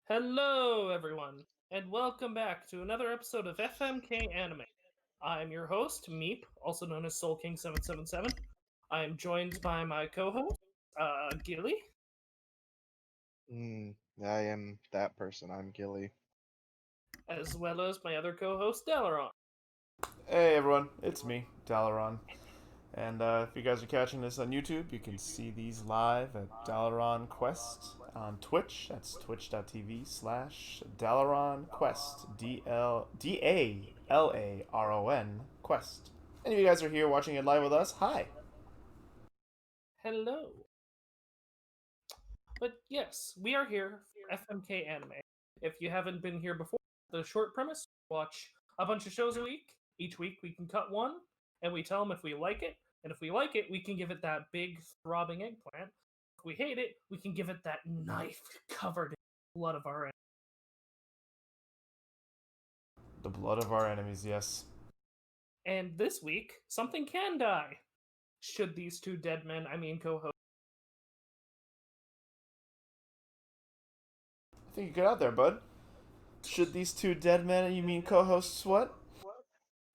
Hello, everyone, and welcome back to another episode of FMK Anime. I'm your host, Meep, also known as Soul King 777. I am joined by my co-host, Gilly, I am that person. I'm Gilly. as well as my other co-host, Delaron. Hey everyone, it's me, Dalaran. And if you guys are catching this on YouTube, you can see these live at Dalaran Quest on Twitch. That's twitch.tv/ Dalaran Quest. Dalaron Quest. And if you guys are here watching it live with us, hi. Hello. But yes, we are here for FMK Anime. If you haven't been here before, the short premise: watch a bunch of shows a week. Each week we can cut one, and we tell them if we like it. And if we like it, we can give it that big throbbing eggplant. If we hate it, we can give it that knife covered in blood of our enemy. The blood of our enemies, yes. And this week, something can die. Should these two dead men, co-hosts, I think you get out there, bud. Should these two dead men, you mean co-hosts, what?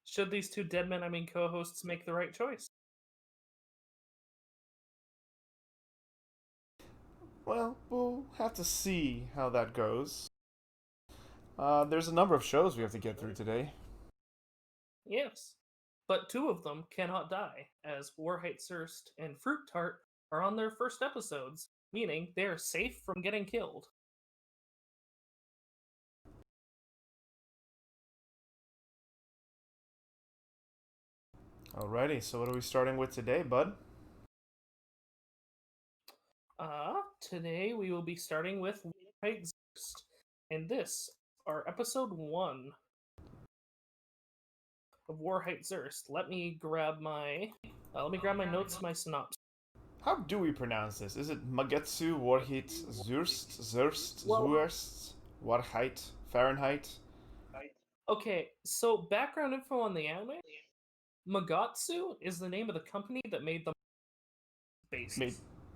should these two dead men, co-hosts, make the right choice? Well, we'll have to see how that goes. There's a number of shows we have to get through today. Yes. But two of them cannot die, as Wahrheit, Zuerst, and Fruit Tart are on their first episodes, meaning they are safe from getting killed. Alrighty, so what are we starting with today, bud? Today we will be starting with Wahrheit, Zuerst, and this are episode 1 of Wahrheit, Zuerst. Let me grab my notes, my synopsis. How do we pronounce this? Is it Magatsu, Wahrheit, Zuerst, Well, Zuerst, Wahrheit, Fahrenheit? okay, so background info on the anime. Magatsu is the name of the company that made the based.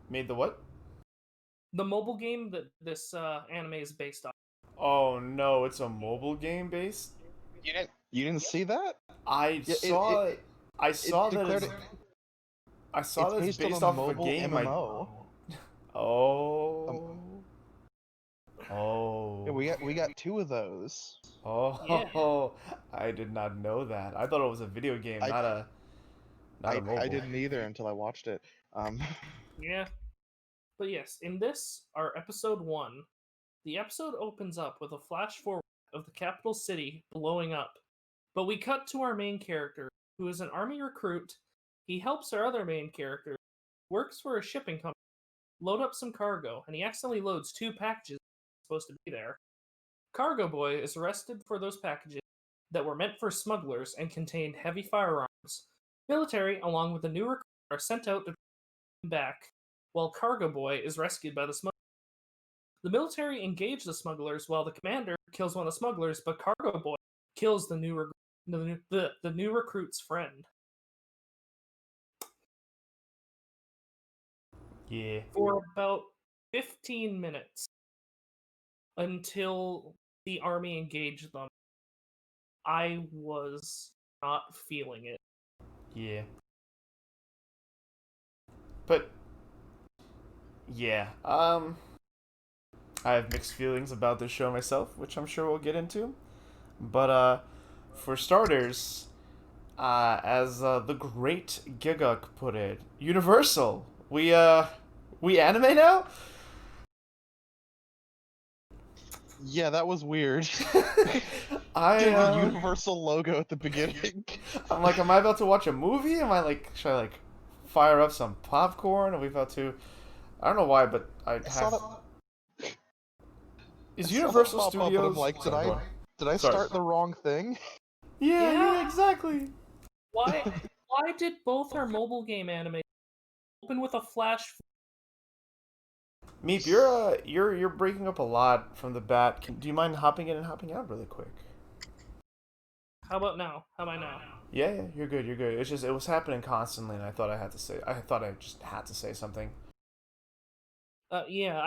Made the what? The mobile game that this anime is based on. Oh no, it's a mobile game based? You didn't see that? I Yeah, saw I saw that declared it's, it- I saw that it's based on based a off of a mobile game. MMO. Oh. Yeah, Oh. we got two of those. Oh. I did not know that. I thought it was a video game, I not a mobile. I didn't either until I watched it. Yeah. But yes, in this, our episode 1, the episode opens up with a flash forward of the capital city blowing up. But we cut to our main character, who is an army recruit. He helps our other main character, works for a shipping company, load up some cargo, and he accidentally loads 2 packages supposed to be there. Cargo Boy is arrested for those packages that were meant for smugglers and contained heavy firearms. Military, along with the new recruit, are sent out to bring him back, while Cargo Boy is rescued by the smugglers. The military engage the smugglers while the commander kills one of the smugglers, but Cargo Boy kills the new recruit's friend. Yeah. For about 15 minutes until the army engaged them, I was not feeling it. Yeah. But yeah, I have mixed feelings about this show myself, which I'm sure we'll get into. But for starters, as the great Giguk put it, Universal. We anime now? Yeah, that was weird. I Did the Universal logo at the beginning. I'm like, am I about to watch a movie? Am I like, should I like fire up some popcorn? Are we about to? I don't know why, but I saw have. that. Is I saw that Universal pop up and I'm Studios? like, Sorry, go on. did I Sorry. start the wrong thing? Yeah, exactly. Why did both our mobile game anime open with a flash? Meep, you're breaking up a lot from the bat. Do you mind hopping in and hopping out really quick? How about now? How about now? Yeah, you're good. You're good. It's just it was happening constantly, and I thought I just had to say something. Yeah,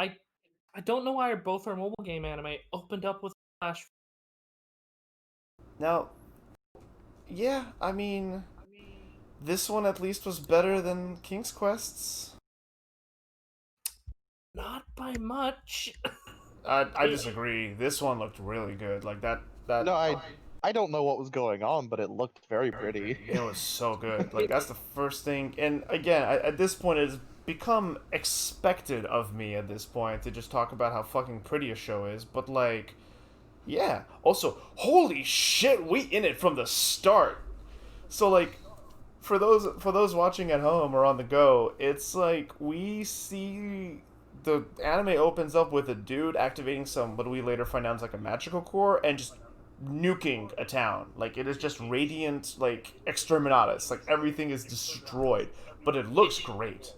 I don't know why both our mobile game anime opened up with flash. Now, yeah, I mean, this one at least was better than King's Quest's. Not by much. I disagree. This one looked really good. Like that No, I don't know what was going on, but it looked very pretty. it was so good. Like that's the first thing. And again, at this point, it's become expected of me at this point to just talk about how fucking pretty a show is. But like, yeah. Also, holy shit, we in it from the start. So like, for those watching at home or on the go, it's like we see the anime opens up with a dude activating some what we later find out is like a magical core and just nuking a town. Like it is just radiant like exterminatus. Like everything is destroyed, but it looks great.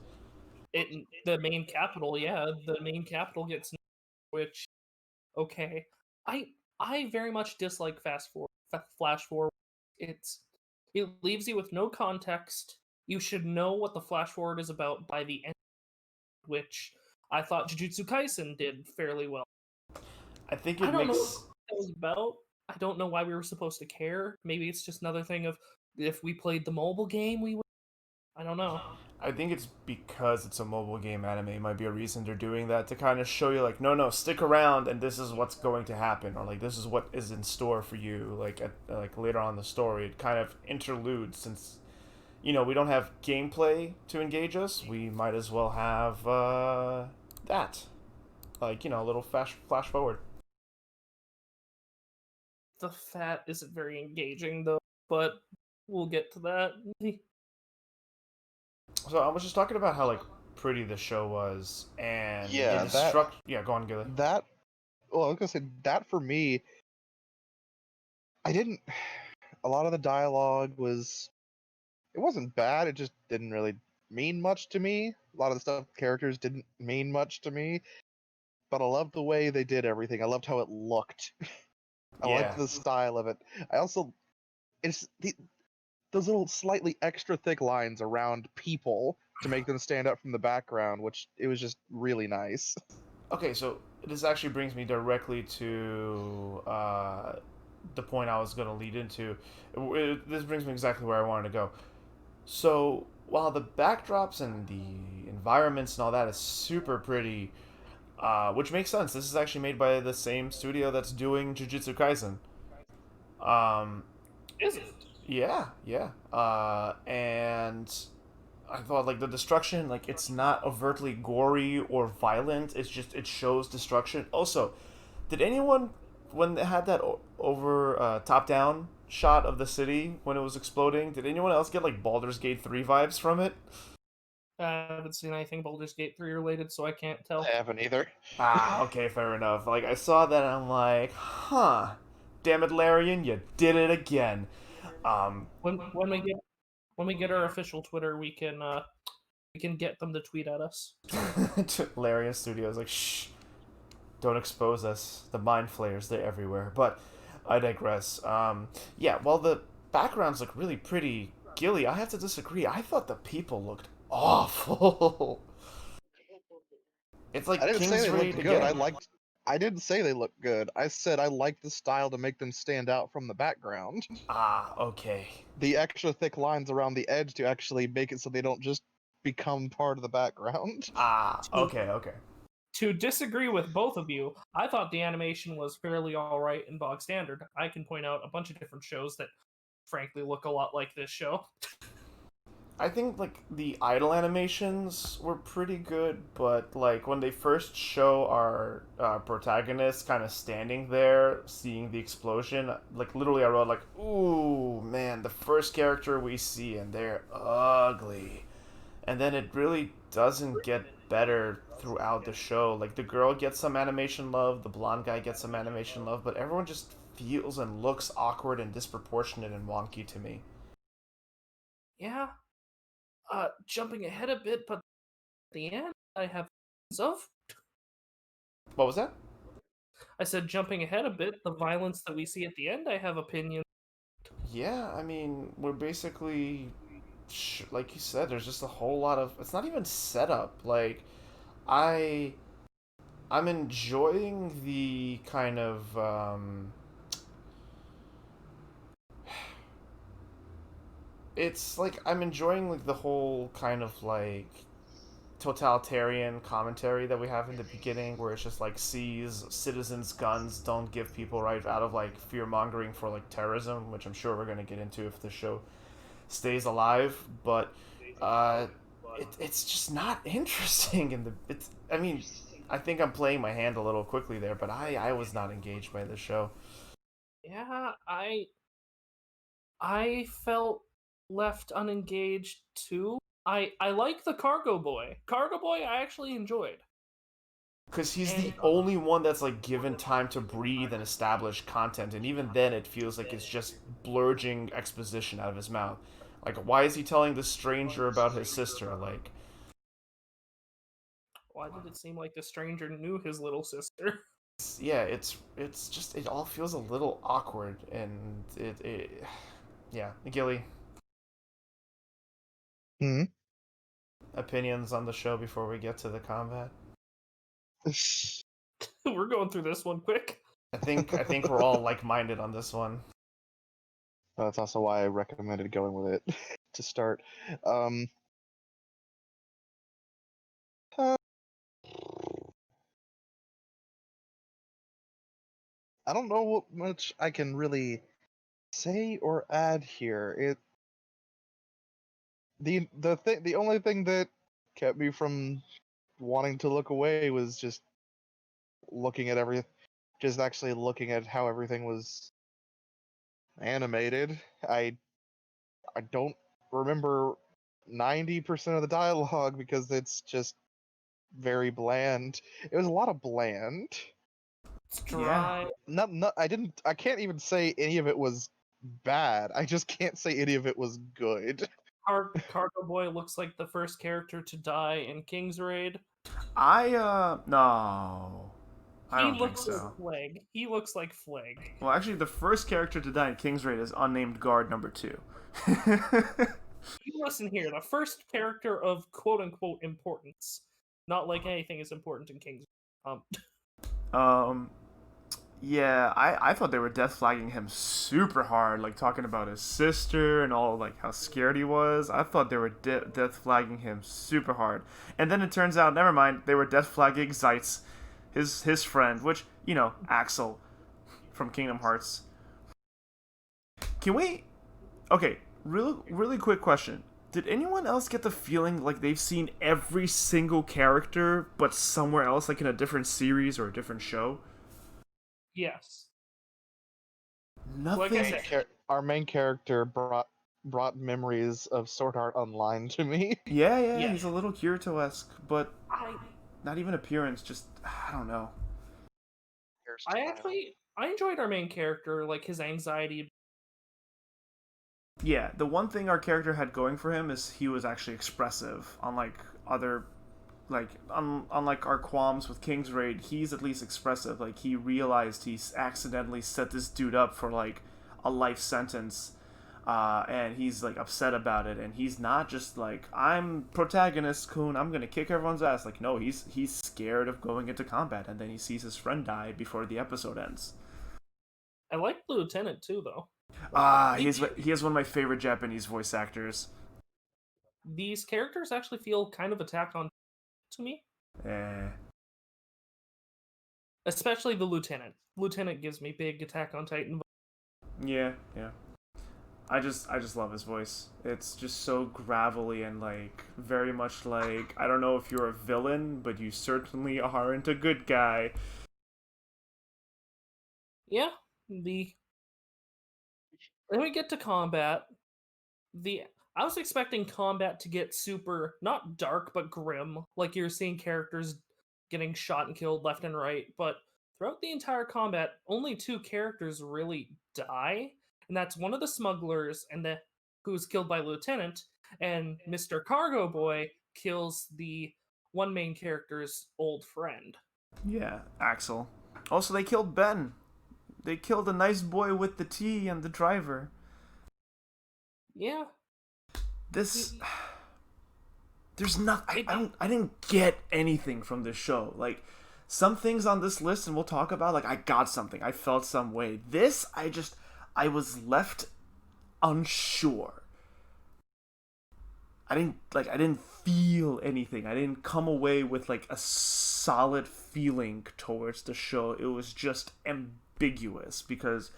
The main capital, yeah, the main capital gets, which, okay, I very much dislike flash forward. It leaves you with no context. You should know what the flash forward is about by the end, which I thought Jujutsu Kaisen did fairly well. I think I it don't know makes what it was about. I don't know why we were supposed to care. Maybe it's just another thing of if we played the mobile game, we would. I don't know. I think it's because it's a mobile game anime might be a reason they're doing that to kind of show you like no stick around and this is what's going to happen or like this is what is in store for you like like later on in the story it kind of interludes since we don't have gameplay to engage us we might as well have that like a little flash forward. The fat isn't very engaging though, but we'll get to that. So I was just talking about how like pretty the show was and Yeah, the structure. Yeah, go on, Gilly. That well, I was gonna say that for me, I didn't. A lot of the dialogue it wasn't bad. It just didn't really mean much to me. A lot of the stuff characters didn't mean much to me. But I loved the way they did everything. I loved how it looked. I liked Yeah. the style of it. I also those little slightly extra thick lines around people to make them stand out from the background, which it was just really nice. Okay, so this actually brings me directly to the point I was going to lead into. This brings me exactly where I wanted to go. So while the backdrops and the environments and all that is super pretty, which makes sense. This is actually made by the same studio that's doing Jujutsu Kaisen. Um, Is it? yeah, yeah. And I thought like the destruction, like it's not overtly gory or violent. It's just it shows destruction. Also, did anyone when they had that over top down shot of the city when it was exploding? Did anyone else get like Baldur's Gate 3 vibes from it? I haven't seen anything Baldur's Gate 3 related, so I can't tell. I haven't either. Ah, okay, fair enough. Like I saw that and I'm like, huh. Damn it, Larian, you did it again. Um, When we get our official Twitter, we can get them to tweet at us. Larian Studios like, shh, don't expose us. The mind flayers, they're everywhere. But I digress. Yeah, while the backgrounds look really pretty, Gilly, I have to disagree. I thought the people looked awful. It's I like didn't say King's they Raid looked good. again. I didn't say they looked good. I said I liked the style to make them stand out from the background. Ah, okay. The extra thick lines around the edge to actually make it so they don't just become part of the background. Ah, okay, okay. To disagree with both of you, I thought the animation was fairly alright in bog standard. I can point out a bunch of different shows that frankly look a lot like this show. I think like the idle animations were pretty good, but like when they first show our protagonist kind of standing there, seeing the explosion, like literally I wrote like, "Ooh, man, the first character we see and they're ugly," and then it really doesn't get better throughout the show. Like the girl gets some animation love, the blonde guy gets some animation love, but everyone just feels and looks awkward and disproportionate and wonky to me. Yeah, jumping ahead a bit, but at the end, I have of. What was that? I said jumping ahead a bit, the violence that we see at the end, I have opinions. Yeah, I mean, we're basically, like you said, there's just a whole lot of. It's not even setup. Like, I I'm enjoying the kind of it's like I'm enjoying like the whole kind of like totalitarian commentary that we have in the beginning, where it's just like sees citizens guns don't give people right out of like fear mongering for like terrorism, which I'm sure we're gonna get into if the show stays alive. But it's just not interesting in the it's. I mean, I think I'm playing my hand a little quickly there, but I was not engaged by the show. Yeah, I felt left unengaged too. I like the Cargo Boy. Cargo Boy I actually enjoyed. Because he's And the only one that's like given time to breathe and establish content, and even then it feels like it's just blurging exposition out of his mouth. Like, why is he telling the stranger about his sister? Like, why did it seem like the stranger knew his little sister? yeah, it's just it all feels a little awkward, and it yeah, Gilly, Hmm. opinions on the show before we get to the combat. We're going through this one quick. I think we're all like minded on this one. That's also why I recommended going with it to start. Um, uh, I don't know what much I can really say or add here. The only thing that kept me from wanting to look away was just actually looking at how everything was animated. I don't remember 90% of the dialogue because it's just very bland. It was a lot of bland. It's Yeah. dry. I can't even say any of it was bad. I just can't say any of it was good. Cargo Boy looks like the first character to die in King's Raid. No. I He don't think looks so. like Flag. He looks like Flag. Well, actually, the first character to die in King's Raid is unnamed guard number 2. You listen here. The first character of quote unquote importance. Not like anything is important in King's Raid. um, yeah, I thought they were death flagging him super hard, like talking about his sister and all, like how scared he was. I thought they were death flagging him super hard, and then it turns out, never mind, they were death flagging Zeitz, his friend, which Axel from Kingdom Hearts. Can we? Okay, really quick question. Did anyone else get the feeling like they've seen every single character, but somewhere else, like in a different series or a different show? Yes. Nothing. Like I said, Our main character brought memories of Sword Art Online to me. Yeah, Yeah. he's a little Kirito-esque, but I not even appearance, just, I don't know. I enjoyed our main character, like his anxiety. Yeah, the one thing our character had going for him is he was actually expressive, unlike other, like, unlike our qualms with King's Raid, he's at least expressive. Like, he realized he's accidentally set this dude up for, like, a life sentence, and he's, like, upset about it, and he's not just like, I'm protagonist, Kun, I'm gonna kick everyone's ass. Like, no, he's scared of going into combat, and then he sees his friend die before the episode ends. I like the lieutenant too, though. He has one of my favorite Japanese voice actors. These characters actually feel kind of Attack on to me, especially the lieutenant. Lieutenant gives me big Attack on Titan. Yeah. I just love his voice. It's just so gravelly and like very much like, I don't know if you're a villain, but you certainly aren't a good guy. Yeah, then we get to combat. I was expecting combat to get super not dark but grim, like you're seeing characters getting shot and killed left and right. But throughout the entire combat, only 2 characters really die, and that's one of the smugglers who's killed by Lieutenant, and Mr. Cargo Boy kills the one main character's old friend. Yeah, Axel. Also, they killed Ben. They killed a nice boy with the tea and the driver. Yeah. This there's nothing. I didn't get anything from this show. Like, some things on this list, and we'll talk about, like, I got something. I felt some way. This, I was left unsure. I didn't feel anything. I didn't come away with, like, a solid feeling towards the show. It was just ambiguous, because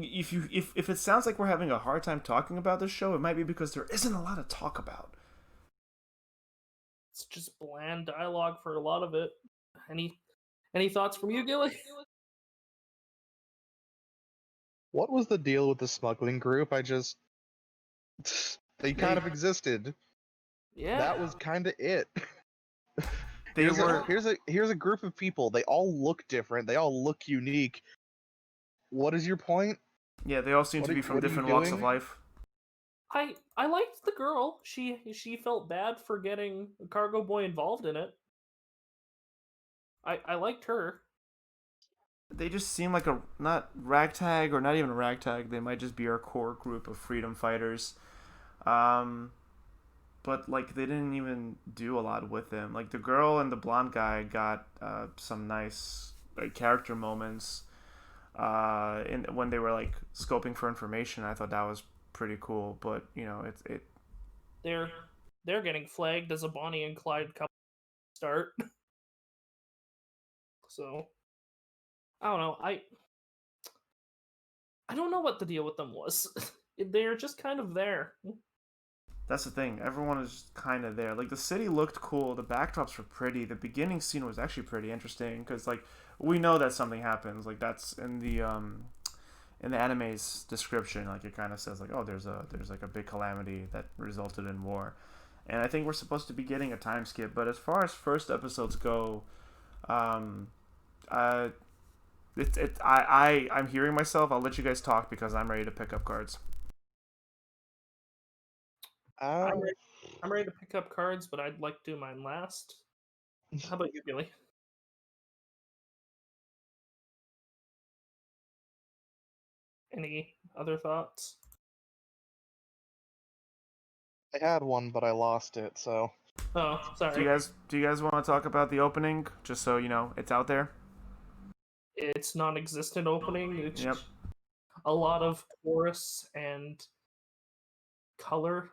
if it sounds like we're having a hard time talking about this show, it might be because there isn't a lot to talk about. It's just bland dialogue for a lot of it. Any thoughts from you, Gilly? What was the deal with the smuggling group? They kind of existed. Yeah. That was kind of it. Here's Here's a group of people. They all look different. They all look unique. What is your point? Yeah, they all seem to be from different walks of life. I liked the girl. She felt bad for getting the cargo boy involved in it. I liked her. They just seem like a, not ragtag, or not even a ragtag. They might just be our core group of freedom fighters. But, like, they didn't even do a lot with them. Like, the girl and the blonde guy got some nice, like, character moments when they were, like, scoping for information. I thought that was pretty cool. But, you know, they're getting flagged as a Bonnie and Clyde couple start. So I don't know. I don't know what the deal with them was. They're just kind of there. That's the thing. Everyone is kind of there. Like, the city looked cool. The backdrops were pretty. The beginning scene was actually pretty interesting, because, like, we know that something happens. Like, that's in the anime's description. Like, it kind of says, like, oh, there's like a big calamity that resulted in war, and I think we're supposed to be getting a time skip. But as far as first episodes go, I'm hearing myself. I'll let you guys talk because I'm ready to pick up cards. I'm ready to pick up cards, but I'd like to do mine last. How about you, Billy? Any other thoughts? I had one, but I lost it. So. Oh, sorry. Do you guys want to talk about the opening, just so you know it's out there? It's non-existent opening. It's Yep. a lot of chorus and color.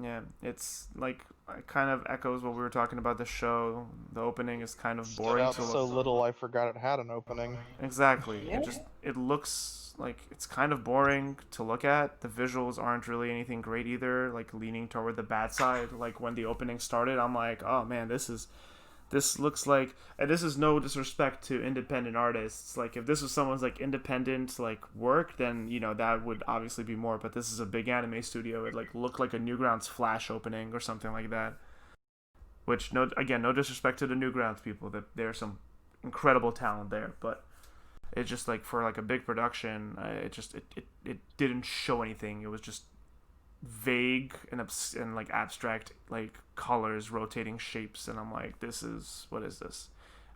Yeah, it's like, it kind of echoes what we were talking about the show. The opening is kind of boring to look. So little, I forgot it had an opening. Exactly. Yeah. It looks like it's kind of boring to look at. The visuals aren't really anything great either, like leaning toward the bad side. Like, when the opening started, I'm like, oh man, this looks like, and this is no disrespect to independent artists. Like, if this was someone's, like, independent, like, work, then, you know, that would obviously be more. But this is a big anime studio. It, like, looked like a Newgrounds Flash opening or something like that. Which, no disrespect to the Newgrounds people. That there's some incredible talent there, but it's just, like, for, like, a big production, it didn't show anything. It was just vague and like abstract, like, colors, rotating shapes, and I'm like, what is this?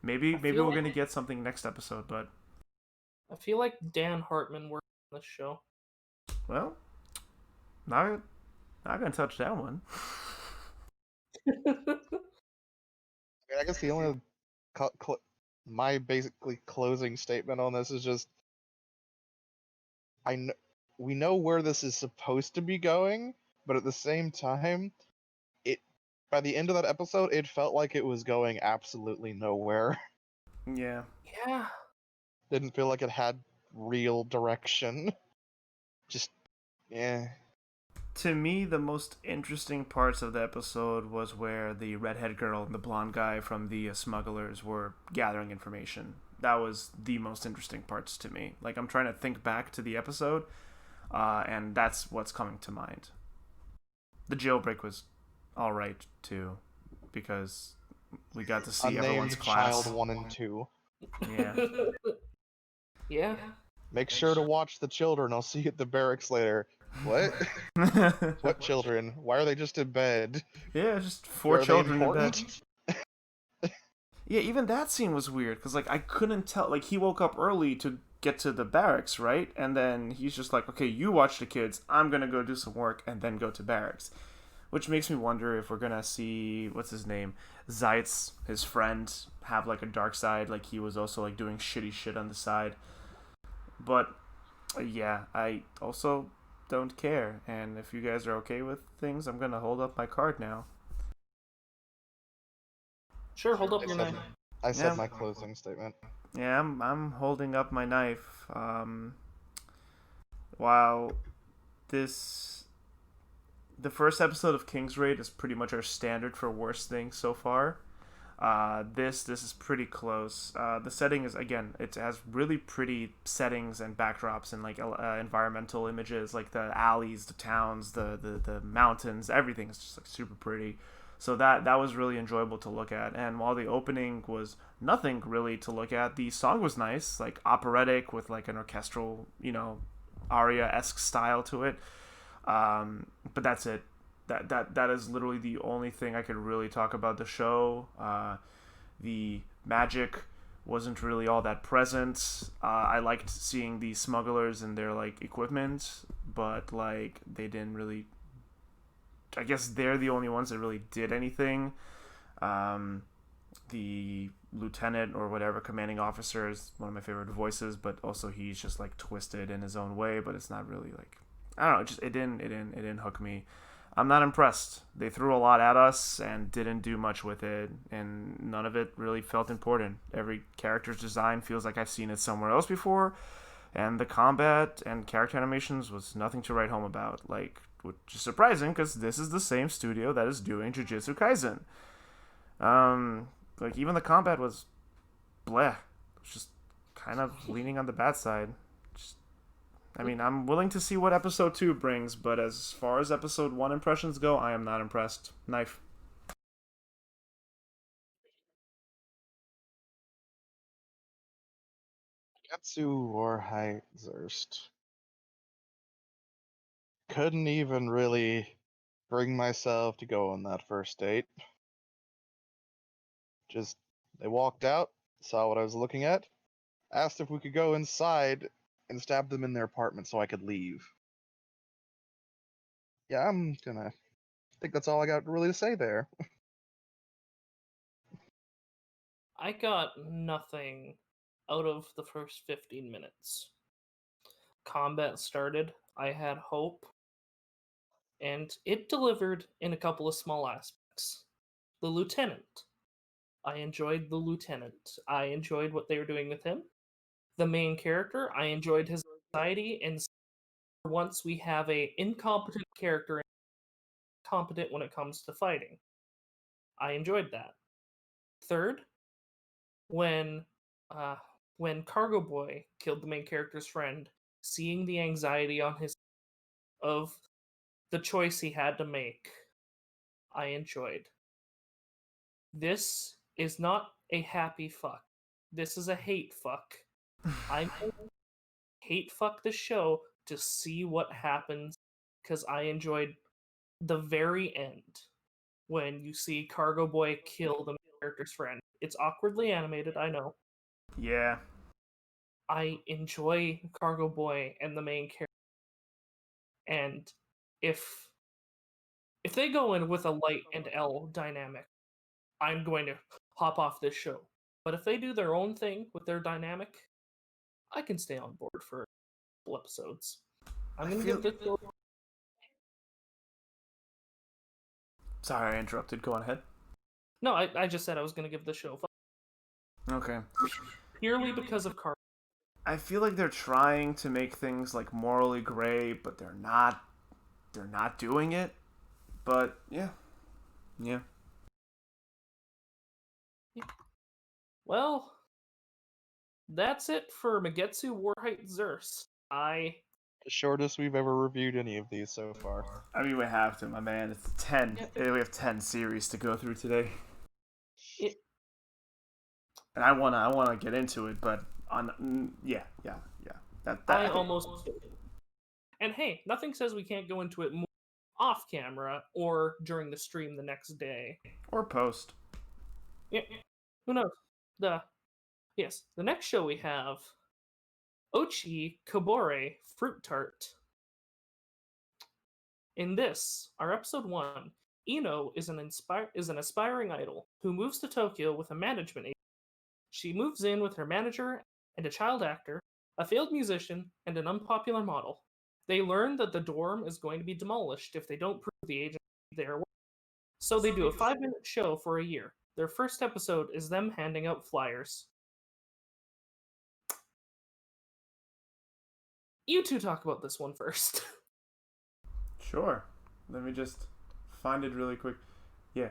Maybe we're gonna get something next episode, but I feel like Dan Hartman worked on this show. Well, not gonna touch that one. I guess the only my basically closing statement on this is just, we know where this is supposed to be going, but at the same time, by the end of that episode, it felt like it was going absolutely nowhere. Yeah. Yeah. Didn't feel like it had real direction. Just, yeah. To me, the most interesting parts of the episode was where the redhead girl and the blonde guy from the smugglers were gathering information. That was the most interesting parts to me. Like, I'm trying to think back to the episode, and that's what's coming to mind. The jailbreak was alright, too, because we got to see everyone's class. Child 1 and 2. Yeah. Yeah. Make sure to watch the children. I'll see you at the barracks later. What? What children? Why are they just in bed? Yeah, just 4 children in bed. Important? Yeah, even that scene was weird, because, like, I couldn't tell. Like, he woke up early to get to the barracks, right? And then he's just like, okay, you watch the kids, I'm gonna go do some work, and then go to barracks. which makes me wonder if we're gonna see what's his name, Zeitz, his friend, have like a dark side, like he was also like doing shitty shit on the side. But yeah, I also don't care, and if you guys are okay with things, I'm gonna hold up my card now. Sure, hold up I your said, knife. I said Yeah, my closing statement. yeah, I'm holding up my knife. While this the first episode of King's Raid is pretty much our standard for worst things so far. This is pretty close. The setting is, again, it has really pretty settings and backdrops and like environmental images, like the alleys, the towns, the mountains. Everything is just like super pretty. So that was really enjoyable to look at. And while the opening was nothing really to look at, the song was nice, like operatic with like an orchestral, aria-esque style to it. But that's it. That is literally the only thing I could really talk about the show. The magic wasn't really all that present. I liked seeing the smugglers and their like equipment, but like they didn't really. I guess they're the only ones that really did anything. The lieutenant or whatever commanding officer is one of my favorite voices, but also he's just like twisted in his own way. But it's not really like, I don't know. It didn't hook me. I'm not impressed. They threw a lot at us and didn't do much with it, and none of it really felt important. Every character's design feels like I've seen it somewhere else before, and the combat and character animations was nothing to write home about. Like, which is surprising because this is the same studio that is doing Jujutsu Kaisen. Like even the combat was bleh. It was just kind of leaning on the bad side. I mean, I'm willing to see what episode 2 brings, but as far as episode 1 impressions go, I am not impressed. Knife. Magatsu Wahrheit Zuerst. Couldn't even really bring myself to go on that first date. Just, they walked out, saw what I was looking at, asked if we could go inside, and stabbed them in their apartment so I could leave. Yeah, I think that's all I got really to say there. I got nothing out of the first 15 minutes. Combat started, I had hope, and it delivered in a couple of small aspects. The lieutenant. I enjoyed the lieutenant. I enjoyed what they were doing with him. The main character, I enjoyed his anxiety, and for once we have a incompetent character competent when it comes to fighting. I enjoyed that. Third, when uh, when Cargo Boy killed the main character's friend, seeing the anxiety on his of the choice he had to make, I enjoyed. This is not a happy fuck. This is a hate fuck. I'm gonna hate fuck the show to see what happens because I enjoyed the very end when you see Cargo Boy kill the character's friend. It's awkwardly animated, I know. Yeah. I enjoy Cargo Boy and the main character. And if they go in with a light and L dynamic, I'm going to hop off this show. But if they do their own thing with their dynamic, I can stay on board for a couple episodes. I'm gonna give this. Sorry, I interrupted. Go on ahead. No, I just said I was gonna give the show Okay. purely because of Cargo. I feel like they're trying to make things like morally gray, but they're not. They're not doing it. But yeah. Well, that's it for Magetsu Wahrheit Zuerst. The shortest we've ever reviewed any of these so far. I mean, we have to, my man. It's 10. We have 10 series to go through today. And I wanna get into it, but yeah. I almost. And hey, nothing says we can't go into it more off camera or during the stream the next day. Or post. Yeah, who knows? The next show we have Ochikobore Fruit Tart. In this, our episode 1, Ino is an aspiring idol who moves to Tokyo with a management agency. She moves in with her manager and a child actor, a failed musician, and an unpopular model. They learn that the dorm is going to be demolished if they don't prove the agency their work. So they do a 5-minute show for a year. Their first episode is them handing out flyers. You two talk about this one first. Sure. Let me just find it really quick. Yeah.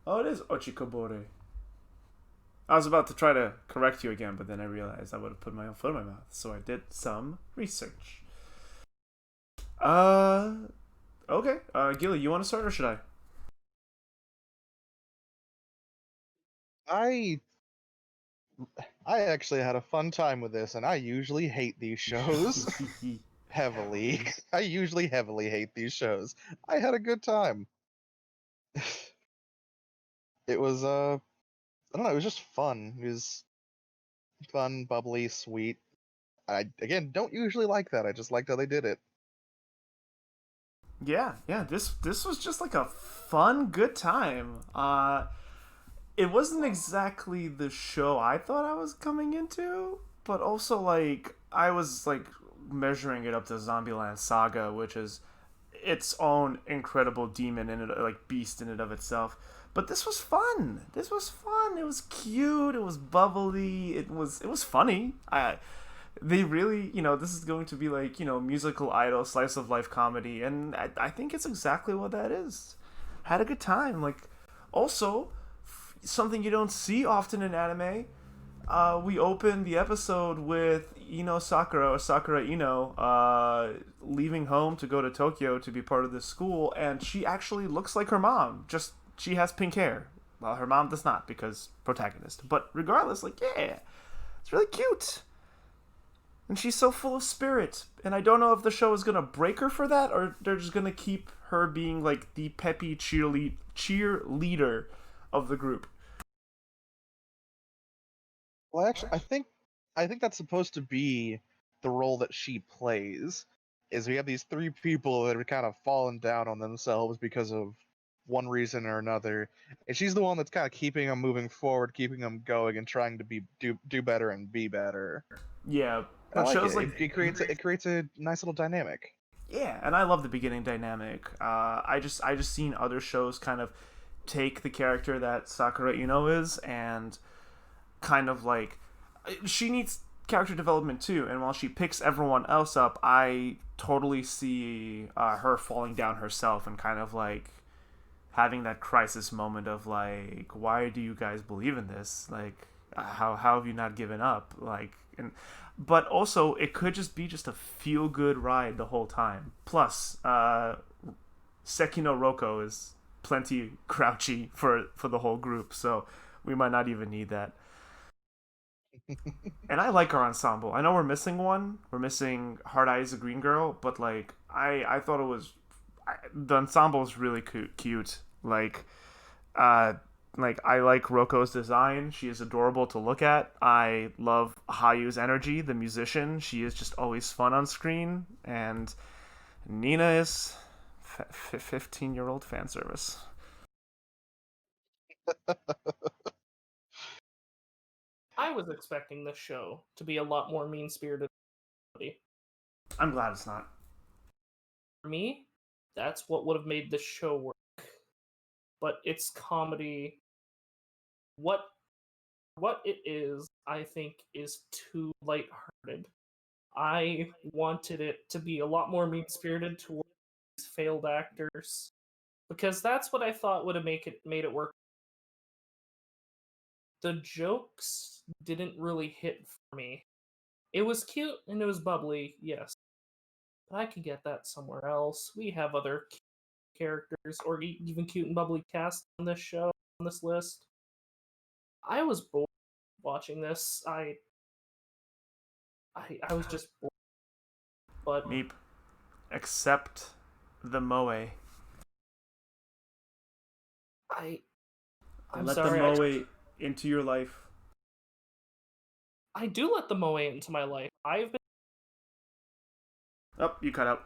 Oh, it is Ochikobore. I was about to try to correct you again, but then I realized I would have put my own foot in my mouth, so I did some research. Okay. Gilly, you want to start or should I? I actually had a fun time with this, and I usually hate these shows heavily. I usually heavily hate these shows. I had a good time. It was I don't know, it was just fun. It was fun, bubbly, sweet. I again don't usually like that. I just liked how they did it. Yeah. This was just like a fun, good time. It wasn't exactly the show I thought I was coming into, but also like I was like measuring it up to Zombieland Saga, which is its own incredible demon in it, like beast in and of itself. But this was fun. This was fun. It was cute. It was bubbly. It was funny. They really, this is going to be like, musical idol, slice of life comedy, and I think it's exactly what that is. Had a good time. Like, also, something you don't see often in anime. We opened the episode with Sakura Ino, leaving home to go to Tokyo to be part of this school, and she actually looks like her mom. Just she has pink hair. Well, her mom does not because protagonist. But regardless, like yeah, it's really cute. And she's so full of spirit. And I don't know if the show is going to break her for that or they're just going to keep her being like the peppy cheerleader of the group. Well, actually, I think that's supposed to be the role that she plays. Is we have these three people that are kind of fallen down on themselves because of one reason or another, and she's the one that's kind of keeping them moving forward, keeping them going, and trying to do better and be better. Yeah, And I but like shows it. like It creates a nice little dynamic. yeah, and I love the beginning dynamic. I just seen other shows kind of take the character that Sakura Ino is and kind of like she needs character development too. And while she picks everyone else up, I totally see her falling down herself and kind of like having that crisis moment of like, why do you guys believe in this? Like, how have you not given up? Like, and but also it could just be just a feel good ride the whole time. Plus, Seki no Roko is plenty grouchy for the whole group, so we might not even need that. And I like our ensemble. I know we're missing one. We're missing Hard Eyes, a green girl, but like I thought it was the ensemble is really cute. Uh, like I like Roko's design. She is adorable to look at. I love Hayu's energy, the musician. She is just always fun on screen. And Nina is 15-year-old fan service. I was expecting this show to be a lot more mean-spirited. I'm glad it's not. For me, that's what would have made this show work. But it's comedy. What it is, I think, is too lighthearted. I wanted it to be a lot more mean-spirited towards failed actors because that's what I thought would have made it work. The jokes didn't really hit for me. It was cute and it was bubbly, yes, but I could get that somewhere else. We have other characters or even cute and bubbly cast on this show, on this list. I was bored watching this. I was just bored. But Meep. Accept the moe. I'm Let sorry. the moe into your life. I do let the moe into my life. Oh, you cut out.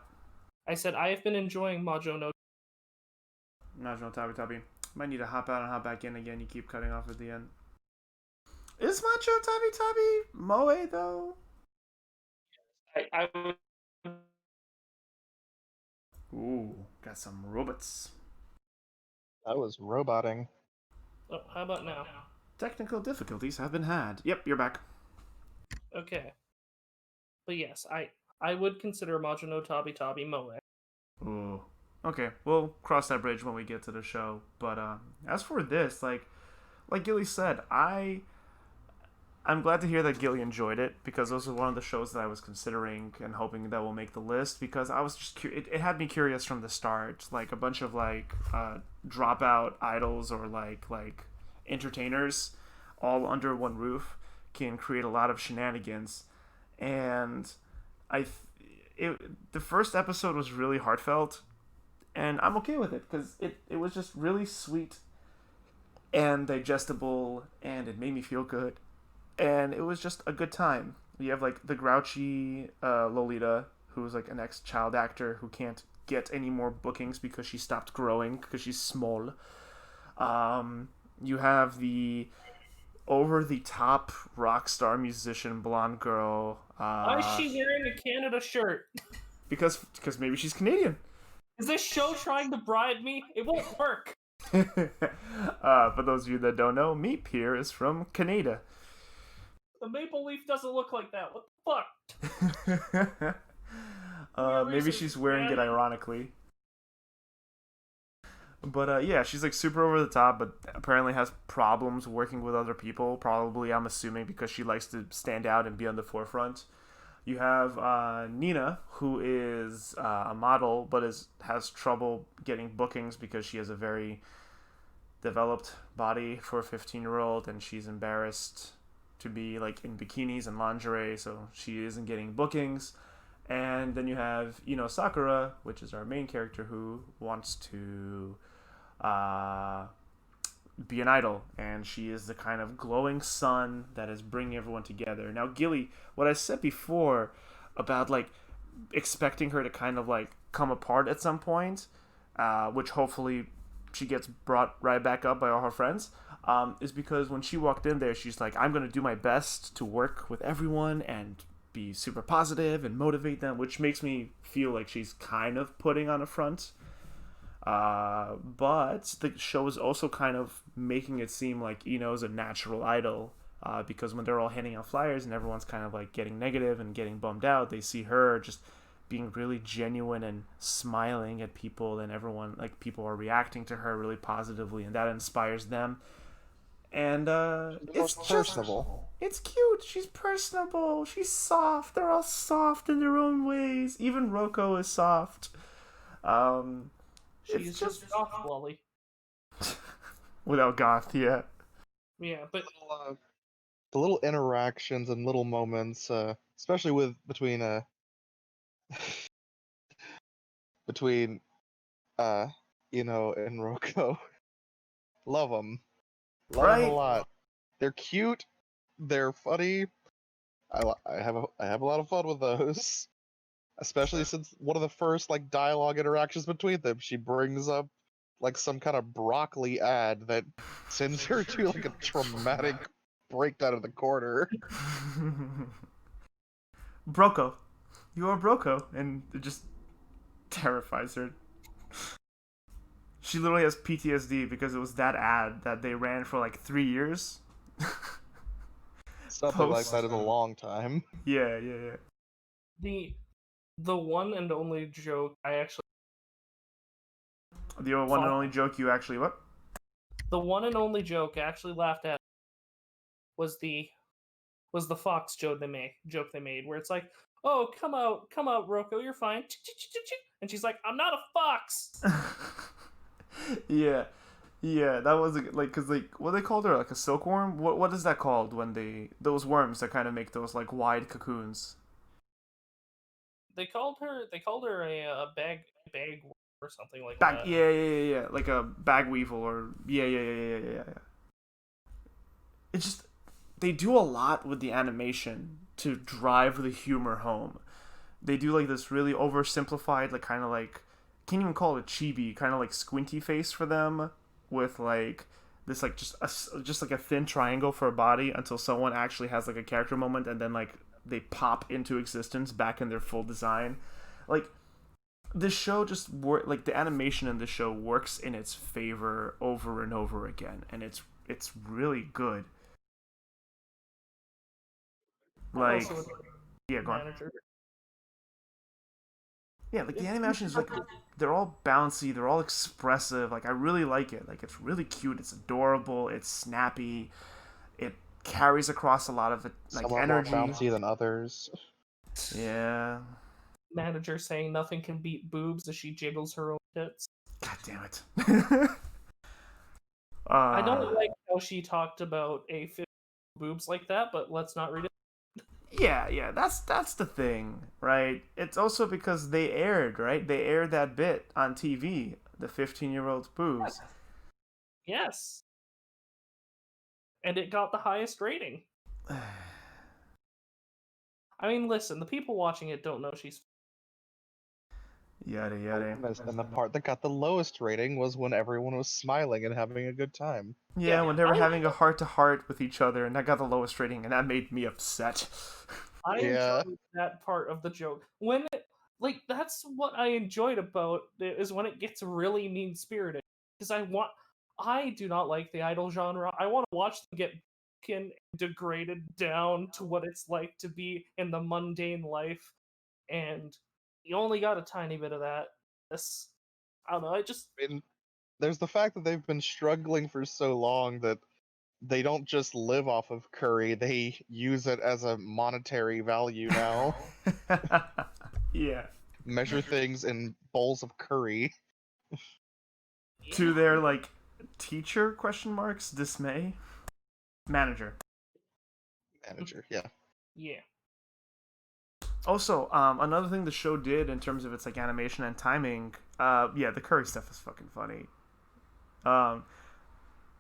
I said I have been enjoying Majo no Majo no Tabitabi. Might need to hop out and hop back in again. You keep cutting off at the end. Is Macho Tabitabi Moe though? I would. Ooh, got some robots. I was roboting. Oh, how about now? Technical difficulties have been had. Yep, you're back. Okay. But yes, I would consider Majo no Tabitabi Moe. Ooh. Okay, we'll cross that bridge when we get to the show. But as for this, like Gilly said, I'm glad to hear that Gilly enjoyed it, because those are one of the shows that I was considering and hoping that will make the list, because I was just it had me curious from the start. Like a bunch of like dropout idols or like entertainers all under one roof can create a lot of shenanigans, and the first episode was really heartfelt, and I'm okay with it because it was just really sweet and digestible, and it made me feel good. And it was just a good time. You have like the grouchy Lolita, who's like an ex-child actor who can't get any more bookings because she stopped growing because she's small. You have the over-the-top rock star musician blonde girl. Why is she wearing a Canada shirt? Because maybe she's Canadian. Is this show trying to bribe me? It won't work. For those of you that don't know, Meep here is from Canada. The maple leaf doesn't look like that. What the fuck? Maybe she's wearing it ironically. But yeah, she's like super over the top, but apparently has problems working with other people. Probably, I'm assuming, because she likes to stand out and be on the forefront. You have Nina, who is a model, but has trouble getting bookings because she has a very developed body for a 15-year-old, and she's embarrassed to be like in bikinis and lingerie, so she isn't getting bookings. And then you have Sakura, which is our main character, who wants to be an idol, and she is the kind of glowing sun that is bringing everyone together. Now, Gilly, what I said before about like expecting her to kind of like come apart at some point, which hopefully she gets brought right back up by all her friends, is because when she walked in there, she's like, I'm going to do my best to work with everyone and be super positive and motivate them, which makes me feel like she's kind of putting on a front. But the show is also kind of making it seem like Ino is a natural idol, because when they're all handing out flyers and everyone's kind of like getting negative and getting bummed out, they see her just being really genuine and smiling at people, and everyone, like, people are reacting to her really positively, and that inspires them. And it's personable. It's cute. She's personable. She's soft. They're all soft in their own ways. Even Roko is soft. She's just goth Wally. Without goth, yeah. Yeah, but the little interactions and little moments, especially between and Roko, love them. Love them a lot. They're cute. They're funny. I have a lot of fun with those. Especially since one of the first like dialogue interactions between them, she brings up like some kind of broccoli ad that sends her to like a traumatic breakdown in the corner. Broco. You are Broco, and it just terrifies her. She literally has PTSD because it was that ad that they ran for like 3 years. Something like that in a long time. Yeah. The one and only joke I actually... The one and only joke you actually what? The one and only joke I actually laughed at was the fox joke they made, where it's like, oh, come out, Roko, you're fine. And she's like, I'm not a fox! Yeah, that was like, because like, what they called her, like a silkworm? What is that called when those worms that kind of make those like wide cocoons? They called her a bag or something like that. Yeah, like a bag weevil, or yeah. It's just, they do a lot with the animation to drive the humor home. They do like this really oversimplified, like kind of like can't even call it chibi, kind of like squinty face for them, with like this like just like a thin triangle for a body until someone actually has like a character moment, and then like they pop into existence back in their full design. Like this show like the animation in this show works in its favor over and over again, and it's really good. Like, yeah, go on. Manager. Yeah, like the animation is like they're all bouncy, they're all expressive. Like I really like it. Like it's really cute. It's adorable. It's snappy. It carries across a lot of like Some are energy. more bouncy than others. Yeah. Manager saying nothing can beat boobs as she jiggles her own tits. God damn it. I don't like how she talked about a 50 boobs like that, but let's not read it. Yeah, that's the thing, right? It's also because they aired, right? They aired that bit on TV, the 15-year-old's boobs. Yes. And it got the highest rating. I mean, listen, the people watching it don't know she's... Yada yada. And the part that got the lowest rating was when everyone was smiling and having a good time. Yeah, when they were having a heart-to-heart with each other, and that got the lowest rating, and that made me upset. I enjoyed that part of the joke. When it, like, that's what I enjoyed about it, is when it gets really mean-spirited. Because I do not like the idol genre. I want to watch them get broken and degraded down to what it's like to be in the mundane life. And you only got a tiny bit of that. I don't know, I mean, there's the fact that they've been struggling for so long that they don't just live off of curry, they use it as a monetary value now. Yeah. Measure things in bowls of curry. To their, like, teacher, question marks, dismay? Manager, yeah. Yeah. Also, another thing the show did in terms of its like animation and timing, yeah, the curry stuff is fucking funny.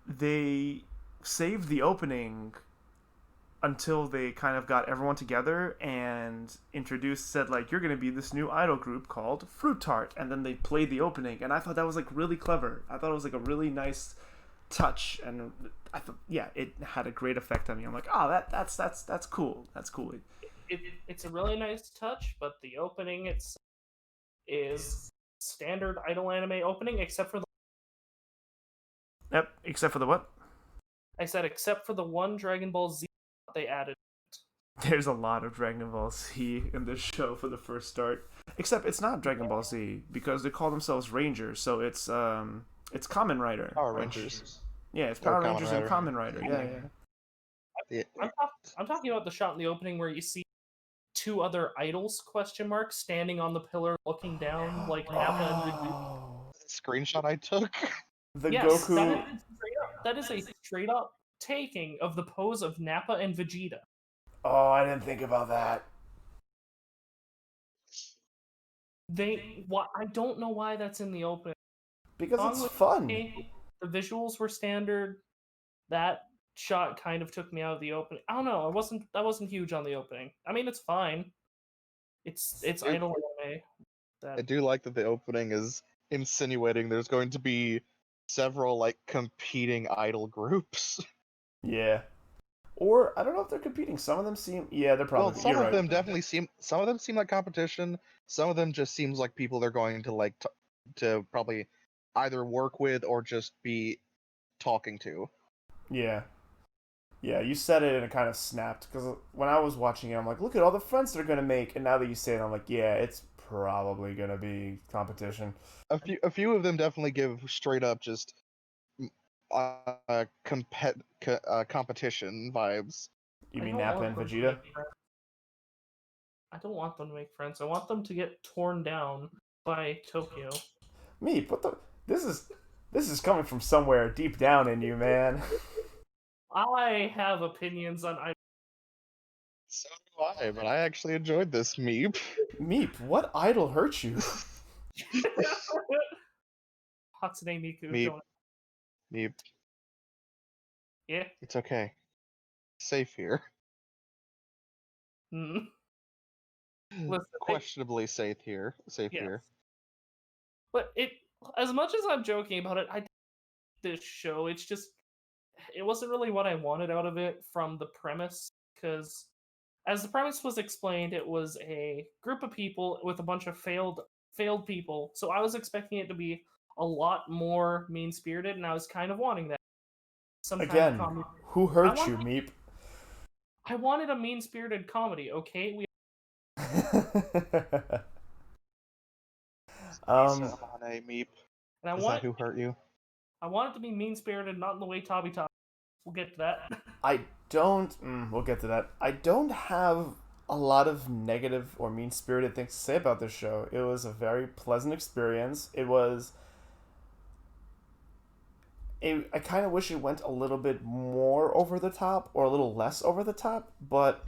They saved the opening until they kind of got everyone together and said like, you're gonna be this new idol group called Fruit Tart, and then they played the opening, and I thought that was like really clever. I thought it was like a really nice touch, and I thought, yeah, it had a great effect on me. I'm like, oh, that's cool. That's cool. It's a really nice touch, but the opening is standard idol anime opening, except for the... Yep, except for the what? I said except for the one Dragon Ball Z they added. There's a lot of Dragon Ball Z in this show for the first start. Except it's not Dragon Ball Z because they call themselves Rangers, so it's Kamen Rider. Power Rangers. Yeah, it's Power Rangers and Kamen Rider. Yeah. I'm talking about the shot in the opening where you see two other idols standing on the pillar looking down like Nappa and Vegeta. Screenshot I took. The Yes, Goku. that is a straight up taking of the pose of Nappa and Vegeta. Oh, I didn't think about that. I don't know why that's in the opening. Because it's fun. The visuals were standard. That shot kind of took me out of the opening. I don't know. I wasn't huge on the opening. I mean, it's fine. It's idol anime. I do like that the opening is insinuating there's going to be several like competing idol groups. Yeah. Or I don't know if they're competing. Some of them seem, yeah, they're probably. Well, some of them definitely seem. Some of them seem like competition. Some of them just seems like people they're going to like to probably either work with or just be talking to. Yeah. Yeah, you said it and it kind of snapped because when I was watching it, I'm like, look at all the friends they're gonna make, and now that you say it, I'm like, yeah, it's probably gonna be competition. A few of them definitely give straight up just competition vibes. You mean Nappa and Vegeta? I don't want them to make friends. I want them to get torn down by Tokyo. Meep, what the? This is coming from somewhere deep down in you, man. I have opinions on idol. So do I, but I actually enjoyed this, Meep. Meep, what idol hurt you? Hatsune Miku. Meep. Yeah. It's okay. Safe here. Listen, questionably safe here. Safe here. But as much as I'm joking about it, I this show. It's just it wasn't really what I wanted out of it from the premise because as the premise was explained, it was a group of people with a bunch of failed people. So I was expecting it to be a lot more mean spirited, and I was kind of wanting that some kind of Again, comedy. who I hurt want you, Meep? I wanted a mean spirited comedy. Okay, um, Samane Meep. and Is that who hurt you? I want it to be mean spirited, not in the way Tabitabi. We'll get to that. I don't. We'll get to that. I don't have a lot of negative or mean spirited things to say about this show. It was a very pleasant experience. It was. I kind of wish it went a little bit more over the top or a little less over the top, but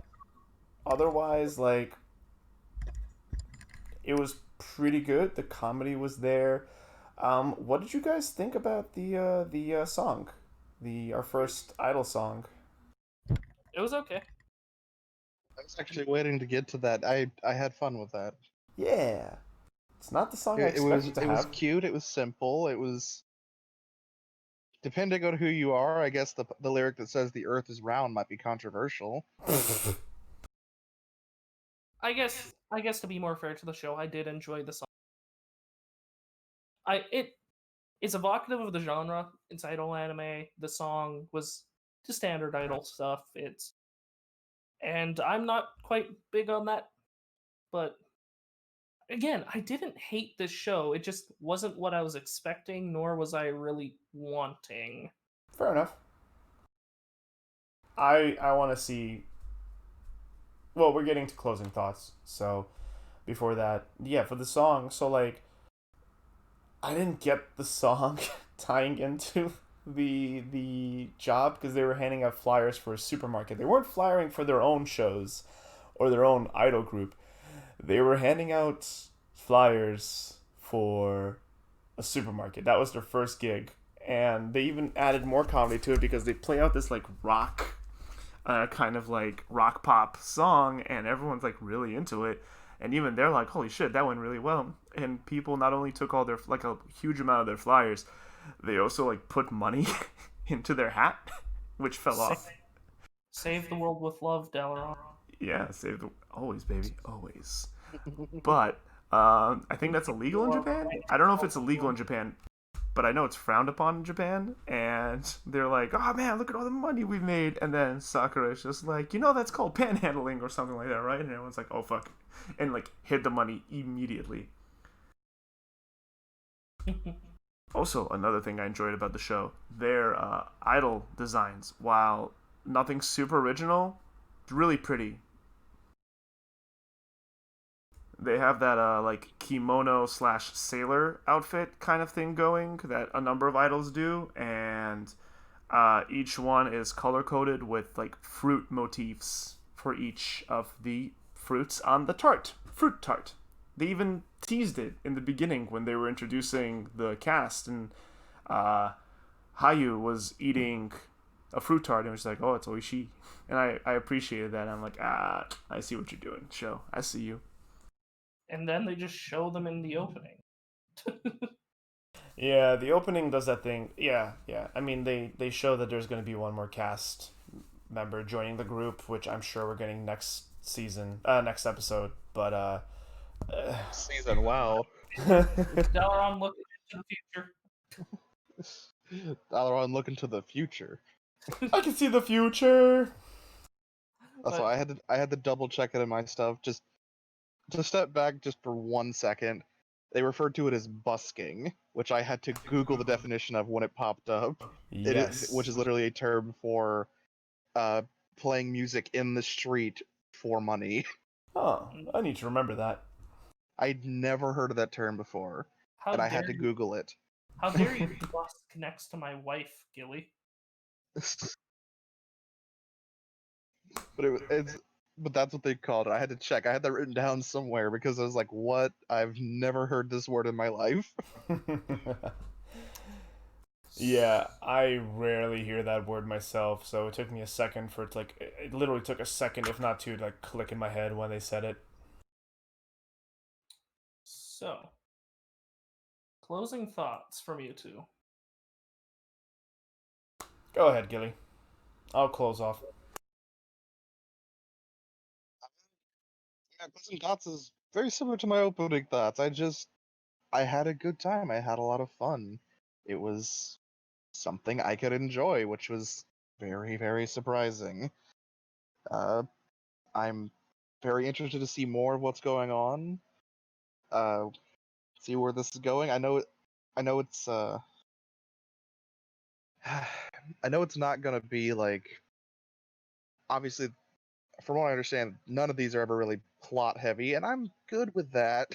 otherwise, like, it was pretty good. The comedy was there. What did you guys think about the song, our first idol song? It was okay. I was actually waiting to get to that. I had fun with that. Yeah, it's not the song I It was expected to it was have. cute. It was simple. It was depending on who you are. I guess the lyric that says the Earth is round might be controversial. I guess to be more fair to the show, I did enjoy the song. It's evocative of the genre. It's idol anime. The song was just standard idol stuff. And I'm not quite big on that, but again, I didn't hate this show. It just wasn't what I was expecting, nor was I really wanting. Fair enough. I want to see. Well, we're getting to closing thoughts, so before that, yeah, for the song. So like, I didn't get the song tying into the job because they were handing out flyers for a supermarket. They weren't flyering for their own shows or their own idol group. They were handing out flyers for a supermarket. That was their first gig, and they even added more comedy to it because they play out this like rock, kind of like rock pop song, and everyone's like really into it. And even they're like, "Holy shit, that went really well!" And people not only took all their like a huge amount of their flyers, they also like put money into their hat, which fell off. Save the world with love, Dalaran. Yeah, save the always, baby, always. But I think that's illegal in Japan. I don't know if it's illegal in Japan, but I know it's frowned upon in Japan. And they're like, "Oh man, look at all the money we've made." And then Sakura is just like, that's called panhandling or something like that, right? And everyone's like, "Oh fuck," and like hid the money immediately. Also, another thing I enjoyed about the show, their idol designs. While nothing super original, really pretty. They have that like kimono slash sailor outfit kind of thing going that a number of idols do, and each one is color coded with like fruit motifs for each of the fruits on the fruit tart. They even teased it in the beginning when they were introducing the cast, and uh, Hayu was eating a fruit tart and was like, "Oh, it's Oishi," and I appreciated that. I'm like, I see what you're doing, show. I see you. And then they just show them in the opening. Yeah, the opening does that thing. Yeah, yeah. I mean, they show that there's going to be one more cast member joining the group, which I'm sure we're getting next season, next episode. But Season, wow. Dalaran look into the future. Dalaran looking to the future. I can see the future. Also, But I had to double check it in my stuff. Just to step back just for 1 second. They referred to it as busking, which I had to Google the definition of when it popped up. Which Yes. is literally a term for uh, playing music in the street for money. Oh, I need to remember that. I'd never heard of that term before, how and I dare had to you? Google it. How dare you busk next to my wife, Gilly? But but that's what they called it. I had to check. I had that written down somewhere because I was like, "What? I've never heard this word in my life." Yeah, I rarely hear that word myself, so it took me a second for it to like it literally took a second, if not two, to like click in my head when they said it. So, closing thoughts from you two. Go ahead, Gilly. I'll close off. Yeah, closing thoughts is very similar to my opening thoughts. I had a good time. I had a lot of fun. It was something I could enjoy, which was very, very surprising. Uh, I'm very interested to see more of what's going on. Uh, see where this is going. I know it's I know it's not gonna be like, obviously, from what I understand, none of these are ever really plot heavy, and I'm good with that.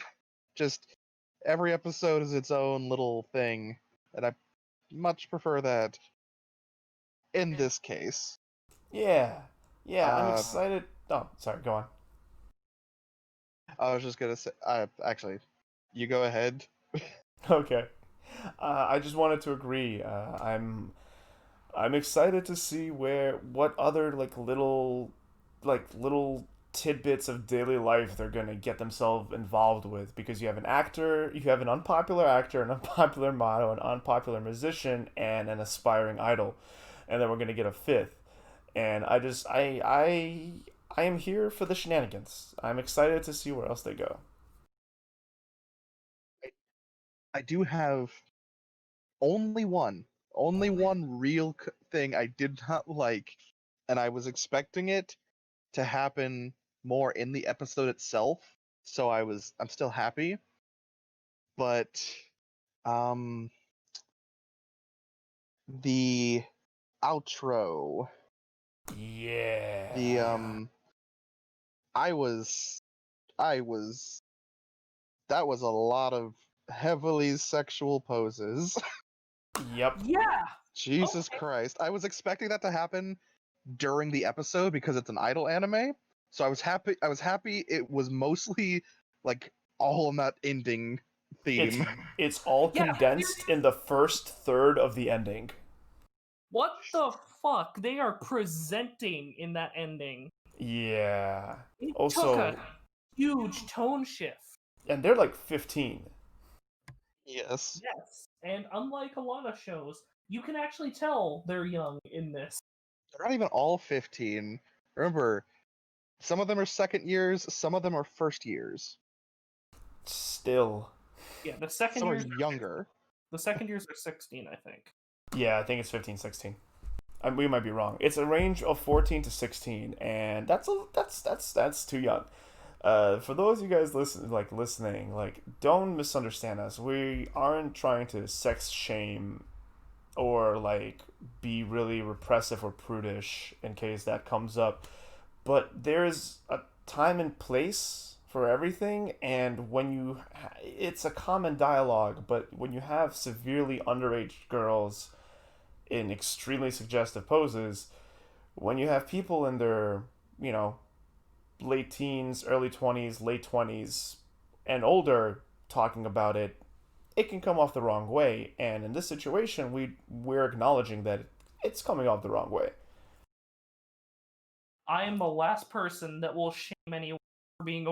Just every episode is its own little thing, and I much prefer that in this case. Yeah. Yeah, I'm Uh, excited. Oh, sorry, go on. I was just gonna say, actually, you go ahead. Okay. I just wanted to agree. I'm excited to see what other little tidbits of daily life they're gonna get themselves involved with, because you have an unpopular actor, an unpopular model, an unpopular musician, and an aspiring idol, and then we're gonna get a fifth. And I am here for the shenanigans. I'm excited to see where else they go. I do have only one, only one real thing I did not like, and I was expecting it to happen more in the episode itself, so I'm still happy. But um the outro, the Yeah. I was I was that was a lot of heavily sexual poses. Yep. Yeah. Jesus Okay. Christ. I was expecting that to happen during the episode because it's an idol anime. So I was happy it was mostly like all in that ending It's theme. it's all Yeah. condensed in the first third of the ending. What the fuck? They are presenting in that ending. Yeah. It took Also, a huge tone shift. and they're like 15. Yes. Yes. And unlike a lot of shows, you can actually tell they're young in this. They're not even all 15. Remember, some of them are second years, some of them are first years. Still. Yeah, the second Some are years younger. the second years are 16, I think. Yeah, I think it's 15, 16. We might be wrong. It's a range of 14 to 16, and that's too young. For those of you guys listening, don't misunderstand us. We aren't trying to sex shame or be really repressive or prudish in case that comes up. But there's a time and place for everything, and it's a common dialogue, but when you have severely underage girls in extremely suggestive poses, when you have people in their, you know, late teens, early 20s, late 20s, and older talking about it, it can come off the wrong way. And in this situation, we're acknowledging that it's coming off the wrong way. I am the last person that will shame anyone for being.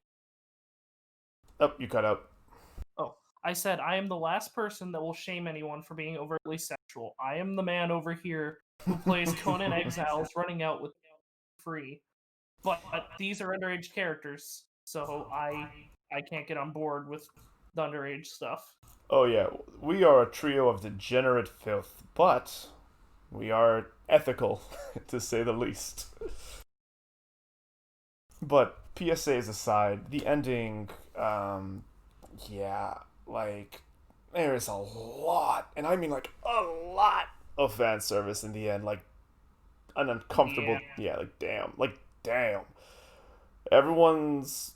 Oh, you cut out. Oh, I said I am the last person that will shame anyone for being overtly sexual. I am the man over here who plays Conan Exiles running out with free. But these are underage characters, so I can't get on board with the underage stuff. Oh yeah, we are a trio of degenerate filth, but we are ethical, to say the least. But PSAs aside, the ending, yeah, there is a lot, and I mean a lot of fan service in the end, an uncomfortable, yeah, damn. Everyone's,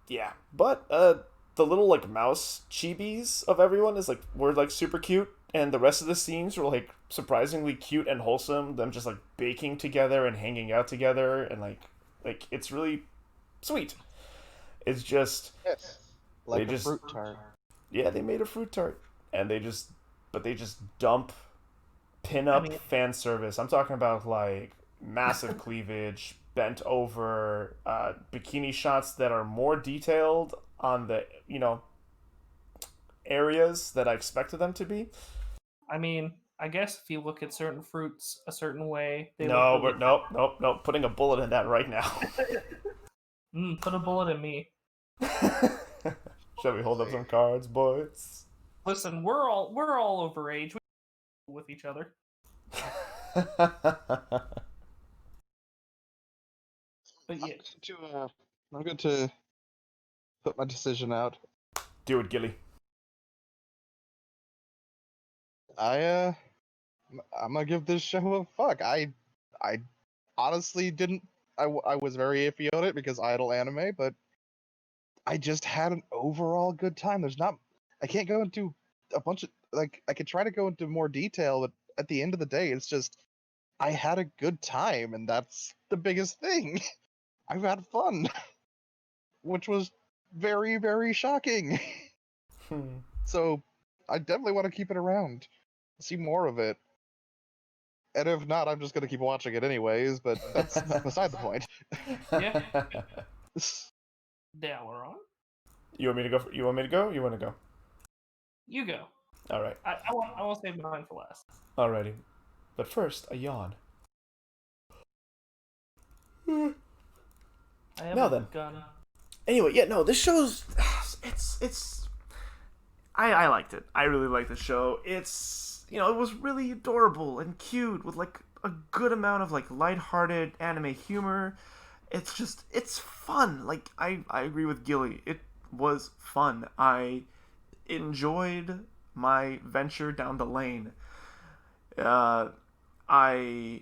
yeah, but the little mouse chibis of everyone were super cute, and the rest of the scenes were surprisingly cute and wholesome. Them just baking together and hanging out together, and it's really sweet. It's just Yes. they Like a just fruit tart. yeah, they made a fruit tart, and they just dump pin-up fan service. I'm talking about massive cleavage, bent over, bikini shots that are more detailed on the areas that I expected them to be. I mean, I guess if you look at certain fruits a certain way, they look No, really... nope. Putting a bullet in that right now. Put a bullet in me. Shall we hold up some cards, boys? Listen, we're all over age. We with each other. But yeah, I'm going to put my decision out. Do it, Gilly. I'm gonna give this show a fuck. I honestly didn't. I was very iffy on it because idle anime, but I just had an overall good time. There's not. I can't go into a bunch of like. I could try to go into more detail, but at the end of the day, it's just I had a good time, and that's the biggest thing. I've had fun, which was very, very shocking. So I definitely want to keep it around, see more of it. And if not, I'm just gonna keep watching it anyways. But that's beside the point. Yeah. Daleron, You want me to go? You want me to go? You want to go? you go. All right. I want to save mine for last. Alrighty. But first, a yawn. I have Now a then. gun. Anyway, yeah, no, this show's it's I liked it. I really liked the show. It's it was really adorable and cute with like a good amount of like lighthearted anime humor. It's fun. Like I agree with Gilly. It was fun. I enjoyed my venture down the lane. I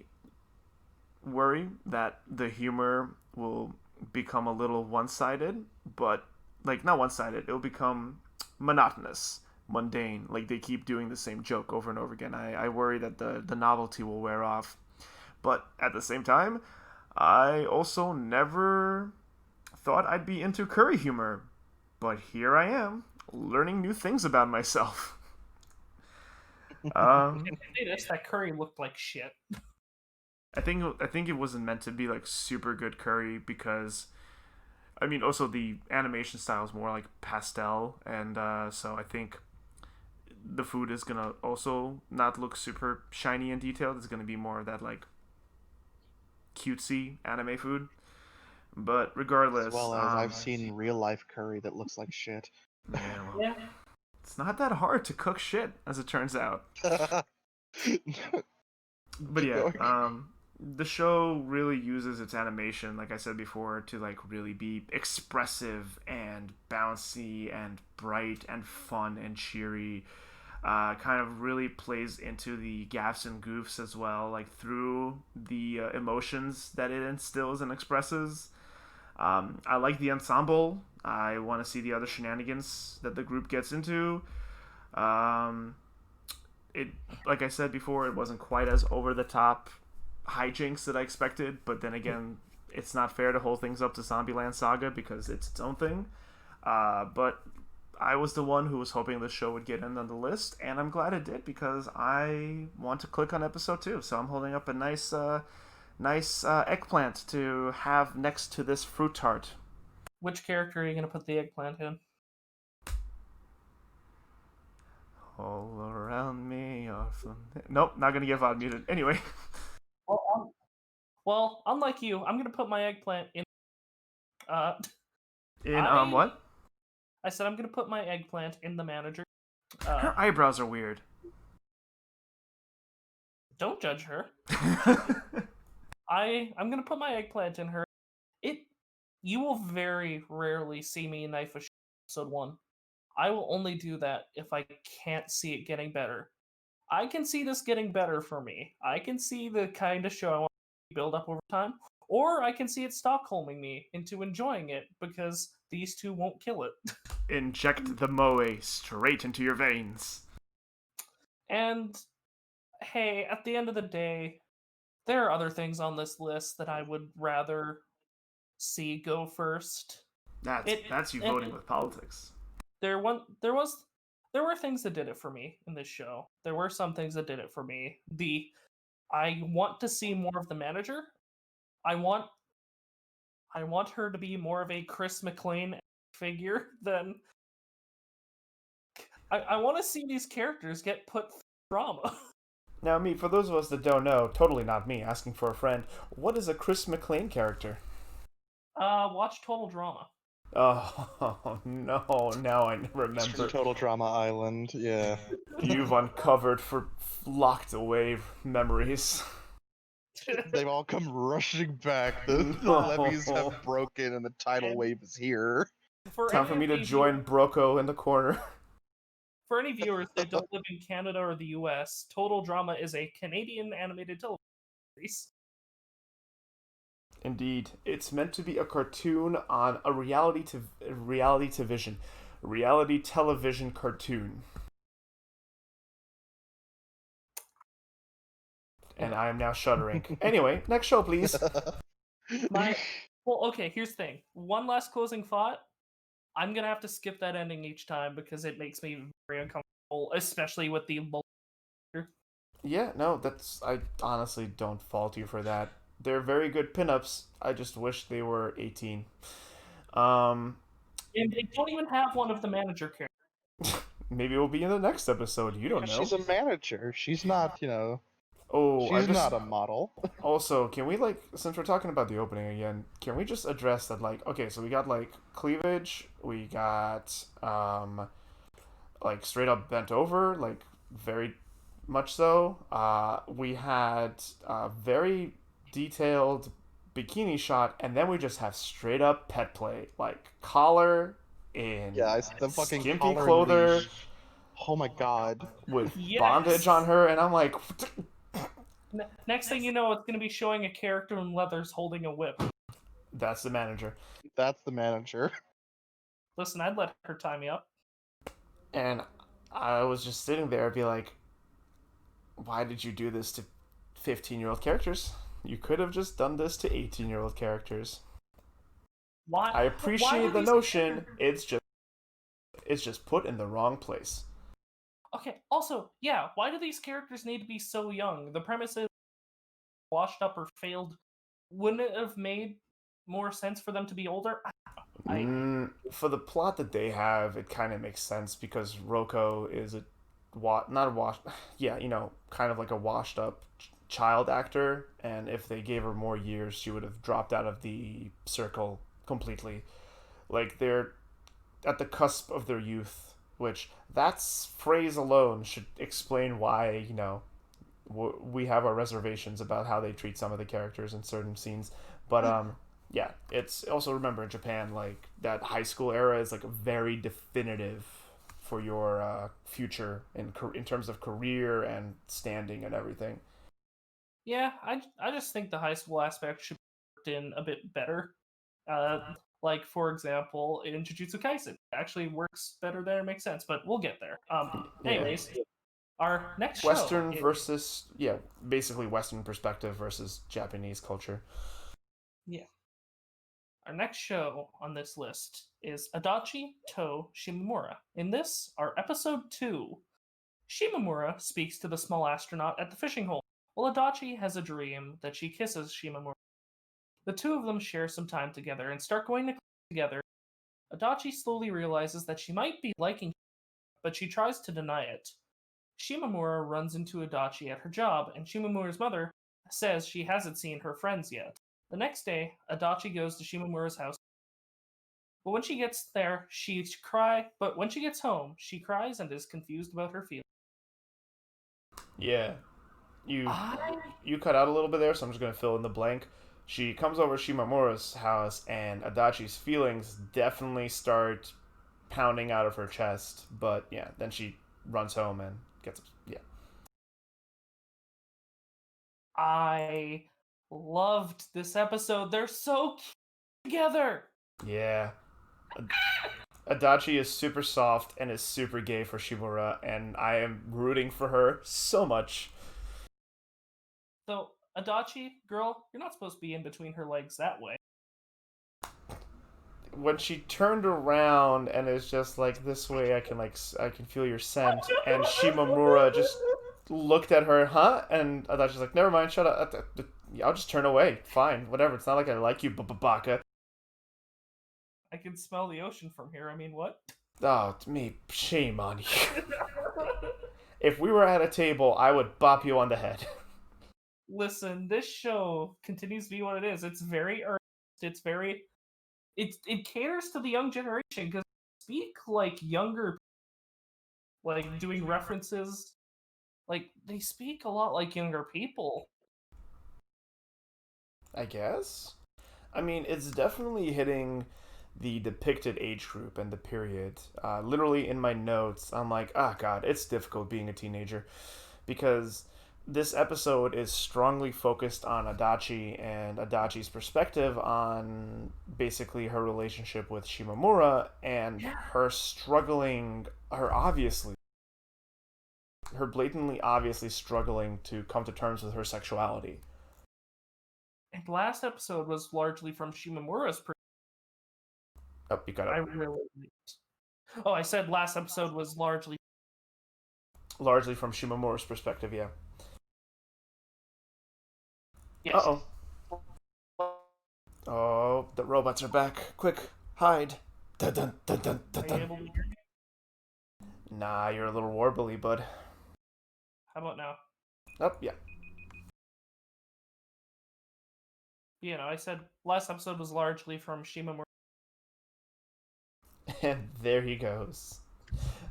worry that the humor will become a little one-sided, but like not one-sided, it'll become monotonous, mundane, like they keep doing the same joke over and over again. I worry that the novelty will wear off, but at the same time, I also never thought I'd be into curry humor, but here I am learning new things about myself. That curry looked like shit. I think it wasn't meant to be like super good curry because, I mean, also the animation style is more like pastel, and so I think the food is gonna also not look super shiny and detailed. It's gonna be more of that like cutesy anime food. But regardless, As well as I've seen real life curry that looks like shit. Yeah, well, Yeah. it's not that hard to cook shit, as it turns out. But yeah, the show really uses its animation, like I said before, to like really be expressive and bouncy and bright and fun and cheery. Kind of really plays into the gaffes and goofs as well, like through the emotions that it instills and expresses. I like the ensemble. I want to see the other shenanigans that the group gets into. Um, it, like I said before, it wasn't quite as over the top hijinks that I expected, but then again, it's not fair to hold things up to Zombieland Saga because it's its own thing. But I was the one who was hoping this show would get in on the list, and I'm glad it did because I want to click on episode 2. So I'm holding up a nice eggplant to have next to this fruit tart. Which character are you going to put the eggplant in? All around me are Nope, not gonna get VOD muted. Anyway. Well, unlike you, I'm going to put my eggplant in... What? I said I'm going to put my eggplant in the manager. Her eyebrows are weird. Don't judge her. I'm going to put my eggplant in her. You will very rarely see me knife a episode 1. I will only do that if I can't see it getting better. I can see this getting better for me. I can see the kind of show I want to build up over time, or I can see it Stockholming me into enjoying it because these two won't kill it. Inject the moe straight into your veins. And hey, at the end of the day, there are other things on this list that I would rather see go first. That's you voting with politics. There were things that did it for me in this show. There were some things that did it for me. I want to see more of the manager. I want her to be more of a Chris McLean figure than I want to see these characters get put through drama. Now, me, for those of us that don't know, totally not me, asking for a friend, what is a Chris McLean character? Watch Total Drama. Oh, no, now I It's remember. from Total Drama Island, yeah. You've uncovered for locked away memories. They've all come rushing back. The No. levees have broken and the tidal wave is here. Time for me to join Broco in the corner. For any viewers that don't live in Canada or the US, Total Drama is a Canadian animated television series. Indeed, it's meant to be a cartoon on a reality television cartoon. And I am now shuddering. Anyway, next show, please. Well, okay, here's the thing. One last closing thought. I'm gonna have to skip that ending each time because it makes me very uncomfortable, especially with the. Yeah, no, I honestly don't fault you for that. They're very good pinups. I just wish they were 18. And they don't even have one of the manager characters. Maybe it'll be in the next episode. You don't know. She's a manager. She's not, Oh, she's not a model. Also, can we, since we're talking about the opening again, can we just address that, okay, so we got, cleavage, we got, straight up bent over, very much so. We had a very detailed bikini shot, and then we just have straight up pet play, collar in the fucking skimpy clother. Oh my god. With bondage on her, and I'm like... Next thing you know, it's going to be showing a character in leathers holding a whip. That's the manager. That's the manager. Listen, I'd let her tie me up. And I was just sitting there and be like, why did you do this to 15-year-old characters? You could have just done this to 18-year-old characters. Why? I appreciate the notion. It's just put in the wrong place. Okay, also, yeah, why do these characters need to be so young? The premise is washed up or failed. Wouldn't it have made more sense for them to be older? For the plot that they have, it kind of makes sense because Roko is kind of like a washed up child actor, and if they gave her more years, she would have dropped out of the circle completely. They're at the cusp of their youth. Which, that phrase alone should explain why, we have our reservations about how they treat some of the characters in certain scenes. But, yeah, it's also, remember, in Japan, that high school era is, very definitive for your future in terms of career and standing and everything. Yeah, I just think the high school aspect should be worked in a bit better. For example, in Jujutsu Kaisen, it actually works better there. It makes sense, but we'll get there. Anyways, our next Western show versus basically Western perspective versus Japanese culture. Yeah. Our next show on this list is Adachi to Shimamura. In this, our episode 2, Shimamura speaks to the small astronaut at the fishing hole, while Adachi has a dream that she kisses Shimamura. The two of them share some time together and start going to class together. Adachi slowly realizes that she might be liking him, but she tries to deny it. Shimamura runs into Adachi at her job, and Shimamura's mother says she hasn't seen her friends yet. The next day, Adachi goes to Shimamura's house. But when she gets there, when she gets home, she cries and is confused about her feelings. Yeah. You cut out a little bit there, so I'm just going to fill in the blank. She comes over to Shimamura's house, and Adachi's feelings definitely start pounding out of her chest. But yeah, then she runs home and gets... Yeah. I loved this episode. They're so cute together. Yeah. Adachi is super soft and is super gay for Shimura, and I am rooting for her so much. So, Adachi, girl, you're not supposed to be in between her legs that way. When she turned around and is just this way, I can feel your scent, and Shimamura just looked at her, huh? And Adachi's like, never mind, shut up. I'll just turn away. Fine, whatever. It's not like I like you, baka. I can smell the ocean from here. I mean, what? Oh, me, shame on you. If we were at a table, I would bop you on the head. Listen, this show continues to be what it is. It's very earnest. It's very it caters to the young generation because speak like younger, like doing references, like they speak a lot like younger people. I guess. I mean, it's definitely hitting the depicted age group and the period. Literally in my notes, I'm like, ah, God, it's difficult being a teenager because this episode is strongly focused on Adachi and Adachi's perspective on basically her relationship with Shimamura and her struggling, her blatantly obviously struggling to come to terms with her sexuality. And last episode was largely from Shimamura's perspective. Oh, you got it. I really liked. Oh, I said last episode was largely From Shimamura's perspective, yeah. yes. Uh-oh. Oh, the robots are back. Quick, hide. Dun, dun, dun, dun, dun, Are you dun. able to hear me? Nah, you're a little warbly, bud. How about now? Oh, yeah. You know, I said last episode was largely from Shimamura. And there he goes.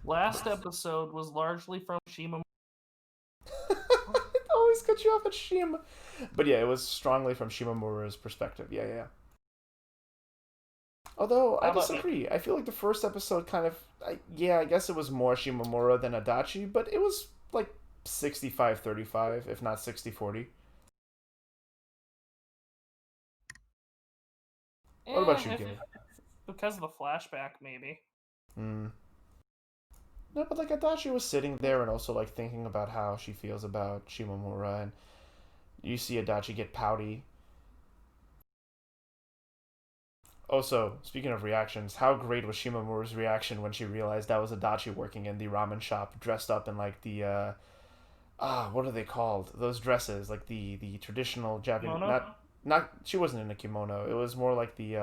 Last episode was largely from Shimamura. It always cut you off at Shima. But yeah, it was strongly from Shimamura's perspective. Yeah, yeah. Although, I disagree. I feel like the first episode kind of... I guess it was more Shimamura than Adachi, but it was like 65-35, if not 60-40. What about you, Gilly? Because of the flashback, maybe. No, but like Adachi was sitting there and also like thinking about how she feels about Shimamura, and you see Adachi get pouty. Also, speaking of reactions, how great was Shimamura's reaction when she realized that was Adachi working in the ramen shop, dressed up in like the what are they called? Those dresses, like the traditional Japanese. Kimono? Not she wasn't in a kimono. It was more like the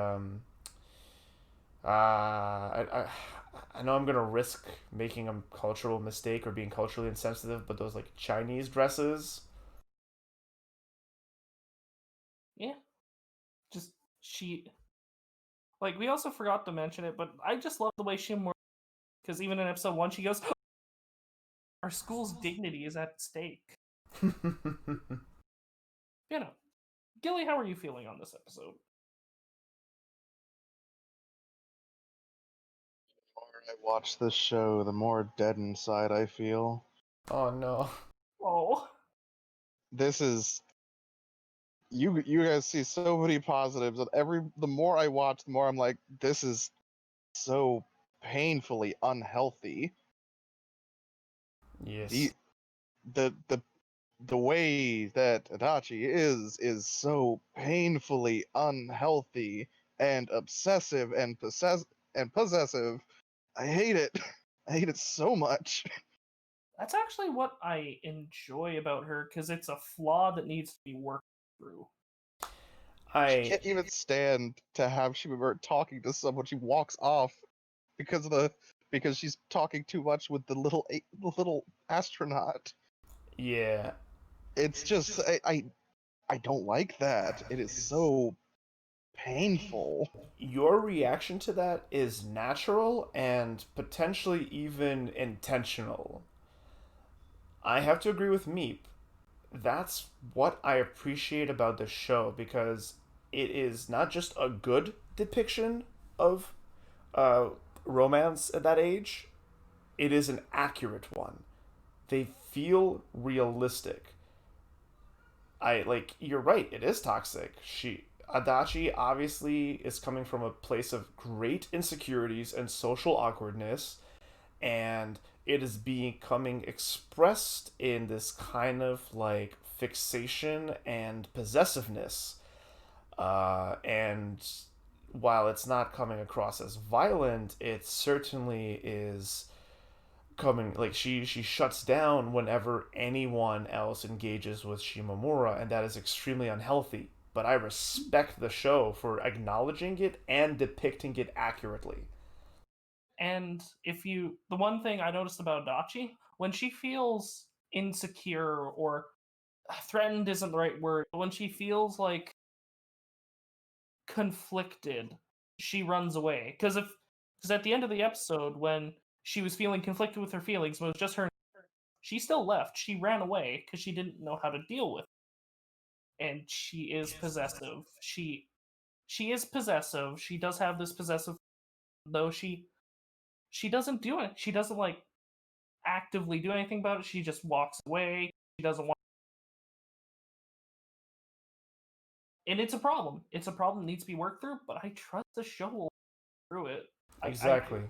I know I'm gonna risk making a cultural mistake or being culturally insensitive, but those like Chinese dresses. Yeah. Just like we also forgot to mention it, but I just love the way Shimamura, because even in episode 1 she goes, our school's dignity is at stake. You know. Gilly, how are you feeling on this episode? The more I watch this show, the more dead inside I feel. Oh no. Oh. This is you guys see so many positives, and the more I watch, the more I'm like, this is so painfully unhealthy. Yes. The way that Adachi is so painfully unhealthy and obsessive and possessive. I hate it. I hate it so much. That's actually what I enjoy about her, because it's a flaw that needs to be worked through. She can't even stand to have Shimamura talking to someone. She walks off because she's talking too much with the little astronaut. Yeah. It's just I don't like that. It is so painful. Your reaction to that is natural and potentially even intentional. I have to agree with Meep. That's what I appreciate about this show because it is not just a good depiction of uh, romance at that age, it is an accurate one. They feel realistic. You're right, it is toxic. Adachi obviously is coming from a place of great insecurities and social awkwardness, and it is becoming expressed in this kind of like fixation and possessiveness. And while it's not coming across as violent, it certainly is coming like she shuts down whenever anyone else engages with Shimamura, and that is extremely unhealthy. But I respect the show for acknowledging it and depicting it accurately. And the one thing I noticed about Adachi, when she feels insecure or threatened isn't the right word, but when she feels like conflicted, she runs away. Because at the end of the episode, when she was feeling conflicted with her feelings, when it was just her, she still left. She ran away because she didn't know how to deal with it. And she is possessive. She is possessive. She does have this possessive, though she doesn't do it. She doesn't like actively do anything about it. She just walks away. She doesn't want, and it's a problem. It's a problem that needs to be worked through. But I trust the show will work through it. Exactly.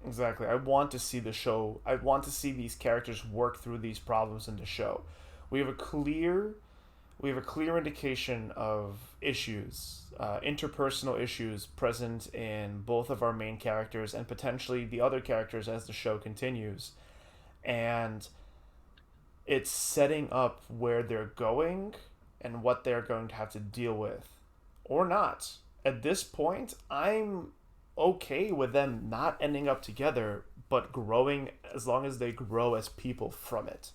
Exactly. I want to see the show. I want to see these characters work through these problems in the show. We have a clear indication of issues, interpersonal issues present in both of our main characters and potentially the other characters as the show continues. And it's setting up where they're going and what they're going to have to deal with or not. At this point, I'm okay with them not ending up together, but growing as long as they grow as people from it.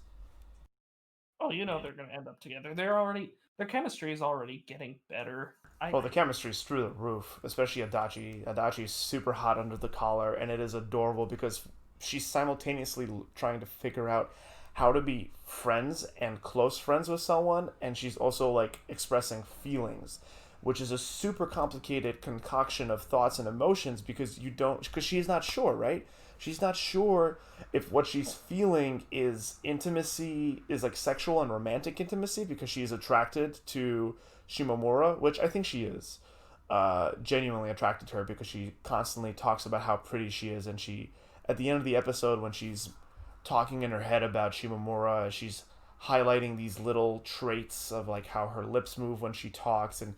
Oh, they're going to end up together. Their chemistry is already getting better. The chemistry is through the roof, especially Adachi. Adachi is super hot under the collar, and it is adorable because she's simultaneously trying to figure out how to be friends and close friends with someone, and she's also like expressing feelings, which is a super complicated concoction of thoughts and emotions because she's not sure, right? She's not sure if what she's feeling is intimacy, is like sexual and romantic intimacy because she's attracted to Shimamura, which I think she is. Genuinely attracted to her because she constantly talks about how pretty she is, and she, at the end of the episode, when she's talking in her head about Shimamura, she's highlighting these little traits of like how her lips move when she talks, and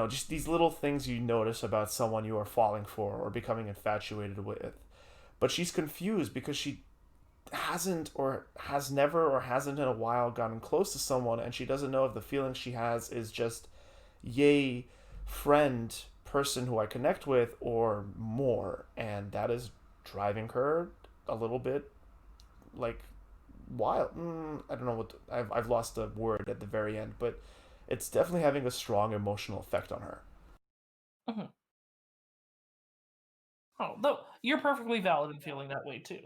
just these little things you notice about someone you are falling for or becoming infatuated with. But she's confused because she hasn't or has never or hasn't in a while gotten close to someone, and she doesn't know if the feeling she has is just yay friend person who I connect with or more, and that is driving her a little bit like wild. I don't know what I've lost the word at the very end, but it's definitely having a strong emotional effect on her. Mm-hmm. Oh, though you're perfectly valid in feeling that way too.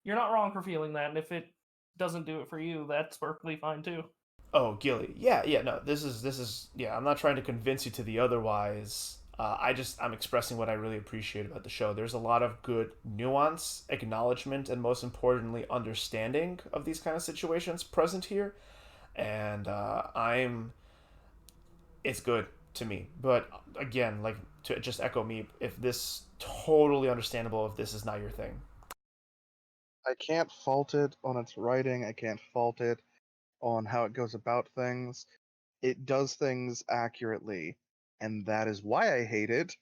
You're not wrong for feeling that, and if it doesn't do it for you, that's perfectly fine too. Oh, Gilly, yeah, no, this is yeah. I'm not trying to convince you to the otherwise. I'm expressing what I really appreciate about the show. There's a lot of good nuance, acknowledgement, and most importantly, understanding of these kind of situations present here, and it's good to me. But again, like to just echo me, if this totally understandable if this is not your thing. I can't fault it on its writing. I can't fault it on how it goes about things. It does things accurately, and that is why I hate it,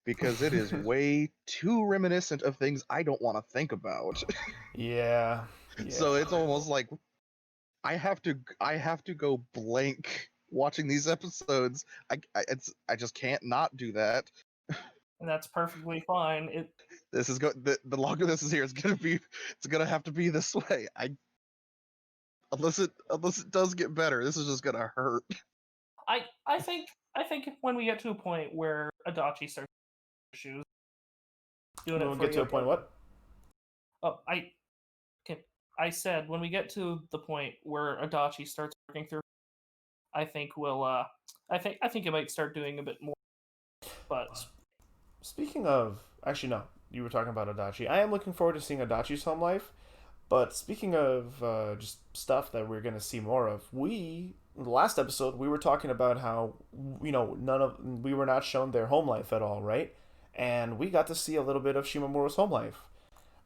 because it is way too reminiscent of things I don't want to think about. Yeah. So it's almost like I have to go blank watching these episodes. I just can't not do that. And that's perfectly fine. This is the longer this is here, it's gonna have to be this way. Unless it does get better, this is just gonna hurt. I think when we get to a point where Adachi starts issues, We'll get to a point what? Oh, I said when we get to the point where Adachi starts working through, I think we'll I think it might start doing a bit more. But speaking of, actually no, you were talking about Adachi. I am looking forward to seeing Adachi's home life. But speaking of just stuff that we're gonna see more of, in the last episode we were talking about how we were not shown their home life at all, right? And we got to see a little bit of Shimamura's home life.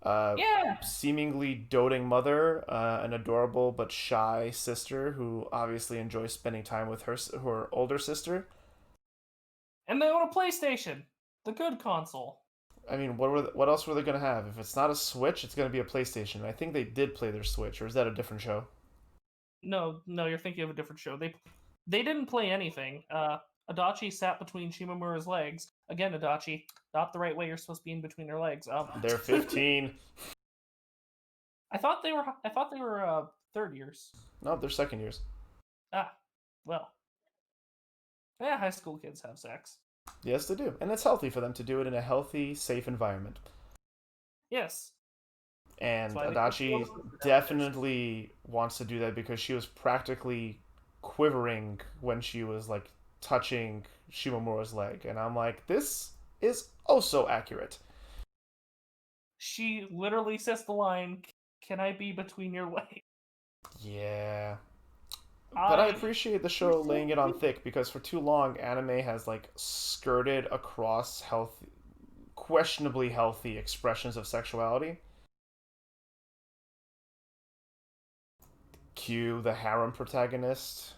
Yeah. Seemingly doting mother, an adorable but shy sister who obviously enjoys spending time with her older sister. And they own a PlayStation, the good console. I mean, what else were they gonna have? If it's not a Switch, it's gonna be a PlayStation. I think they did play their Switch, or is that a different show? No, you're thinking of a different show. They didn't play anything. Adachi sat between Shimamura's legs. Again, Adachi, not the right way you're supposed to be in between her legs. They're 15. I thought they were third years. No, they're second years. Ah, well. Yeah, high school kids have sex. Yes, they do. And it's healthy for them to do it in a healthy, safe environment. Yes. And That's why they Adachi put clothes definitely wants to do that because she was practically quivering when she was like touching Shimamura's leg. And I'm like, this is also accurate. She literally says the line, "Can I be between your legs?" Yeah. But I appreciate the show laying it on thick because for too long anime has like skirted across questionably healthy expressions of sexuality. Cue the harem protagonist.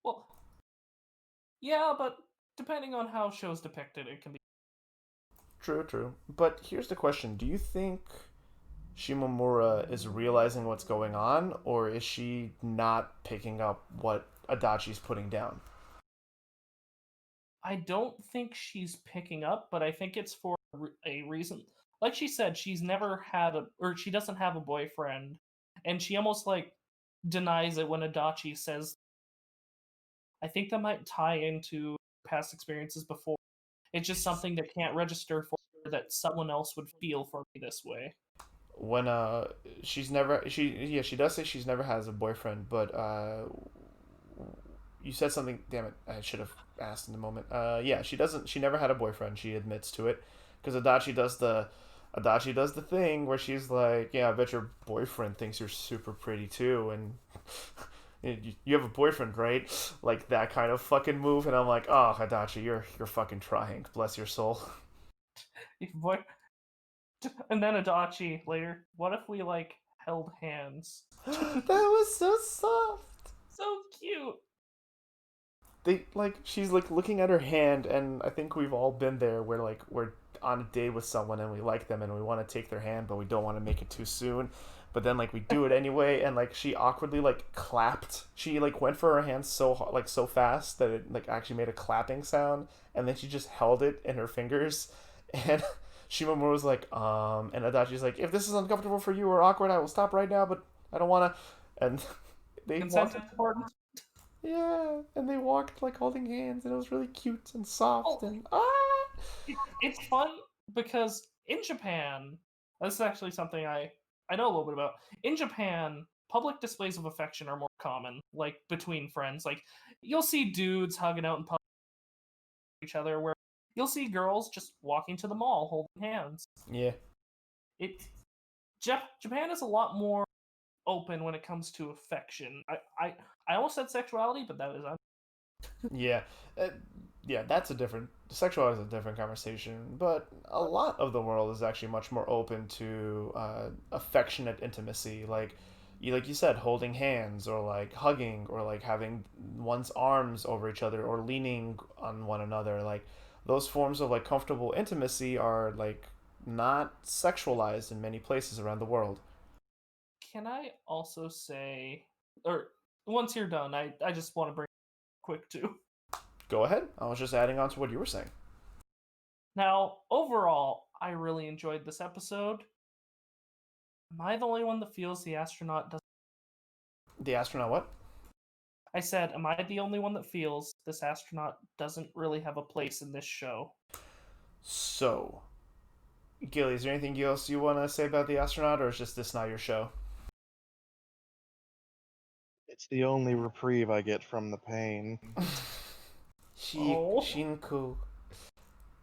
Well, yeah, but depending on how shows depict it, it can be. True, true. But here's the question. Do you think Shimamura is realizing what's going on, or is she not picking up what Adachi's putting down? I don't think she's picking up, but I think it's for a reason. Like she said, she's never had or she doesn't have a boyfriend, and she almost like denies it when Adachi says. I think that might tie into past experiences before. It's just something that can't register for her that someone else would feel for me this way. When she does say she's never has a boyfriend, but you said something. Damn it! I should have asked in the moment. Yeah, she never had a boyfriend. She admits to it because Adachi does the thing where she's like, yeah, I bet your boyfriend thinks you're super pretty too, and you have a boyfriend, right? Like that kind of fucking move, and I'm like, oh, Adachi, you're fucking trying. Bless your soul. Boy, and then Adachi later. What if we like held hands? That was so soft. So cute. She's like looking at her hand, and I think we've all been there where like we're on a date with someone and we like them and we want to take their hand but we don't want to make it too soon, but then like we do it anyway, and like she awkwardly like clapped. She like went for her hand so fast that it like actually made a clapping sound, and then she just held it in her fingers, and Shimamura was like and Adachi's like, if this is uncomfortable for you or awkward, I will stop right now, but I don't want to. And they Consent walked. is important. Yeah, and they walked like holding hands, and it was really cute and soft, and It's fun because in Japan, this is actually something I know a little bit about. In Japan, public displays of affection are more common, like between friends. Like you'll see dudes hugging out in public with each other, where you'll see girls just walking to the mall holding hands. yeah. Japan is a lot more open when it comes to affection. I almost said sexuality, but that is Yeah, yeah, that's a different. Sexuality is a different conversation, but a lot of the world is actually much more open to affectionate intimacy, like you said, holding hands or like hugging or like having one's arms over each other or leaning on one another. Like those forms of like comfortable intimacy are like not sexualized in many places around the world. Can I also say, or once you're done, I just want to bring quick too. Go ahead. I was just adding on to what you were saying. Now, overall, I really enjoyed this episode. Am I the only one that feels the astronaut doesn't? The astronaut, what? I said, am I the only one that feels this astronaut doesn't really have a place in this show? So, Gilly, is there anything else you want to say about the astronaut, or is just this not your show? It's the only reprieve I get from the pain. Shunko.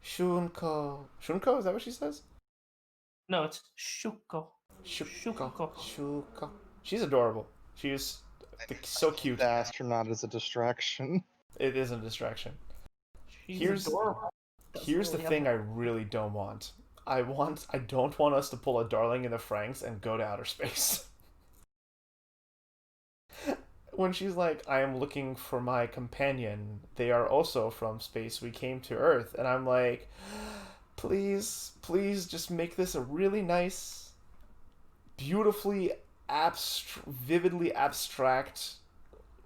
Shunko, is that what she says? No, it's Shuko. Shuko. She's adorable. She's so cute. The astronaut is a distraction. It is a distraction. She's adorable. Here's the thing I really don't want. I don't want us to pull a Darling in the Franxx and go to outer space. When she's like, I am looking for my companion. They are also from space. We came to Earth. And I'm like, please just make this a really nice, beautifully, vividly abstract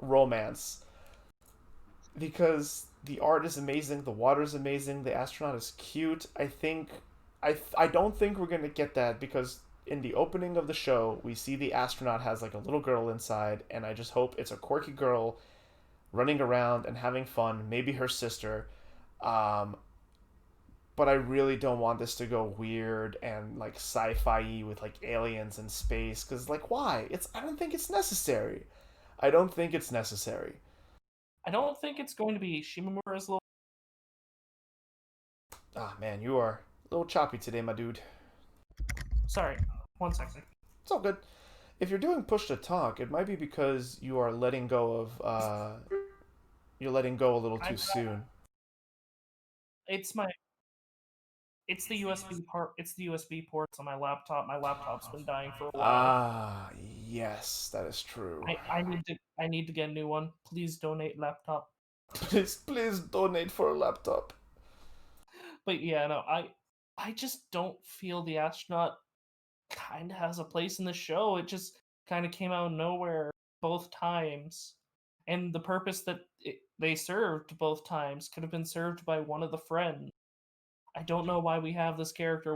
romance. because the art is amazing, the water is amazing, the astronaut is cute. I don't think we're gonna get that because in the opening of the show we see the astronaut has like a little girl inside, and I just hope it's a quirky girl running around and having fun, maybe her sister. Um, but I really don't want this to go weird and like sci-fi with like aliens in space because like why? I don't think it's necessary. I don't think it's necessary. I don't think it's going to be Shimamura's little. Ah man, you are a little choppy today, my dude. Sorry, 1 second. It's all good. If you're doing push to talk, it might be because you are letting go of you're letting go a little too soon. It's my. It's the USB part. It's the USB ports on my laptop. My laptop's been dying for a while. Ah, yes, that is true. I need to get a new one. Please donate laptop. Please donate for a laptop. But yeah, no, I just don't feel the astronaut kind of has a place in the show. It just kind of came out of nowhere both times, and the purpose that they served both times could have been served by one of the friends. I don't know why we have this character.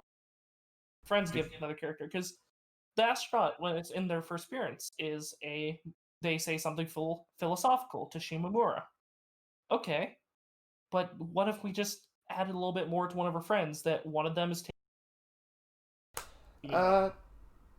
Friends give another character because the astronaut, when it's in their first appearance, they say something philosophical to Shimamura. Okay, but what if we just added a little bit more to one of her friends that one of them is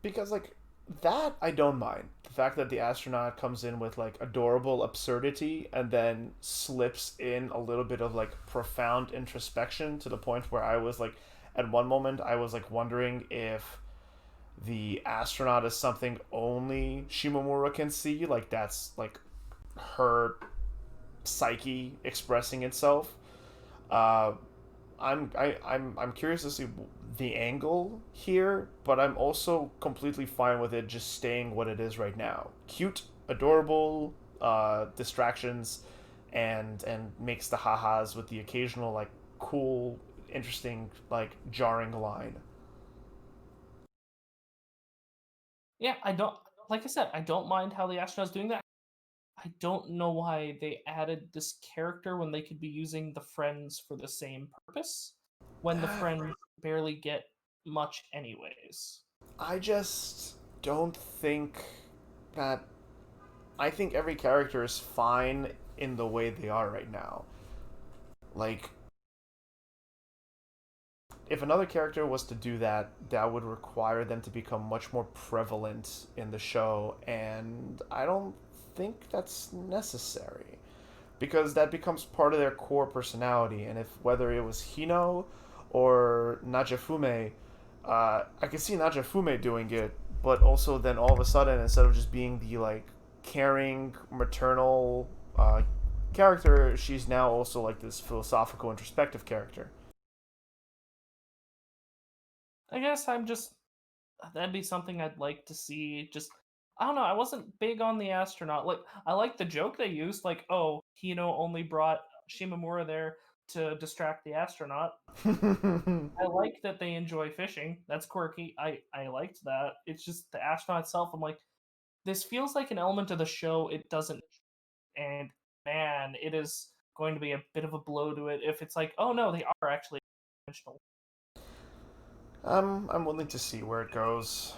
Because like that I don't mind. The fact that the astronaut comes in with like adorable absurdity and then slips in a little bit of like profound introspection to the point where I was like at one moment I was like wondering if the astronaut is something only Shimamura can see, like that's like her psyche expressing itself. Uh, I'm curious to see the angle here, but I'm also completely fine with it just staying what it is right now. Cute, adorable, distractions, and makes the ha-has with the occasional like cool, interesting, like jarring line. Yeah, I don't like I said, I don't mind how the astronaut's doing that. I don't know why they added this character when they could be using the friends for the same purpose when the friends barely get much anyways. I just don't think that. I think every character is fine in the way they are right now. Like, if another character was to do that, that would require them to become much more prevalent in the show, and I don't think that's necessary because that becomes part of their core personality. And if whether it was Hino or Najafume, I could see Najafume doing it, but also then all of a sudden, instead of just being the like caring maternal character, she's now also like this philosophical introspective character. I guess I'm just that'd be something I'd like to see. Just I don't know. I wasn't big on the astronaut. Like I like the joke they used, like oh, Hino only brought Shimamura there to distract the astronaut. I like that they enjoy fishing. That's quirky. I liked that. It's just the astronaut itself. I'm like, this feels like an element of the show. It doesn't, and man, it is going to be a bit of a blow to it if it's like, oh no, they are actually intentional. I'm willing to see where it goes,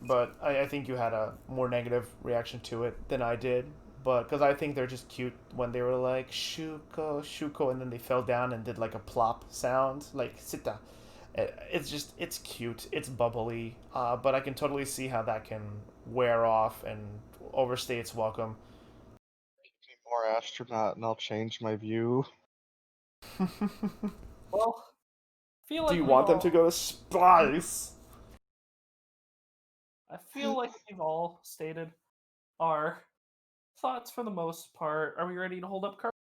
but I think you had a more negative reaction to it than I did. But because I think they're just cute when they were like shuko shuko, and then they fell down and did like a plop sound, like sita. It's cute, it's bubbly, but I can totally see how that can wear off and overstay its welcome. More astronaut, and I'll change my view. Well, I feel Do like you we've want them all to go to space? I feel like we've all stated our thoughts for the most part. Are we ready to hold up cards?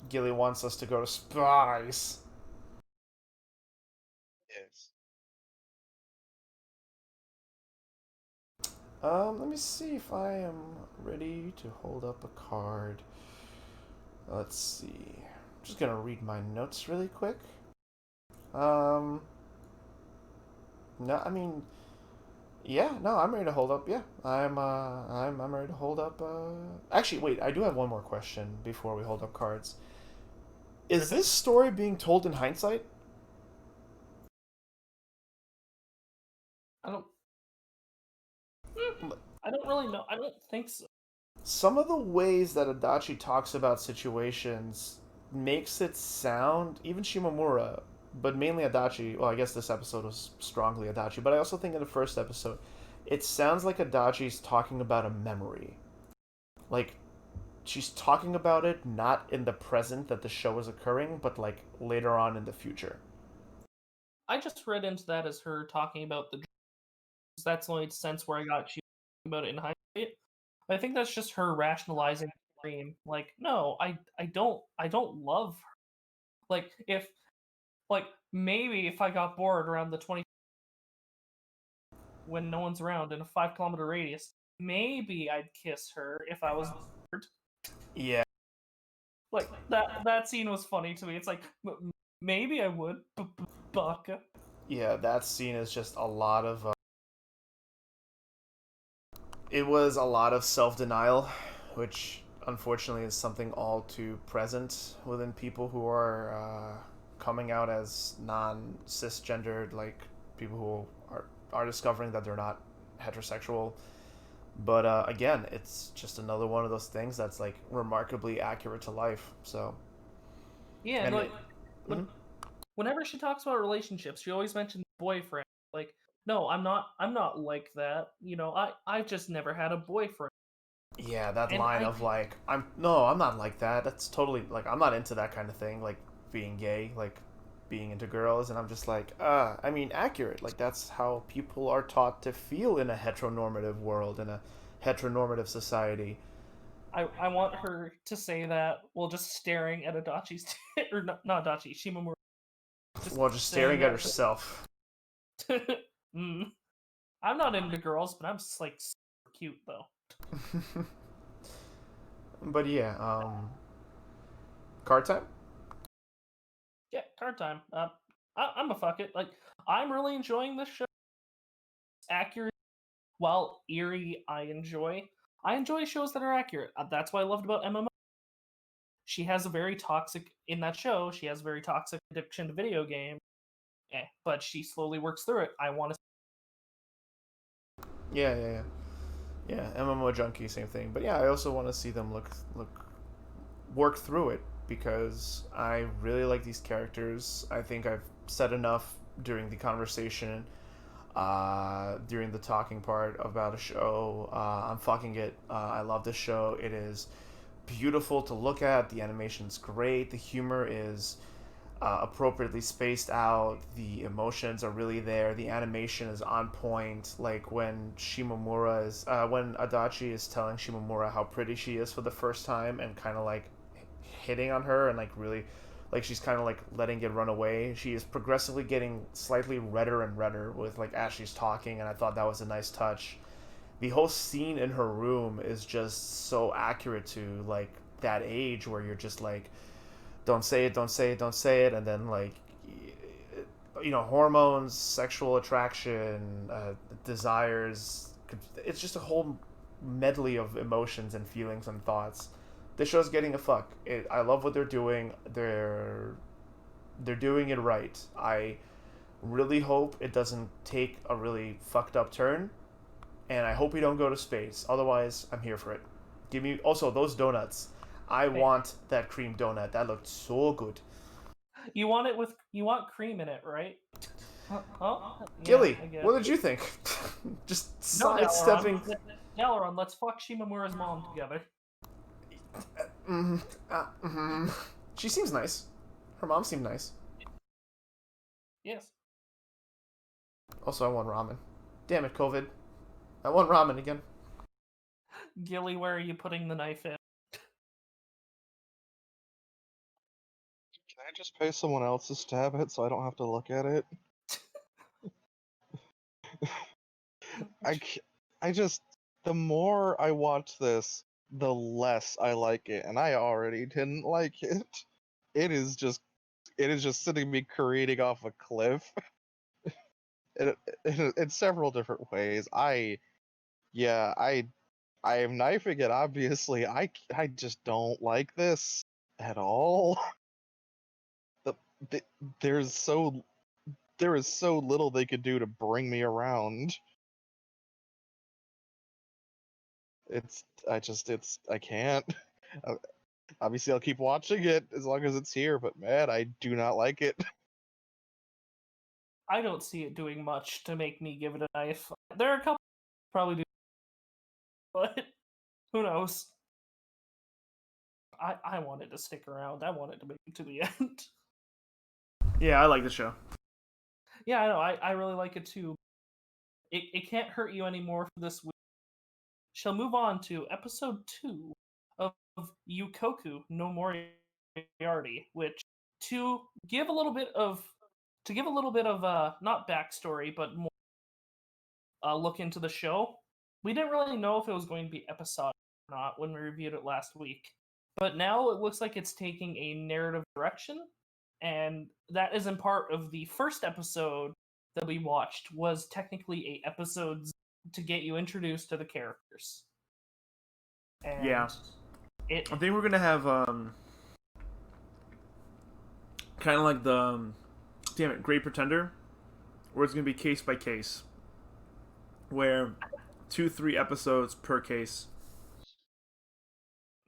Gilly wants us to go to space. Yes. Let me see if I am ready to hold up a card. Let's see. I'm just gonna read my notes really quick. Um, no, I mean, Yeah, no, I'm ready to hold up. Yeah, I'm ready to hold up. Actually, wait, I do have one more question before we hold up cards. Sure Is thing. this story being told in hindsight? I don't. I don't really know. I don't think so. Some of the ways that Adachi talks about situations makes it sound, even Shimamura, but mainly Adachi. Well, I guess this episode was strongly Adachi, but I also think in the first episode, it sounds like Adachi's talking about a memory. Like, she's talking about it not in the present that the show is occurring, but like later on in the future. I just read into that as her talking about the. That's the only sense where I got she about it in hindsight. But I think that's just her rationalizing the dream. Like, no, I don't love her. Like, if like maybe if I got bored around the 20 when no one's around in a 5 kilometer radius, maybe I'd kiss her if I was bored. Yeah, Like that scene was funny to me. It's like maybe I would, baka. yeah, that scene is just a lot of. It was a lot of self denial, which unfortunately is something all too present within people who are coming out as non cisgendered, like people who are discovering that they're not heterosexual. But again, it's just another one of those things that's like remarkably accurate to life. So, Yeah, and and like when mhm. whenever she talks about relationships, she always mentions boyfriend. Like, no, I'm not like that. I've just never had a boyfriend. Yeah, that And line I of like, I'm not like that. That's totally like I'm not into that kind of thing, like being gay, like being into girls, and I'm just like, I mean, accurate. Like that's how people are taught to feel in a heteronormative world, in a heteronormative society. I want her to say that while just staring at Adachi's or not Adachi, Shimamura, just While just saying staring at that. herself. mm, I'm not into girls, but I'm just like super cute though. But yeah, card time. Yeah, card time. I'm a fuck it. Like I'm really enjoying this show. It's accurate while eerie. I enjoy shows that are accurate. That's what I loved about MMO. She has a very toxic in that show. She has a very toxic addiction to video game. But she slowly works through it. I want to. Yeah, yeah, yeah, yeah. MMO junkie, same thing. But yeah, I also want to see them look work through it because I really like these characters. I think I've said enough during the conversation, during the talking part about a show. I'm fucking it. I love this show. It is beautiful to look at. The animation's great. The humor is appropriately spaced out. The emotions are really there. The animation is on point. Like when Adachi is telling Shimamura how pretty she is for the first time and kind of like hitting on her and like really like she's kind of like letting it run away. She is progressively getting slightly redder and redder with like as she's talking, and I thought that was a nice touch. The whole scene in her room is just so accurate to like that age where you're just like don't say it, don't say it, don't say it, and then like hormones, sexual attraction, desires. It's just a whole medley of emotions and feelings and thoughts. This show's getting a fuck. I love what they're doing. They're doing it right. I really hope it doesn't take a really fucked up turn, and I hope we don't go to space. Otherwise, I'm here for it. Give me also those donuts. I Hey, want that cream donut. That looked so good. you want cream in it, right? Oh, yeah, Gilly, I guess. what did you think? Just No, Dalaran. sidestepping. Dalaran, let's fuck Shimamura's mom together. Mm, She seems nice. Her mom seemed nice. Yes. Also, I want ramen. Damn it, COVID. I want ramen again. Gilly, where are you putting the knife in? Can I just pay someone else to stab it so I don't have to look at it? I, c- I just, the more I watch this, the less I like it, and I already didn't like it. It is just, it is just sitting me careening off a cliff. in several different ways. Yeah, I am knifing it. Obviously, I just don't like this at all. The, the, there's so there is so little they could do to bring me around. I can't. Uh, Obviously, I'll keep watching it as long as it's here, but man, I do not like it. I don't see it doing much to make me give it a knife. There are a couple probably do, but who knows? I wanted to stick around. I wanted to make it to the end. Yeah, I like the show. Yeah, I know. I really like it too. It can't hurt you anymore for this week. Shall move on to episode 2 of Yuukoku No Moriarty, which to give a little bit of not backstory but more look into the show. We didn't really know if it was going to be episodic or not when we reviewed it last week, but now it looks like it's taking a narrative direction, and that is in part of the first episode that we watched was technically a episodes to get you introduced to the characters. And Yeah. I think we're gonna have kind of like the Great Pretender, where it's gonna be case by case, where 2-3 episodes per case.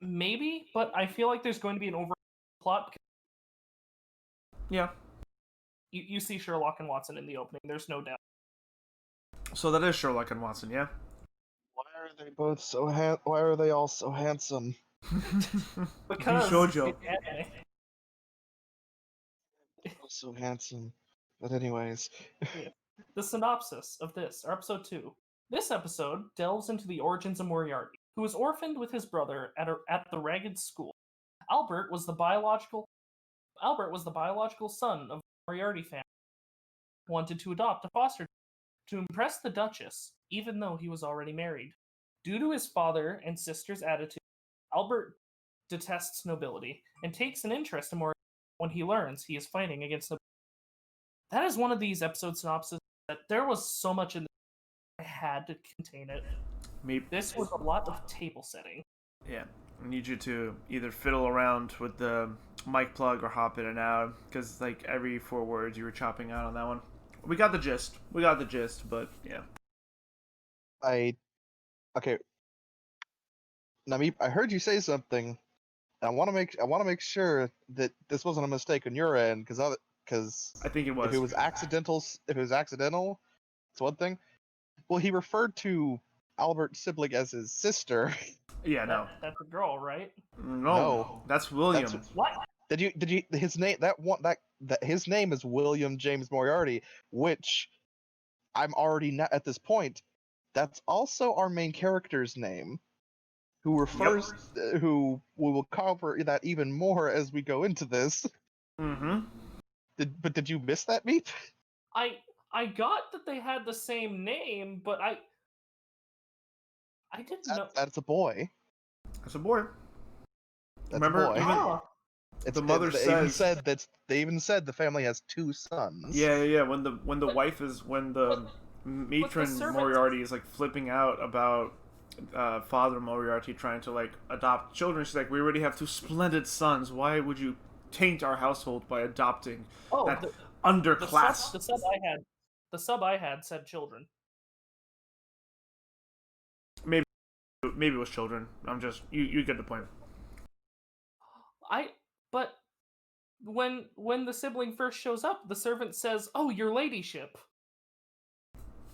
Maybe, but I feel like there's going to be an over plot. Yeah. You see Sherlock and Watson in the opening. There's no doubt. So that is Sherlock and Watson, yeah. Why are they both so Why are they all so handsome? Because Shoujo. it's anime. So handsome. But anyways, The synopsis of this, or episode 2. This episode delves into the origins of Moriarty, who was orphaned with his brother at the Ragged School. Albert was the biological son of the Moriarty family. Wanted to adopt a foster to impress the Duchess, even though he was already married. Due to his father and sister's attitude, Albert detests nobility and takes an interest in Moriarty when he learns he is fighting against nobility. That is one of these episode synopses that there was so much in there, I had to contain it. Maybe This was a lot of table setting. Yeah, I need you to either fiddle around with the mic plug or hop in and out, because like every 4 words you were chopping out on that one. We got the gist, but yeah. Okay. Nameep, I heard you say something. I want to make sure that this wasn't a mistake on your end, because I think it was. If it was accidental, it's one thing. Well, he referred to Albert's sibling as his sister. Yeah, no. That's a girl, right? No, that's William. What? Did you his name that his name is William James Moriarty, which I'm already at this point. That's also our main character's name, who refers who we will cover that even more as we go into this. Mm-hmm. Did you miss that, Meep? I got that they had the same name, but I didn't know. That's a boy. That's a boy. That's Remember, a boy. the mother they even said the family has 2 sons. Yeah. When the matron Moriarty is like flipping out about Father Moriarty trying to like adopt children, she's like, "We already have 2 splendid sons. Why would you taint our household by adopting that underclass?" The sub I had said children. Maybe it was children. I'm just you get the point. But when the sibling first shows up, the servant says, "Oh, your ladyship."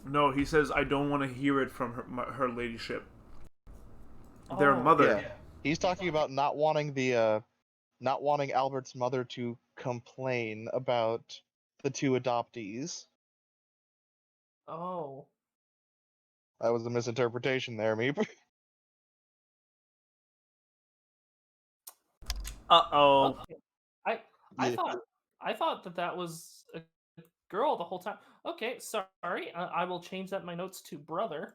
No, he says, "I don't want to hear it from her ladyship." Their mother. Yeah. He's talking about not wanting Albert's mother to complain about the 2 adoptees. Oh. That was a misinterpretation there, Meep. Uh-oh. Okay. I thought that was a girl the whole time. Okay, sorry. I will change that in my notes to brother.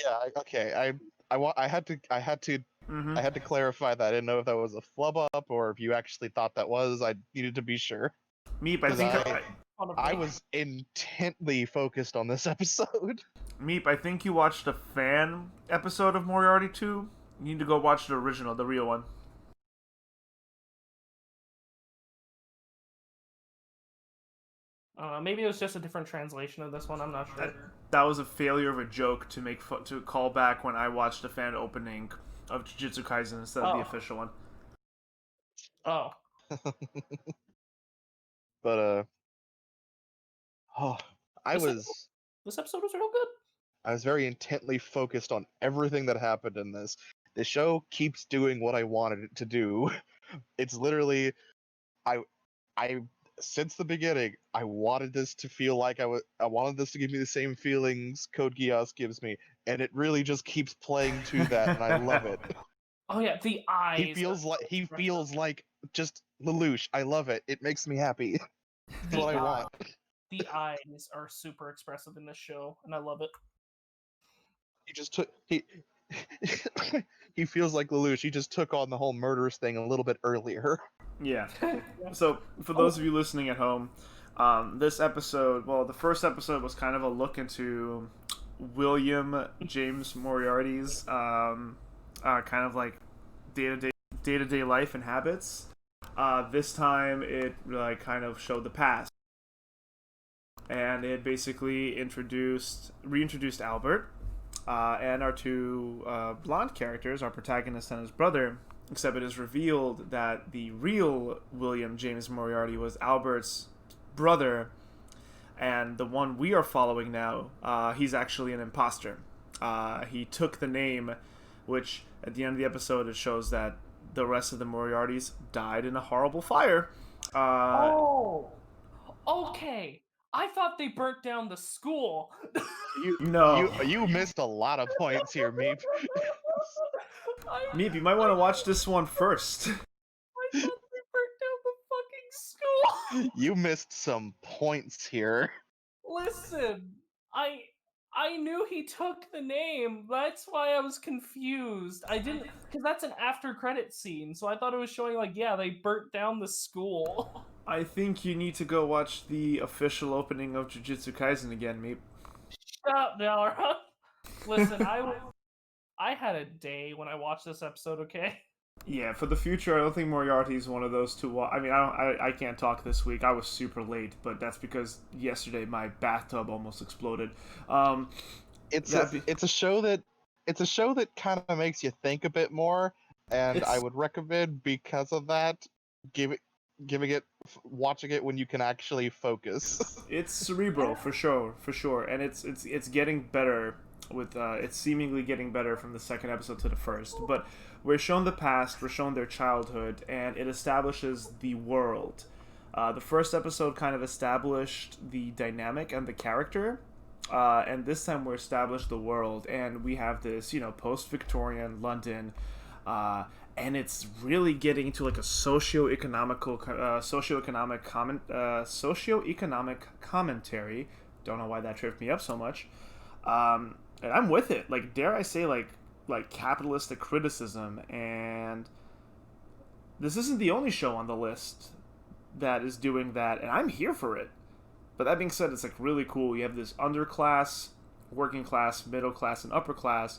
Yeah, okay. I had to clarify that. I didn't know if that was a flub up or if you actually thought that was. I needed to be sure. Meep, I think fun of I me. was intently focused on this episode. Meep, I think you watched a fan episode of Moriarty 2. You need to go watch the original, the real one. Maybe it was just a different translation of this one. I'm not sure. That was a failure of a joke to make to call back when I watched the fan opening of Jujutsu Kaisen instead of the official one. Oh. But This episode was real good. I was very intently focused on everything that happened in this. The show keeps doing what I wanted it to do. It's literally, I since the beginning, I wanted this to feel like I wanted this to give me the same feelings Code Geass gives me, and it really just keeps playing to that, and I love it. Oh yeah, the eyes. He feels like just Lelouch. I love it. It makes me happy. That's what I want. The eyes are super expressive in this show, and I love it. He just took he feels like Lelouch. He just took on the whole murderous thing a little bit earlier. Yeah. So for those of you listening at home, this episode, well, the first episode was kind of a look into William James Moriarty's kind of like day-to-day life and habits. This time it like kind of showed the past, and it basically reintroduced Albert and our two blonde characters, our protagonist and his brother. Except it is revealed that the real William James Moriarty was Albert's brother, and the one we are following now, he's actually an imposter. He took the name, which at the end of the episode it shows that the rest of the Moriartys died in a horrible fire. Okay. I thought they burnt down the school. You missed a lot of points here, Meep. Meep, you might want to watch this one first. I thought they burnt down the fucking school. You missed some points here. Listen, I knew he took the name. That's why I was confused. I didn't, because that's an after credit scene. So I thought it was showing like, yeah, they burnt down the school. I think you need to go watch the official opening of Jujutsu Kaisen again, Meep. Shut up, Nara. Listen, I had a day when I watched this episode, okay? Yeah, for the future, I don't think Moriarty is one of those two. I mean, I can't talk this week. I was super late, but that's because yesterday my bathtub almost exploded. It's a show that kind of makes you think a bit more, and I would recommend because of that, watching it when you can actually focus. It's cerebral for sure, and it's getting better. With it's seemingly getting better from the second episode to the first, but we're shown the past, we're shown their childhood, and it establishes the world. The first episode kind of established the dynamic and the character, and this time we're established the world, and we have this, post-Victorian London, and it's really getting into like a socioeconomic commentary. Don't know why that tripped me up so much. And I'm with it. Like, dare I say, like capitalistic criticism. And this isn't the only show on the list that is doing that, and I'm here for it. But that being said, it's like really cool. You have this underclass, working class, middle class, and upper class,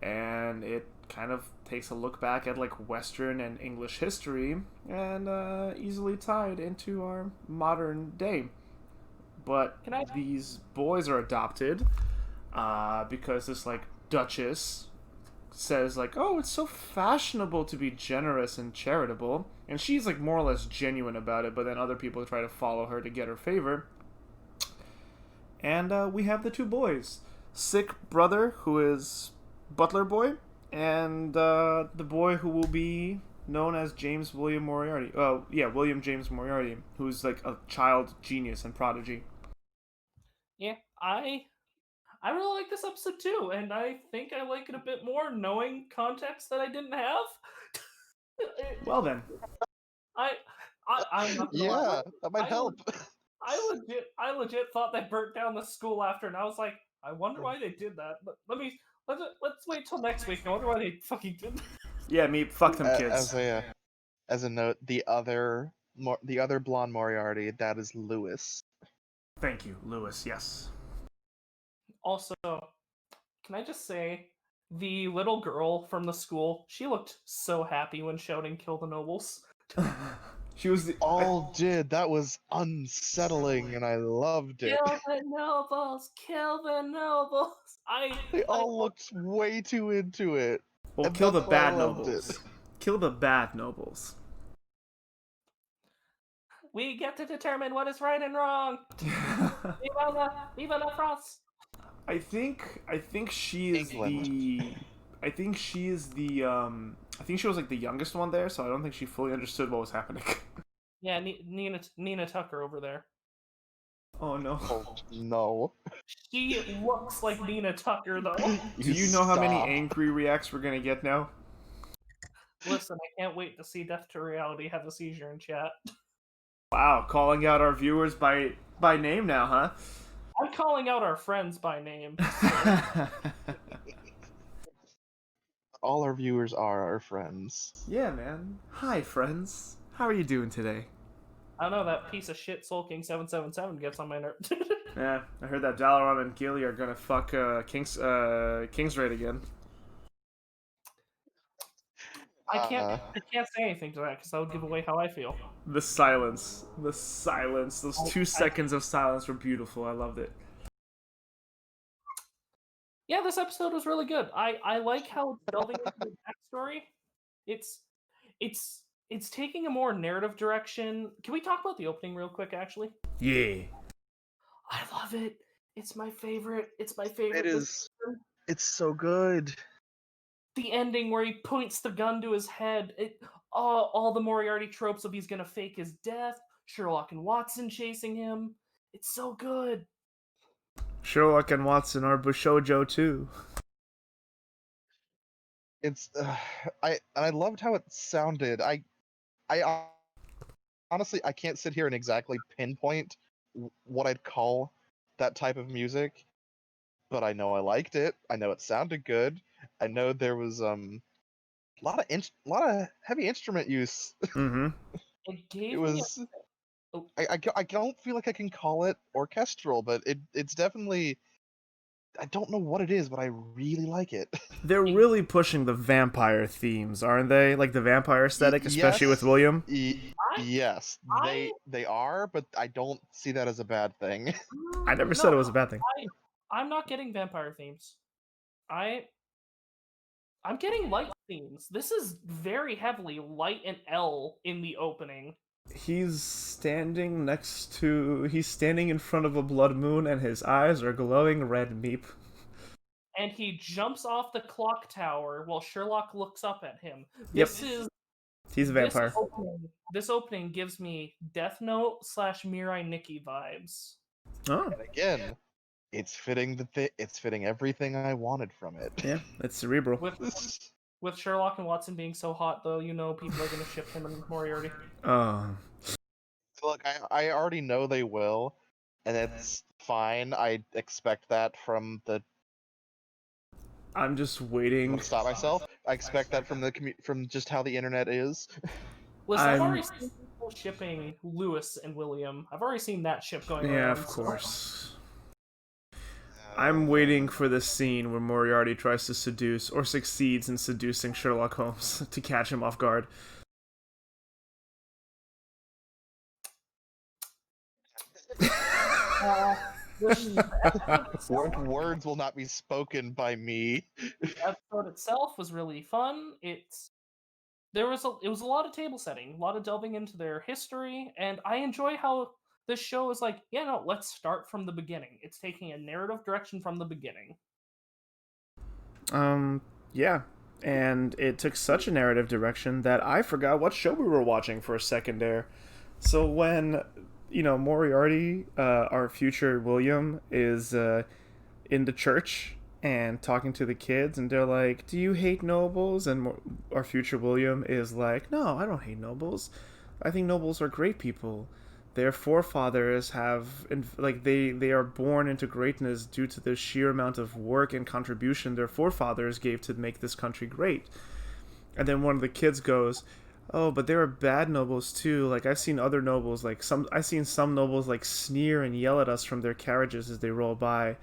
and it kind of takes a look back at like Western and English history, and easily tied into our modern day. But these boys are adopted. Because this like Duchess says like, oh, it's so fashionable to be generous and charitable, and she's like more or less genuine about it, but then other people try to follow her to get her favor. And we have the two boys, sick brother who is butler boy, and the boy who will be known as James William Moriarty. Oh yeah, William James Moriarty, who's like a child genius and prodigy. Yeah, I really like this episode too, and I think I like it a bit more knowing context that I didn't have. Well then, I'm not gonna lie. That might help. I legit thought they burnt down the school after, and I was like, I wonder why they did that. But let's wait till next week. I wonder why they fucking did that. Yeah, fuck them kids. As a note, the other the other blonde Moriarty. That is Lewis. Thank you, Lewis. Yes. Also, can I just say, the little girl from the school, she looked so happy when shouting "Kill the nobles." She was the All did. That was unsettling, and I loved it. Kill the nobles! Kill the nobles! They all looked way too into it. Well, And kill the that's why I bad loved nobles. it. Kill the bad nobles. We get to determine what is right and wrong. Viva la France! I think she is England. I think she is the I think she was like the youngest one there, so I don't think she fully understood what was happening. Yeah, Nina Tucker over there. Oh no. Oh, no. She looks like Nina Tucker, though. Do you know how many Stop. angry reacts we're gonna get now? Listen, I can't wait to see Death to Reality have a seizure in chat. Wow, calling out our viewers by name now, huh? I'm calling out our friends by name. All our viewers are our friends. Yeah, man. Hi, friends. How are you doing today? I don't know, that piece of shit sulking 777 gets on my nerves. Yeah, I heard that Dalaran and Gilly are gonna fuck King's Raid again. I can't say anything to that because that would give away how I feel. The silence. Those 2 seconds of silence were beautiful. I loved it. Yeah, this episode was really good. I like how delving into the backstory, it's taking a more narrative direction. Can we talk about the opening real quick, actually? Yeah. I love it. It's my favorite. It's my favorite. It is. It's so good. The ending where he points the gun to his head. All the Moriarty tropes of he's gonna fake his death. Sherlock and Watson chasing him. It's so good. Sherlock and Watson are Bushojo too. It's. I loved how it sounded. I honestly I can't sit here and exactly pinpoint what I'd call that type of music, but I know I liked it. I know it sounded good. I know there was a lot of heavy instrument use. Mm-hmm. It gave It was. Oh. I don't feel like I can call it orchestral, but it's definitely. I don't know what it is, but I really like it. They're really pushing the vampire themes, aren't they? Like the vampire aesthetic, especially with William. Yes, they are, but I don't see that as a bad thing. I never said it was a bad thing. I'm not getting vampire themes. I'm getting light themes. This is very heavily light and L in the opening. He's standing in front of a blood moon and his eyes are glowing red meep. And he jumps off the clock tower while Sherlock looks up at him. Yep. He's a vampire. This opening gives me Death Note / Mirai Nikki vibes. Oh. And again, it's fitting it's fitting everything I wanted from it. Yeah, it's cerebral. With Sherlock and Watson being so hot, though, you know people are going to ship him and Moriarty. Oh. Look, I already know they will, and it's fine. I expect that from the. I'm just waiting. Stop myself. I expect that from just how the internet is. Listen, I've already seen people shipping Lewis and William. I've already seen that ship going around. Yeah, of course. I'm waiting for the scene where Moriarty tries to seduce, or succeeds in seducing Sherlock Holmes to catch him off guard. Words will not be spoken by me. The episode itself was really fun. It was a lot of table setting, a lot of delving into their history, and I enjoy how this show is like, yeah, no, let's start from the beginning. It's taking a narrative direction from the beginning. Yeah. And it took such a narrative direction that I forgot what show we were watching for a second there. So when, Moriarty, our future William, is in the church and talking to the kids, and they're like, do you hate nobles? And our future William is like, no, I don't hate nobles. I think nobles are great people. Their forefathers they are born into greatness due to the sheer amount of work and contribution their forefathers gave to make this country great. And then one of the kids goes, oh, but there are bad nobles too. Like I've seen other nobles, like I've seen some nobles like sneer and yell at us from their carriages as they roll by.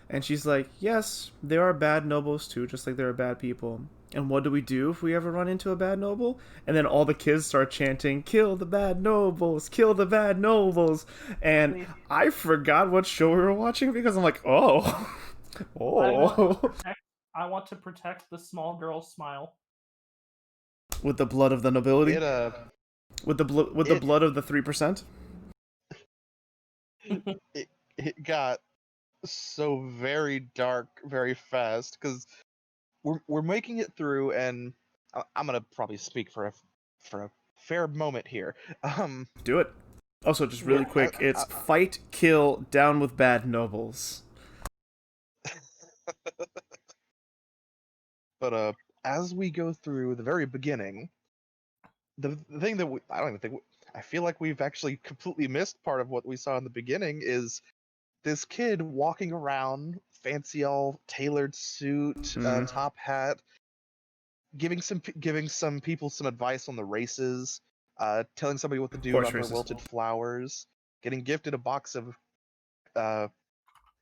And she's like, yes, there are bad nobles too, just like there are bad people. And what do we do if we ever run into a bad noble? And then all the kids start chanting, kill the bad nobles, kill the bad nobles. And I forgot what show we were watching because I'm like, oh, oh. I want to protect the small girl's smile. With the blood of the nobility? With the blood of the 3%? It got so very dark very fast because we're making it through, and I'm gonna probably speak for a fair moment here. Do it. Also, just really quick, it's fight, kill, down with bad nobles. But as we go through the very beginning, the thing that I don't even think I feel like we've actually completely missed part of what we saw in the beginning is this kid walking around, fancy all tailored suit, top hat, giving some people some advice on the races, telling somebody what to do about their wilted flowers, getting gifted a box of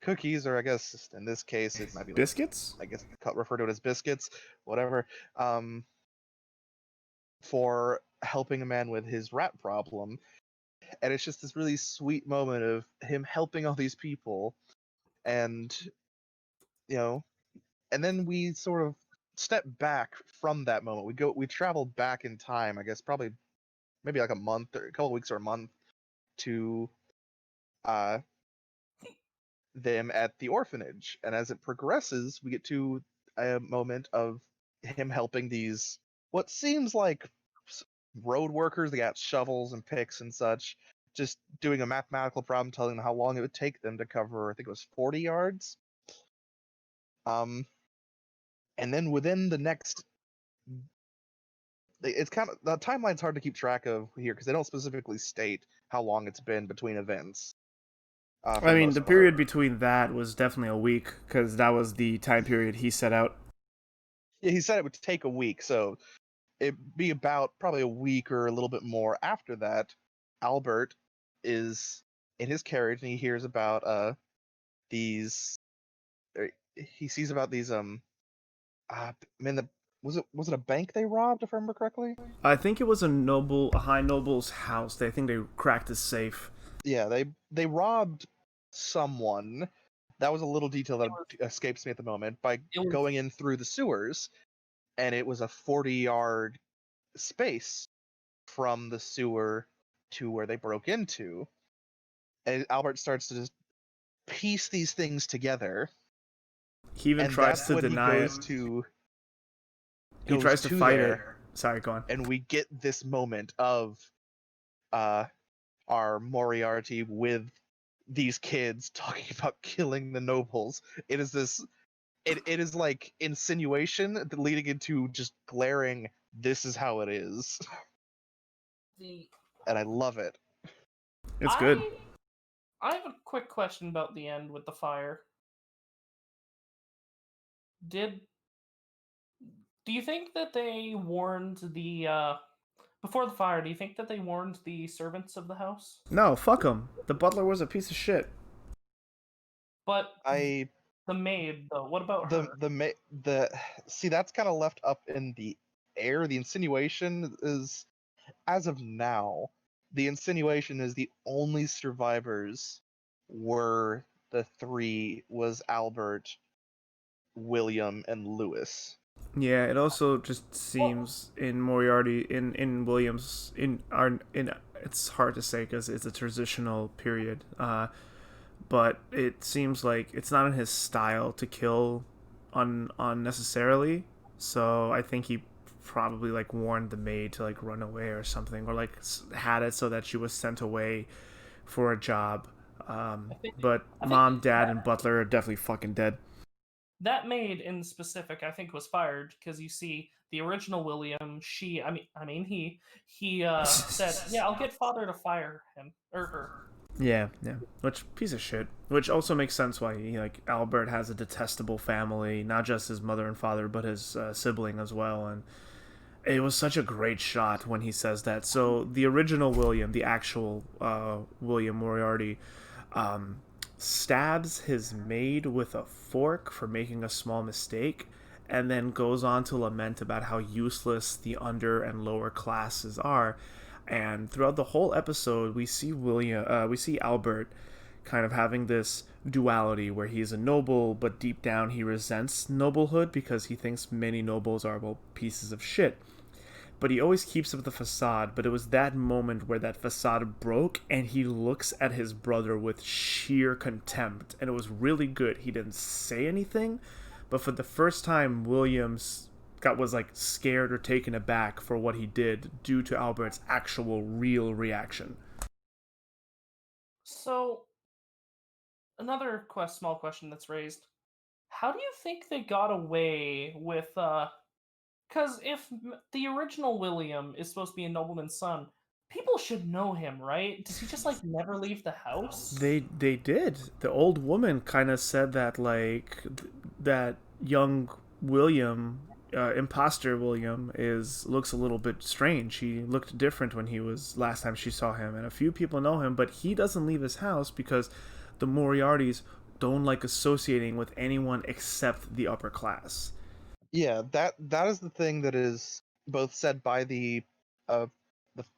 cookies, or I guess in this case it might be biscuits. I guess refer to it as biscuits, whatever. For helping a man with his rat problem, and it's just this really sweet moment of him helping all these people, and and then we sort of step back from that moment. We travel back in time, I guess probably maybe like a month or a couple of weeks or a month to them at the orphanage, and as it progresses we get to a moment of him helping these what seems like road workers. They got shovels and picks and such, just doing a mathematical problem telling them how long it would take them to cover, I think it was 40 yards. And then within the next, it's kind of, the timeline's hard to keep track of here because they don't specifically state how long it's been between events. I mean, the period between that was definitely a week because that was the time period he set out. Yeah, he said it would take a week, so it'd be about probably a week or a little bit more after that. Albert is in his carriage and he hears about these. He sees about these was it a bank they robbed, if I remember correctly? I think it was a high noble's house. I think they cracked his safe. Yeah, they robbed someone. That was a little detail that escapes me at the moment, by going in through the sewers, and it was a 40-yard space from the sewer to where they broke into. And Albert starts to just piece these things together. He even tries to deny it. He tries to fight it. Sorry, go on. And we get this moment of our Moriarty with these kids talking about killing the nobles. It is like insinuation leading into just glaring, this is how it is. And I love it. It's good. I have a quick question about the end with the fire. Do you think that they warned the before the fire? Do you think that they warned the servants of the house? No, fuck them. The butler was a piece of shit. But the maid, though, what about her? See, that's kind of left up in the air. The insinuation is, as of now, the insinuation is the only survivors were the three, was Albert, William, and Lewis. Yeah, it also just seems in Moriarty, in Williams, it's hard to say because it's a transitional period, but it seems like it's not in his style to kill unnecessarily. So I think he probably like warned the maid to like run away or something, or like had it so that she was sent away for a job. But mom, dad, and butler are definitely fucking dead. That maid in specific, I think, was fired because you see the original William. He said, "Yeah, I'll get father to fire him or her." Yeah. Which piece of shit. Which also makes sense why Albert has a detestable family, not just his mother and father, but his sibling as well, It was such a great shot when he says that. So the original William, the actual William Moriarty, um, stabs his maid with a fork for making a small mistake, and then goes on to lament about how useless the under and lower classes are. And throughout the whole episode, we see Albert kind of having this duality where he's a noble, but deep down he resents noblehood because he thinks many nobles are, well, pieces of shit. But he always keeps up the facade. But it was that moment where that facade broke, and he looks at his brother with sheer contempt, and it was really good. He didn't say anything, but for the first time, Williams was like scared or taken aback for what he did due to Albert's actual real reaction. So, another small question that's raised: how do you think they got away with? Because if the original William is supposed to be a nobleman's son, people should know him, right? Does he just like never leave the house? They did. The old woman kind of said that that young William, imposter William, looks a little bit strange. He looked different when he was last time she saw him, and a few people know him, but he doesn't leave his house because the Moriartys don't like associating with anyone except the upper class. Yeah, that is the thing that is both said by uh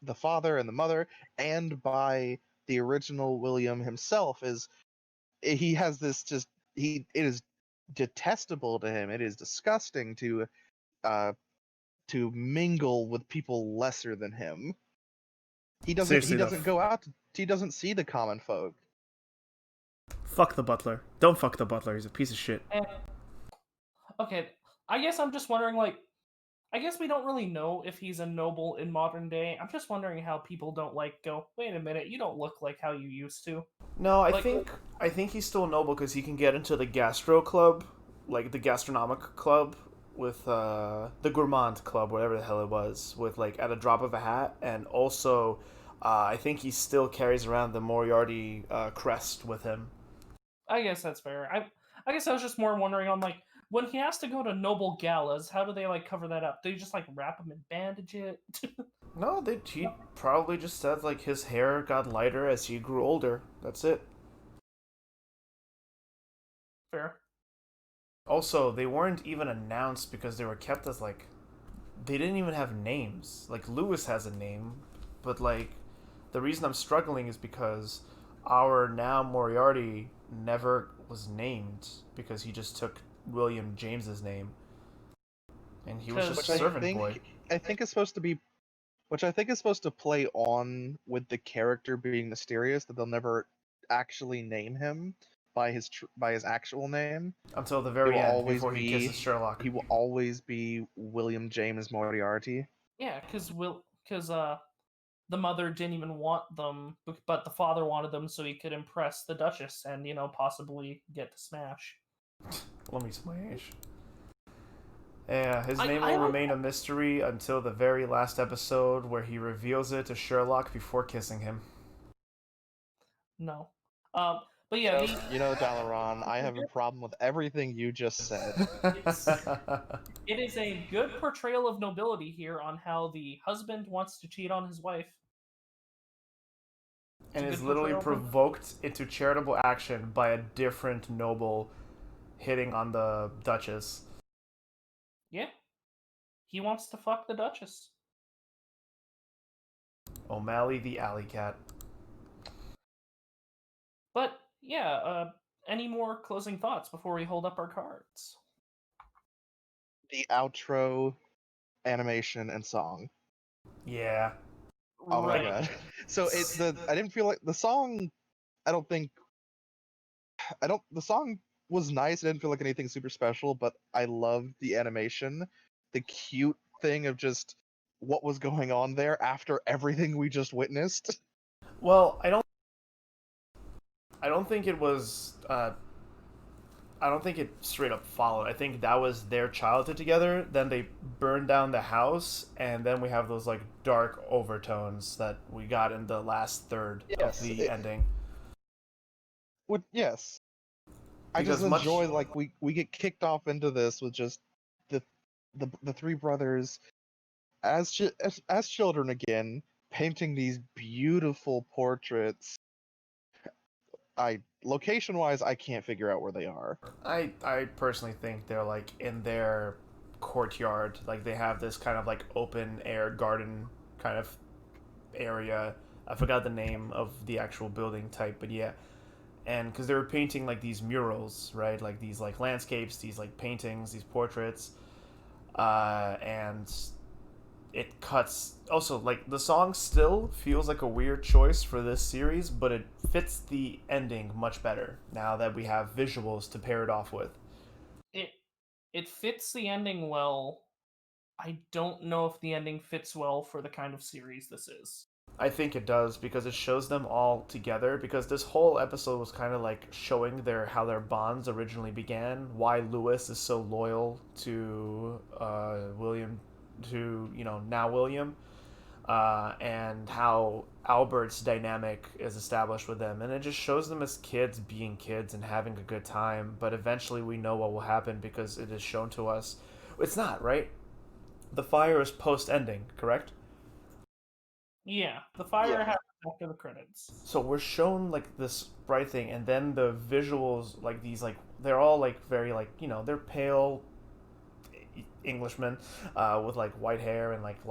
the father and the mother, and by the original William himself. Is he has this just it is detestable to him. It is disgusting uh to mingle with people lesser than him. He Seriously though, doesn't go out. He doesn't see the common folk. fuck the butler. Don't fuck the butler. He's a piece of shit. And, okay, I guess I'm just wondering, like, I guess we don't really know if he's a noble in modern day. I'm just wondering how people don't like go, wait a minute, you don't look like how you used to. No, Like, I think he's still noble because he can get into the gastro club, like the gastronomic club with the gourmand club, whatever the hell it was, with like at a drop of a hat, and also I think he still carries around the Moriarty crest with him. I guess that's fair. I guess I was just more wondering on like when he has to go to noble galas, how do they like cover that up? Do you just like wrap him and bandage it? No, he probably just said like his hair got lighter as he grew older. That's it. Fair. Also, they weren't even announced because they were kept as like they didn't even have names. Like Lewis has a name, but like the reason I'm struggling is because our now Moriarty never was named because he just took William James's name, and he was just Which a I servant boy. I think is supposed to be, which I think is supposed to play on with the character being mysterious, that they'll never actually name him by his actual name. Until the He very will end, always before he kisses be Sherlock. he will always be William James Moriarty. Yeah, because the mother didn't even want them, but the father wanted them so he could impress the Duchess and possibly get to smash. Let me smash. Yeah, his name I will don't- remain a mystery until the very last episode where he reveals it to Sherlock before kissing him. No. But yeah, Dalaran, I have a problem with everything you just said. it is a good portrayal of nobility here on how the husband wants to cheat on his wife. And a is good literally portrayal. provoked into charitable action by a different noble hitting on the Duchess. Yeah. He wants to fuck the Duchess. O'Malley the alley cat. But yeah, any more closing thoughts before we hold up our cards? The outro, animation, and song. Yeah. Oh my Right. god. So I didn't feel like the song. I don't think the song was nice. I didn't feel like anything super special, but I loved the animation, the cute thing of just what was going on there after everything we just witnessed. Well, I don't think it was. I don't think it straight up followed. I think that was their childhood together. Then they burned down the house, and then we have those like dark overtones that we got in the last third Yes, of the ending. Yes, I Because just enjoy like we get kicked off into this with just the three brothers as children again, painting these beautiful portraits. I location wise, I can't figure out where they are. I personally think they're like in their courtyard. Like they have this kind of like open air garden kind of area. I forgot the name of the actual building type, but yeah. And because they were painting like these murals, right? Like these like landscapes, these like paintings, these portraits, and it cuts. Also, like the song still feels like a weird choice for this series, but it fits the ending much better now that we have visuals to pair it off with. It it fits the ending well. I don't know if the ending fits well for the kind of series this is. I think it does because it shows them all together. Because this whole episode was kind of like showing how their bonds originally began. Why Lewis is so loyal to William, to now William, and how Albert's dynamic is established with them, and it just shows them as kids being kids and having a good time. But eventually, we know what will happen because it is shown to us. It's not right. The fire is post ending, correct? Yeah, the fire Yeah. happens after the credits. So we're shown like this bright thing, and then the visuals, like these, like they're all like very like they're pale Englishmen, with like white hair and like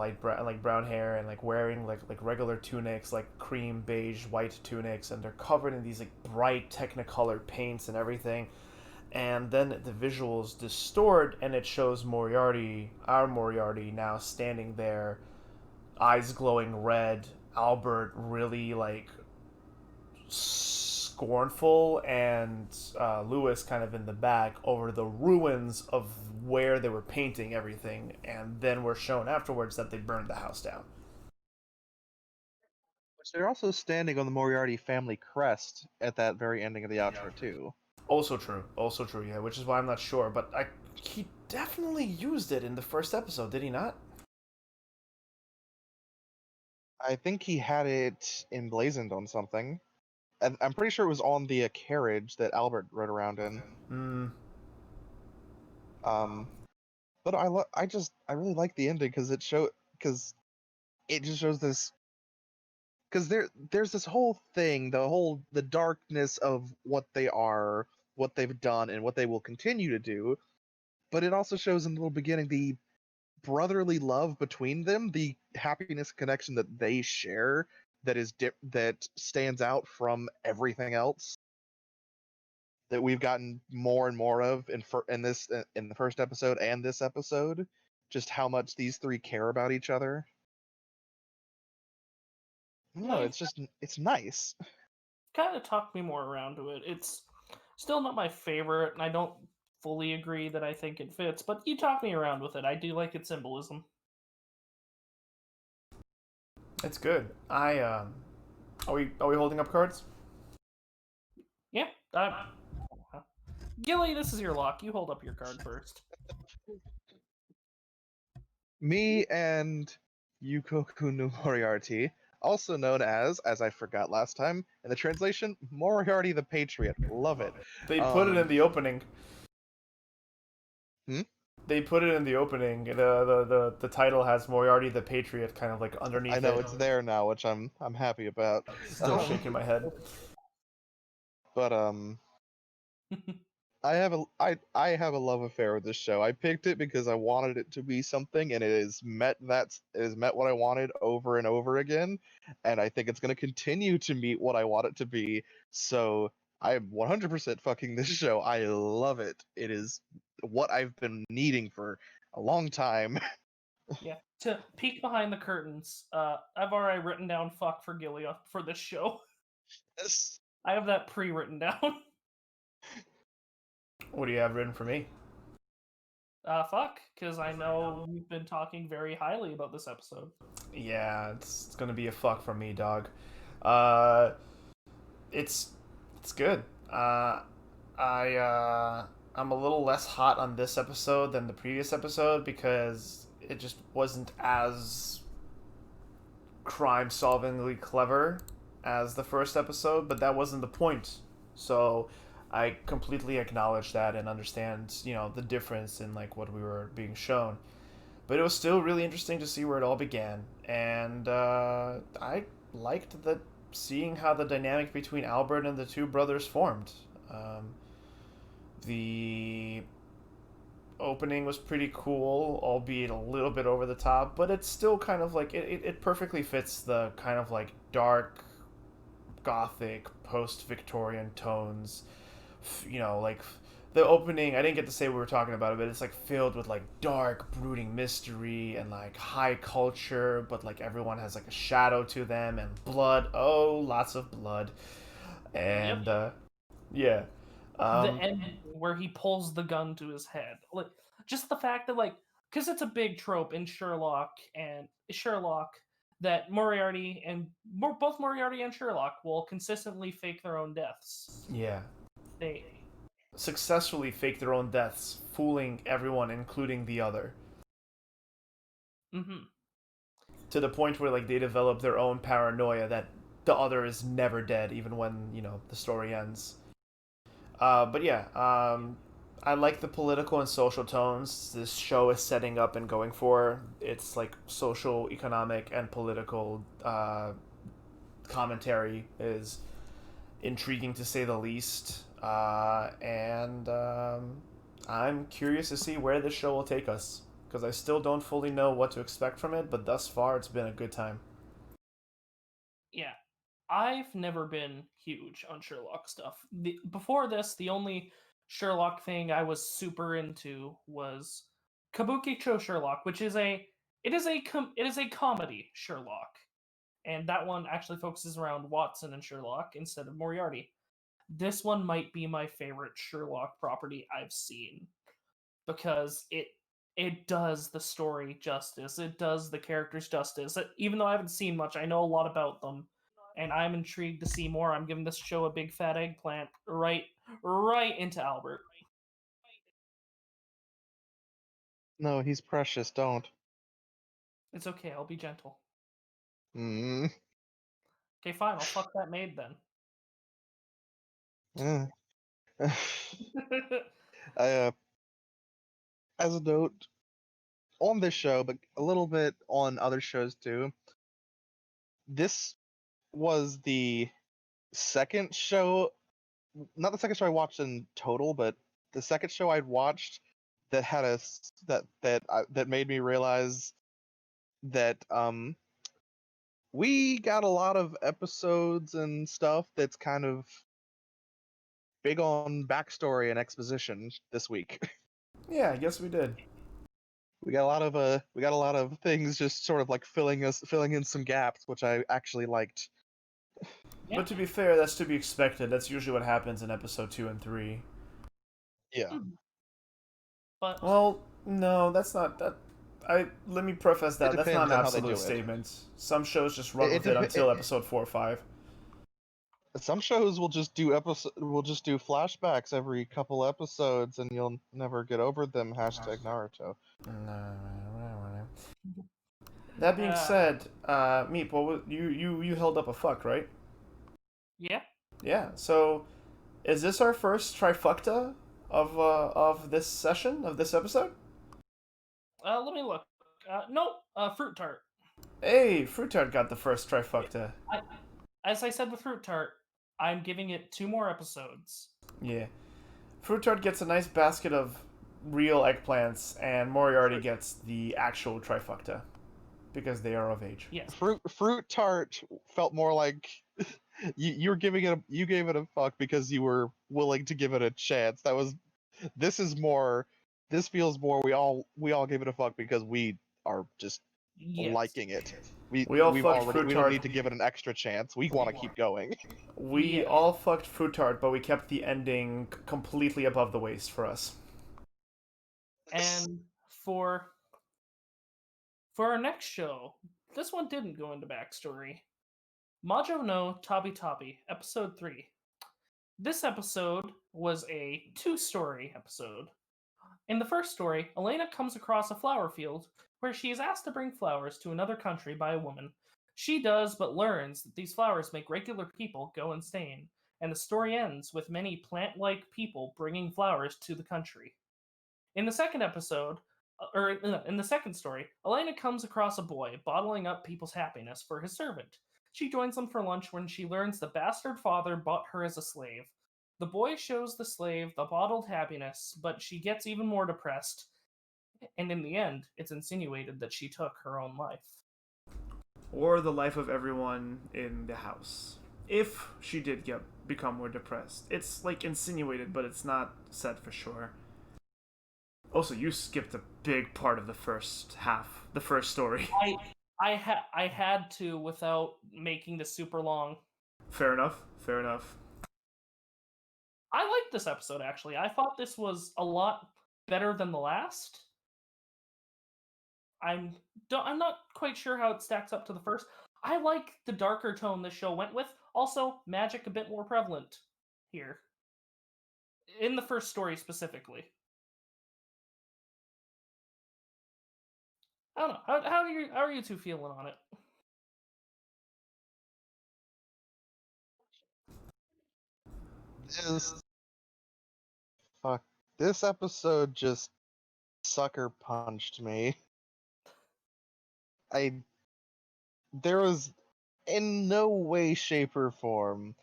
brown hair, and like wearing like regular tunics, like cream beige white tunics, and they're covered in these like bright technicolor paints and everything. And then the visuals distort, and it shows Moriarty, our Moriarty, now standing there, eyes glowing red, Albert really like scornful, and Lewis kind of in the back over the ruins of where they were painting everything. And then we're shown afterwards that they burned the house down. Which they're also standing on the Moriarty family crest at that very ending of the outro too. Also true, yeah, which is why I'm not sure, but he definitely used it in the first episode, did he not? I think he had it emblazoned on something, and I'm pretty sure it was on the carriage that Albert rode around in. Hmm. But I really like the ending because it just shows this, because there's this whole thing, the darkness of what they are, what they've done, and what they will continue to do. But it also shows in the little beginning the brotherly love between them, the happiness connection that they share, that stands out from everything else that we've gotten more and more of in the first episode and this episode. Just how much these three care about each other. No, Yeah, it's nice. kind of talked me more around to it. It's still not my favorite, and I don't fully agree that I think it fits, but you talked me around with it. I do like its symbolism. It's good. Are we holding up cards? Yeah. Gilly, this is your lock. You hold up your card first. Me and Yuukoku No Moriarty, also known as I forgot last time in the translation, Moriarty the Patriot. Love it. They put it in the opening. Hmm? They put it in the opening. The title has Moriarty the Patriot kind of like underneath it. I know it's there now, which I'm happy about. Still shaking my head. But I have a love affair with this show. I picked it because I wanted it to be something, and it has met what I wanted over and over again, and I think it's going to continue to meet what I want it to be. So I am 100% fucking this show. I love it. It is what I've been needing for a long time. Yeah. To peek behind the curtains, I've already written down "fuck" for Gilly for this show. Yes. I have that pre-written down. What do you have written for me? Fuck, because I know you've been talking very highly about this episode. Yeah, it's gonna be a fuck for me, dog. It's good. I'm a little less hot on this episode than the previous episode because it just wasn't as crime-solvingly clever as the first episode, but that wasn't the point. So I completely acknowledge that and understand, the difference in like what we were being shown. but it was still really interesting to see where it all began, and I liked the seeing how the dynamic between Albert and the two brothers formed. Um, the opening was pretty cool, albeit a little bit over the top, but it's still kind of like it perfectly fits the kind of like dark, gothic, post Victorian tones. Like the opening, I didn't get to say we were talking about it, but it's like filled with like dark, brooding mystery and like high culture, but like everyone has like a shadow to them and blood. Oh, lots of blood. And yeah. The end where he pulls the gun to his head, like just the fact that because it's a big trope in Sherlock that Moriarty and both Moriarty and Sherlock will consistently fake their own deaths. Yeah. They successfully fake their own deaths, fooling everyone, including the other. Mm-hmm. To the point where like they develop their own paranoia that the other is never dead, even when the story ends. But yeah, I like the political and social tones this show is setting up and going for. It's like social, economic, and political commentary is intriguing to say the least. And I'm curious to see where this show will take us because I still don't fully know what to expect from it, but thus far it's been a good time. Yeah. I've never been huge on Sherlock stuff. Before this, the only Sherlock thing I was super into was Kabukicho Sherlock, which is a comedy Sherlock, and that one actually focuses around Watson and Sherlock instead of Moriarty. This one might be my favorite Sherlock property I've seen because it does the story justice, it does the characters justice. Even though I haven't seen much, I know a lot about them and I'm intrigued to see more. I'm giving this show a big fat eggplant right into Albert. No, he's precious. Don't. It's okay. I'll be gentle. Mm. Okay, fine. I'll fuck that maid then. I, as a note on this show, but a little bit on other shows too. This was the second show, not the second show I watched in total, but the second show I'd watched that had that made me realize that we got a lot of episodes and stuff that's kind of big on backstory and exposition this week. Yeah, I guess we did. We got a lot of things just sort of like filling in some gaps, which I actually liked. Yeah. But to be fair, that's to be expected. That's usually what happens in episode 2 and 3. Yeah. But well, no, that's not that. Let me preface that. That's not an absolute statement. Some shows just run with it until episode 4 or 5. Some shows will just do flashbacks every couple episodes, and you'll never get over them. # Naruto. That being said, Meep, you held up a fuck, right? Yeah. Yeah. So, is this our first trifecta of this session of this episode? Let me look. No, Fruit Tart. Hey, Fruit Tart got the first trifecta. As I said with Fruit Tart, I'm giving it 2 more episodes. Yeah. Fruit Tart gets a nice basket of real eggplants, and Moriarty gets the actual trifecta because they are of age. Yes. Fruit Tart felt more like you gave it a fuck because you were willing to give it a chance. This feels more we all gave it a fuck because we are just liking it. We don't need to give it an extra chance. We want to keep going. We all fucked Fruit Tart, but we kept the ending completely above the waist for us. And for our next show, this one didn't go into backstory. Majo no Tabitabi, episode 3. This episode was a 2-story episode. In the first story, Elena comes across a flower field where she is asked to bring flowers to another country by a woman. She does, but learns that these flowers make regular people go insane, and the story ends with many plant-like people bringing flowers to the country. In the second episode, In the second story, Elena comes across a boy bottling up people's happiness for his servant. She joins them for lunch when she learns the bastard father bought her as a slave. The boy shows the slave the bottled happiness, but she gets even more depressed, and in the end, it's insinuated that she took her own life. Or the life of everyone in the house. If she did become more depressed. It's like insinuated, but it's not said for sure. Also, you skipped a big part of the first half, the first story. I had to without making this super long. Fair enough. Fair enough. I liked this episode, actually. I thought this was a lot better than the last. I'm not quite sure how it stacks up to the first. I like the darker tone this show went with. Also, magic a bit more prevalent here. In the first story specifically. I don't know. How are you two feeling on it? This episode just sucker punched me. There was in no way, shape, or form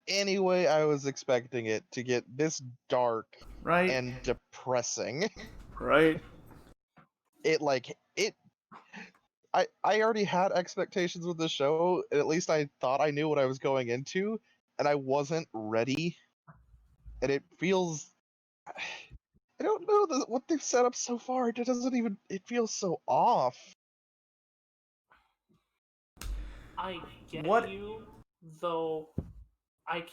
any way I was expecting it to get this dark Right? and depressing. Right? I already had expectations with the show. At least I thought I knew what I was going into, and I wasn't ready. And it feels, I don't know what they've set up so far. It doesn't even. It feels so off. I get you, though I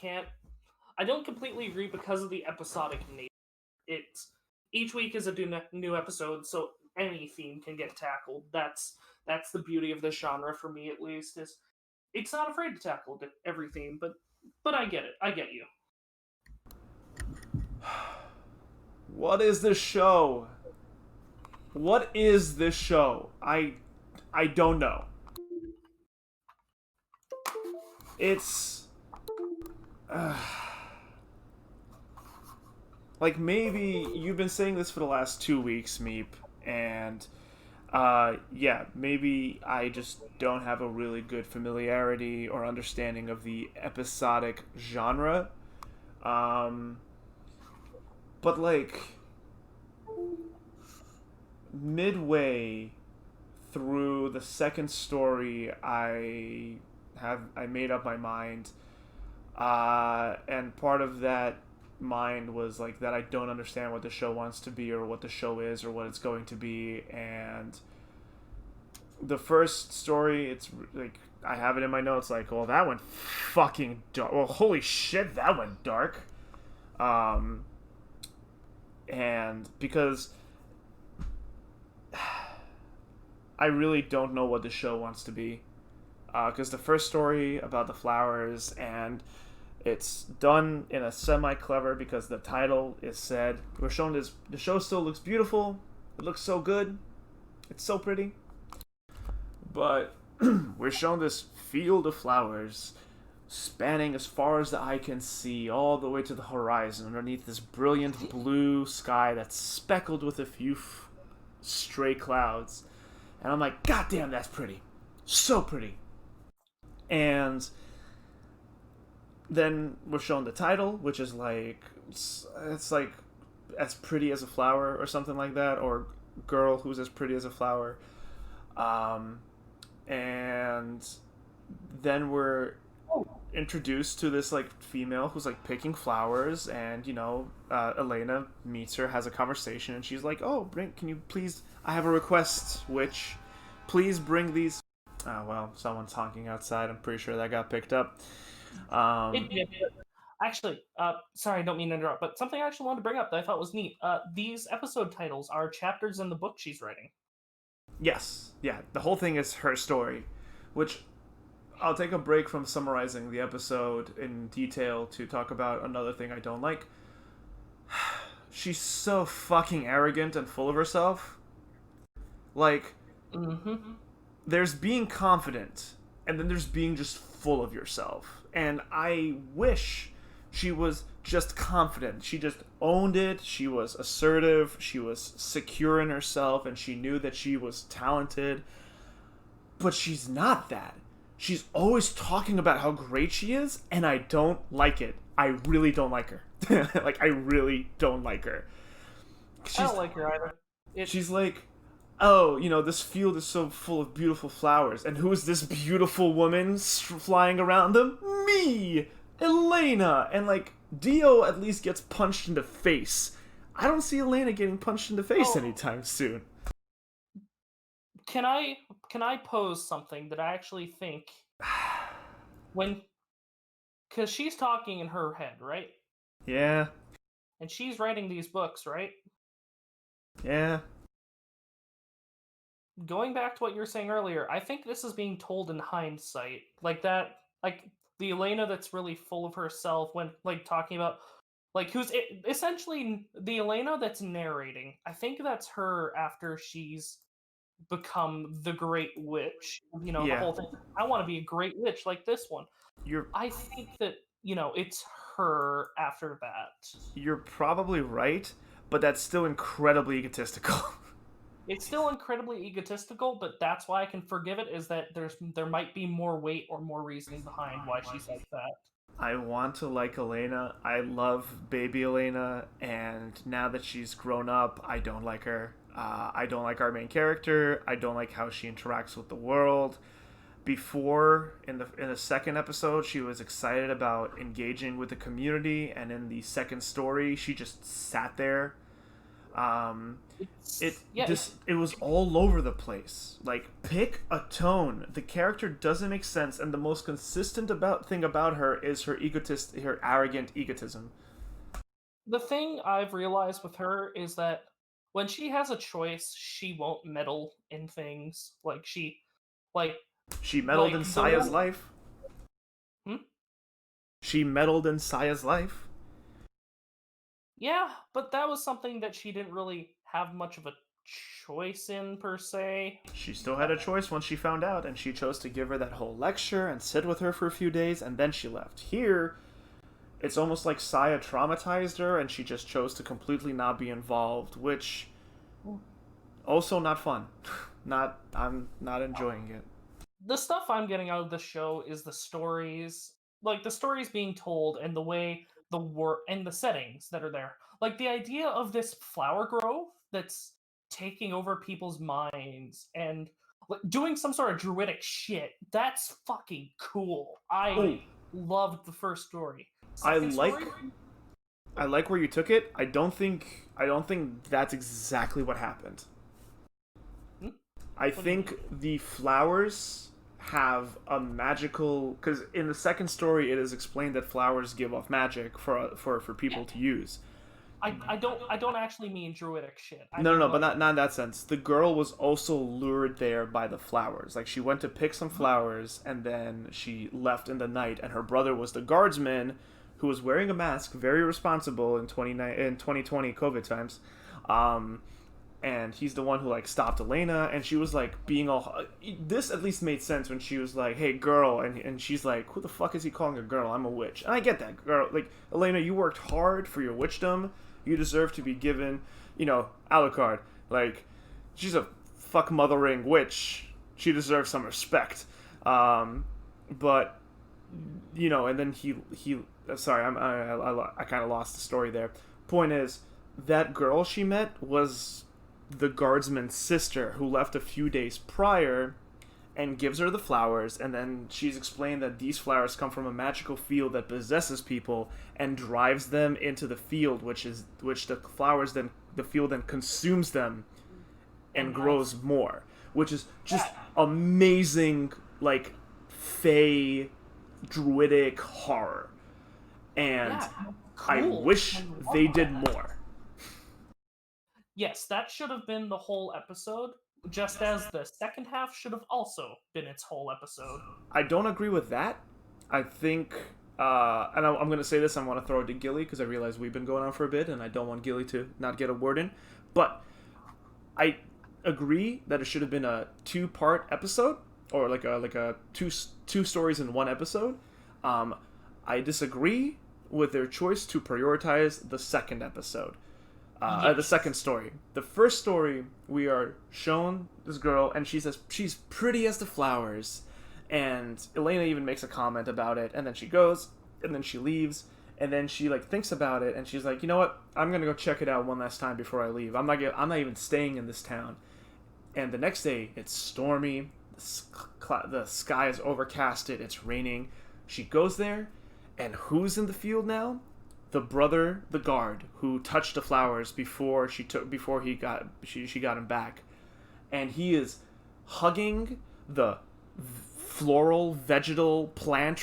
don't completely agree because of the episodic nature. It's each week is a new episode, so any theme can get tackled. That's the beauty of this genre for me, at least. Is it's not afraid to tackle every theme, but I get it. I get you. What is this show? What is this show? I don't know. It's like maybe you've been saying this for the last 2 weeks, Meep, and yeah, maybe I just don't have a really good familiarity or understanding of the episodic genre. But like midway through the second story, I made up my mind, and part of that mind was like that I don't understand what the show wants to be or what the show is or what it's going to be. And the first story, it's like I have it in my notes like, well, that went fucking dark. Well, holy shit, that went dark. And because I really don't know what the show wants to be, because the first story about the flowers, and it's done in a semi-clever because the title is said, we're shown this, the show still looks beautiful, it looks so good, it's so pretty, but we're shown this field of flowers spanning as far as the eye can see, all the way to the horizon, underneath this brilliant blue sky that's speckled with a few stray clouds. And I'm like, God damn, that's pretty. So pretty. And then we're shown the title, which is like, it's like as pretty as a flower or something like that, or girl who's as pretty as a flower. And then we're introduced to this like female who's like picking flowers, and you know, Elena meets her, has a conversation, and she's like, oh, can you please, I have a request, which please bring these. Oh well, someone's honking outside. I'm pretty sure that got picked up. Actually, sorry, I don't mean to interrupt, but something I actually wanted to bring up that I thought was neat. These episode titles are chapters in the book she's writing. Yes, yeah, the whole thing is her story, which I'll take a break from summarizing the episode in detail to talk about another thing I don't like. She's so fucking arrogant and full of herself. Like, there's being confident, and then there's being just full of yourself. And I wish She was just confident. She just owned it. She was assertive. She was secure in herself, and she knew that she was talented. But she's not that. She's always talking about how great she is, and I don't like it. I really don't like her. Like, I really don't like her. I don't like her either. She's like, oh, this field is so full of beautiful flowers. And who is this beautiful woman flying around them? Me! Elena! And, like, Dio at least gets punched in the face. I don't see Elena getting punched in the face anytime soon. Can I pose something that I actually think because she's talking in her head, right? Yeah. And she's writing these books, right? Yeah. Going back to what you were saying earlier, I think this is being told in hindsight. Like that, like the Elena that's really full of herself when, like, talking about, like, who's essentially the Elena that's narrating. I think that's her after she's become the Great Witch. The whole thing. I want to be a Great Witch like this one. I think that, it's her after that. You're probably right, but that's still incredibly egotistical. It's still incredibly egotistical, but that's why I can forgive it, is that there might be more weight or more reasoning behind why she's like that. I want to like Elena. I love baby Elena, and now that she's grown up, I don't like her. I don't like our main character. I don't like how she interacts with the world. Before, in the second episode, she was excited about engaging with the community, and in the second story, she just sat there. It was all over the place. Like, pick a tone. The character doesn't make sense, and the most consistent thing about her is her arrogant egotism. The thing I've realized with her is that when she has a choice, she won't meddle in things. She meddled in Saya's life. She meddled in Saya's life. Yeah, but that was something that she didn't really have much of a choice in, per se. She still had a choice once she found out, and she chose to give her that whole lecture and sit with her for a few days, and then she left. Here, it's almost like Saya traumatized her, and she just chose to completely not be involved, which also not fun. I'm not enjoying it. The stuff I'm getting out of the show is the stories, like the stories being told and the way the work and the settings that are there. Like the idea of this flower grove that's taking over people's minds and doing some sort of druidic shit. That's fucking cool. I loved the first story. I like where you took it. I don't think that's exactly what happened. I think the flowers have a magical, because in the second story it is explained that flowers give off magic for people to use. I don't actually mean druidic shit. No, but not in that sense. The girl was also lured there by the flowers. Like, she went to pick some flowers and then she left in the night, and her brother was the guardsman who was wearing a mask, very responsible in 2020 COVID times. And he's the one who, like, stopped Elena, and she was, like, being all... This at least made sense when she was like, hey, girl, and she's like, who the fuck is he calling a girl? I'm a witch. And I get that, girl. Like, Elena, you worked hard for your witchdom. You deserve to be given, Alucard. Like, she's a fuck-mothering witch. She deserves some respect. But, and then he sorry, I kind of lost the story there. Point is, that girl she met was the guardsman's sister, who left a few days prior, and gives her the flowers, and then she's explained that these flowers come from a magical field that possesses people and drives them into the field, which the field then consumes them and grows more, which is just amazing, like, fey druidic horror. And cool. I wish they did more. Yes, that should have been the whole episode, just as the second half should have also been its whole episode. I don't agree with that. I think, and I'm going to say this, I want to throw it to Gilly, because I realize we've been going on for a bit, and I don't want Gilly to not get a word in. But I agree that it should have been a 2-part episode, or like a two stories in one episode. I disagree with their choice to prioritize the second episode. The Yes. second story. The first story, we are shown this girl, and she says she's pretty as the flowers. And Elena even makes a comment about it, and then she goes, and then she leaves, and then she like thinks about it, and she's like, you know what? I'm gonna go check it out one last time before I leave. I'm not even staying in this town. And the next day, it's stormy. The sky is overcasted. It's raining. She goes there, and who's in the field now? The brother, the guard, who touched the flowers before she got him back, and he is hugging the floral, vegetal, plant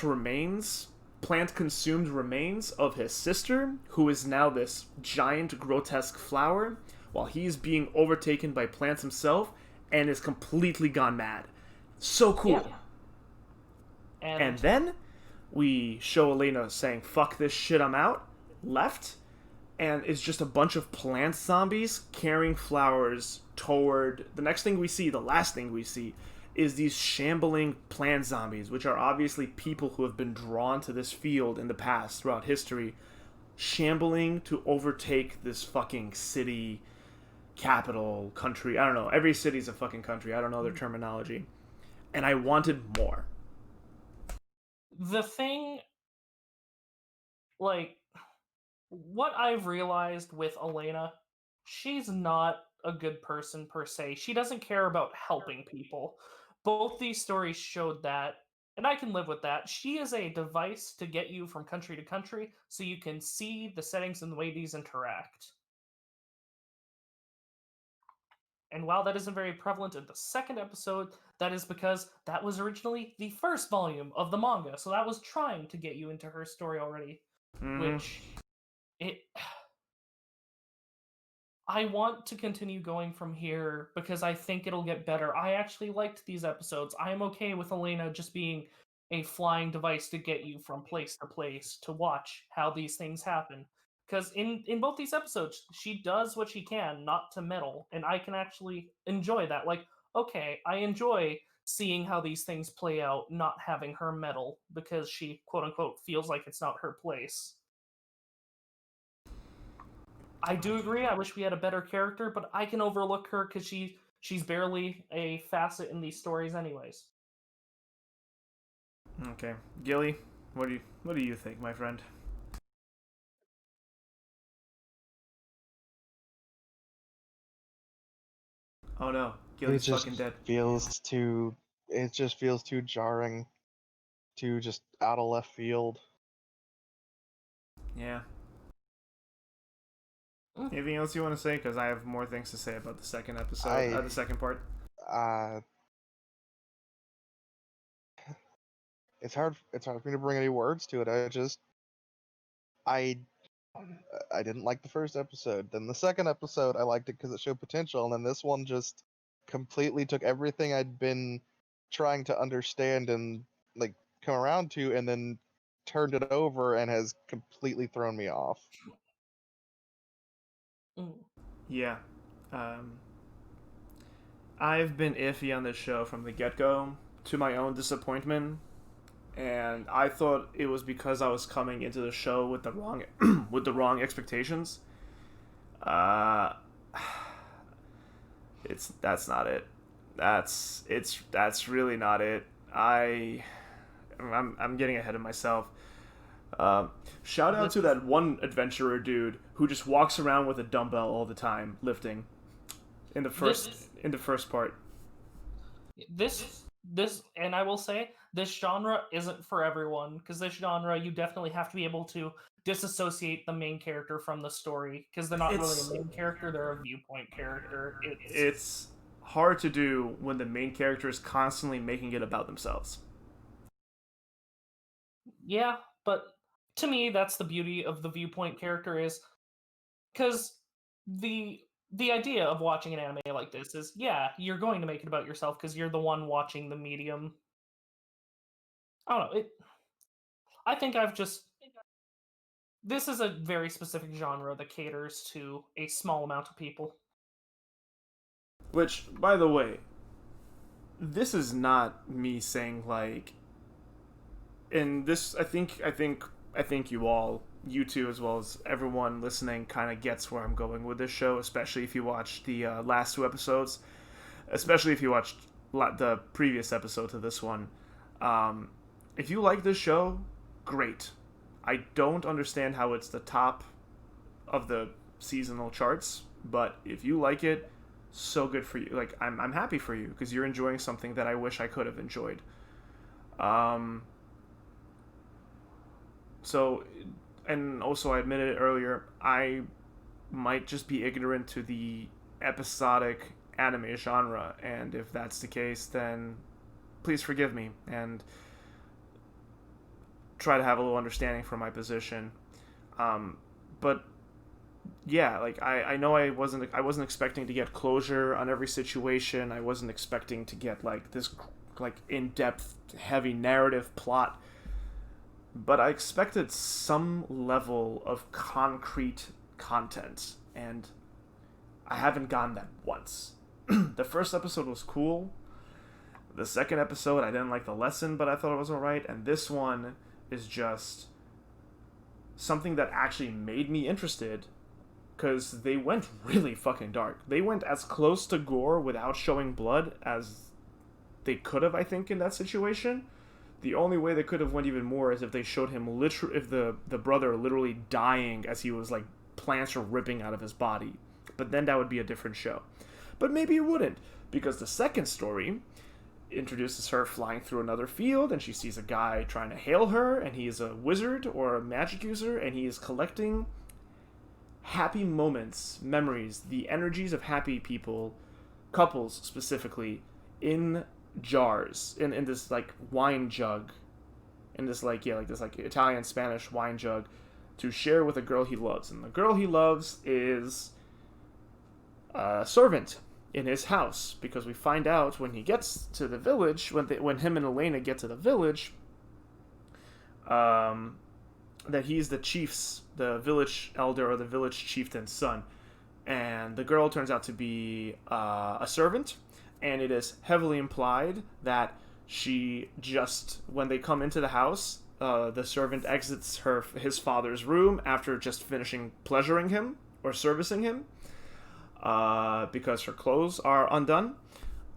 consumed remains of his sister, who is now this giant, grotesque flower, while he's being overtaken by plants himself and is completely gone mad. So cool. Yeah. And then we show Elena saying, "Fuck this shit, I'm out." Left, and it's just a bunch of plant zombies carrying flowers toward the last thing we see is these shambling plant zombies, which are obviously people who have been drawn to this field in the past throughout history, shambling to overtake this fucking city, capital, country. I don't know. Every city's a fucking country. I don't know their terminology. And I wanted more. The thing, like, what I've realized with Elena, she's not a good person per se. She doesn't care about helping people. Both these stories showed that, and I can live with that. She is a device to get you from country to country so you can see the settings and the way these interact. And while that isn't very prevalent in the second episode, that is because that was originally the first volume of the manga, so that was trying to get you into her story already, which I want to continue going from here because I think it'll get better. I actually liked these episodes. I am okay with Elena just being a flying device to get you from place to place to watch how these things happen. Because in both these episodes, she does what she can not to meddle, and I can actually enjoy that. Like, okay, I enjoy seeing how these things play out, not having her meddle because she, quote unquote, feels like it's not her place. I do agree. I wish we had a better character, but I can overlook her because she's barely a facet in these stories, anyways. Okay, Gilly, what do you think, my friend? Oh no, Gilly's fucking dead. It just feels too jarring, too just out of left field. Yeah. Anything else you want to say? Because I have more things to say about the second episode, the second part. It's hard for me to bring any words to it. I didn't like the first episode. Then the second episode, I liked it because it showed potential, and then this one just completely took everything I'd been trying to understand and like come around to, and then turned it over and has completely thrown me off. Yeah. I've been iffy on this show from the get-go, to my own disappointment, and I thought it was because I was coming into the show with the wrong with the wrong expectations. That's not it. That's really not it. I'm getting ahead of myself. Shout out to that one adventurer dude who just walks around with a dumbbell all the time, lifting. In the first part. This, and I will say, this genre isn't for everyone, because this genre, you definitely have to be able to disassociate the main character from the story, because they're not really a main character, they're a viewpoint character. It's hard to do when the main character is constantly making it about themselves. Yeah, but to me, that's the beauty of the viewpoint character, is because the idea of watching an anime like this is, yeah, you're going to make it about yourself because you're the one watching the medium. I don't know. I think this is a very specific genre that caters to a small amount of people. Which, by the way, this is not me saying like, and this I think you all you two, as well as everyone listening, kind of gets where I'm going with this show, especially if you watch the last 2 episodes, especially if you watched the previous episode to this one. If you like this show, great. I don't understand how it's the top of the seasonal charts, but if you like it, so good for you. Like, I'm happy for you, because you're enjoying something that I wish I could have enjoyed. So, and also I admitted it earlier, I might just be ignorant to the episodic anime genre, and if that's the case, then please forgive me and try to have a little understanding for my position. But yeah, like I know I wasn't expecting to get closure on every situation. I wasn't expecting to get like this like in-depth heavy narrative plot, but I expected some level of concrete content, and I haven't gotten that once. The first episode was cool. The second episode, I didn't like the lesson, but I thought it was alright. And this one is just something that actually made me interested, because they went really fucking dark. They went as close to gore without showing blood as they could have, I think, in that situation. The only way they could have went even more is if they showed him if the brother literally dying as he was like plants are ripping out of his body. But then that would be a different show. But maybe it wouldn't, because the second story introduces her flying through another field, and she sees a guy trying to hail her, and he is a wizard or a magic user, and he is collecting happy moments, memories, the energies of happy people, couples specifically, in jars, in this like wine jug, in this like this like Italian Spanish wine jug, to share with a girl he loves. And the girl he loves is a servant in his house, because we find out when he gets to the village, when him and Elena get to the village, that he's the village elder or the village chieftain's son, and the girl turns out to be a servant, and it is heavily implied that she just, when they come into the house, the servant exits his father's room after just finishing pleasuring him or servicing him, because her clothes are undone,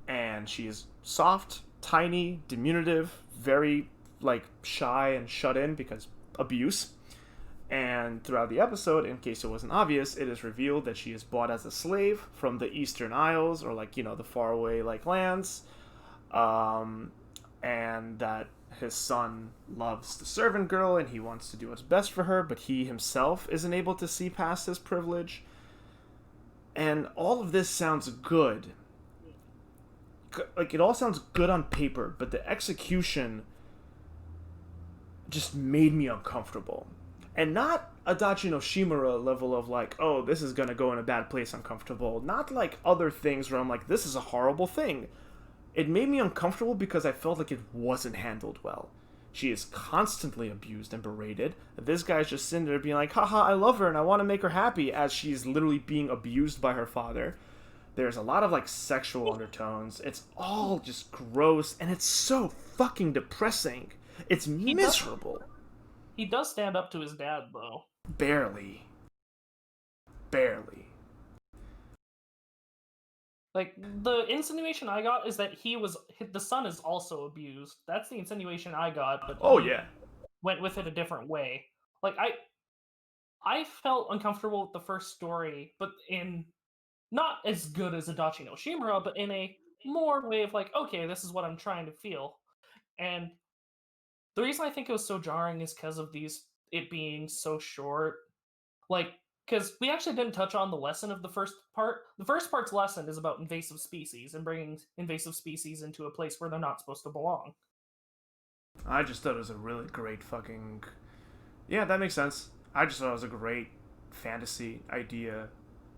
and she is soft, tiny, diminutive, very like shy and shut in because abuse. And throughout the episode, in case it wasn't obvious, it is revealed that she is bought as a slave from the Eastern Isles, or like, the faraway like lands, and that his son loves the servant girl and he wants to do what's best for her, but he himself isn't able to see past his privilege. And all of this sounds good. Like, it all sounds good on paper, but the execution just made me uncomfortable. And not Adachi no Shimamura level of like, oh, this is gonna go in a bad place, uncomfortable. Not like other things where I'm like, this is a horrible thing. It made me uncomfortable because I felt like it wasn't handled well. She is constantly abused and berated. This guy's just sitting there being like, haha, I love her and I want to make her happy, as she's literally being abused by her father. There's a lot of like sexual undertones. It's all just gross, and it's so fucking depressing. It's miserable. He does stand up to his dad, though. Barely. Like, the insinuation I got is that the son is also abused. That's the insinuation I got, but went with it a different way. Like, I felt uncomfortable with the first story, but in not as good as Adachi no Shimura, but in a more way of like, okay, this is what I'm trying to feel. And the reason I think it was so jarring is because of it being so short. Like, because we actually didn't touch on the lesson of the first part. The first part's lesson is about invasive species and bringing invasive species into a place where they're not supposed to belong. I just thought it was a really great fucking... Yeah, that makes sense. I just thought it was a great fantasy idea.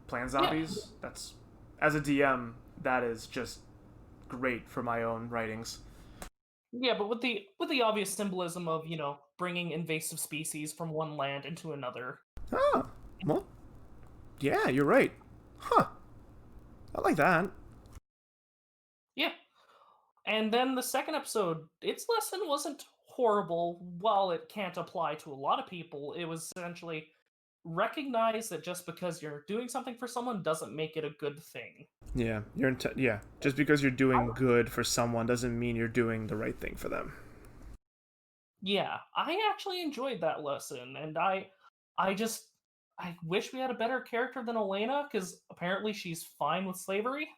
Plant zombies? Yeah. That's... As a DM, that is just great for my own writings. Yeah, but with the obvious symbolism of, bringing invasive species from one land into another. Oh, well, yeah, you're right. Huh. I like that. Yeah. And then the second episode, its lesson wasn't horrible, while it can't apply to a lot of people, it was essentially recognize that just because you're doing something for someone doesn't make it a good thing. Yeah, just because you're doing good for someone doesn't mean you're doing the right thing for them. Yeah, I actually enjoyed that lesson, and I wish we had a better character than Elena, because apparently she's fine with slavery.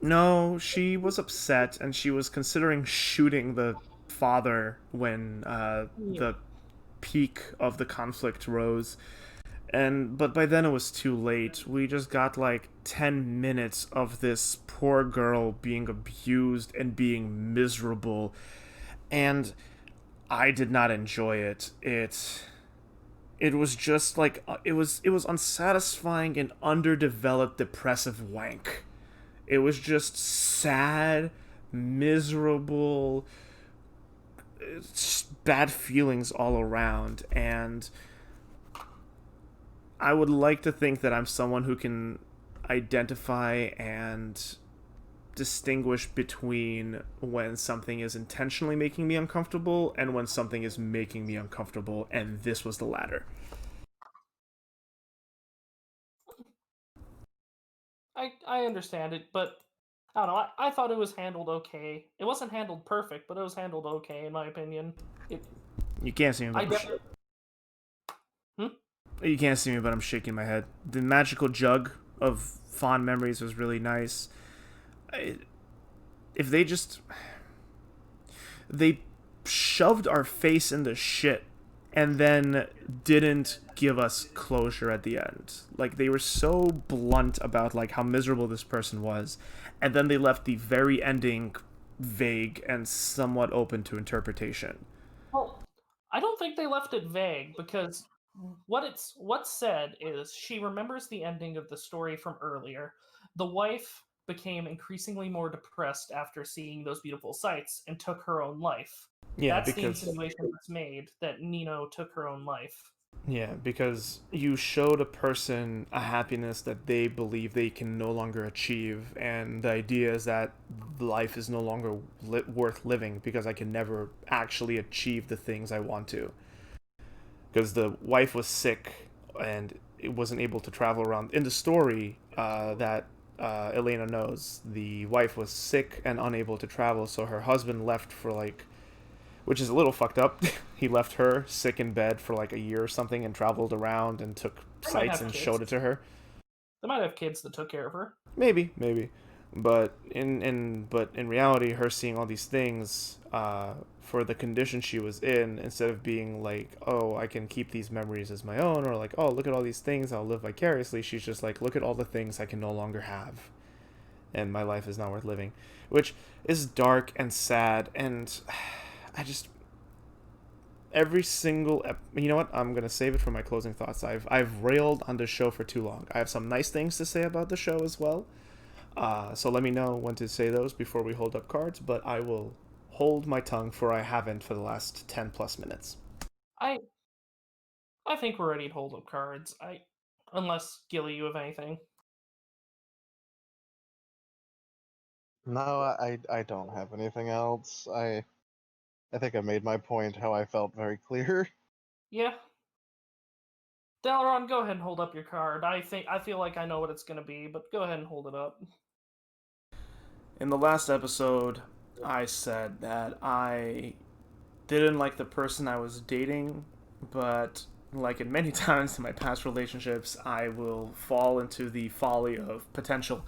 No, she was upset, and she was considering shooting the father when the peak of the conflict rose. But by then it was too late. We just got like 10 minutes of this poor girl being abused and being miserable, and I did not enjoy it. It was just like it was unsatisfying and underdeveloped depressive wank. It was just sad, miserable, just bad feelings all around, and I would like to think that I'm someone who can identify and distinguish between when something is intentionally making me uncomfortable and when something is making me uncomfortable, and this was the latter. I understand it, but I don't know. I thought it was handled okay. It wasn't handled perfect, but it was handled okay in my opinion. You can't see me, but you can't see me, but I'm shaking my head. The magical jug of fond memories was really nice. If they shoved our face in the shit and then didn't give us closure at the end. Like, they were so blunt about like how miserable this person was, and then they left the very ending vague and somewhat open to interpretation. Well, I don't think they left it vague, because what's said is she remembers the ending of the story from earlier. The wife became increasingly more depressed after seeing those beautiful sights and took her own life. Yeah, That's the because insinuation that's made, that Nino took her own life. yeah, because you showed a person a happiness that they believe they can no longer achieve, and the idea is that life is no longer worth living because I can never actually achieve the things I want to. Because the wife was sick and it wasn't able to travel around. In the story that Elena knows, the wife was sick and unable to travel, so her husband left for like, which is a little fucked up. He left her sick in bed for like a year or something and traveled around and took sights and showed it to her. They might have kids that took care of her. Maybe. But in reality, her seeing all these things for the condition she was in, instead of being like, oh, I can keep these memories as my own, or like, oh, look at all these things, I'll live vicariously, she's just like, look at all the things I can no longer have, and my life is not worth living, which is dark and sad, and I just every single you know what, I'm gonna save it for my closing thoughts. I've railed on the show for too long. I have some nice things to say about the show as well, so let me know when to say those before we hold up cards, but I will hold my tongue, for I haven't for the last 10 plus minutes. I think we're ready to hold up cards. Unless, Gilly, you have anything. No, I don't have anything else. I think I made my point how I felt very clear. Yeah. Dalaron, go ahead and hold up your card. I feel like I know what it's gonna be, but go ahead and hold it up. In the last episode, I said that I didn't like the person I was dating, but like in many times in my past relationships, I will fall into the folly of potential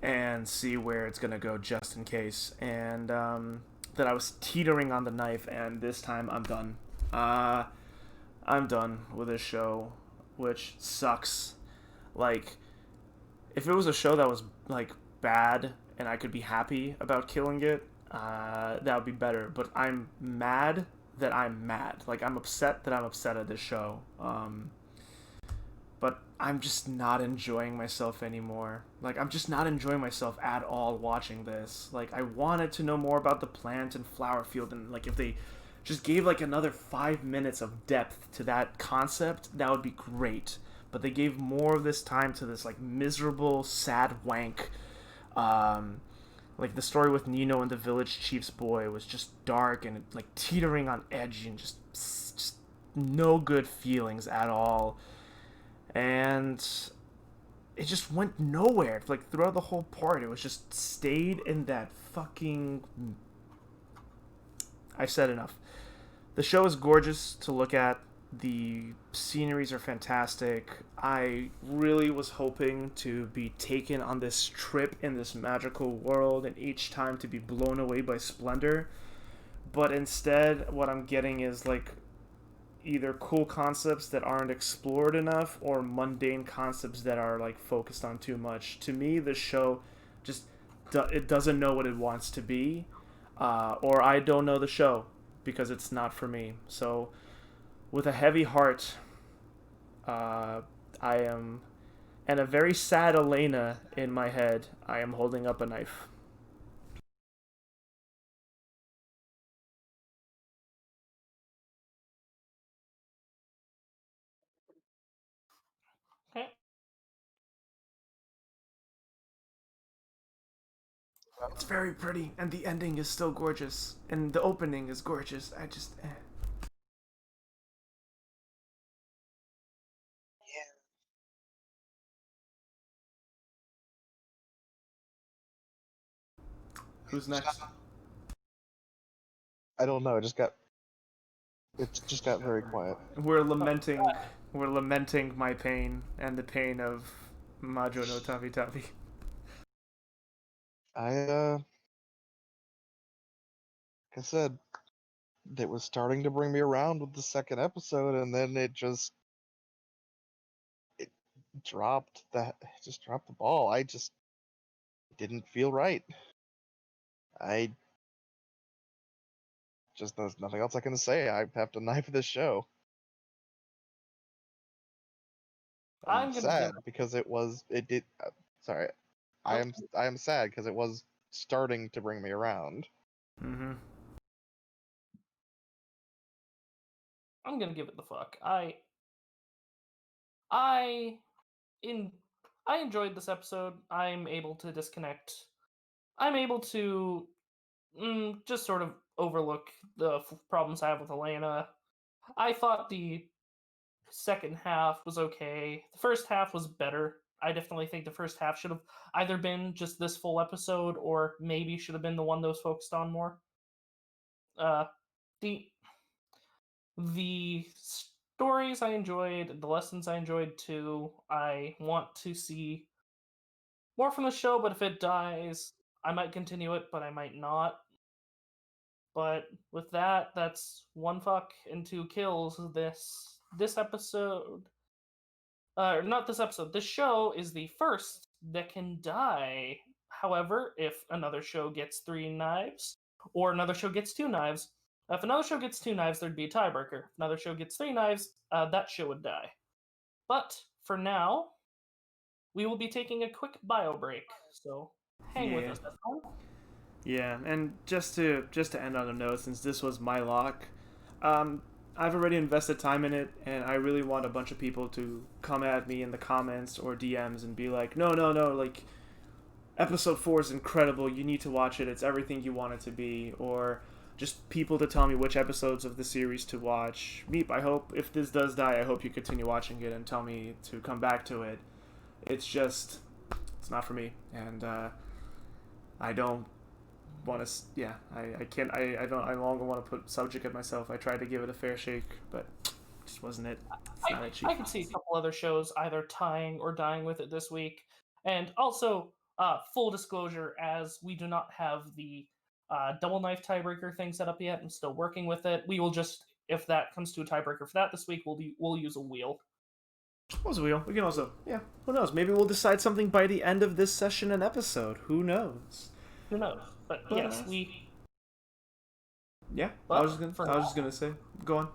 and see where it's gonna go just in case. And that I was teetering on the knife, and this time I'm done. I'm done with this show, which sucks. Like, if it was a show that was like bad and I could be happy about killing it, that would be better. But I'm mad that I'm mad. Like, I'm upset that I'm upset at this show. But I'm just not enjoying myself anymore. Like, I'm just not enjoying myself at all watching this. Like, I wanted to know more about the plant and flower field, and like, if they just gave like another 5 minutes of depth to that concept, that would be great. But they gave more of this time to this like miserable, sad wank. Like the story with Nino and the village chief's boy was just dark and like teetering on edge and just no good feelings at all. And it just went nowhere. Like throughout the whole part, it was just stayed in that fucking. I've said enough. The show is gorgeous to look at. The sceneries are fantastic. I really was hoping to be taken on this trip in this magical world and each time to be blown away by splendor. But instead, what I'm getting is like either cool concepts that aren't explored enough or mundane concepts that are like focused on too much. To me, the show just it doesn't know what it wants to be, or I don't know the show because it's not for me. So, with a heavy heart, I am, and a very sad Elena in my head, I am holding up a knife. Okay. It's very pretty, and the ending is still gorgeous, and the opening is gorgeous. I just. Who's next? I don't know. It just got very quiet. We're lamenting my pain and the pain of Majo no Tabitabi. Like I said, it was starting to bring me around with the second episode, and then it just dropped the ball. I just didn't feel right. I just there's nothing else I can say. I have to knife this show. I'm I'm gonna give sad because it did. Sorry, I am sad because it was starting to bring me around. Mm-hmm. I'm gonna give it the fuck. I in I enjoyed this episode. I'm able to disconnect. I'm able to just sort of overlook the problems I have with Elena. I thought the second half was okay. The first half was better. I definitely think the first half should have either been just this full episode or maybe should have been the one that was focused on more. Uh, the the stories I enjoyed, the lessons I enjoyed too. I want to see more from the show, but if it dies, I might continue it, but I might not. But with that, that's one fuck and two kills. This episode, not this episode. This show is the first that can die. However, if another show gets three knives, or another show gets two knives, if another show gets two knives, there'd be a tiebreaker. If another show gets three knives, that show would die. But for now, we will be taking a quick bio break. So hang with Yeah. us, everyone. Yeah, and just to end on a note, since this was my lock, um, I've already invested time in it, and I really want a bunch of people to come at me in the comments or DMs and be like, no, no, no, like episode 4 is incredible. You need to watch it. It's everything you want it to be. Or just people to tell me which episodes of the series to watch. Meep, I hope if this does die, I hope you continue watching it and tell me to come back to it. It's just, it's not for me, and I don't want to. Yeah, I can't. I don't. I no longer want to put subject at myself. I tried to give it a fair shake, but it just wasn't it. It's not that cheap. I could see a couple other shows either tying or dying with it this week. And also, full disclosure, as we do not have the double knife tiebreaker thing set up yet, I'm still working with it. We will just, if that comes to a tiebreaker for that this week, we'll use a wheel. What was a wheel? We can also, yeah. Who knows? Maybe we'll decide something by the end of this session and episode. Who knows? Who knows? But yes, we. Yeah, But I was just gonna say. Go on.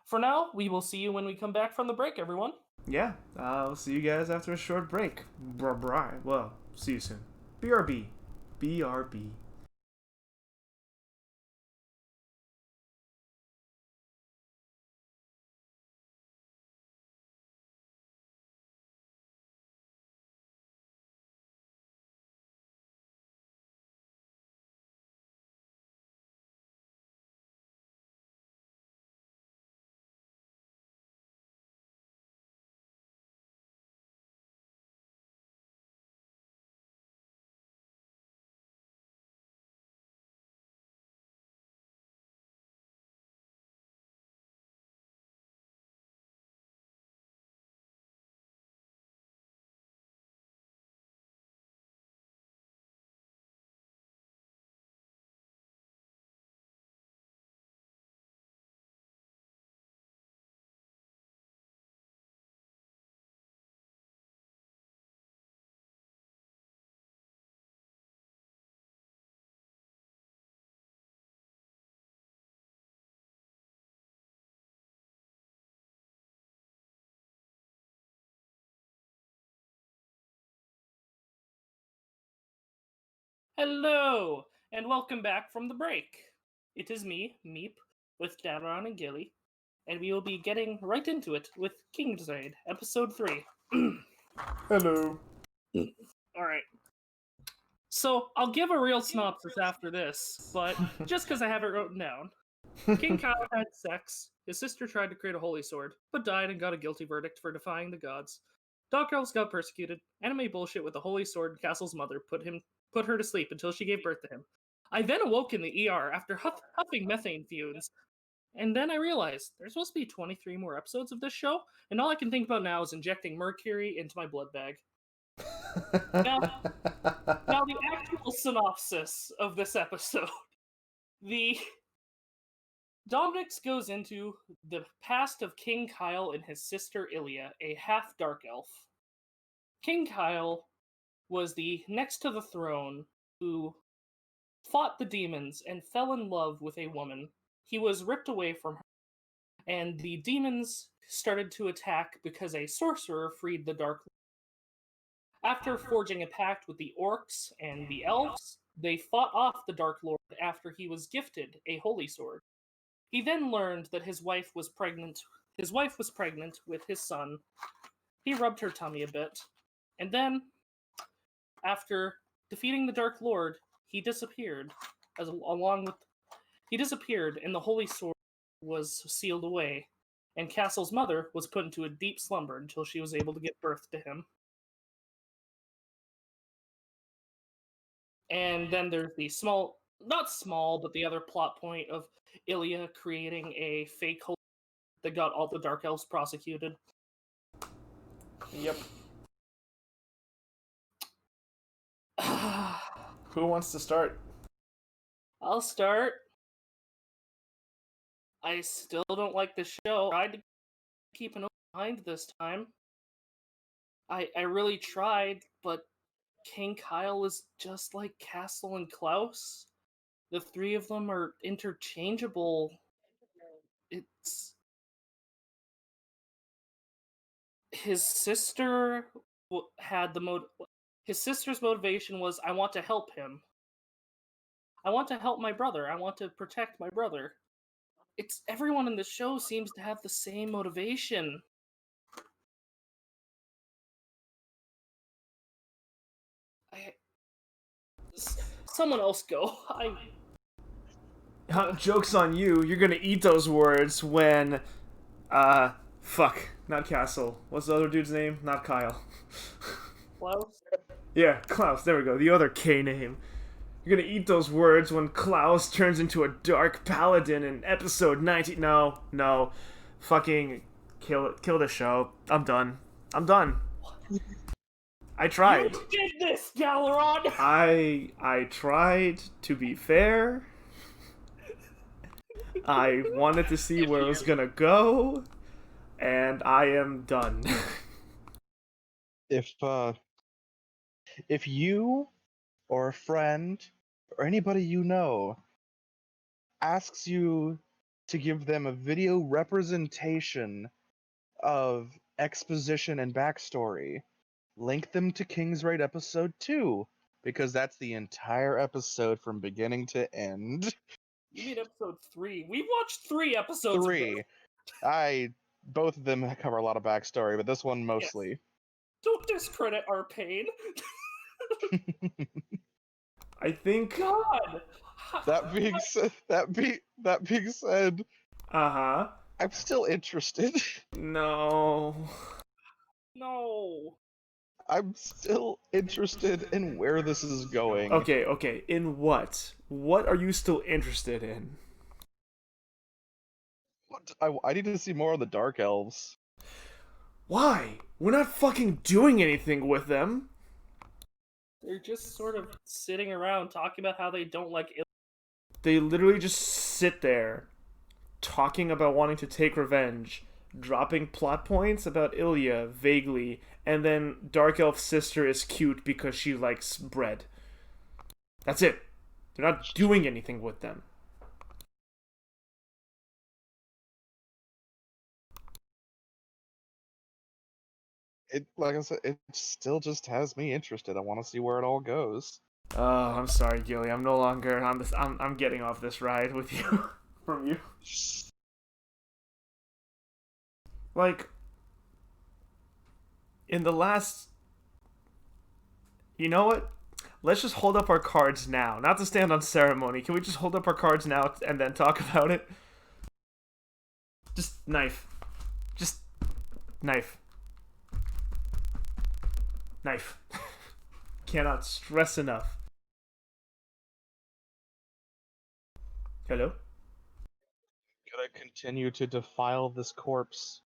For now, we will see you when we come back from the break, everyone. Yeah, I'll see you guys after a short break. Well, see you soon. BRB. BRB. Hello, and welcome back from the break. It is me, Meep, with Dadaron and Gilly, and we will be getting right into it with King's Raid, Episode 3. Hello. Alright. So, I'll give a real synopsis after this, but just because I have it written down. King Kyle had sex, his sister tried to create a holy sword, but died and got a guilty verdict for defying the gods. Dark elves got persecuted, anime bullshit with the holy sword, and Castle's mother put her to sleep until she gave birth to him. I then awoke in the ER after huffing methane fumes, and then I realized there's supposed to be 23 more episodes of this show, and all I can think about now is injecting mercury into my blood bag. Now the actual synopsis of this episode. The Dominix goes into the past of King Kyle and his sister Ilya, a half-dark elf. King Kyle was the next to the throne who fought the demons and fell in love with a woman. He was ripped away from her, and the demons started to attack because a sorcerer freed the Dark Lord. After forging a pact with the orcs and the elves, they fought off the Dark Lord after he was gifted a holy sword. He then learned that his wife was pregnant. His wife was pregnant with his son. He rubbed her tummy a bit, and then, after defeating the Dark Lord, he disappeared. He disappeared, and the holy sword was sealed away. And Castle's mother was put into a deep slumber until she was able to give birth to him. And then there's the but the other plot point of Ilya creating a fake holy that got all the Dark Elves prosecuted. Yep. Who wants to start? I'll start. I still don't like the show. I tried to keep an open mind this time. I really tried, but King Kyle is just like Castle and Klaus. The three of them are interchangeable. It's his sister had his sister's motivation was, I want to help him. I want to help my brother. I want to protect my brother. It's everyone in the show seems to have the same motivation. Someone else go. Joke's on you. You're gonna eat those words when, fuck, not Castle. What's the other dude's name? Not Kyle. Klaus? Yeah, Klaus. There we go. The other K name. You're gonna eat those words when Klaus turns into a dark paladin in episode 19. No. Fucking kill the show. I'm done. I tried. You did this, Galeron! I tried to be fair. I wanted to see where it was gonna go, and I am done. If you or a friend or anybody you know asks you to give them a video representation of exposition and backstory, link them to King's Raid episode 2, because that's the entire episode from beginning to end. You mean episode 3? We watched 3 episodes. 3. Both of them cover a lot of backstory, but this one mostly. Yes. Don't discredit our pain. I think. God. That being said, Uh-huh. I'm still interested. No. I'm still interested in where this is going. Okay. In what? What are you still interested in? I need to see more of the Dark Elves. Why? We're not fucking doing anything with them. They're just sort of sitting around talking about how they don't like They literally just sit there, talking about wanting to take revenge, dropping plot points about Ilya vaguely, and then Dark Elf's sister is cute because she likes bread. That's it. They're not doing anything with them. Like I said, it still just has me interested. I want to see where it all goes. Oh, I'm sorry, Gilly. I'm no longer on this. I'm getting off this ride with you from you. Like in the last, you know what? Let's just hold up our cards now. Not to stand on ceremony. Can we just hold up our cards now and then talk about it? Just knife. Just knife. Knife. Cannot stress enough. Hello? Could I continue to defile this corpse?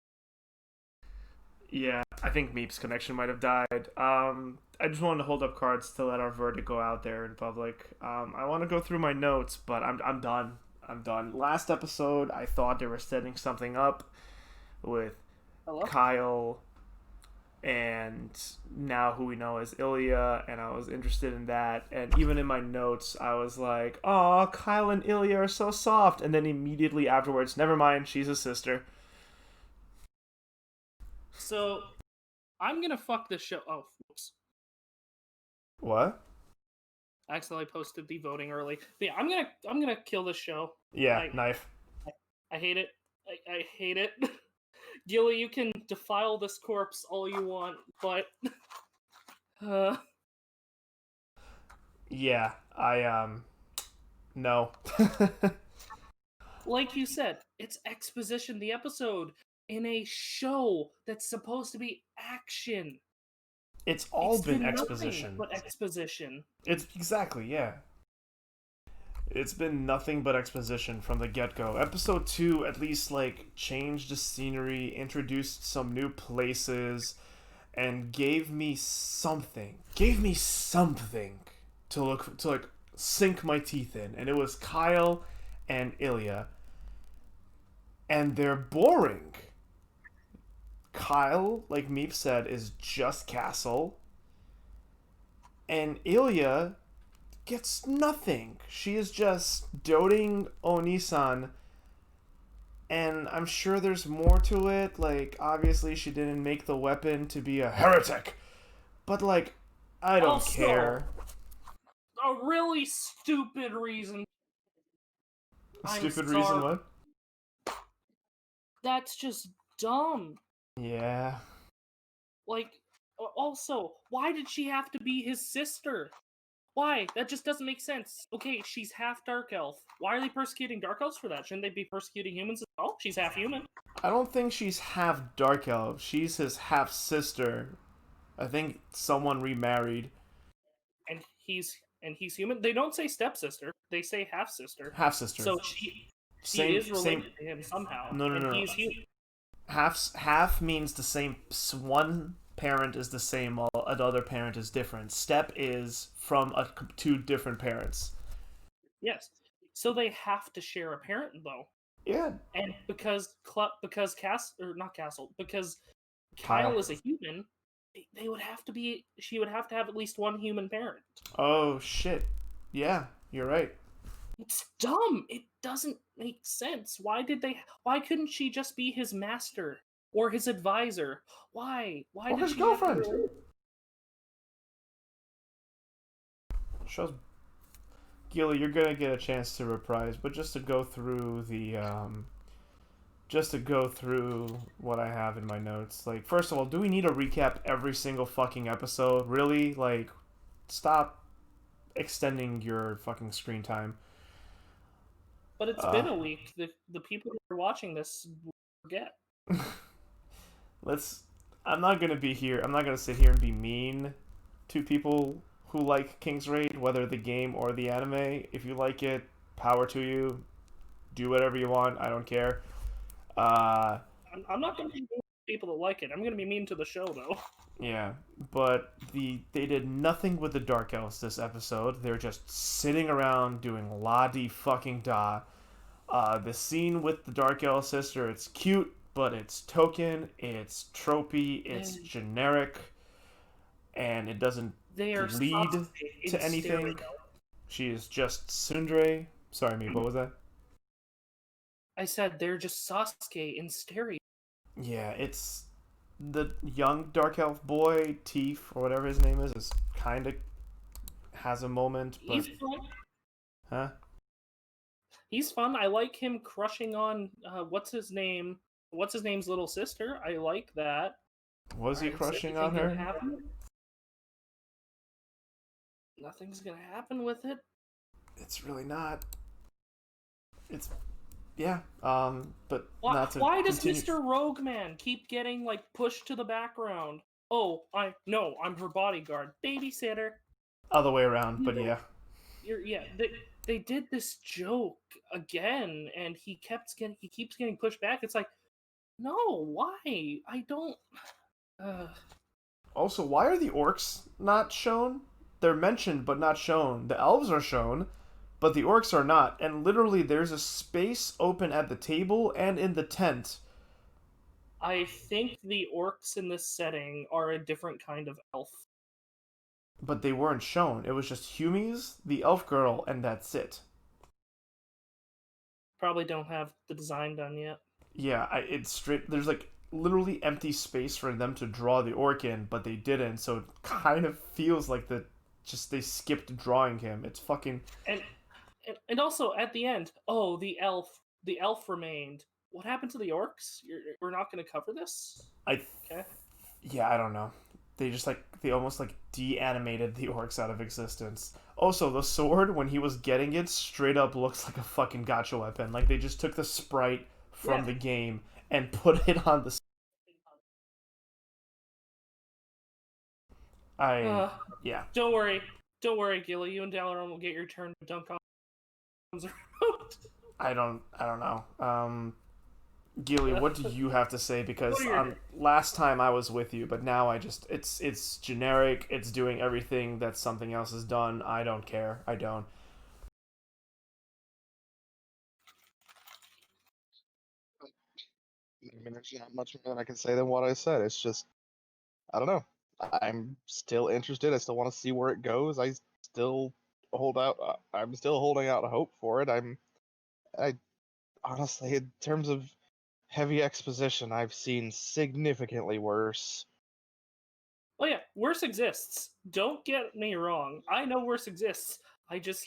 Yeah, I think Meep's connection might have died. I just wanted to hold up cards to let our verdict go out there in public. I want to go through my notes, but I'm done. I'm done. Last episode, I thought they were setting something up with Kyle and now who we know as Ilya, and I was interested in that. And even in my notes, I was like, "Oh, Kyle and Ilya are so soft," and then immediately afterwards, never mind, she's a sister. So, I'm gonna fuck this show. Oh, whoops. What? I accidentally posted the voting early. But yeah, I'm gonna kill this show. Yeah, knife. I hate it. I hate it. Gilly, you can defile this corpse all you want, but Yeah, no. like you said, it's exposition. The episode in a show that's supposed to be action. It's all It's been nothing exposition. but exposition. It's exactly, yeah. It's been nothing but exposition from the get-go. Episode 2 at least like changed the scenery, introduced some new places, and gave me something to like sink my teeth in. And it was Kyle and Ilya. And they're boring. Kyle, like Meep said, is just Castle. And Ilya gets nothing. She is just doting Onisan. And I'm sure there's more to it. Like, obviously she didn't make the weapon to be a heretic. But, like, I don't Also, care. A really stupid reason. Stupid reason what? That's just dumb. Yeah. Like, also, why did she have to be his sister? Why? That just doesn't make sense. Okay, she's half dark elf. Why are they persecuting dark elves for that? Shouldn't they be persecuting humans as well? She's half human. I don't think she's half dark elf. She's his half sister. I think someone remarried. And he's human. They don't say stepsister. They say half sister. Half sister. So she is related to him somehow. No. He's human. Half means the same. One parent is the same, while another parent is different. Step is from two different parents. Yes. So they have to share a parent, though. Yeah. And because Kyle is a human, they would have to be. She would have to have at least one human parent. Oh shit! Yeah, you're right. It's dumb. It doesn't make sense. Why couldn't she just be his master or his advisor? Why? Why or did his she girlfriend? Shows. Gilly, you're gonna get a chance to reprise, but just to go through what I have in my notes. Like, first of all, do we need to recap every single fucking episode? Really? Like, stop extending your fucking screen time. But it's been a week. The people who are watching this forget. I'm not gonna be here. I'm not gonna sit here and be mean to people who like King's Raid, whether the game or the anime. If you like it, power to you. Do whatever you want. I don't care. I'm not gonna be mean to people that like it. I'm gonna be mean to the show, though. Yeah, but they did nothing with the Dark Elves this episode. They're just sitting around doing la-di-fucking-da. The scene with the Dark Elf sister, it's cute, but it's token, it's tropey, it's generic, and it doesn't lead to anything. She is just tsundere. Sorry, me, what was that? I said they're just Sasuke in stereo. Yeah, it's the young dark elf boy, Teef, or whatever his name is kind of has a moment, but He's fun. huh? He's fun. I like him crushing on what's his name? What's his name's little sister? I like that. Was he Alright, is crushing on anything gonna her? happen? Nothing's gonna happen with it. It's really not. It's yeah. But Why, not to why does continue. Mr. Rogueman keep getting like pushed to the background? Oh, I'm her bodyguard, babysitter. Other way around, but yeah. They did this joke again, and he keeps getting pushed back. It's like, no, why? I don't. Also, why are the orcs not shown? They're mentioned but not shown. The elves are shown, but the orcs are not. And literally, there's a space open at the table and in the tent. I think the orcs in this setting are a different kind of elf. But they weren't shown. It was just Humies, the elf girl, and that's it. Probably don't have the design done yet. Yeah, it's straight. There's like literally empty space for them to draw the orc in, but they didn't. So it kind of feels like they skipped drawing him. It's fucking. And also at the end, oh, the elf remained. What happened to the orcs? We're not going to cover this. Okay. Yeah, I don't know. They almost like de-animated the orcs out of existence. Also, the sword when he was getting it straight up looks like a fucking gacha weapon. Like they just took the sprite from the game and put it on the. Yeah. Don't worry, Gilly. You and Dalaran will get your turn to dunk on. I don't know. Gilly, what do you have to say? Because last time I was with you, but now it's generic. It's doing everything that something else has done. I don't care. I don't. I mean, there's not much more that I can say than what I said. It's just, I don't know. I'm still interested. I still want to see where it goes. I still hold out. I'm still holding out hope for it. I honestly, in terms of heavy exposition, I've seen significantly worse. Oh yeah, worse exists. Don't get me wrong. I know worse exists. I just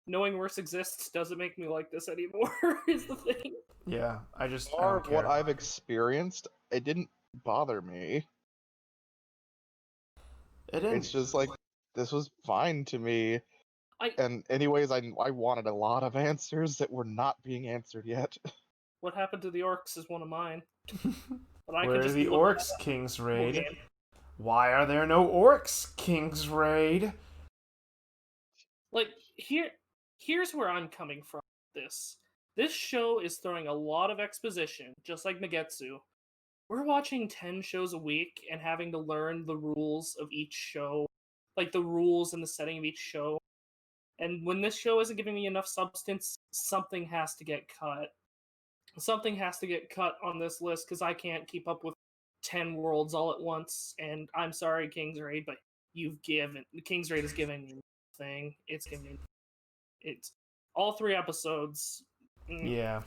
knowing worse exists doesn't make me like this anymore. Is the thing. Yeah, I Far don't what care. I've experienced, it didn't bother me. It didn't. It's just like this was fine to me. And anyways, I wanted a lot of answers that were not being answered yet. What happened to the orcs is one of mine. But where are the orcs, King's Raid? Why are there no orcs, King's Raid? Like here's where I'm coming from. This show is throwing a lot of exposition, just like Magatsu. We're watching 10 shows a week and having to learn the rules of each show, like the rules and the setting of each show. And when this show isn't giving me enough substance, something has to get cut. Something has to get cut on this list because I can't keep up with 10 worlds all at once. And I'm sorry, King's Raid, but King's Raid is giving me nothing. It's all 3 episodes. Yeah.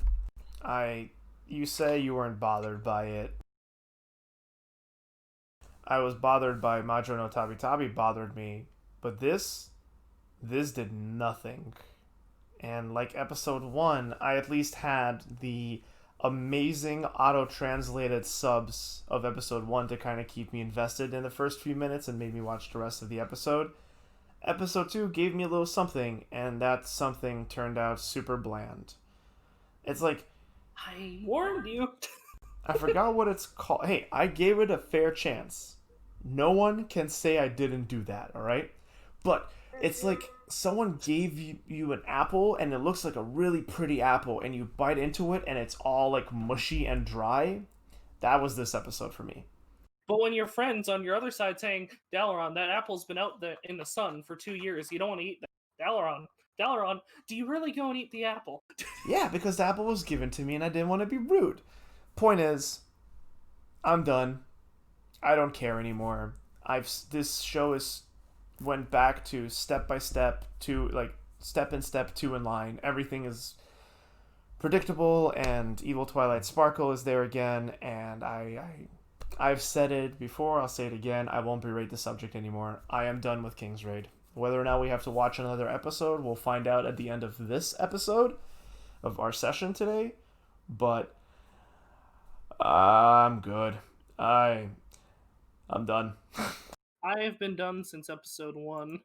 You say you weren't bothered by it. I was bothered by Majo no Tabitabi bothered me, but this did nothing. And like episode 1, I at least had the amazing auto-translated subs of episode 1 to kind of keep me invested in the first few minutes and made me watch the rest of the episode. Episode 2 gave me a little something, and that something turned out super bland. It's like... I warned you. I forgot what it's called. Hey, I gave it a fair chance. No one can say I didn't do that, alright? But it's like someone gave you an apple and it looks like a really pretty apple and you bite into it and it's all like mushy and dry. That was this episode for me. But when your friend's on your other side saying, Dalaran, that apple's been out in the sun for 2 years, you don't want to eat that. Dalaran, do you really go and eat the apple? Yeah, because the apple was given to me and I didn't want to be rude. Point is, I'm done. I don't care anymore. This show went back to step by step, to like step in step 2 in line. Everything is predictable and Evil Twilight Sparkle is there again, and I've said it before, I'll say it again, I won't berate the subject anymore. I am done with King's Raid. Whether or not we have to watch another episode, we'll find out at the end of this episode of our session today. But I'm good. I'm done. I have been done since episode 1.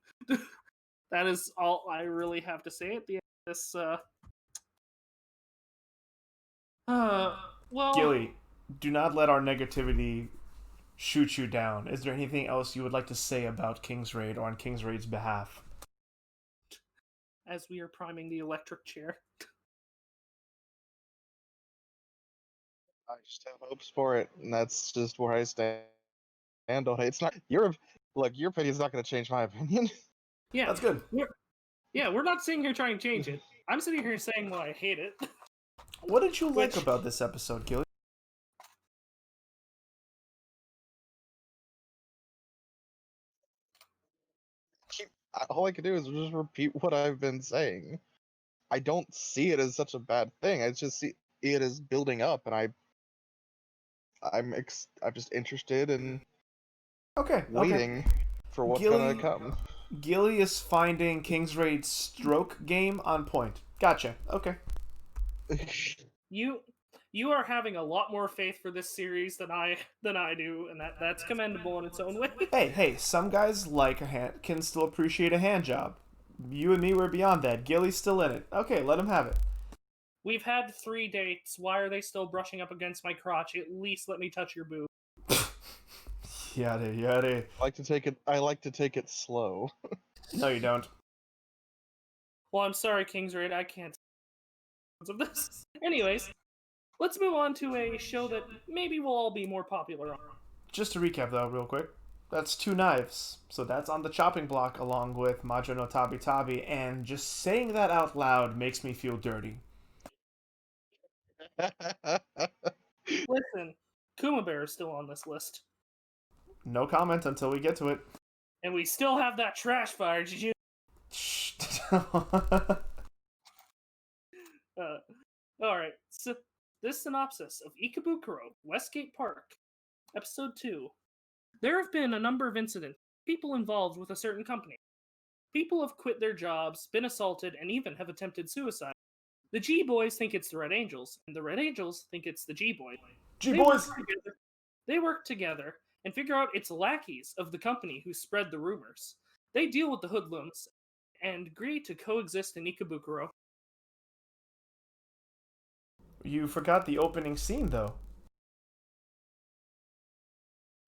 That is all I really have to say at the end of this. Well, Gilly, do not let our negativity shoot you down. Is there anything else you would like to say about Kingsraid or on Kingsraid's behalf? as we are priming the electric chair. I just have hopes for it, and that's just where I stand on it. It's not your opinion's not going to change my opinion. Yeah, That's good. we're not sitting here trying to change it. I'm sitting here saying why I hate it. What did you like Which- about this episode, Gilly? All I can do is just repeat what I've been saying. I don't see it as such a bad thing. I just see it as building up, and I'm just interested in Okay. waiting for what's gonna come. Gilly is finding Kingsraid's stroke game on point. Gotcha. Okay. You are having a lot more faith for this series than I do, and that's commendable in its own way. Hey, some guys like a hand can still appreciate a hand job. You and me were beyond that. Gilly's still in it. Okay, let him have it. We've had 3 dates. Why are they still brushing up against my crotch? At least let me touch your boob. Yada. I like to take it slow. No, you don't. Well, I'm sorry, Kingsraid, I can't of this. Anyways, let's move on to a show that maybe will all be more popular on. Just to recap, though, real quick. That's 2 knives. So that's on the chopping block along with Majo no Tabitabi, and just saying that out loud makes me feel dirty. Listen, Kumabare is still on this list. No comment until we get to it. And we still have that trash fire, did you? Shh. Alright, so this synopsis of Ikebukuro, Westgate Park, Episode 2. There have been a number of incidents, people involved with a certain company. People have quit their jobs, been assaulted, and even have attempted suicide. The G-Boys think it's the Red Angels, and the Red Angels think it's the G-Boys. G-Boys! They work together and figure out it's lackeys of the company who spread the rumors. They deal with the hoodlums and agree to coexist in Ikebukuro. You forgot the opening scene, though.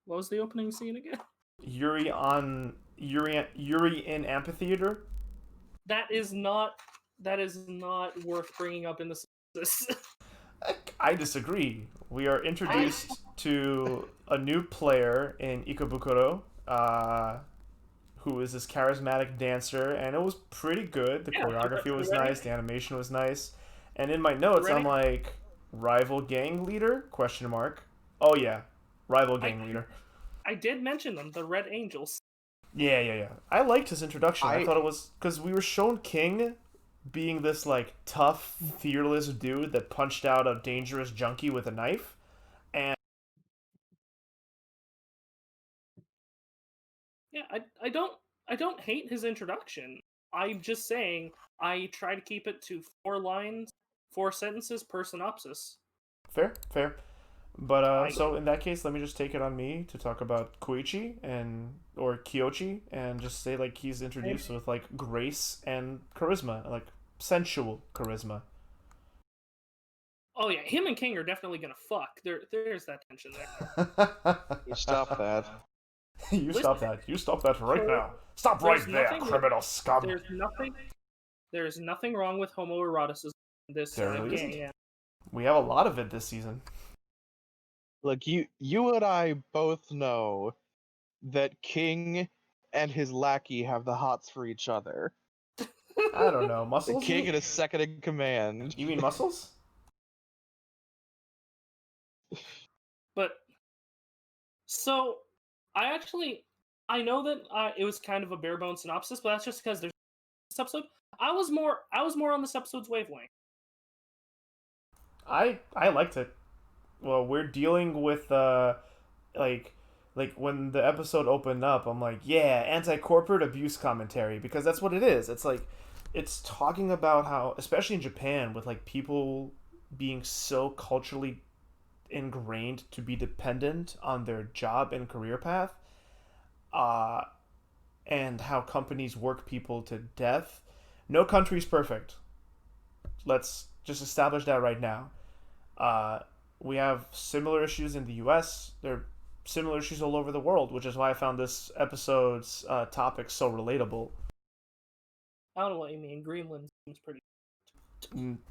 What was the opening scene again? Yuri in amphitheater. That is not worth bringing up in the synopsis. I disagree. We are introduced to a new player in Ikebukuro, who is this charismatic dancer, and it was pretty good. The choreography was nice, the animation was nice. And in my notes, I'm like, rival gang leader? Question mark. Oh yeah, rival gang leader. I did mention them, the Red Angels. Yeah. I liked his introduction. I thought it was because we were shown King being this like tough, fearless dude that punched out a dangerous junkie with a knife, and Yeah, I don't hate his introduction. I'm just saying I try to keep it to 4 lines, 4 sentences per synopsis. fair. But so in that case, let me just take it on me to talk about Koichi or Kyochi, and just say like he's introduced with like grace and charisma, like sensual charisma. Oh yeah, him and King are definitely gonna fuck. There's that tension there. You stop that. Stop that. You stop that right now. Stop right there, criminal scum. There's nothing wrong with homoeroticism in this game. Yeah. We have a lot of it this season. Look, you and I both know that King and his lackey have the hots for each other. I don't know. The Muscles? King and his second in command. You mean muscles? But so I know that it was kind of a bare bones synopsis, but that's just because there's this episode. I was more on this episode's wavelength. I liked it. Well, we're dealing with like Like when the episode opened up, I'm like, yeah, anti-corporate abuse commentary, because that's what it is. It's like it's talking about how, especially in Japan, with like people being so culturally ingrained to be dependent on their job and career path, uh, and how companies work people to death. No country's perfect. Let's just establish that right now. Uh, we have similar issues in the U.S. There are similar issues all over the world, which is why I found this episode's topic so relatable. I don't know what you mean. Greenland seems pretty.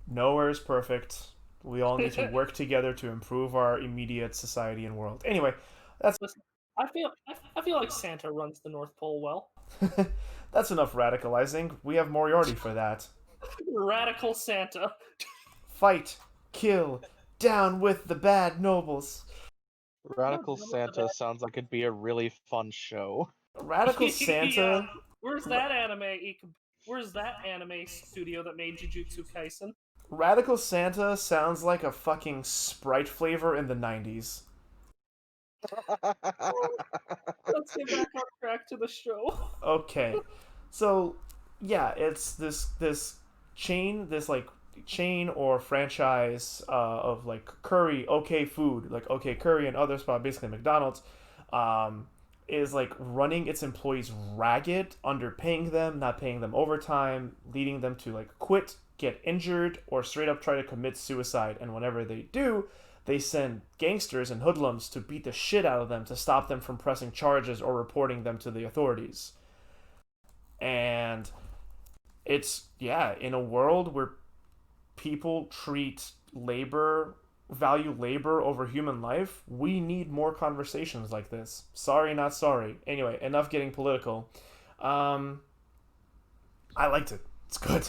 Nowhere is perfect. We all need to work together to improve our immediate society and world. Anyway, that's Listen, I feel like Santa runs the North Pole well. that's enough radicalizing. We have Moriarty for that. Radical Santa. Fight, kill, down with the bad nobles. Radical Santa sounds like it'd be a really fun show. Radical Santa. Yeah. Where's that anime? Where's that anime studio that made Jujutsu Kaisen? Radical Santa sounds like a fucking Sprite flavor in the 90s. Let's get back on track to the show. Okay. So, yeah, it's this chain, chain or franchise of like curry, okay food, like okay curry and other spot, basically McDonald's, is like running its employees ragged, underpaying them, not paying them overtime, leading them to like quit, get injured, or straight up try to commit suicide. And whenever they do, they send gangsters and hoodlums to beat the shit out of them to stop them from pressing charges or reporting them to the authorities. And it's, yeah, in a world where people value labor over human life, we need more conversations like this. Sorry, not sorry. Anyway, enough getting political. I liked it. It's good.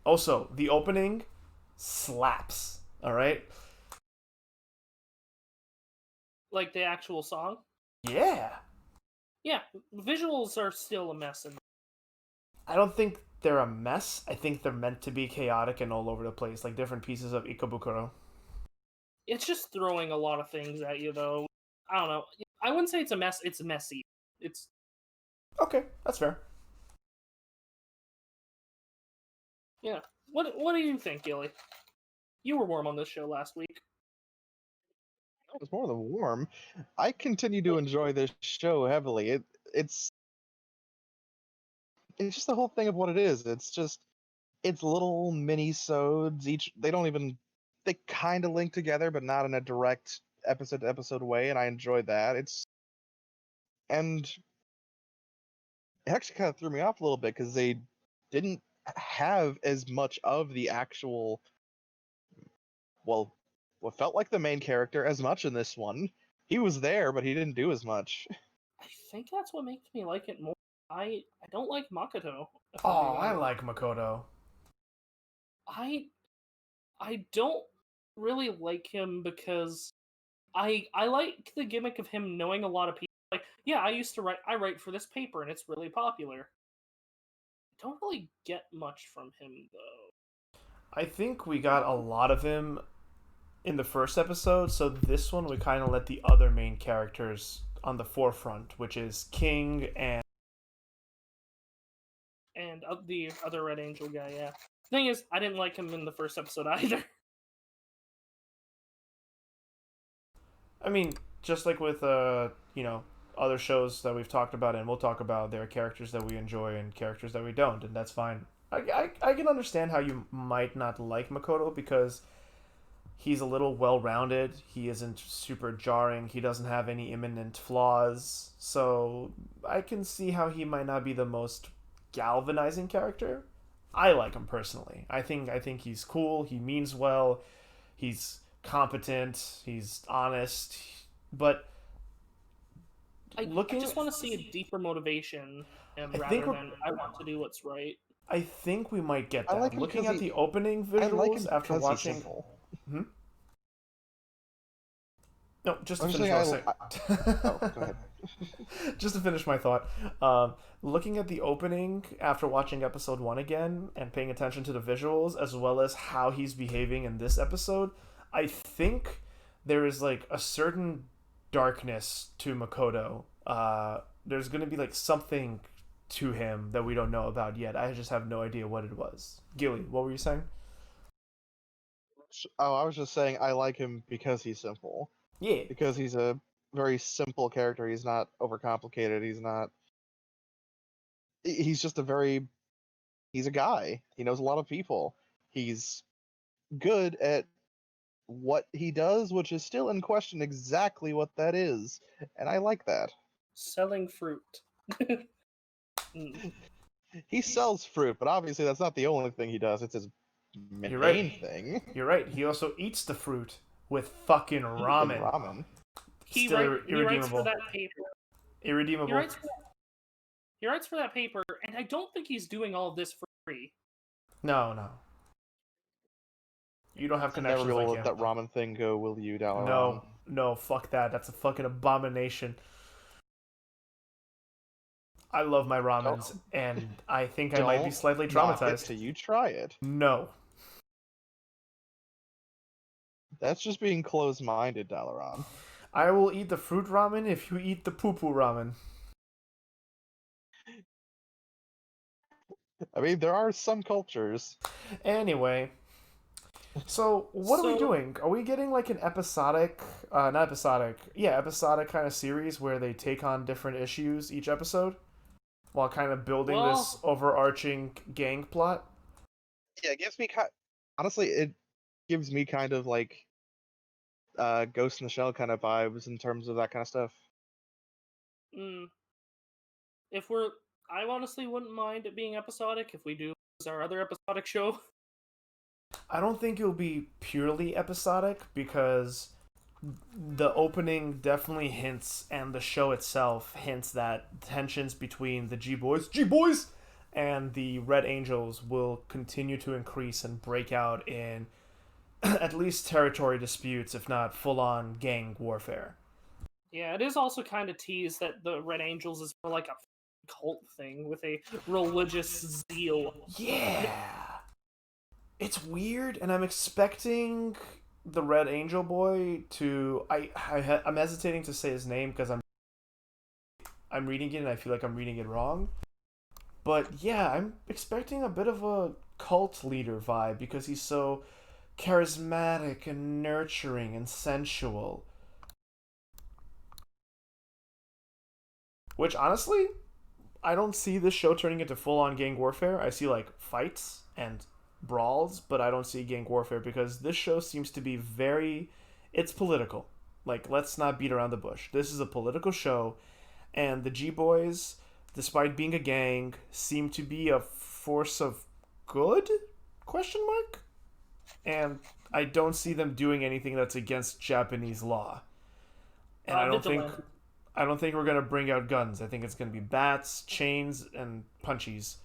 Also, the opening slaps. All right? Like the actual song? Yeah. Yeah, visuals are still a mess. I don't think they're a mess. I think they're meant to be chaotic and all over the place, like different pieces of Ikebukuro. It's just throwing a lot of things at you, though. I don't know. I wouldn't say it's a mess. It's messy. It's okay. That's fair. Yeah. What do you think, Gilly? You were warm on this show last week. It's more than warm. I continue to enjoy this show heavily. It's just the whole thing of what it is. It's little mini-sodes. They kind of link together, but not in a direct episode to episode way, and I enjoyed that. And it actually kind of threw me off a little bit because they didn't have as much of the actual, well, what felt like the main character as much in this one. He was there, but he didn't do as much. I think that's what makes me like it more. I don't like Makoto. Oh, I like Makoto. I don't really like him because I like the gimmick of him knowing a lot of people. Like, yeah, I write for this paper and it's really popular. I don't really get much from him though. I think we got a lot of him in the first episode, so this one we kind of let the other main characters on the forefront, which is King and the other Red Angel guy, yeah. Thing is, I didn't like him in the first episode either. I mean, just like with other shows that we've talked about and we'll talk about, there are characters that we enjoy and characters that we don't, and that's fine. I can understand how you might not like Makoto because he's a little well-rounded. He isn't super jarring. He doesn't have any imminent flaws. So I can see how he might not be the most galvanizing character. I like him personally. I think he's cool. He means well. He's competent. He's honest. But I just want to see a deeper motivation, rather than I want to do what's right. I think we might get that. I like him looking at the opening visuals after watching. No, just to finish what I was saying. Oh, go ahead. Just to finish my thought, looking at the opening after watching episode 1 again and paying attention to the visuals as well as how he's behaving in this episode, I think there is like a certain darkness to Makoto. There's gonna be like something to him that we don't know about yet. I just have no idea what it was. Gilly, what were you saying? Oh, I was just saying I like him because he's simple. Yeah. Because he's a very simple character. He's not overcomplicated. He's just a very. He's a guy. He knows a lot of people. He's good at what he does, which is still in question exactly what that is. And I like that. Selling fruit. Mm. He sells fruit, but obviously that's not the only thing he does. It's his You're main right. thing. You're right. He also eats the fruit with fucking ramen. Ramen. He Still writes for irredeemable. that paper. Irredeemable. He writes for that paper, and I don't think he's doing all of this for free. No. You don't have connections Never like will him. let that ramen thing go, will you, Dalaran? No, fuck that. That's a fucking abomination. I love my ramens, and I think I might be slightly traumatized. Till you try it. No. That's just being closed-minded, Dalaran. I will eat the fruit ramen if you eat the poo-poo ramen. I mean, there are some cultures. Anyway, so what are we doing? Are we getting like an episodic, episodic kind of series where they take on different issues each episode while kind of building this overarching gang plot? Yeah, it gives me honestly, it gives me kind of like Ghost in the Shell kind of vibes in terms of that kind of stuff. I honestly wouldn't mind it being episodic if we do our other episodic show. I don't think it'll be purely episodic because the opening definitely hints, and the show itself hints that tensions between the G-Boys, and the Red Angels will continue to increase and break out in at least territory disputes, if not full-on gang warfare. Yeah, it is also kind of teased that the Red Angels is more like a cult thing with a religious zeal. Yeah. It's weird, and I'm expecting the Red Angel boy to... I'm hesitating to say his name because I'm reading it and I feel like I'm reading it wrong. But yeah, I'm expecting a bit of a cult leader vibe because he's so charismatic and nurturing and sensual. Which, honestly, I don't see this show turning into full-on gang warfare. I see, like, fights and brawls, but I don't see gang warfare because this show seems to be it's political. Like, let's not beat around the bush. This is a political show, and the G-Boys, despite being a gang, seem to be a force of good? Question mark? And I don't see them doing anything that's against Japanese law. And I don't think we're gonna bring out guns. I think it's gonna be bats, chains, and punchies.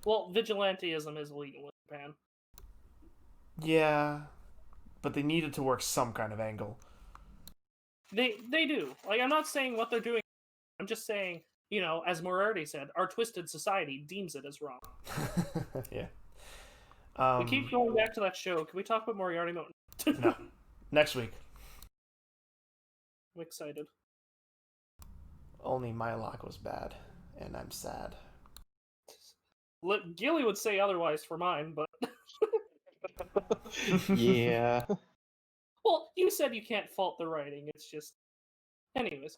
Well, vigilanteism is illegal in Japan. Yeah, but they needed to work some kind of angle. They do. Like, I'm not saying what they're doing. I'm just saying, as Moriarty said, our twisted society deems it as wrong. Yeah. We keep going back to that show. Can we talk about Moriarty Mountain? No. Next week. I'm excited. Only my lock was bad, and I'm sad. Gilly would say otherwise for mine, but... Yeah. Well, you said you can't fault the writing. It's just... Anyways.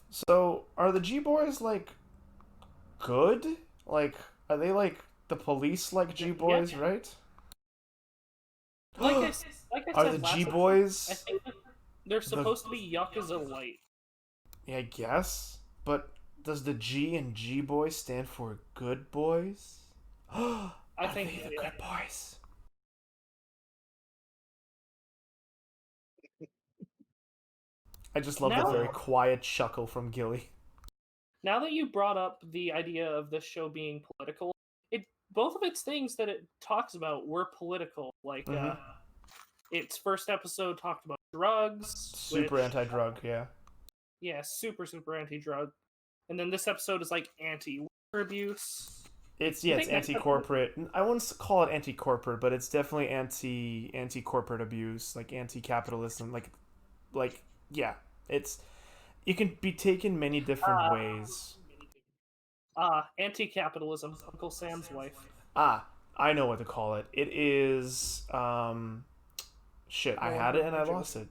So, are the G-Boys, like, good? Like, are they, like, the police like G-Boys, right? Like I said are the G-Boys... I think they're supposed to be Yakuza Light. Yeah, I guess. But does the G in G-Boys stand for good boys? I think they're the good boys. I just love that very quiet chuckle from Gilly. Now that you brought up the idea of this show being political, both of its things that it talks about were political. Like, its first episode talked about drugs. Super anti-drug, yeah. Yeah, super, super anti-drug. And then this episode is like anti-worker abuse. It's anti-corporate. I wouldn't call it anti-corporate, but it's definitely anti-corporate abuse, like anti-capitalism, like yeah. It can be taken many different ways. Anti-capitalism, Uncle Sam's wife. I know what to call it. It is shit, I had it and I lost it.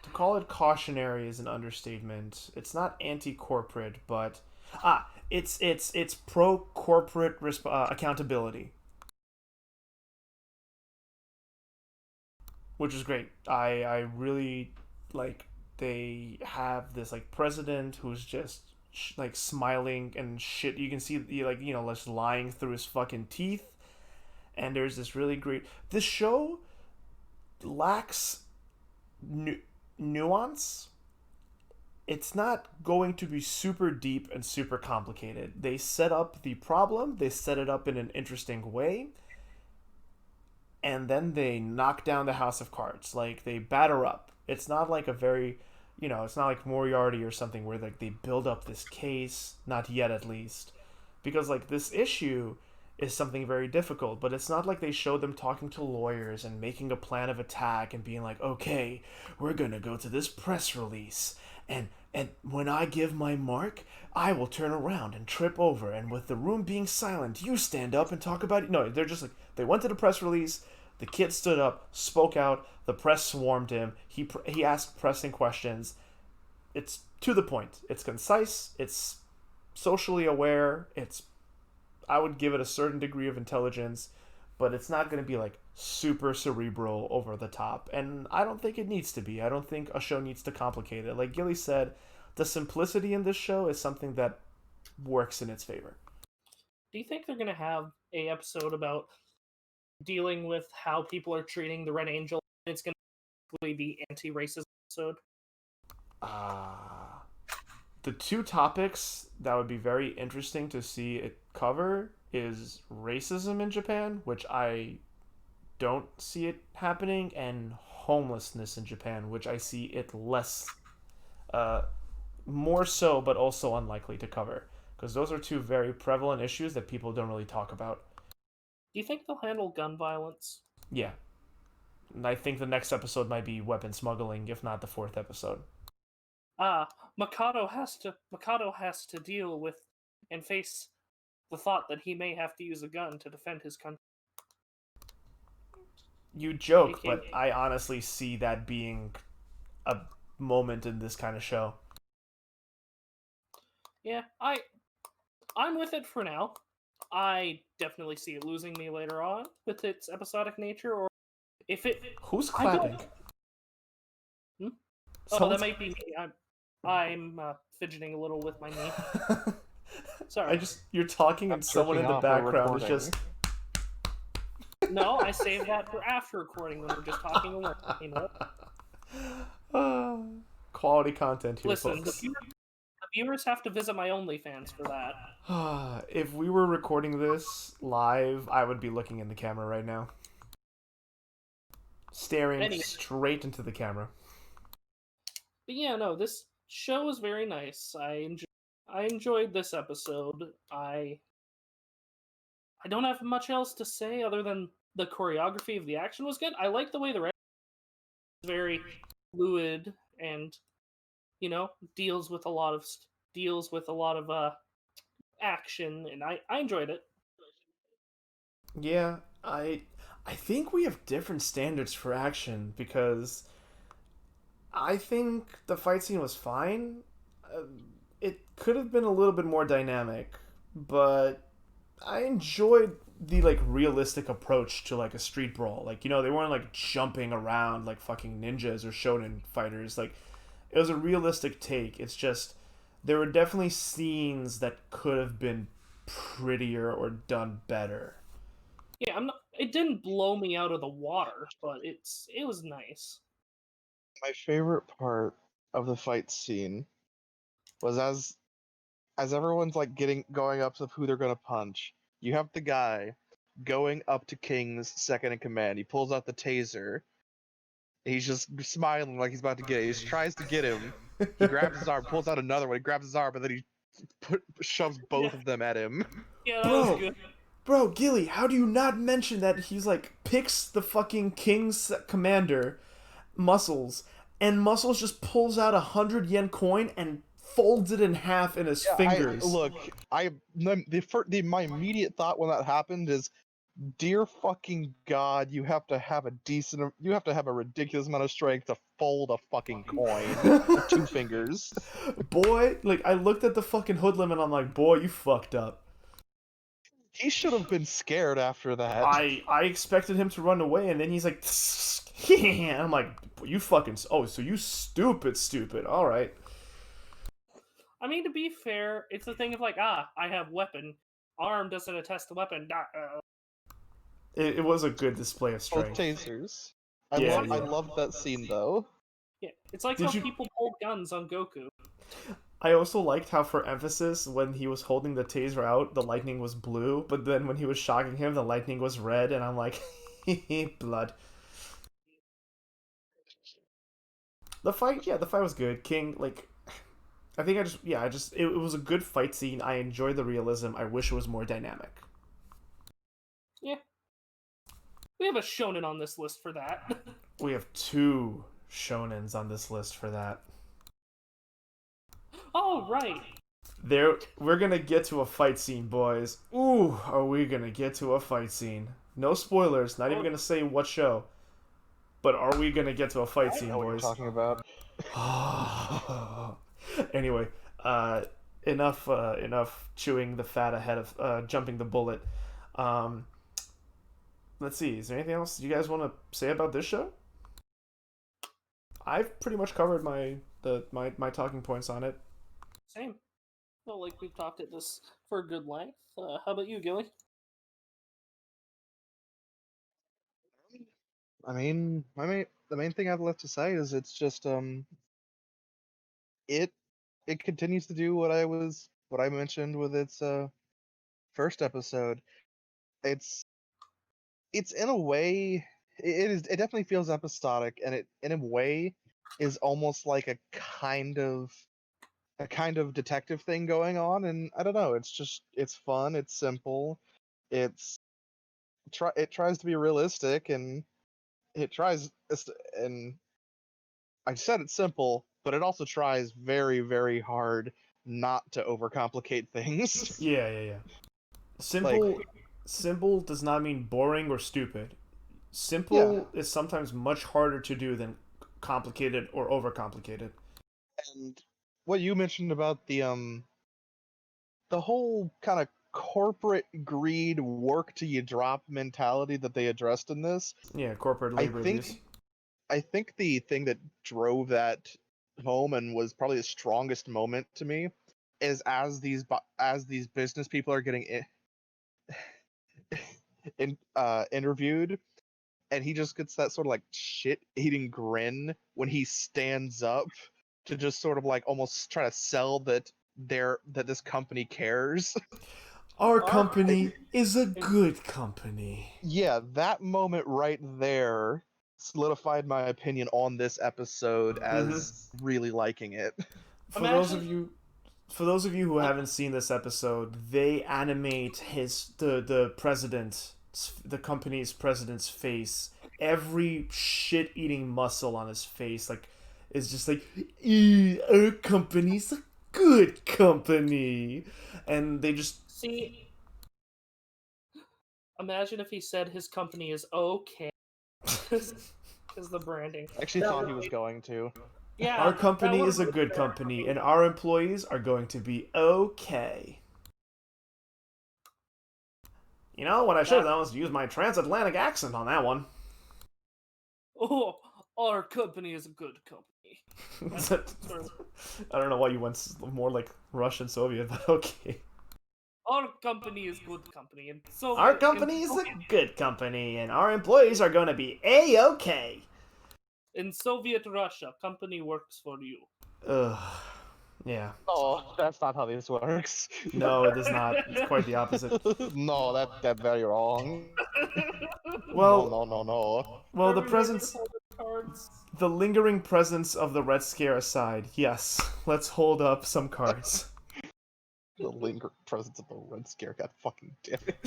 To call it cautionary is an understatement. It's not anti-corporate, but it's pro-corporate accountability, which is great. I really like they have this like president who's just like smiling and shit. You can see just lying through his fucking teeth. And there's this really great. This show lacks nuance. It's not going to be super deep and super complicated. They set up the problem, they set it up in an interesting way, and then they knock down the house of cards. Like, they batter up. It's not like a very, it's not like Moriarty or something where like they build up this case, not yet at least. Because like this issue is something very difficult, but it's not like they show them talking to lawyers and making a plan of attack and being like, okay, we're gonna go to this press release, and when I give my mark, I will turn around and trip over, and with the room being silent, you stand up and talk about it. No, they're just like, they went to the press release, the kid stood up, spoke out, the press swarmed him, he asked pressing questions. It's to the point, it's concise, it's socially aware, I would give it a certain degree of intelligence, but it's not going to be like super cerebral over the top. And I don't think it needs to be. I don't think a show needs to complicate it. Like Gilly said, the simplicity in this show is something that works in its favor. Do you think they're going to have a episode about dealing with how people are treating the Red Angel? It's going to be anti-racist episode? The two topics that would be very interesting to see it cover is racism in Japan, which I don't see it happening, and homelessness in Japan, which I see it less, more so, but also unlikely to cover. Because those are two very prevalent issues that people don't really talk about. Do you think they'll handle gun violence? Yeah. And I think the next episode might be weapon smuggling, if not the fourth episode. Makoto has to deal with and face the thought that he may have to use a gun to defend his country. You joke, but I honestly see that being a moment in this kind of show. Yeah, I'm with it for now. I definitely see it losing me later on with its episodic nature, or if it... Who's clapping? Oh, that might be me. I'm fidgeting a little with my knee. Sorry. You're talking and someone in the background is just... No, I save that for after recording when we're just talking alone, Quality content here, Listen, folks. the viewers have to visit my OnlyFans for that. If we were recording this live, I would be looking in the camera right now. Staring straight into the camera. But yeah, no, this show is very nice. I enjoyed this episode. I don't have much else to say other than the choreography of the action was good. I like the way the rest is very fluid and deals with a lot of action, and I enjoyed it. Yeah, I think we have different standards for action, because I think the fight scene was fine. It could have been a little bit more dynamic, but I enjoyed the realistic approach to a street brawl. They weren't jumping around like fucking ninjas or shonen fighters. It was a realistic take. It's just there were definitely scenes that could have been prettier or done better. Yeah, it didn't blow me out of the water, but it was nice. My favorite part of the fight scene was as everyone's going up to who they're gonna punch. You have the guy going up to King's second in command. He pulls out the taser. He's just smiling like he's about to get it. He just tries to get him. He grabs his arm, pulls out another one. He grabs his arm, and then he shoves both of them at him. Yeah, that was good. Bro, Gilly, how do you not mention that he's picks the fucking King's commander Muscles, and Muscles just pulls out 100 yen coin and folds it in half in his fingers. My immediate thought when that happened is, dear fucking god, you have to have a ridiculous amount of strength to fold a fucking coin with 2 fingers. Boy, like, I looked at the fucking hoodlum and I'm like, boy, you fucked up. He should have been scared after that. I expected him to run away, and then he's like, and I'm like, you fucking, oh, so you stupid, alright. I mean, to be fair, it's a thing of like, I have weapon. Arm doesn't attest to weapon. It was a good display of strength. Both tasers. I loved that scene, though. Yeah, it's like people hold guns on Goku. I also liked how, for emphasis, when he was holding the taser out, the lightning was blue, but then when he was shocking him, the lightning was red, and I'm like, blood. The fight was good. King, like, I think it was a good fight scene. I enjoyed the realism. I wish it was more dynamic. Yeah. We have a shonen on this list for that. We have 2 shonens on this list for that. Oh, right. We're gonna get to a fight scene, boys. Ooh, are we gonna get to a fight scene? No spoilers, not even gonna say what show. But are we gonna get to a fight scene, boys? I know what you're talking about. Anyway, enough chewing the fat ahead of jumping the bullet. Let's see, is there anything else you guys want to say about this show? I've pretty much covered my talking points on it. Same. Well, like we've talked at this for a good length. How about you, Gilly? I mean, the main thing I've left to say is it's just it continues to do what I mentioned with its first episode. It's in a way it definitely feels episodic, and it in a way is almost like a kind of detective thing going on, and I don't know, it's fun, it's simple, it tries to be realistic, and and I said it's simple, but it also tries very, very hard not to overcomplicate things. Yeah. Simple does not mean boring or stupid. Simple is sometimes much harder to do than complicated or overcomplicated. And what you mentioned about the whole kind of corporate greed, work till you drop mentality that they addressed in this. Yeah, corporate labor abuse. I think the thing that drove that home and was probably the strongest moment to me is as these business people are getting interviewed, and he just gets that sort of like shit-eating grin when he stands up to just sort of like almost try to sell that this company cares. Our company is a good company. Yeah, that moment right there solidified my opinion on this episode as really liking it. For those of you who haven't seen this episode, they animate the company's president's face. Every shit-eating muscle on his face, like, is just like, our company's a good company, and they just see. Imagine if he said his company is okay. Because the branding. I actually thought he was going to. Yeah. Our company is a good company, and our employees are going to be okay. You know, what I should have done was use my transatlantic accent on that one. Oh, our company is a good company. I don't know why you went more like Russian Soviet, but okay. Our company is good company, and so our company is a good company, and our employees are going to be A-okay. In Soviet Russia, company works for you. Yeah. Oh, that's not how this works. No, it is not. It's quite the opposite. No, that's very wrong. Well, no. Well, the lingering presence of the Red Scare aside, yes, let's hold up some cards. The lingering presence of the Red Scare, god fucking damn it.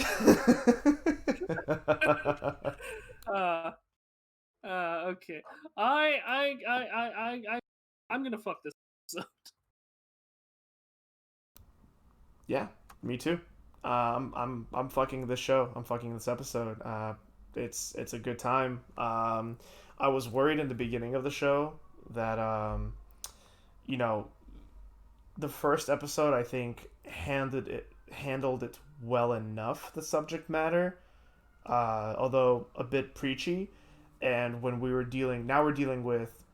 Okay. I'm gonna fuck this episode. Yeah, me too. I'm fucking this show. I'm fucking this episode. It's a good time. I was worried in the beginning of the show that you know, the first episode I think handled it well enough, the subject matter, although a bit preachy. And when we're dealing with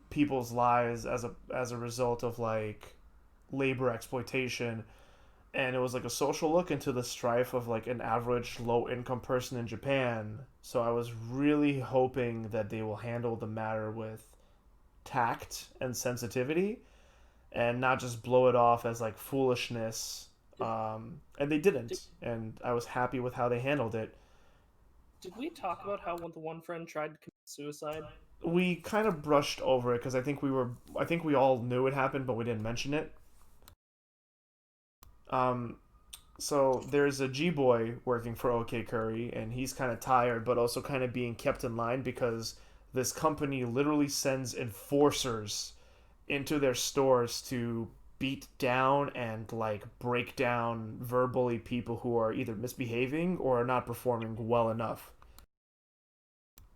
people's lives as a result of like labor exploitation, and it was like a social look into the strife of like an average low income person in Japan. So I was really hoping that they will handle the matter with tact and sensitivity and not just blow it off as like foolishness. And they didn't, and I was happy with how they handled it. Did we talk about how the one friend tried to commit suicide? We kind of brushed over it because I think we all knew it happened, but we didn't mention it. Um, so there's a G boy working for OK Curry, and he's kind of tired, but also kind of being kept in line because this company literally sends enforcers into their stores to beat down and like break down verbally people who are either misbehaving or are not performing well enough.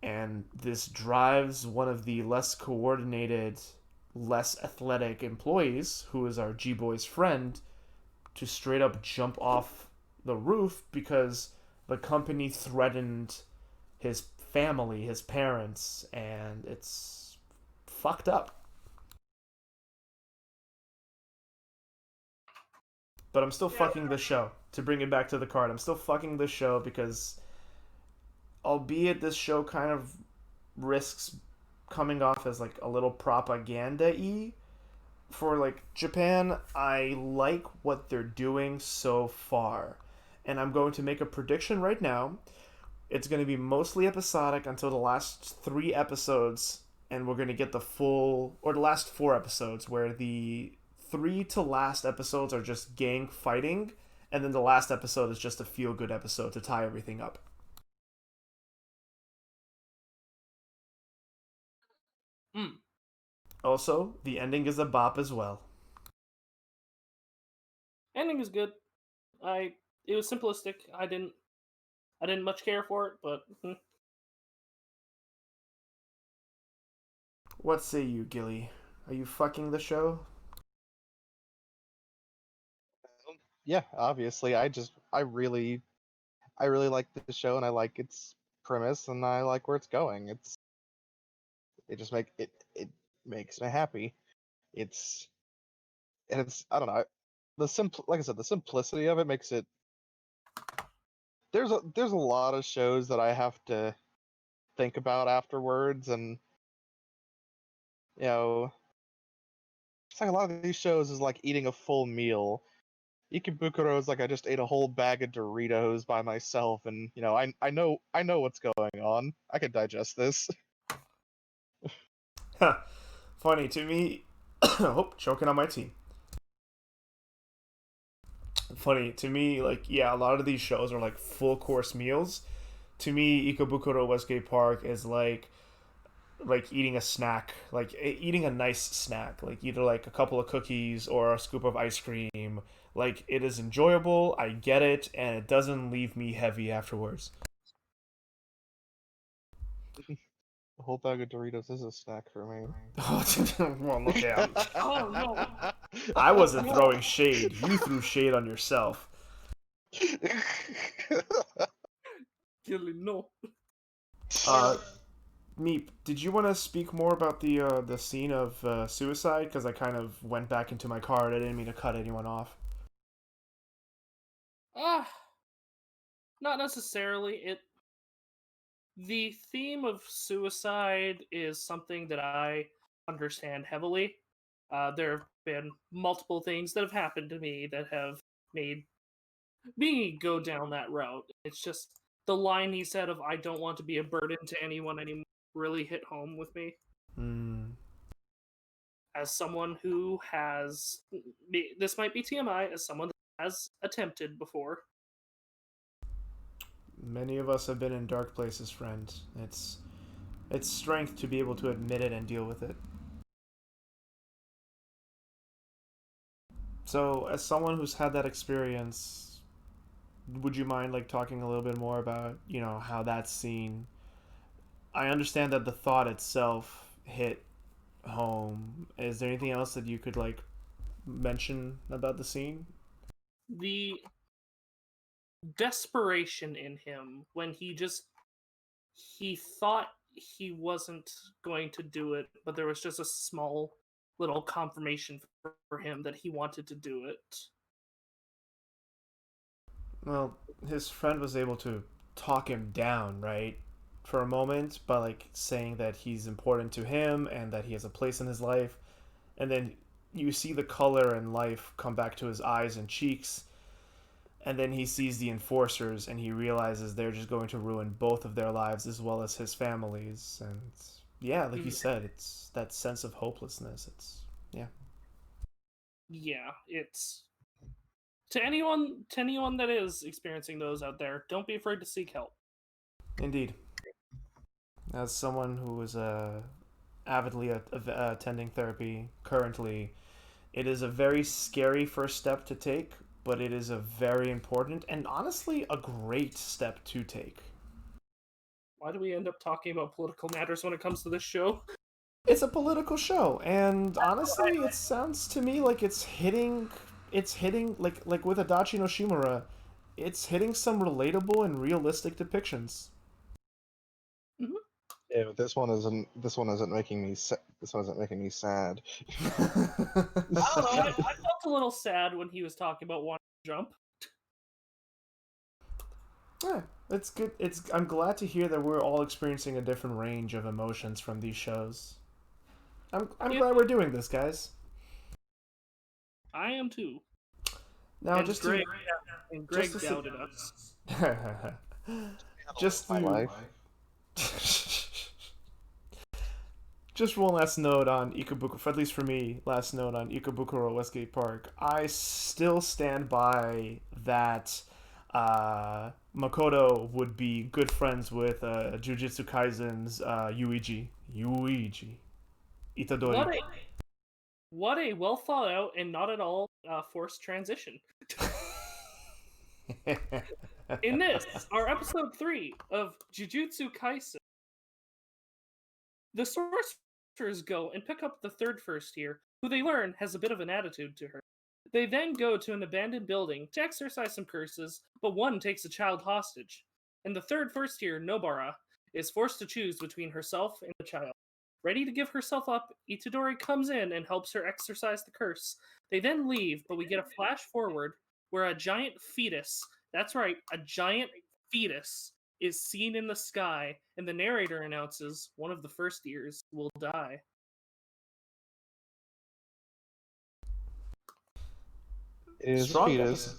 And this drives one of the less coordinated, less athletic employees, who is our G Boy's friend, to straight up jump off the roof because the company threatened his family, his parents, and it's fucked up. But I'm still fucking the show. To bring it back to the card, I'm still fucking the show because, albeit this show kind of risks coming off as like a little propaganda-y for like Japan, I like what they're doing so far. And I'm going to make a prediction right now. It's going to be mostly episodic until the last 3 episodes, and we're going to get the full, or the last 4 episodes, where the 3 to last episodes are just gang fighting, and then the last episode is just a feel good episode to tie everything up. Mm. Also, the ending is a bop as well. Ending is good. It was simplistic. I didn't much care for it, but What say you, Gilly? Are you fucking the show? Yeah, obviously. I really like the show, and I like its premise, and I like where it's going. It makes me happy. It's and it's I don't know. Like I said, the simplicity of it makes it. There's a lot of shows that I have to think about afterwards, and you know, it's like a lot of these shows is like eating a full meal. Ikebukuro is like I just ate a whole bag of Doritos by myself, and I know what's going on. I can digest this. Funny to me. Oh, choking on my tea. Funny to me, like, yeah, a lot of these shows are like full course meals. To me, Ikebukuro Westgate Park is like eating a snack, like eating a nice snack, like either like a couple of cookies or a scoop of ice cream. Like, it is enjoyable, I get it, and it doesn't leave me heavy afterwards. A whole bag of Doritos is a snack for me. Well, look at oh no, I wasn't throwing shade. You threw shade on yourself. Gilly, no. Uh, Meep, did you want to speak more about the scene of suicide? Because I kind of went back into my card. I didn't mean to cut anyone off. Ah, not necessarily. The theme of suicide is something that I understand heavily. There have been multiple things that have happened to me that have made me go down that route. It's just the line he said of "I don't want to be a burden to anyone anymore" really hit home with me. Hmm. As someone who has, this might be TMI, as someone that has attempted before. Many of us have been in dark places, friend. It's strength to be able to admit it and deal with it. So, as someone who's had that experience, would you mind like talking a little bit more about, how that scene? I understand that the thought itself hit home. Is there anything else that you could like mention about the scene? The desperation in him when he thought he wasn't going to do it, but there was just a small little confirmation for him that he wanted to do it. Well, his friend was able to talk him down, right? For a moment, by like saying that he's important to him and that he has a place in his life. And then you see the color and life come back to his eyes and cheeks. And then he sees the enforcers and he realizes they're just going to ruin both of their lives as well as his family's. And yeah, like you said, it's that sense of hopelessness. Yeah. Yeah, it's to anyone that is experiencing those out there, don't be afraid to seek help. Indeed. As someone who is avidly attending therapy currently, it is a very scary first step to take, but it is a very important and honestly a great step to take. Why do we end up talking about political matters when it comes to this show? It's a political show, and honestly, it sounds to me like it's hitting like with Adachi no Shimamura, it's hitting some relatable and realistic depictions. Mm-hmm. Yeah, but this one isn't making me this one isn't making me sad. I don't know. I felt a little sad when he was talking about wanting to jump. Yeah, it's good. I'm glad to hear that we're all experiencing a different range of emotions from these shows. I'm glad we're doing this, guys. I am too. Now, and just Greg, to, and Greg doubted us. just My to, life. just one last note on Ikebukuro, at least for me, last note on Ikebukuro Westgate Park. I still stand by that Makoto would be good friends with Jujutsu Kaisen's Yuiji. Itadori. What a well thought out and not at all forced transition. In this, our episode 3 of Jujutsu Kaisen, the sorcerers go and pick up the third first year, who they learn has a bit of an attitude to her. They then go to an abandoned building to exercise some curses, but one takes a child hostage. And the third first year, Nobara, is forced to choose between herself and the child. Ready to give herself up, Itadori comes in and helps her exorcise the curse. They then leave, but we get a flash forward where a giant fetus, that's right, a giant fetus, is seen in the sky, and the narrator announces one of the first years will die. It is Strong fetus,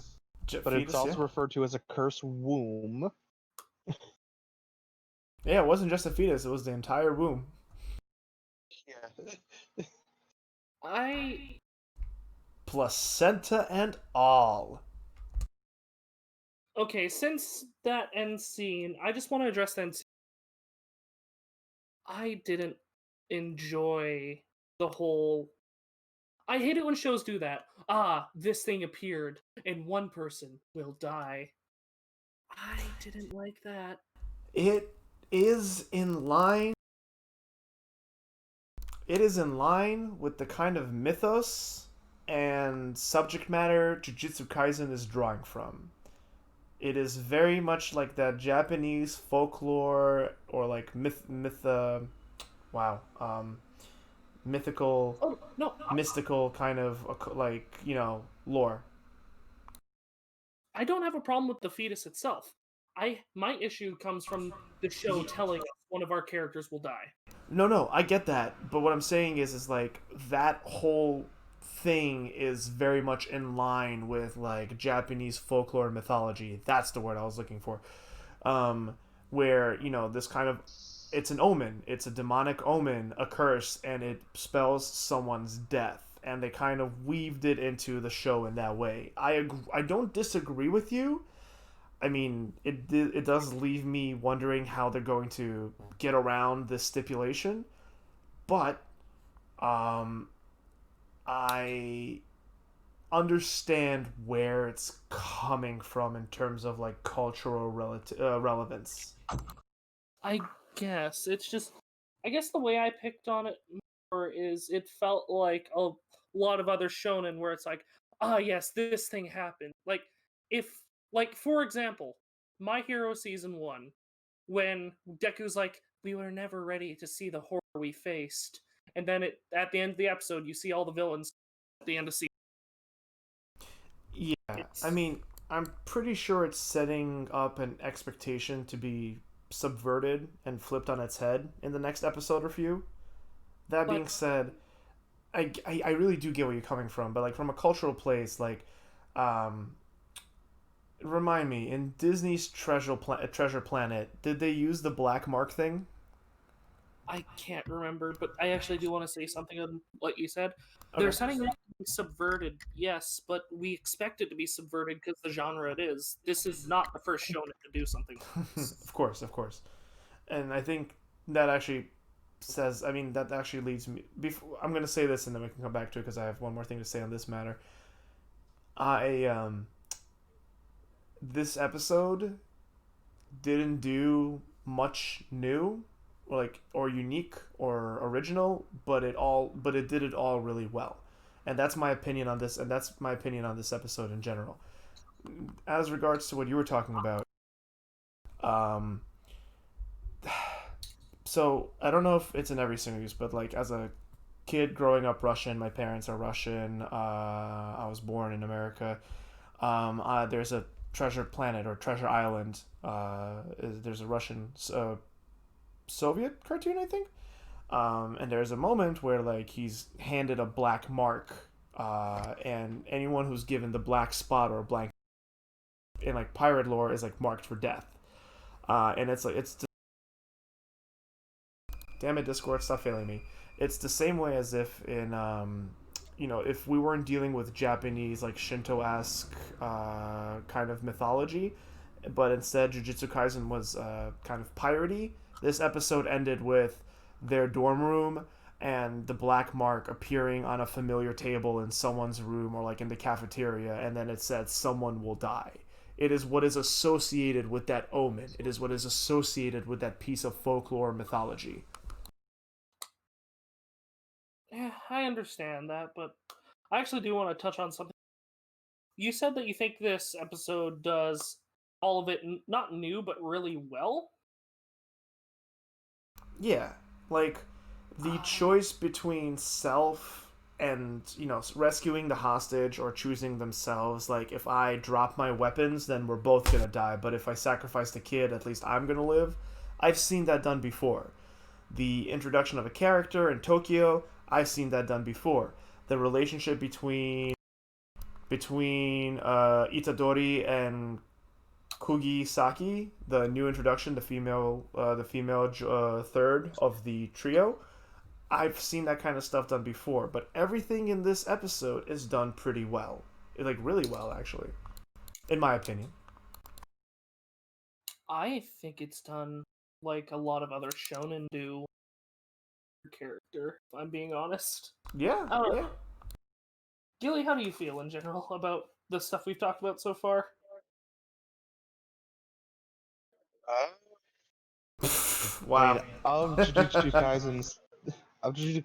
but fetus, it's also yeah. referred to as a cursed womb. Yeah, it wasn't just a fetus; it was the entire womb. Yeah. Placenta and all. Okay, since that end scene, I just want to address that end scene. I didn't enjoy the whole... I hate it when shows do that. This thing appeared, and one person will die. I didn't like that. It is in line. It is in line with the kind of mythos and subject matter Jujutsu Kaisen is drawing from. It is very much like that Japanese folklore or like mythical, Oh, no. mystical kind of like, lore. I don't have a problem with the fetus itself. My issue comes from the show telling us one of our characters will die. No, I get that, but what I'm saying is like that whole thing is very much in line with like Japanese folklore and mythology. That's the word I was looking for. Where, this kind of, it's an omen, it's a demonic omen, a curse, and it spells someone's death. And they kind of weaved it into the show in that way. I don't disagree with you. I mean, it does leave me wondering how they're going to get around this stipulation, but um, I understand where it's coming from in terms of like cultural relevance. I guess it's just, I guess the way I picked on it more is it felt like a lot of other shonen where it's like, ah, yes, this thing happened. Like, if, like, for example, My Hero Season 1, when Deku's like, we were never ready to see the horror we faced. And then at the end of the episode, you see all the villains at the end of season. Yeah, I It's, mean, I'm pretty sure it's setting up an expectation to be subverted and flipped on its head in the next episode or few. That but being said, I really do get where you're coming from, but like from a cultural place, like, um, remind me, in Disney's Treasure Planet, did they use the black mark thing? I can't remember, but I actually do want to say something on what you said. They're Okay. setting it up to be subverted, yes, but we expect it to be subverted because the genre it is. This is not the first shonen to do something like this. Of course, of course. And I think that actually says, I mean, that actually leads me. Before, I'm going to say this and then we can come back to it because I have one more thing to say on this matter. I, this episode didn't do much new or unique or original, but it did it all really well. And that's my opinion on this, and that's my opinion on this episode in general. As regards to what you were talking about, um, so I don't know if it's in every single use, but like as a kid growing up Russian, my parents are Russian. I was born in America. There's a treasure planet or treasure island. There's a Russian Soviet cartoon, I think. And there's a moment where like he's handed a black mark, and anyone who's given the black spot or blank in like pirate lore is like marked for death. And it's like it's damn it, Discord, stop failing me. It's the same way as if in if we weren't dealing with Japanese like Shinto-esque kind of mythology, but instead Jujutsu Kaisen was kind of piratey. This episode ended with their dorm room and the black mark appearing on a familiar table in someone's room or like in the cafeteria, and then it said someone will die. It is what is associated with that omen. It is what is associated with that piece of folklore mythology. Yeah, I understand that, but I actually do want to touch on something. You said that you think this episode does all of it not new, but really well. Yeah, like the choice between self and rescuing the hostage or choosing themselves. Like if I drop my weapons, then we're both gonna die, but if I sacrifice the kid, at least I'm gonna live. I've seen that done before. The introduction of a character in Tokyo, I've seen that done before. The relationship between Itadori and Kugisaki, the new introduction, the female third of the trio. I've seen that kind of stuff done before, but everything in this episode is done pretty well, like really well, actually, in my opinion. I think it's done like a lot of other shonen do character, if I'm being honest. Yeah, I don't yeah. know. Gilly, how do you feel in general about the stuff we've talked about so far? I mean, Wow. of Jujutsu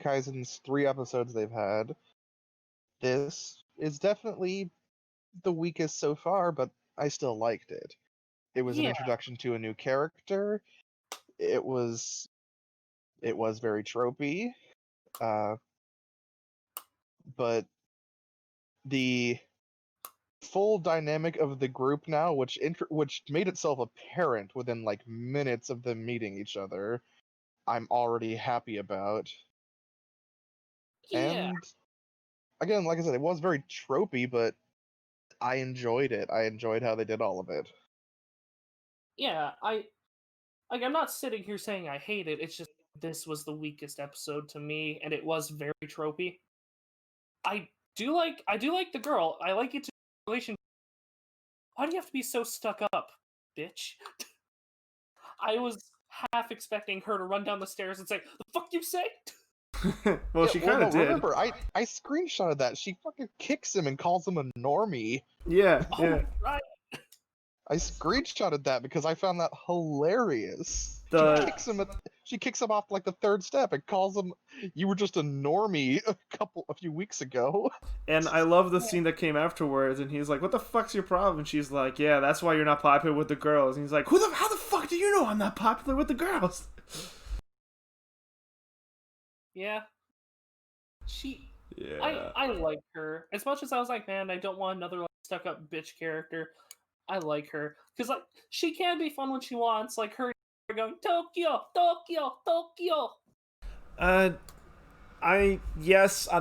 Kaisen's 3 episodes they've had, this is definitely the weakest so far, but I still liked it. It was an Yeah, introduction to a new character. It was very tropey, uh, but the full dynamic of the group now, which made itself apparent within like minutes of them meeting each other, I'm already happy about. yeah, And again, like I said, it was very tropey, but I enjoyed it. I enjoyed how they did all of it. yeah. I'm not sitting here saying I hate it. It's just this was the weakest episode to me, and it was very tropey. I do like the girl. I like it to relation. Why do you have to be so stuck up? bitch. I was half expecting her to run down the stairs and say, "The fuck you say?" Well, she kind of did. Remember, I screenshotted that. She fucking kicks him and calls him a normie. Yeah, Oh, yeah. right. I screenshotted that because I found that hilarious. The She kicks him off like the third step and calls him, "You were just a normie a few weeks ago." and I love the scene that came afterwards, and he's like, "What the fuck's your problem?" And she's like, "Yeah, that's why you're not popular with the girls." And he's like, How the fuck do you know I'm not popular with the girls?" Yeah. She. Yeah. I like her as much as I was like, man, I don't want another like stuck up bitch character. I like her because like she can be fun when she wants, like her going Tokyo, Tokyo, Tokyo. I'm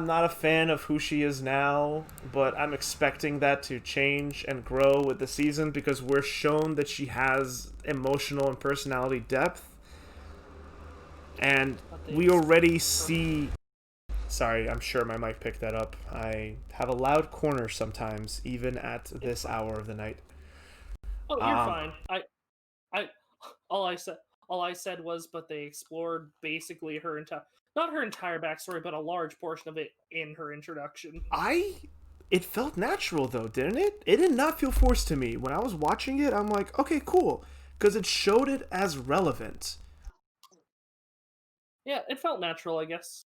not a fan of who she is now, but I'm expecting that to change and grow with the season because we're shown that she has emotional and personality depth, and we already see. Sorry, I'm sure my mic picked that up. I have a loud corner sometimes, even at this hour of the night. Oh, you're fine. I, all I said was, but they explored basically her entire, not her entire backstory, but a large portion of it in her introduction. It felt natural though, didn't it? It did not feel forced to me. When I was watching it, I'm like, okay, cool. Because it showed it as relevant. Yeah, it felt natural, I guess.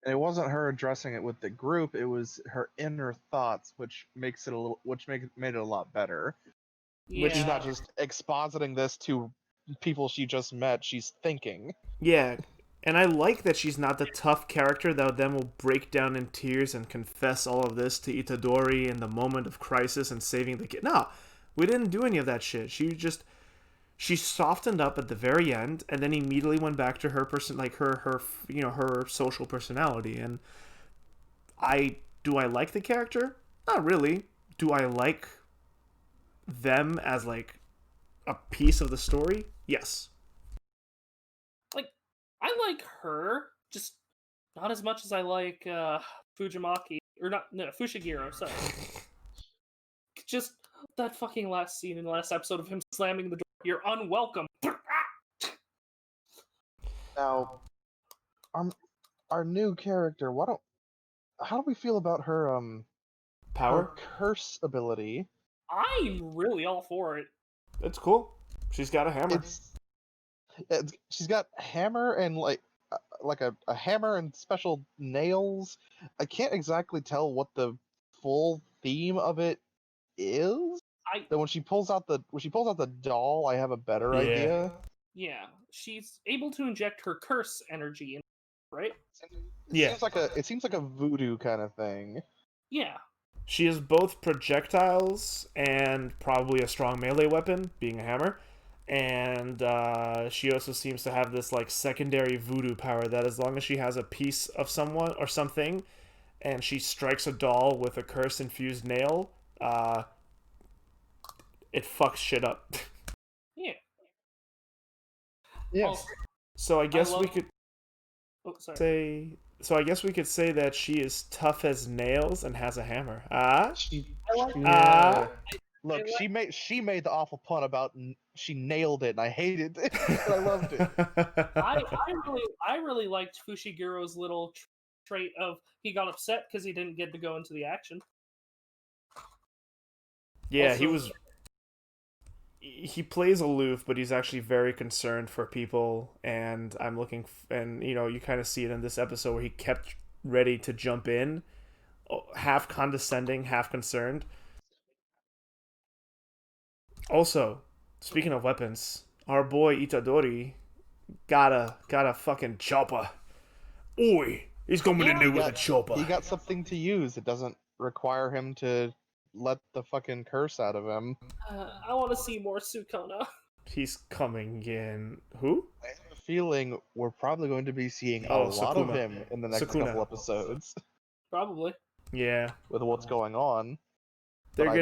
And it wasn't her addressing it with the group; it was her inner thoughts, which made it a lot better. Yeah. She's not just expositing this to people she just met; she's thinking. Yeah, and I like that she's not the tough character that then will break down in tears and confess all of this to Itadori in the moment of crisis and saving the kid. No, we didn't do any of that shit. She softened up at the very end and then immediately went back to her person, like her her social personality. And I like the character? Not really. Do I like them as like a piece of the story? Yes. Like, I like her, just not as much as I like Fujimaki, or not, no, Fushiguro, sorry. Just that fucking last scene in the last episode of him slamming the door. You're unwelcome. Now, our new character. How do we feel about her Power? her curse ability? I'm really all for it. It's cool. She's got a hammer. She's got hammer and like a hammer and special nails. I can't exactly tell what the full theme of it is. Then when she pulls out the doll, I have a better idea. Yeah, she's able to inject her curse energy in, right? It seems like a voodoo kind of thing. Yeah. She is both projectiles and probably a strong melee weapon, being a hammer. And she also seems to have this like secondary voodoo power that as long as she has a piece of someone or something, and she strikes a doll with a curse-infused nail, it fucks shit up. Yeah. Yes. So I guess we could say. So I guess we could say that she is tough as nails and has a hammer. Look, she made the awful pun about she nailed it, and I hated it, but I loved it. I really liked Fushiguro's little trait of he got upset because he didn't get to go into the action. Yeah, Also, he plays aloof, but he's actually very concerned for people, and and you kind of see it in this episode where he kept ready to jump in, half condescending, half concerned. Also, speaking of weapons, our boy Itadori got a fucking chopper. Oi, he's coming in there with a chopper. He got something to use. It doesn't require him to let the fucking curse out of him. I want to see more Sukuna. He's coming in. Who? I have a feeling we're probably going to be seeing a lot of him in the next couple episodes. Probably. Yeah. With what's going on. They're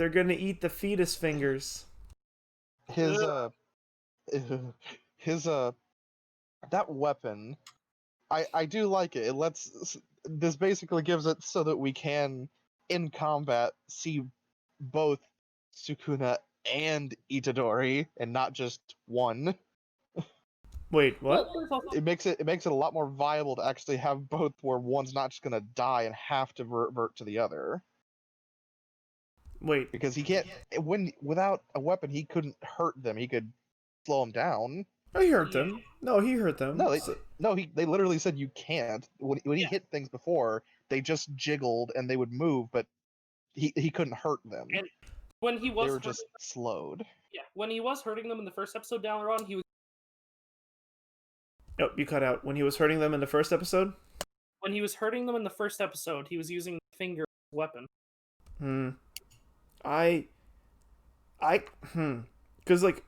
gonna eat the fetus fingers. His that weapon, I do like it. This basically gives it so that we can in combat see both Sukuna and Itadori, and not just one. Wait, what? Well, there's also- It makes it a lot more viable to actually have both, where one's not just gonna die and have to revert to the other. Wait, Because he can't, without a weapon, he couldn't hurt them. He could slow them down. oh, he hurt Yeah. them. No, he hurt them. No, So- they literally said you can't. When he Yeah. hit things before, they just jiggled and they would move, but he couldn't hurt them. And when he They was were hurting, just slowed. yeah, when he was hurting them in the first episode down the road, he was oh, you cut out. When he was hurting them in the first episode? he was using finger as a weapon. Because, like,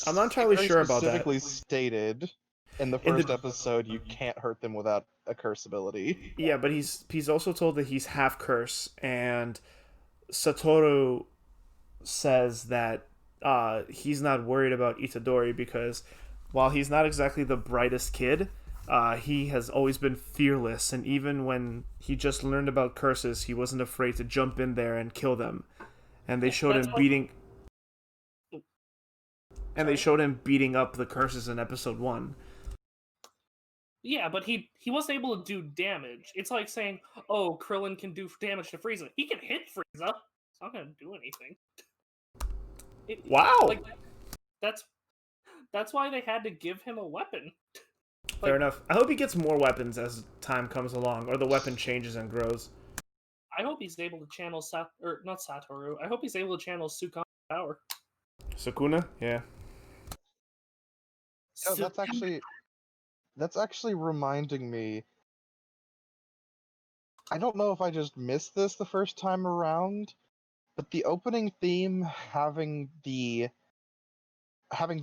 I'm not entirely Very sure about that. Specifically stated in the In the- first episode, you can't hurt them without a curse ability. Yeah, but he's also told that he's half curse, and Satoru says that he's not worried about Itadori because while he's not exactly the brightest kid, he has always been fearless, and even when he just learned about curses, he wasn't afraid to jump in there and kill them. And they showed that's him why- beating. And they showed him beating up the curses in episode 1. Yeah, but he wasn't able to do damage. It's like saying, "Oh, Krillin can do damage to Frieza. He can hit Frieza. It's not gonna do anything." Wow! Like that's why they had to give him a weapon. Fair enough. I hope he gets more weapons as time comes along, or the weapon changes and grows. I hope he's able to channel not Satoru. I hope he's able to channel Sukon's power. Sukuna? Yeah. Oh, that's actually reminding me. I don't know if I just missed this the first time around, but the opening theme having the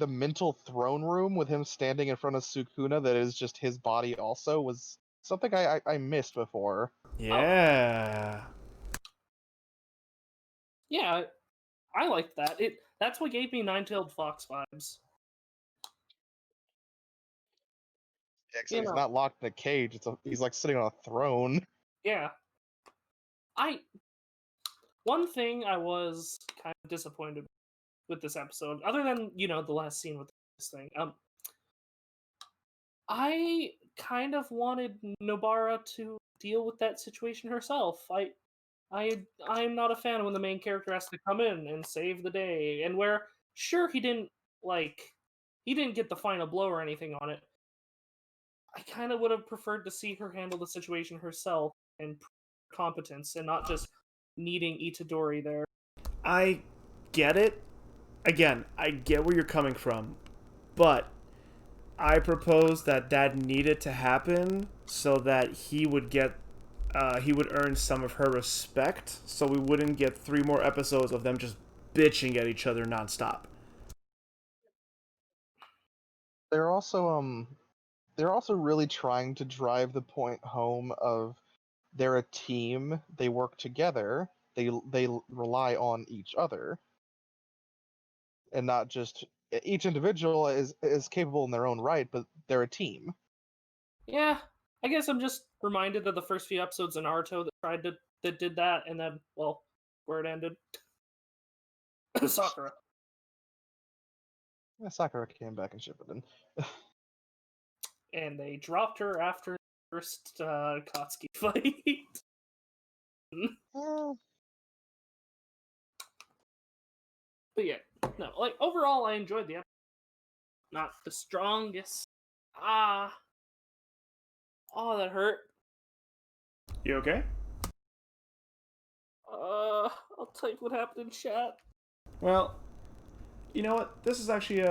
mental throne room with him standing in front of Sukuna that is just his body also was something I missed before. Yeah. Yeah, I liked that. That's what gave me Nine-Tailed Fox vibes. Yeah, except You he's know. not locked in a cage. He's like sitting on a throne. Yeah. One thing I was kind of disappointed with this episode, other than, the last scene with this thing, I kind of wanted Nobara to deal with that situation herself. I'm not a fan when the main character has to come in and save the day, and where sure he didn't get the final blow or anything on it. I kind of would have preferred to see her handle the situation herself and competence, and not just needing Itadori there. I get it. Again, I get where you're coming from, but I propose that needed to happen so that he would earn some of her respect, so we wouldn't get 3 more episodes of them just bitching at each other nonstop. They're also really trying to drive the point home of they're a team, they work together, they rely on each other, and not just each individual is capable in their own right, but they're a team. Yeah, I guess I'm just reminded of the first few episodes in Naruto that did that, and then, well, where it ended. Sakura. Yeah, Sakura came back and Shippuden. And they dropped her after the first Katsuki fight. But yeah, no, like, overall I enjoyed the episode. Not the strongest. Oh, that hurt. You okay? I'll type what happened in chat. Well, you know what? This is actually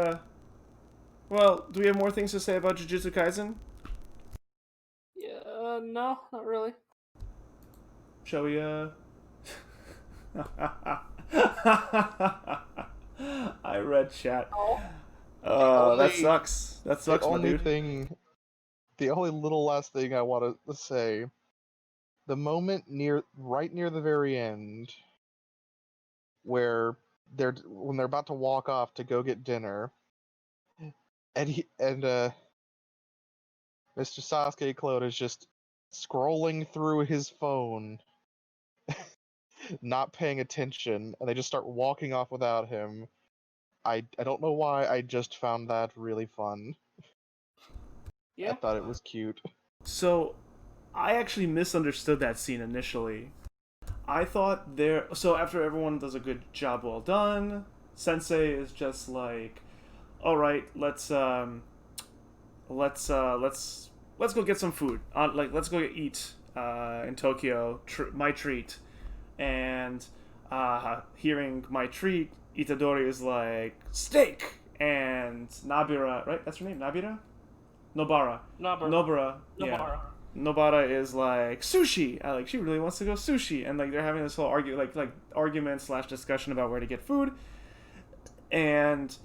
well, do we have more things to say about Jujutsu Kaisen? Yeah, no, not really. Shall we I read chat. Oh, that sucks. That sucks, my dude. The only little last thing I want to say, the moment right near the very end, when they're about to walk off to go get dinner, and Mr. Sasuke Claude is just scrolling through his phone, not paying attention, and they just start walking off without him. I don't know why, I just found that really fun. Yeah. I thought it was cute. So, I actually misunderstood that scene initially. I thought so after everyone does a good job, well done, Sensei is just like, all right, let's go get some food. Let's go eat in Tokyo. My treat. And hearing my treat, Itadori is like steak, and Nabira, right? That's her name, Nabira. Nobara. Nobara. Yeah. Nobara is like sushi. She really wants to go sushi, and like they're having this whole argument / discussion about where to get food. And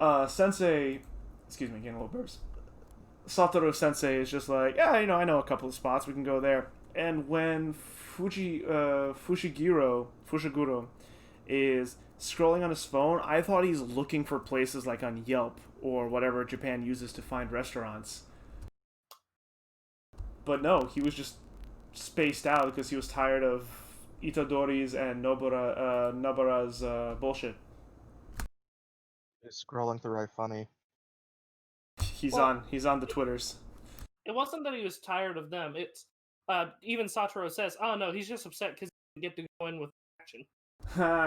Sensei, excuse me, getting a little burst. Satoru Sensei is just like, yeah, I know a couple of spots, we can go there. And when Fushiguro is scrolling on his phone, I thought he's looking for places like on Yelp or whatever Japan uses to find restaurants. But no, he was just spaced out because he was tired of Itadori's and Nobara's bullshit. It's scrolling through iFunny. He's on the Twitters. It wasn't that he was tired of them. It's even Satoru says, "Oh no, he's just upset because he didn't get to go in with action."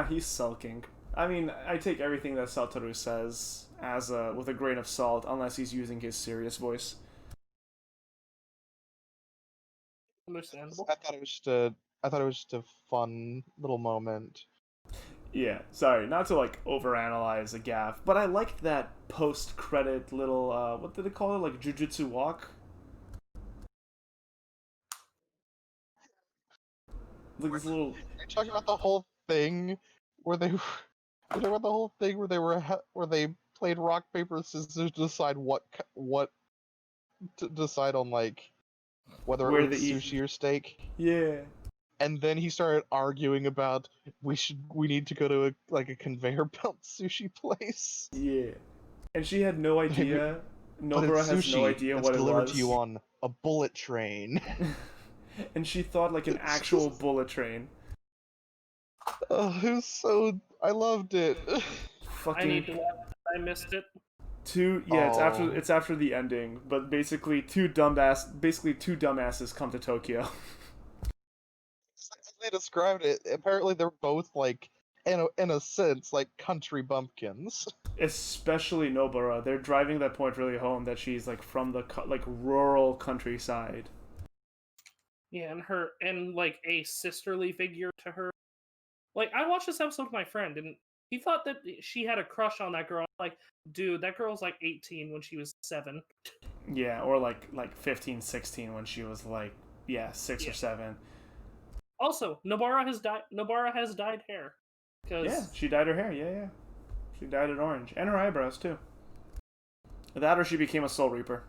He's sulking. I mean, I take everything that Satoru says as with a grain of salt, unless he's using his serious voice. Understandable. I thought it was just a fun little moment. Yeah, sorry, not to overanalyze a gaffe, but I liked that post-credit little what did they call it? Like Jujutsu walk. Like this little. Are you talking about the whole thing where they? Are you talking about the whole thing where they played rock paper scissors to decide what to decide on whether Where it was they sushi or steak? Yeah. And then he started arguing about we need to go to a conveyor belt sushi place. Yeah. And she had no idea. Nobara has no idea what it was. Delivered to you on a bullet train. And she thought like an actual bullet train. Oh, it was so. I loved it. Fucking. I need to watch it. I missed it. It's after the ending, but basically two dumbasses come to Tokyo. As they described it, apparently they're both in a sense country bumpkins. Especially Nobara, they're driving that point really home that she's from the rural countryside. Yeah, and a sisterly figure to her. I watched this episode with my friend, and he thought that she had a crush on that girl. I'm like, dude, that girl's 18 when she was 7. Yeah, or 15, 16 when she was 6 or 7. Also, Nobara has dyed hair. Yeah, she dyed her hair. Yeah. She dyed it orange, and her eyebrows too. That or she became a Soul Reaper.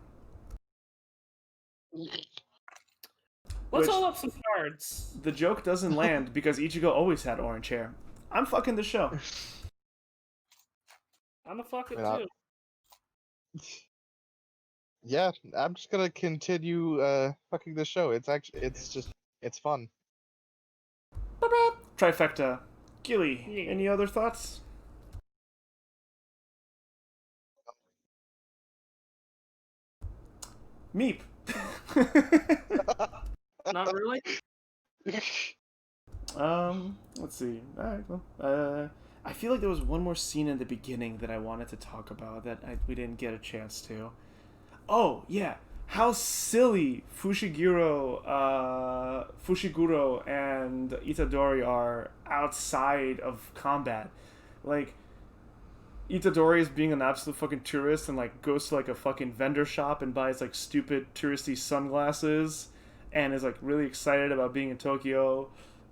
Let's hold up some cards. The joke doesn't land because Ichigo always had orange hair. I'm fucking the show. I'm a fucking too. Yeah, I'm just gonna continue fucking the show. It's fun. Trifecta. Gilly, any other thoughts? Meep. Not really. Let's see. Alright, well, I feel like there was one more scene in the beginning that I wanted to talk about that we didn't get a chance to. Oh, yeah. How silly Fushiguro and Itadori are outside of combat. Itadori is being an absolute fucking tourist and goes to a fucking vendor shop and buys stupid touristy sunglasses and is really excited about being in Tokyo.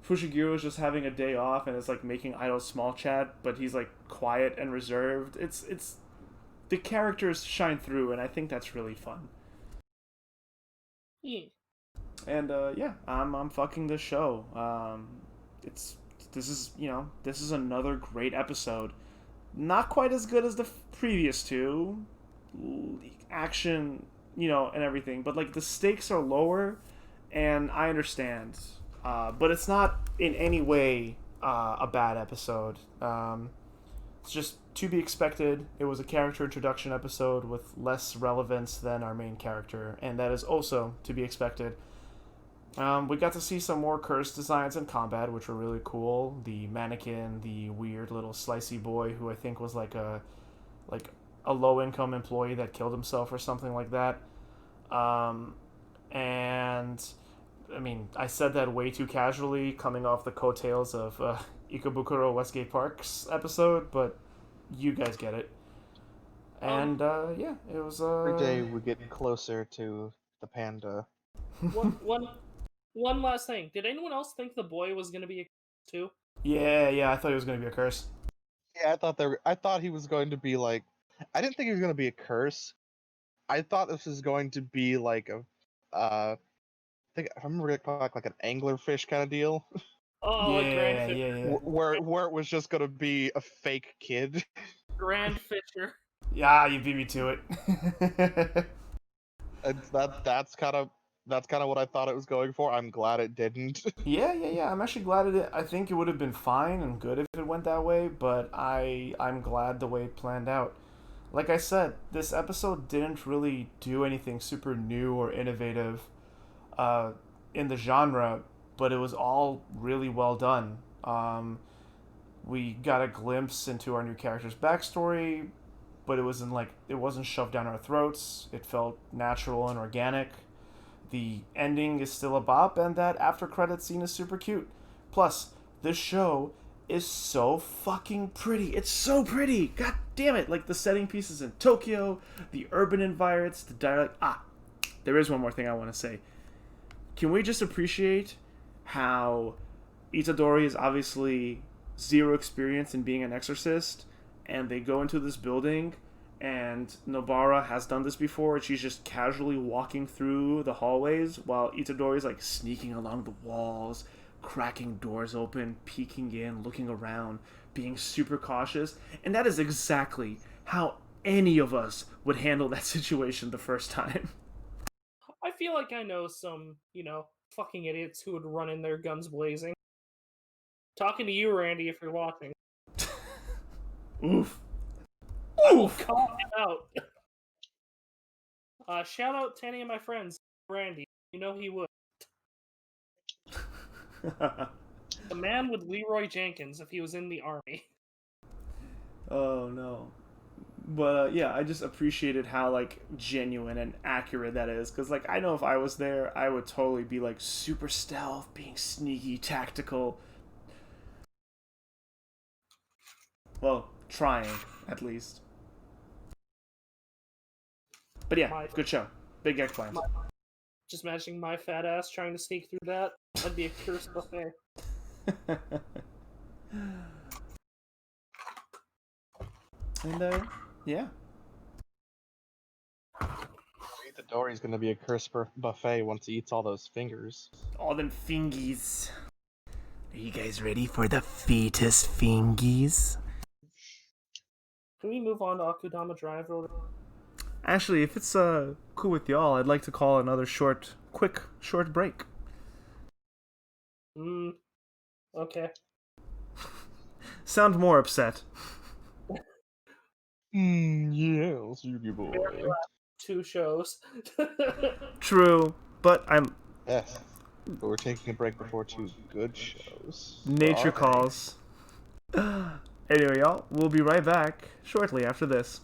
Fushiguro is just having a day off and is making idle small chat, but he's quiet and reserved. It's the characters shine through, and I think that's really fun. Yeah. And yeah, I'm fucking this show. This is another great episode. Not quite as good as the previous two, action, and everything, but the stakes are lower, and I understand. but it's not in any way a bad episode. It's just to be expected. It was a character introduction episode with less relevance than our main character, and that is also to be expected. We got to see some more curse designs in combat, which were really cool. The mannequin, the weird little slicey boy, who I think was like a low income employee that killed himself or something like that. And I mean, I said that way too casually, coming off the coattails of Ikebukuro Westgate Park's episode, but you guys get it. And yeah, it was. Every day we get closer to the panda. One last thing. Did anyone else think the boy was gonna be a too? Yeah, I thought it was gonna be a curse. Yeah, I thought he was going to be like. I didn't think he was going to be a curse. I thought this was going to be like a. I think if I remember it like an anglerfish kind of deal. Oh, a Grand Fisher. Yeah. Where it was just going to be a fake kid. Grand Fisher. Yeah, you beat me to it. And that's kind of what I thought it was going for. I'm glad it didn't. Yeah. I'm actually glad it. I think it would have been fine and good if it went that way, but I'm glad the way it planned out. Like I said, this episode didn't really do anything super new or innovative in the genre, but it was all really well done. We got a glimpse into our new character's backstory, but it wasn't shoved down our throats. It felt natural and organic. The ending is still a bop, and that after credit scene is super cute. Plus, this show is so fucking pretty. It's so pretty. God damn it! Like the setting pieces in Tokyo, the urban environments, the dialect. There is one more thing I want to say. Can we just appreciate how Itadori is obviously zero experience in being an exorcist, and they go into this building, and Nobara has done this before, and she's just casually walking through the hallways while Itadori is like sneaking along the walls, cracking doors open, peeking in, looking around, being super cautious. And that is exactly how any of us would handle that situation the first time. I feel like I know some, fucking idiots who would run in there guns blazing. Talking to you, Randy, if you're watching. Oof. I will call him out. Shout out to any of my friends, Randy. You know he would. The man with Leroy Jenkins if he was in the army. Oh no. But yeah, I just appreciated how like genuine and accurate that is, because like I know if I was there, I would totally be like super stealth, being sneaky, tactical. Well, trying at least. But yeah, good show. Big eggplant. Just imagining my fat ass trying to sneak through that. That'd be a curse buffet. And yeah. Itadori's going to be a curse buffet once he eats all those fingers. All them fingies. Are you guys ready for the fetus fingies? Can we move on to Akudama Drive? Actually, if it's cool with y'all, I'd like to call another quick short break. Okay. Sound more upset. Yes, Yugi boy. 2 shows. True, but I'm... Yes, but we're taking a break before 2 good shows. Nature calls. Anyway, y'all, we'll be right back shortly after this.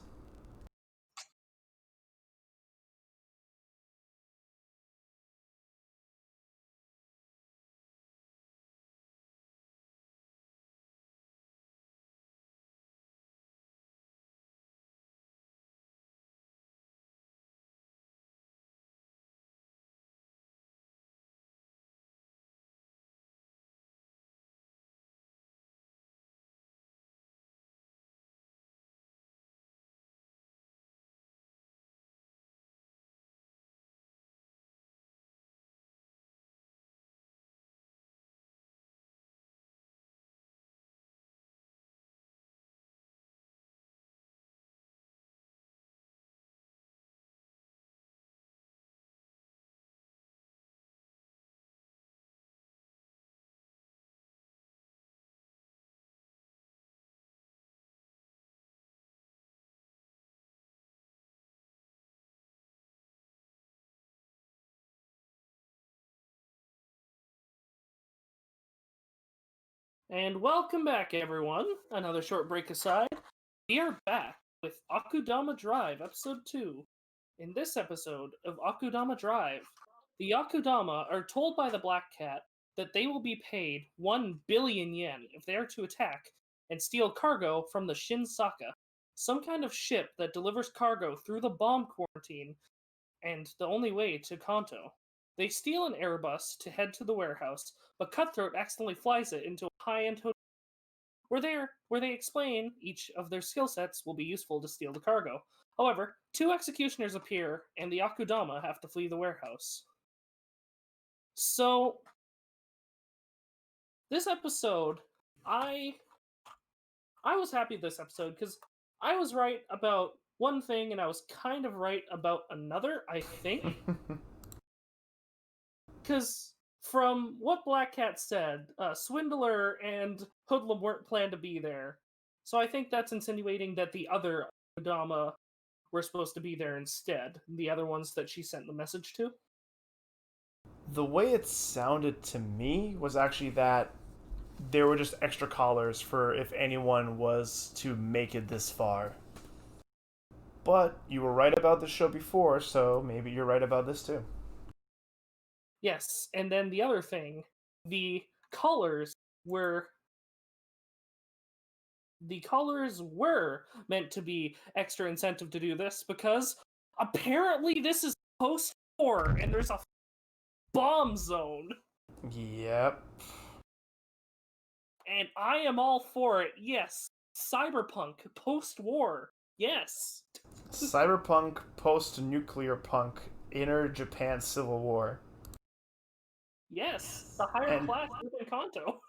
And welcome back, everyone. Another short break aside, we are back with Akudama Drive, Episode 2. In this episode of Akudama Drive, the Akudama are told by the Black Cat that they will be paid 1 billion yen if they are to attack and steal cargo from the Shinsaka, some kind of ship that delivers cargo through the bomb quarantine and the only way to Kanto. They steal an Airbus to head to the warehouse, but Cutthroat accidentally flies it into a high-end hotel. Where they explain each of their skill sets will be useful to steal the cargo. However, two executioners appear, and the Akudama have to flee the warehouse. So, this episode, I was happy with this episode because I was right about one thing and I was kind of right about another, I think. Because from what Black Cat said, Swindler and Hoodlum weren't planned to be there. So I think that's insinuating that the other Akudama were supposed to be there instead. The other ones that she sent the message to. The way it sounded to me was actually that there were just extra callers for if anyone was to make it this far. But you were right about the show before, so maybe you're right about this too. Yes, and then the other thing, the callers were meant to be extra incentive to do this because apparently this is post-war and there's a bomb zone. Yep. And I am all for it. Yes. Cyberpunk post-war. Yes. Cyberpunk post-nuclear punk inner Japan Civil War. Yes. The higher class within Kanto.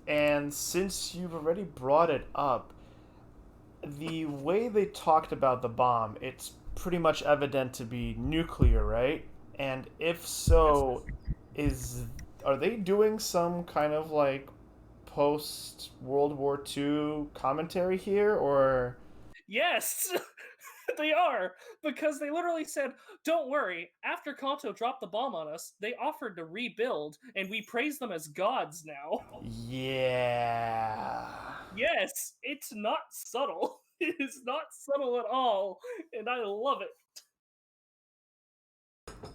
And since you've already brought it up, the way they talked about the bomb, it's pretty much evident to be nuclear, right? And if so, are they doing some kind of like post World War II commentary here, or? Yes, they are, because they literally said, "Don't worry. After Kanto dropped the bomb on us, they offered to rebuild, and we praise them as gods now." Yeah. Yes, it's not subtle. It is not subtle at all, and I love it.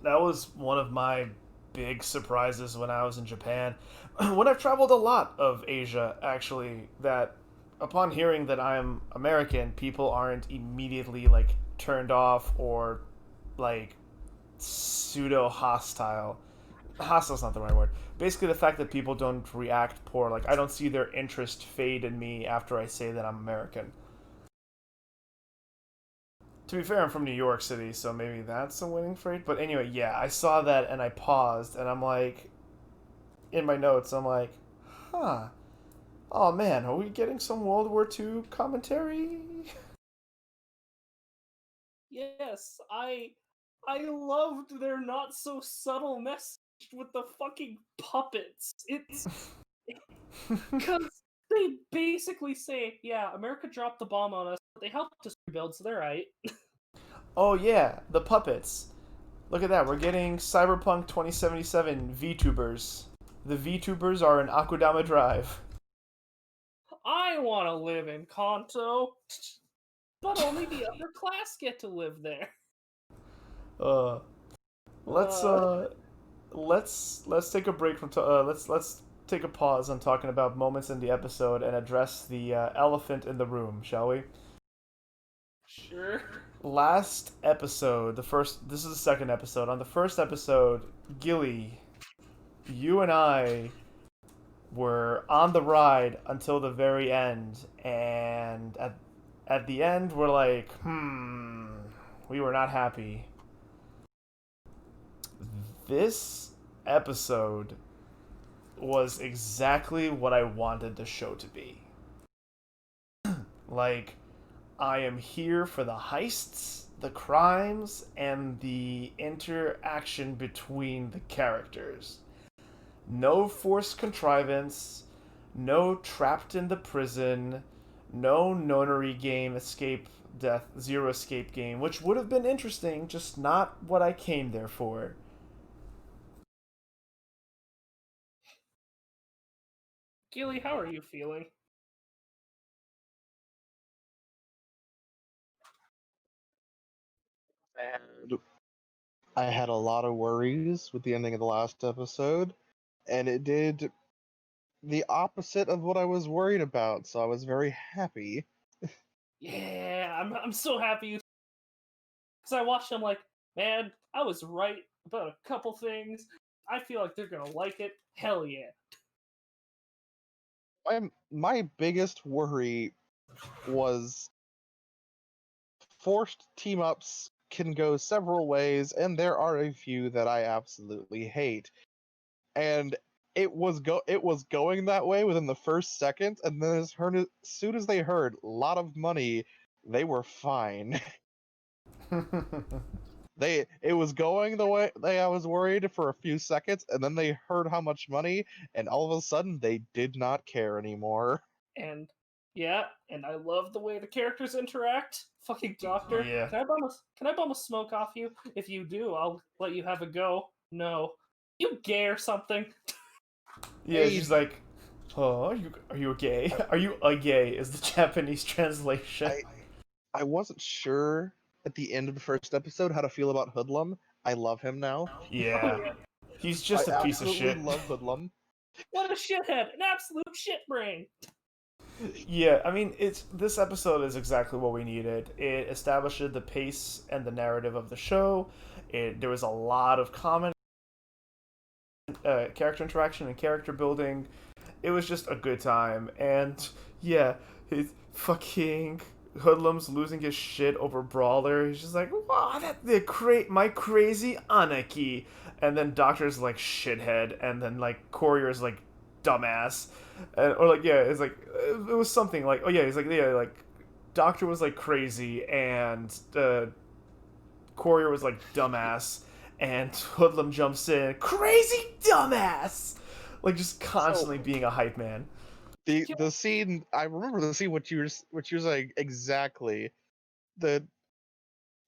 That was one of my big surprises when I was in Japan. When I've traveled a lot of Asia, actually, that upon hearing that I'm American, people aren't immediately like turned off or like pseudo hostile. Hostile's not the right word. Basically, the fact that people don't react poor, like I don't see their interest fade in me after I say that I'm American. To be fair, I'm from New York City, so maybe that's a winning trait. But anyway, yeah, I saw that and I paused, and I'm like, in my notes, I'm like, huh. Oh man, are we getting some World War II commentary? Yes, I loved their not so subtle message with the fucking puppets. It's because they basically say, "Yeah, America dropped the bomb on us, but they helped us rebuild, so they're right." Oh yeah, the puppets. Look at that, we're getting Cyberpunk 2077 VTubers. The VTubers are in Akudama Drive. I want to live in Kanto, but only the upper class get to live there. Let's let's take a break from let's take a pause on talking about moments in the episode and address the elephant in the room, shall we? Sure. Last episode, this is the second episode. On the first episode, Gilly, you and I were on the ride until the very end, and at the end we're like, we were not happy. This episode was exactly what I wanted the show to be. Like, I am here for the heists, the crimes, and the interaction between the characters. No forced contrivance, no trapped in the prison, no nonary game, escape, death, zero escape game, which would have been interesting, just not what I came there for. Gilly, how are you feeling? And I had a lot of worries with the ending of the last episode, and it did the opposite of what I was worried about, so I was very happy. Yeah, I'm so happy because I watched them like, man, I was right about a couple things. I feel like they're gonna like it. Hell yeah. My biggest worry was forced team ups can go several ways, and there are a few that I absolutely hate. And it was going that way within the first second, and then as soon as they heard a lot of money, they were fine. It was going the way I was worried for a few seconds, and then they heard how much money, and all of a sudden they did not care anymore. And yeah, and I love the way the characters interact. Fucking doctor. Yeah. Can I bum a smoke off you? If you do, I'll let you have a go. No. You gay or something? Yeah, Hey, she's like, oh, are you a gay? Are you a gay? Is the Japanese translation? I wasn't sure at the end of the first episode how to feel about Hoodlum. I love him now. Yeah. He's just I a piece of absolutely shit. love Hoodlum. What a shithead! An absolute shit brain! Yeah, I mean, this episode is exactly what we needed. It established the pace and the narrative of the show. There was a lot of common character interaction and character building. It was just a good time, and yeah, his fucking hoodlums losing his shit over Brawler. He's just like, wow, my crazy Anarchy, and then Doctor's like shithead, and then like Courier's like dumbass, or like yeah, it's like it was something like oh yeah, he's like yeah like Doctor was like crazy, and Courier was like dumbass, and Hoodlum jumps in, crazy dumbass, like just constantly being a hype man. The scene I remember the scene what you were saying exactly. The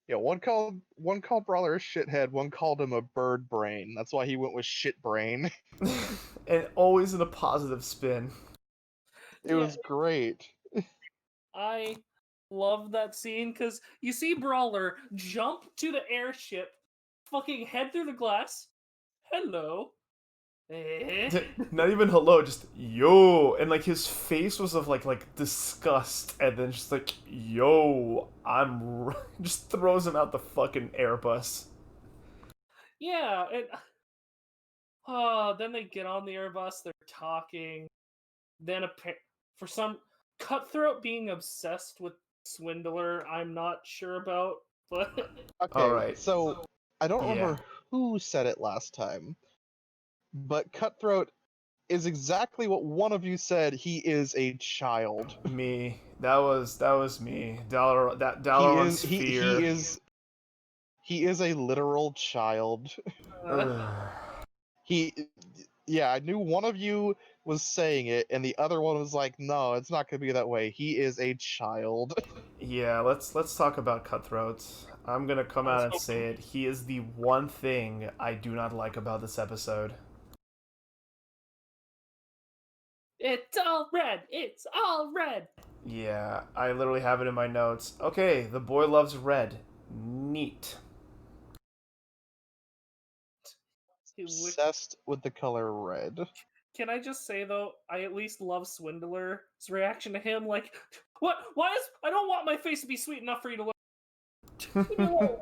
one called Brawler a shithead, one called him a bird brain. That's why he went with shit brain. And always in a positive spin. It was great. I love that scene because you see Brawler jump to the airship, fucking head through the glass. Hello. Not even hello, just yo, and like his face was of like disgust, and then just like yo, just throws him out the fucking Airbus. Yeah, and then they get on the Airbus. They're talking. Then for some Cutthroat being obsessed with Swindler, I'm not sure about, but Okay, Alright. so I don't Yeah. remember who said it last time, but Cutthroat is exactly what one of you said. He is a child. Me. That was me. He Dalaran's is fear. he is a literal child. He Yeah, I knew one of you was saying it, and the other one was like, "No, it's not gonna be that way. He is a child." Yeah, let's talk about Cutthroat. I'm gonna come out and say it. He is the one thing I do not like about this episode. it's all red. It's all red. Yeah, I literally have it in my notes. Okay, the boy loves red. Neat. Obsessed with the color red. Can I just say though, I at least love Swindler's reaction to him. Like, what? Why is I don't want my face to be sweet enough for you to look.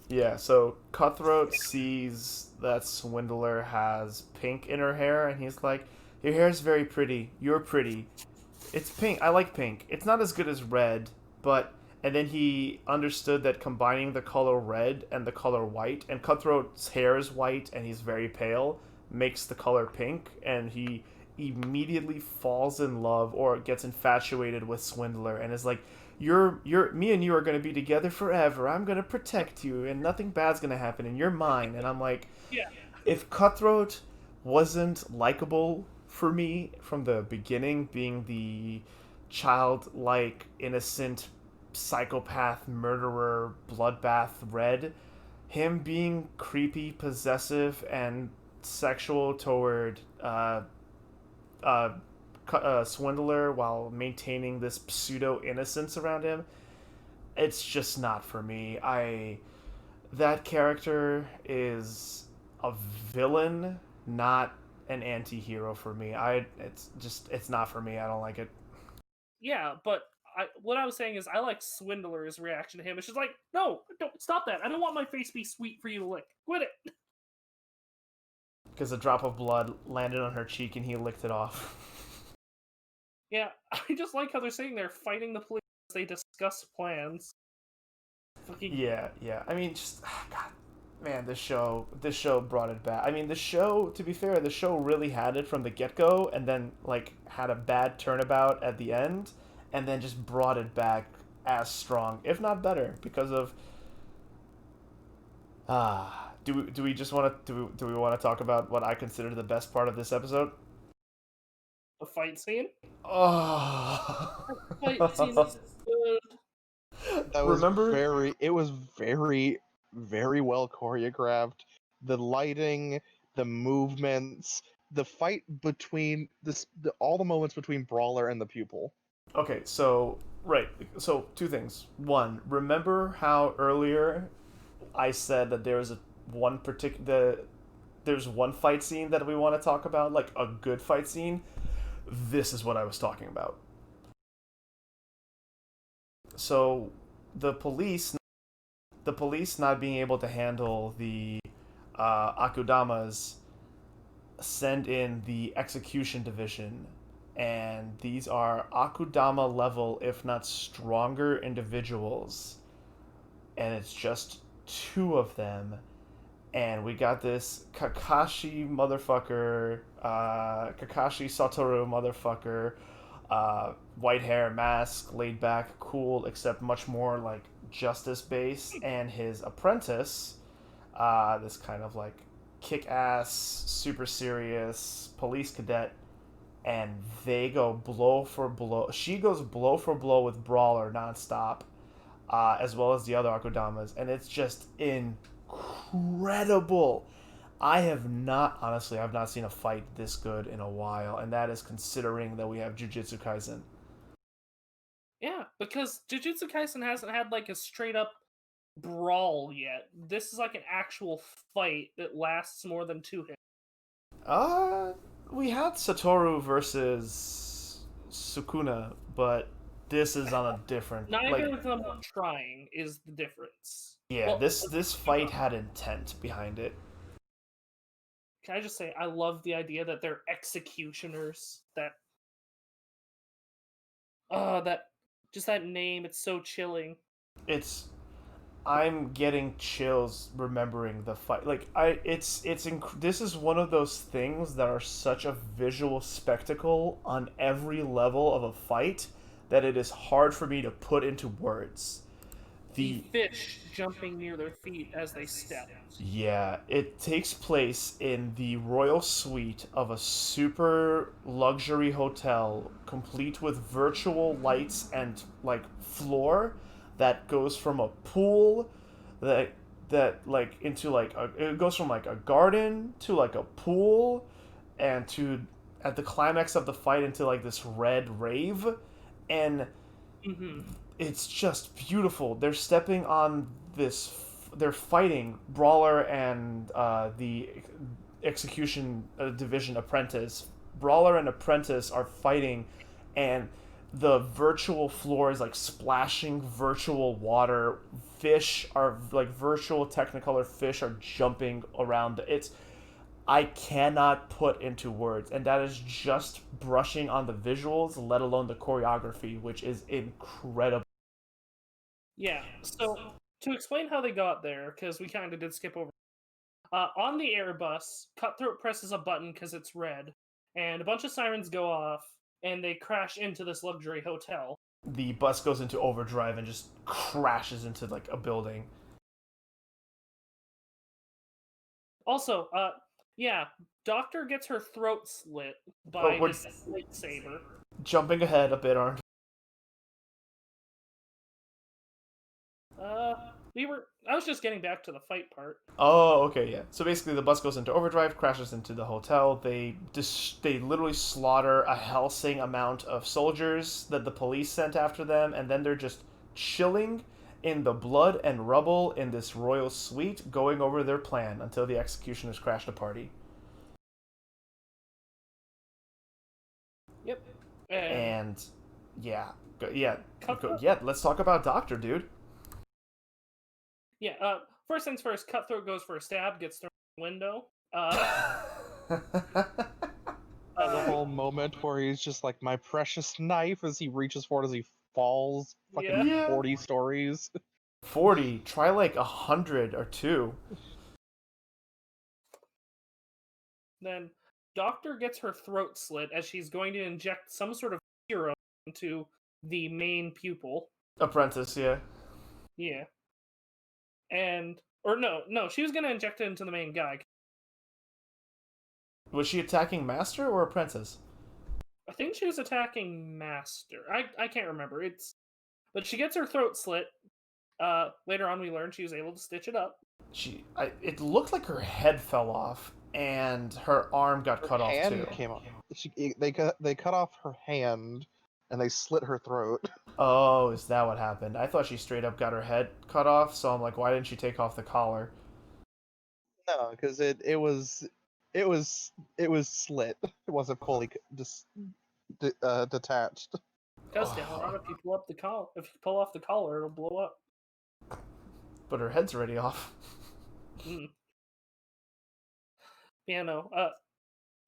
Yeah, so Cutthroat sees that Swindler has pink in her hair, and he's like, your hair's very pretty. You're pretty. It's pink. I like pink. It's not as good as red, but... And then he understood that combining the color red and the color white, and Cutthroat's hair is white and he's very pale, makes the color pink, and he immediately falls in love or gets infatuated with Swindler and is like, me and you are going to be together forever. I'm going to protect you and nothing bad's going to happen and you're mine. And I'm like, Yeah. if Cutthroat wasn't likable for me from the beginning, being the childlike, innocent, psychopath, murderer, bloodbath Red, him being creepy, possessive, and sexual toward swindler while maintaining this pseudo innocence around him. It's just not for me. That character is a villain, not an anti-hero for me. It's not for me. I don't like it. Yeah, but what I was saying is I like Swindler's reaction to him. It's just like, no, don't stop that. I don't want my face to be sweet for you to lick. Quit it. Because a drop of blood landed on her cheek and he licked it off. Yeah, I just like how they're sitting there fighting the police as they discuss plans. Fucking... Yeah. I mean, just God, man, this show brought it back. I mean, the show, to be fair, the show really had it from the get-go, and then like had a bad turnabout at the end, and then just brought it back as strong, if not better, because of do we just want to do we want to talk about what I consider the best part of this episode? The fight scene? Oh. Fight scene is good. That was it was very, very well choreographed. The lighting, the movements, the fight between all the moments between Brawler and the pupil. Okay, so two things. One, remember how earlier I said that there's one fight scene that we want to talk about, like a good fight scene? This is what I was talking about. So the police not being able to handle the Akudamas send in the execution division, and these are Akudama level, if not stronger, individuals, and it's just 2 of them, and we got this Kakashi Satoru motherfucker, white hair, mask, laid back, cool, except much more like justice based, and his apprentice, this kind of like kick-ass, super serious police cadet, and they go blow for blow. She goes blow for blow with Brawler nonstop, as well as the other Akudamas, and it's just incredible. I've not seen a fight this good in a while, and that is considering that we have Jujutsu Kaisen. Yeah, because Jujutsu Kaisen hasn't had like a straight up brawl yet. This is like an actual fight that lasts more than 2 hits. We had Satoru versus Sukuna, but this is on a different. Neither of them trying is the difference. Yeah, well, this fight had intent behind it. Can I just say, I love the idea that they're executioners. That name, it's so chilling. I'm getting chills remembering the fight. Like this is one of those things that are such a visual spectacle on every level of a fight that it is hard for me to put into words. The fish jumping near their feet as they step. Yeah, it takes place in the royal suite of a super luxury hotel, complete with virtual lights and like floor that goes from a pool that like into like it goes from like a garden to like a pool, and to at the climax of the fight into like this red rave, and it's just beautiful. They're stepping on this. They're fighting Brawler and the execution division apprentice. Brawler and apprentice are fighting, and the virtual floor is like splashing virtual water. Fish are like virtual Technicolor fish are jumping around. I cannot put into words, and that is just brushing on the visuals, let alone the choreography, which is incredible. Yeah, so to explain how they got there, because we kind of did skip over, on the Airbus, Cutthroat presses a button because it's red, and a bunch of sirens go off, and they crash into this luxury hotel. The bus goes into overdrive and just crashes into like a building. Also, Doctor gets her throat slit by this lightsaber. Jumping ahead a bit, aren't I was just getting back to the fight part. Oh, okay, yeah. So basically, the bus goes into overdrive, crashes into the hotel. They literally slaughter a helsing amount of soldiers that the police sent after them, and then they're just chilling in the blood and rubble in this royal suite, going over their plan until the executioners crash the party. Yep. And yeah, yeah. Cutthroat? Let's talk about Doctor, dude. Yeah. First things first. Cutthroat goes for a stab, gets thrown out the window. The whole moment where he's just like, my precious knife, as he reaches for it as he falls fucking Yeah. 40 stories. 40. Try like 100 or 2. Then Doctor gets her throat slit as she's going to inject some sort of serum into the main pupil. Apprentice, yeah. Yeah. No, she was going to inject it into the main guy. Was she attacking Master or Apprentice? I think she was attacking Master. I can't remember. But she gets her throat slit. Later on, we learn she was able to stitch it up. It looked like her head fell off and her arm got cut off too. Came off. They cut off her hand and they slit her throat. Oh, is that what happened? I thought she straight up got her head cut off, so I'm like, why didn't she take off the collar? No, because it was slit. It wasn't fully detached. Because if you pull off the collar, it'll blow up. But her head's already off. Yeah, no.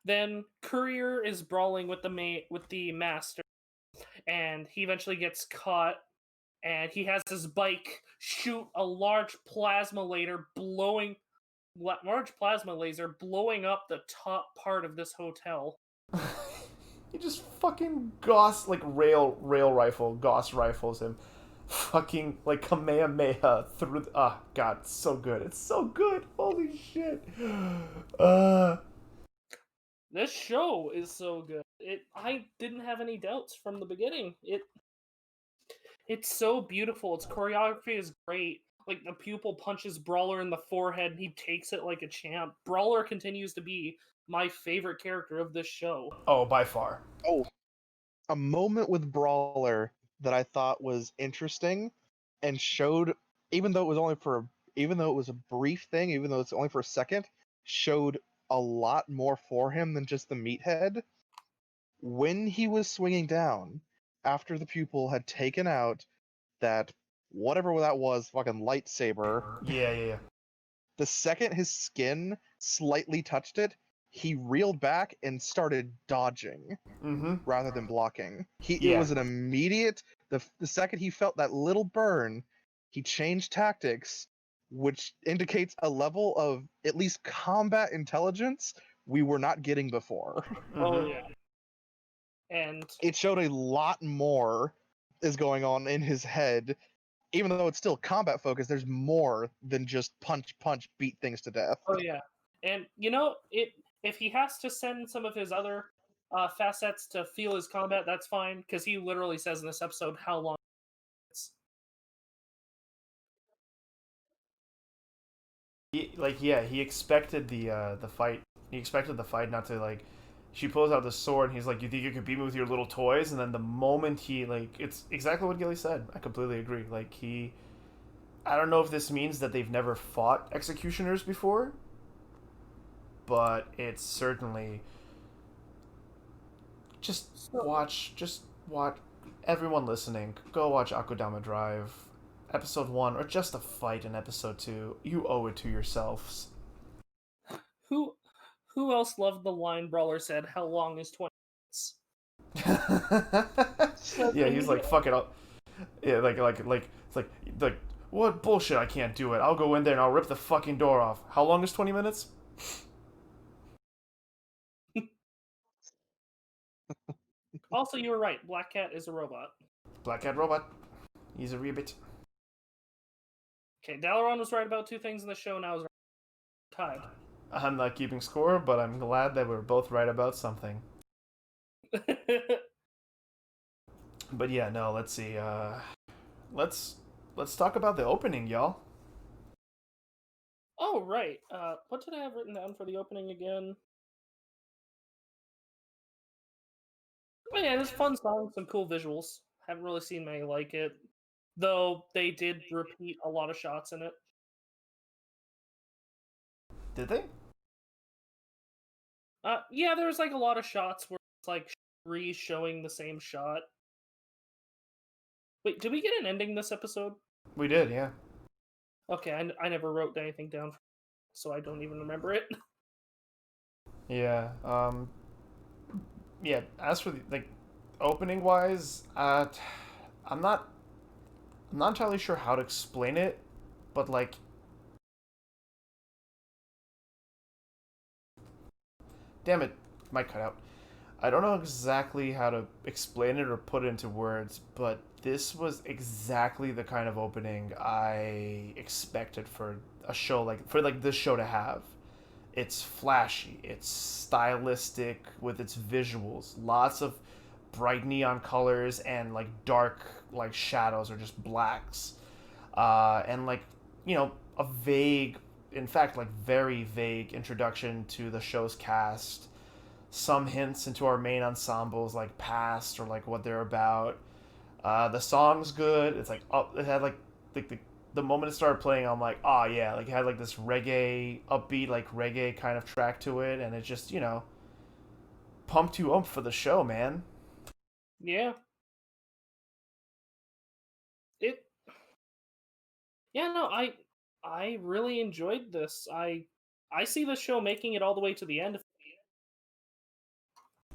Then Courier is brawling with the Master, and he eventually gets caught. And he has his bike shoot a large plasma laser blowing up the top part of this hotel. He just fucking rail rifles him. Fucking like Kamehameha through. God, it's so good. It's so good. Holy shit. This show is so good. I didn't have any doubts from the beginning. It's so beautiful. Its choreography is great. Like, the pupil punches Brawler in the forehead and he takes it like a champ. Brawler continues to be my favorite character of this show. Oh, by far. Oh, a moment with Brawler that I thought was interesting and showed, even though it was a brief thing, even though it's only for a second, showed a lot more for him than just the meathead. When he was swinging down, after the pupil had taken out that whatever that was, fucking lightsaber. Yeah. The second his skin slightly touched it, he reeled back and started dodging rather than blocking. It was an immediate. The second he felt that little burn, he changed tactics, which indicates a level of at least combat intelligence we were not getting before. Oh yeah. And it showed a lot more is going on in his head. Even though it's still combat focused, there's more than just punch, beat things to death. Oh yeah, and if he has to send some of his other facets to feel his combat, that's fine, because he literally says in this episode how long it's. He expected the fight. He expected the fight not to like. She pulls out the sword and he's like, "You think you could beat me with your little toys?" And then the moment it's exactly what Gilly said. I completely agree. I don't know if this means that they've never fought executioners before, but it's certainly just watch. Everyone listening, go watch Akudama Drive, episode 1, or just a fight in episode 2. You owe it to yourselves. Who else loved the line Brawler said, "How long is 20 minutes?" Yeah, he's like, fuck it up. Yeah, it's like, what bullshit, I can't do it. I'll go in there and I'll rip the fucking door off. How long is 20 minutes? Also, you were right. Black Cat is a robot. Black Cat robot. He's a ribbit. Okay, Dalaran was right about 2 things in the show, now is tied. I'm not keeping score, but I'm glad that we're both right about something. But yeah, no, let's see. Let's talk about the opening, y'all. Oh, right. What did I have written down for the opening again? Oh, yeah, it's a fun song, some cool visuals. Haven't really seen many like it. Though they did repeat a lot of shots in it. Did they? Yeah, there's like a lot of shots where it's like re-showing the same shot. Wait, did we get an ending this episode? We did, yeah. Okay, I never wrote anything down, so I don't even remember it. Yeah. Yeah. As for the like opening wise, I'm not entirely sure how to explain it, but like, damn it, might cut out. I don't know exactly how to explain it or put it into words, but this was exactly the kind of opening I expected for a show like this show to have. It's flashy, it's stylistic with its visuals, lots of bright neon colors and like dark like shadows or just blacks, and like a vague, in fact like very vague introduction to the show's cast, some hints into our main ensembles like past or like what they're about. The song's good. It's like it had the moment it started playing, I'm like, oh yeah, like it had like this reggae upbeat like reggae kind of track to it, and it just pumped you up for the show, man. Yeah. It Yeah, no, I really enjoyed this. I see the show making it all the way to the end.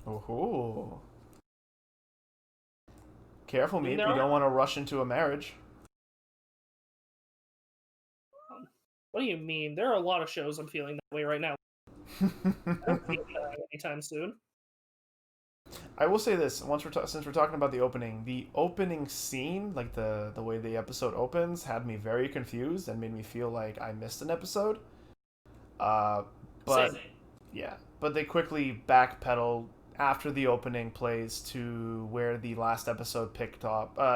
Ooh. Careful, I mean, Meep. there You are don't want to rush into a marriage. What do you mean? There are a lot of shows I'm feeling that way right now. I don't feel that anytime soon. I will say this: since we're talking about the opening scene, like the way the episode opens, had me very confused and made me feel like I missed an episode. Uh, but Same. yeah, but they quickly backpedal after the opening plays to where the last episode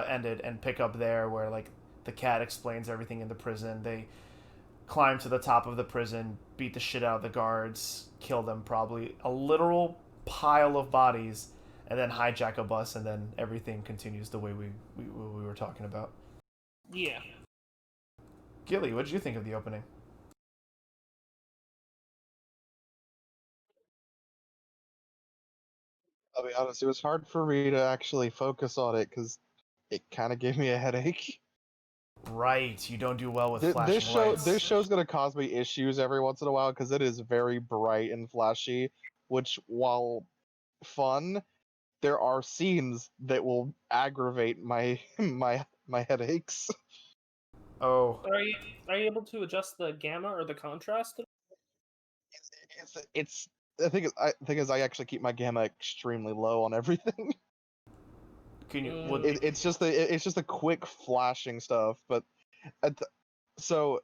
ended, and pick up there where like the cat explains everything in the prison. They climb to the top of the prison, beat the shit out of the guards, kill them, probably a literal pile of bodies, and then hijack a bus, and then everything continues the way we were talking about. Yeah. Gilly, what did you think of the opening? I'll be honest, it was hard for me to actually focus on it because it kind of gave me a headache. Right, you don't do well with This flashing show, lights. this show's gonna cause me issues every once in a while because it is very bright and flashy. Which, while fun, there are scenes that will aggravate my my headaches. Oh, Are you able to adjust the gamma or the contrast? It's I actually keep my gamma extremely low on everything. can you would Mm, It's just the quick flashing stuff, but at the, so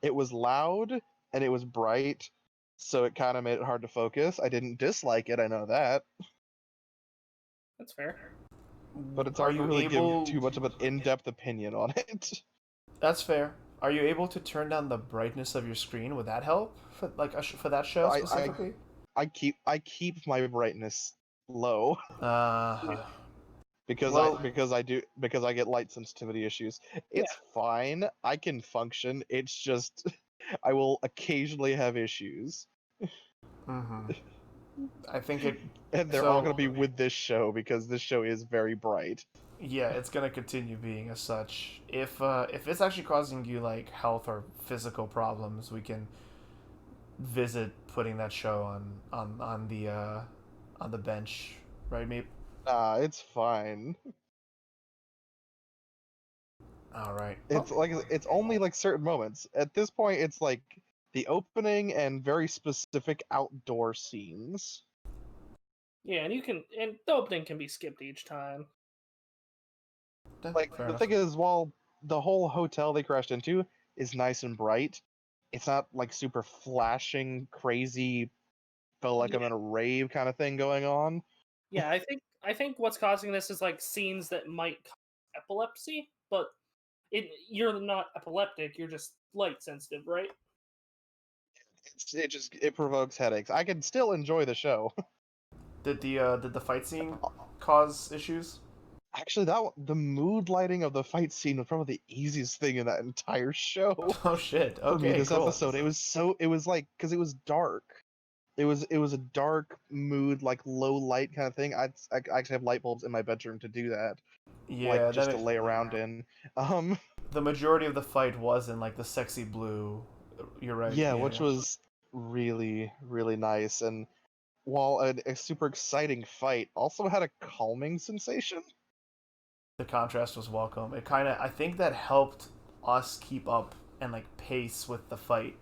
it was loud and it was bright, so it kind of made it hard to focus. I didn't dislike it, I know that, that's fair. but it's are hard to you really give able? too much of an in-depth opinion on it. That's fair. Are you able to turn down the brightness of your screen? Would that help for for that show I, I specifically? I keep my brightness low Uh, well, because I get light sensitivity issues. Yeah. It's fine. I can function. It's just I will occasionally have issues. mm-hmm. I think it. And they're all So going to be with this show because this show is very bright. yeah, it's gonna continue being as such. If it's actually causing you like health or physical problems, we can visit putting that show on the bench, right, Meep? Nah, it's fine. All right. Well, It's like it's only like certain moments. At this point, it's like the opening and very specific outdoor scenes. Yeah, and the opening can be skipped each time. Like fair the enough. thing is, while the whole hotel they crashed into is nice and bright, it's not like super flashing, crazy, feel like I'm Yeah. in a rave kind of thing going on. Yeah, I think what's causing this is like scenes that might cause epilepsy, but you're not epileptic, you're just light sensitive, right? It provokes headaches. I can still enjoy the show. Did the fight scene cause issues? Actually, the mood lighting of the fight scene was probably the easiest thing in that entire show Oh shit. for me Okay, this cool. episode. It was like because it was dark. It was a dark mood, like low light kind of thing. I actually have light bulbs in my bedroom to do that, Yeah, like just to lay around in. The majority of the fight was in like the sexy blue. You're right. Yeah, which was really really nice, and while a super exciting fight, also had a calming sensation. The contrast was welcome. It kind of, I think that helped us keep up and like pace with the fight.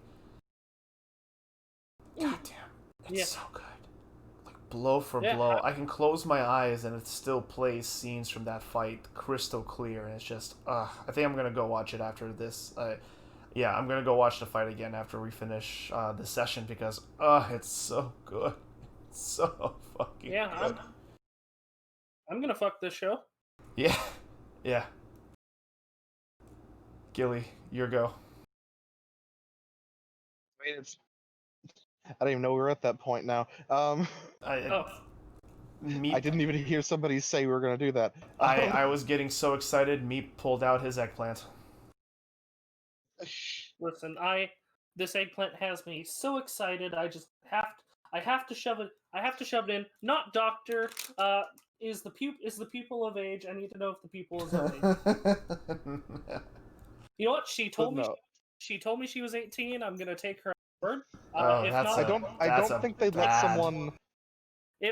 God damn, it's so good. Like blow for blow. I can close my eyes and it still plays scenes from that fight crystal clear, and it's just, I think I'm gonna go watch it after this. Yeah, I'm gonna go watch the fight again after we finish the session because, it's so good. It's so fucking good. I'm gonna fuck this show. Yeah, yeah. Gilly, your go. I mean, I don't even know we're at that point now. I didn't even hear somebody say we were gonna do that. I was getting so excited. Meep pulled out his eggplant. Listen, this eggplant has me so excited. I have to shove it. I have to shove it in. Not doctor. Is the pupil of age? I need to know if the pupil is of age. You know what? She told me. She told me she was 18. I'm gonna take her word. I don't think they'd let someone.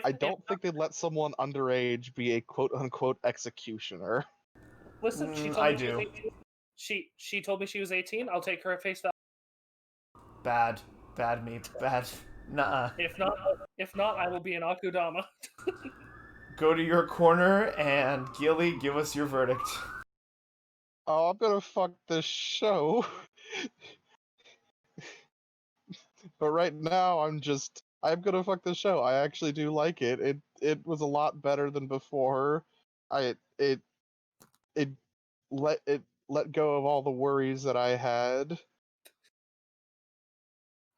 I don't think they'd let someone underage be a quote unquote executioner. Listen, she told me she told me she was 18. I'll take her at face value. Bad me, bad. Nuh-uh. If not, I will be an Akudama. Go to your corner and Gilly, give us your verdict. Oh, I'm gonna fuck this show. But right now, I'm gonna fuck this show. I actually do like it. It was a lot better than before. It let go of all the worries that I had.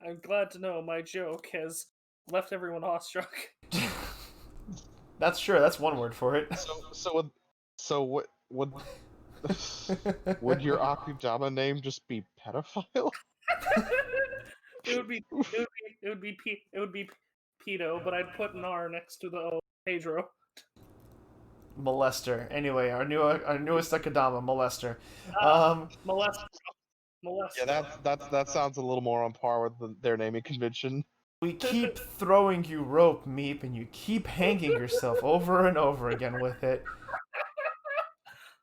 I'm glad to know my joke has left everyone awestruck. That's true. That's one word for it. So would your Akudama name just be pedophile? It would be pedo, but I'd put an R next to the O. Pedro. Molester. Anyway, our newest Akudama, Molester. Molester. Yeah, that sounds a little more on par with their naming convention. We keep throwing you rope, Meep, and you keep hanging yourself over and over again with it.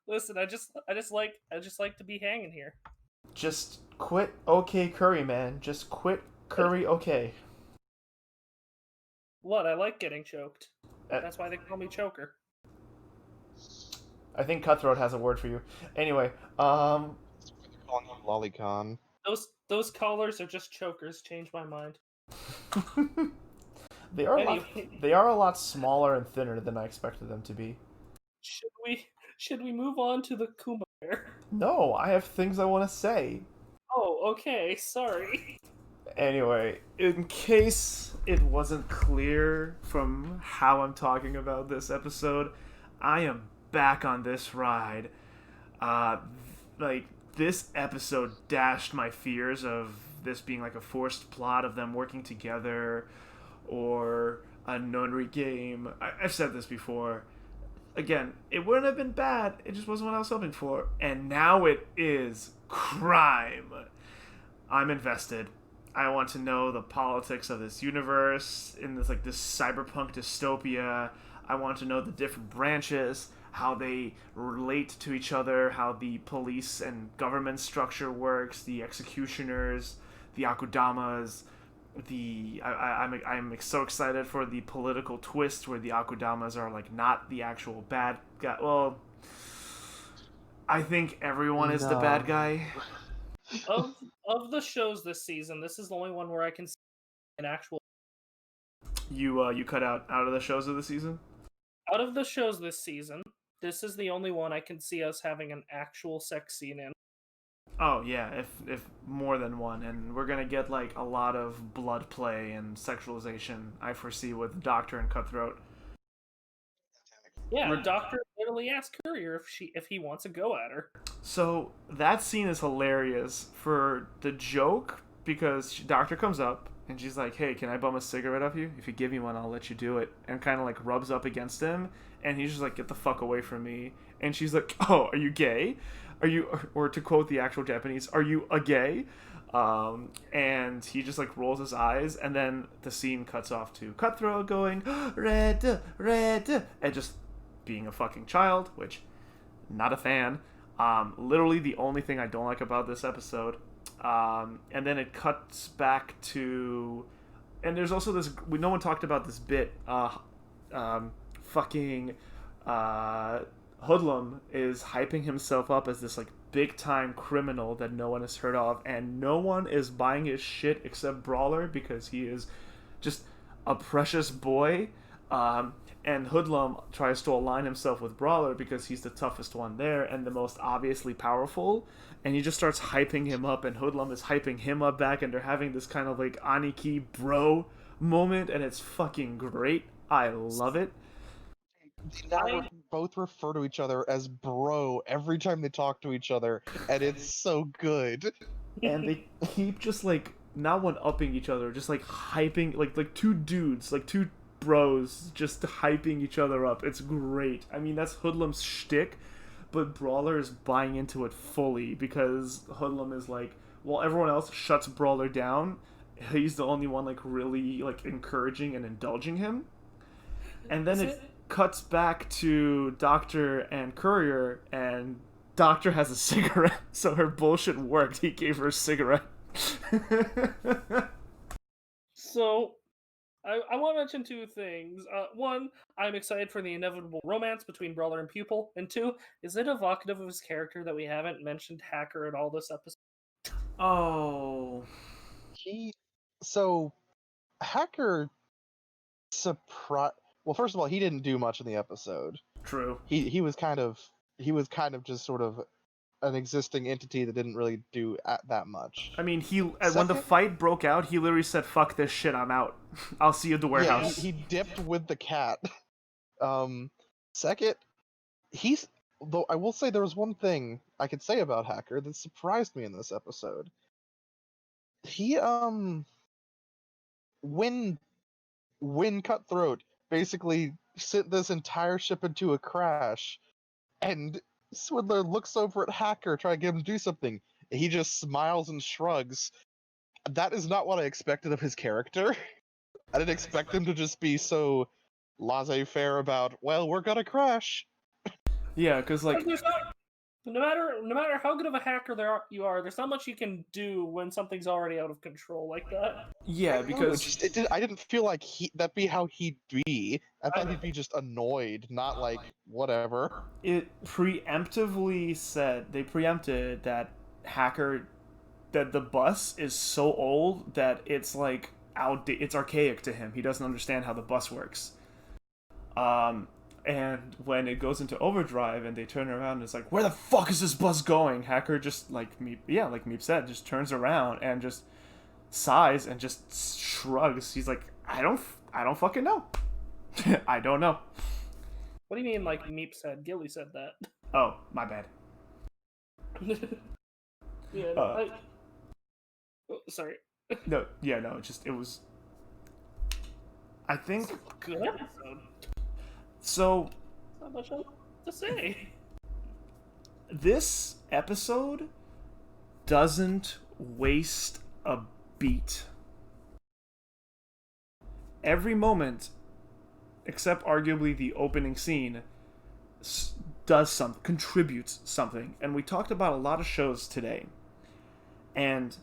Listen, I just like to be hanging here. Just quit okay curry, man. Just quit curry okay. What? I like getting choked. That's why they call me Choker. I think Cutthroat has a word for you. Anyway, calling you Lolicon. Those collars are just chokers. Change my mind. They are a lot smaller and thinner than I expected them to be. Should we move on to the Kuma Bear? No, I have things I want to say. Oh, okay. Sorry. Anyway, in case it wasn't clear from how I'm talking about this episode, I am back on this ride. This episode dashed my fears of this being like a forced plot of them working together or a nunnery game. I've said this before. Again, it wouldn't have been bad. It just wasn't what I was hoping for. And now it is crime. I'm invested. I want to know the politics of this universe in this cyberpunk dystopia. I want to know the different branches, how they relate to each other, how the police and government structure works, the executioners, the Akudamas. I'm so excited for the political twist where the Akudamas are not the actual bad guy. Well, I think everyone is the bad guy. Of the shows this season, this is the only one where I can see an actual. You cut out of the shows of the season? Out of the shows this season, this is the only one I can see us having an actual sex scene in. Oh yeah, if more than one, and we're gonna get like a lot of blood play and sexualization. I foresee with Doctor and Cutthroat. Yeah, Doctor literally asked Courier if he wants to go at her. So that scene is hilarious for the joke because Doctor comes up and she's like, "Hey, can I bum a cigarette off you? If you give me one, I'll let you do it." And kind of like rubs up against him, and he's just like, "Get the fuck away from me." And she's like, "Oh, are you gay? Are you?" Or to quote the actual Japanese, "Are you a gay?" And he just like rolls his eyes, and then the scene cuts off to Cutthroat going red, red, and just being a fucking child, which not a fan. Literally the only thing I don't like about this episode. And then it cuts back to, and there's also this. No one talked about this bit. Fucking Hoodlum is hyping himself up as this like big time criminal that no one has heard of, and no one is buying his shit except Brawler because he is just a precious boy. And Hoodlum tries to align himself with Brawler because he's the toughest one there and the most obviously powerful. And he just starts hyping him up, and Hoodlum is hyping him up back, and they're having this kind of like Aniki bro moment, and it's fucking great. I love it. They now both refer to each other as bro every time they talk to each other, and it's so good. And they keep just like not one upping each other, just like hyping like two dudes, like two bros just hyping each other up. It's great. I mean, that's Hoodlum's shtick, but Brawler is buying into it fully because Hoodlum is like, while everyone else shuts Brawler down, he's the only one like really like encouraging and indulging him. And then it cuts back to Doctor and Courier, and Doctor has a cigarette, so her bullshit worked. He gave her a cigarette. So I want to mention two things. One, I'm excited for the inevitable romance between Brawler and Pupil. And two, is it evocative of his character that we haven't mentioned Hacker at all this episode? Oh. Hacker surprised. Well, first of all, he didn't do much in the episode. True. He was kind of just sort of an existing entity that didn't really do that much. I mean, when the fight broke out, he literally said, "Fuck this shit, I'm out. I'll see you at the warehouse." Yeah, he dipped with the cat. Second, though I will say there was one thing I could say about Hacker that surprised me in this episode. He when Cutthroat basically sent this entire ship into a crash, and Swindler looks over at Hacker trying to get him to do something, and he just smiles and shrugs. That is not what I expected of his character. I didn't expect him to just be so laissez-faire about, well, we're gonna crash. Yeah, because like no matter how good of a hacker you are, there's not much you can do when something's already out of control like that. Yeah, because I didn't feel like that'd be how he'd be. I thought he'd be just annoyed, not like whatever. It preemptively said they preempted that Hacker, that the bus is so old that it's like it's archaic to him. He doesn't understand how the bus works. And when it goes into overdrive and they turn around, and it's like, where the fuck is this bus going? Hacker just like Meep said, just turns around and just sighs and just shrugs. He's like, I don't fucking know. I don't know. What do you mean, like Meep said? Gilly said that. Oh, my bad. Yeah. Sorry. No, it was. I think. Good episode. So. Not much else to say. This episode doesn't waste a beat. Every moment, except arguably the opening scene, contributes something. And we talked about a lot of shows today. And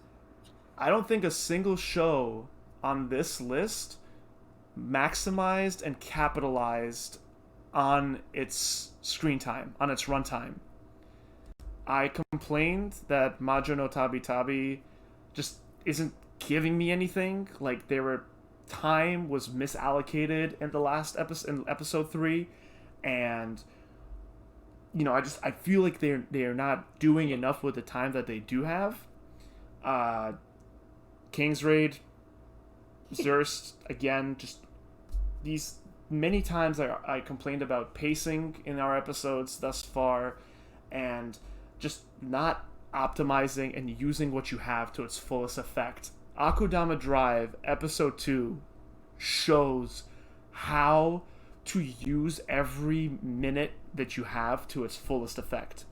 I don't think a single show on this list maximized and capitalized on its screen time, on its runtime. I complained that Majo no Tabitabi just isn't giving me anything. Like, time was misallocated in the last episode, in episode 3, and I feel like they're not doing enough with the time that they do have. King's Raid, Zuerst, again, just these many times I complained about pacing in our episodes thus far, and just not optimizing and using what you have to its fullest effect. Akudama Drive episode 2 shows how to use every minute that you have to its fullest effect.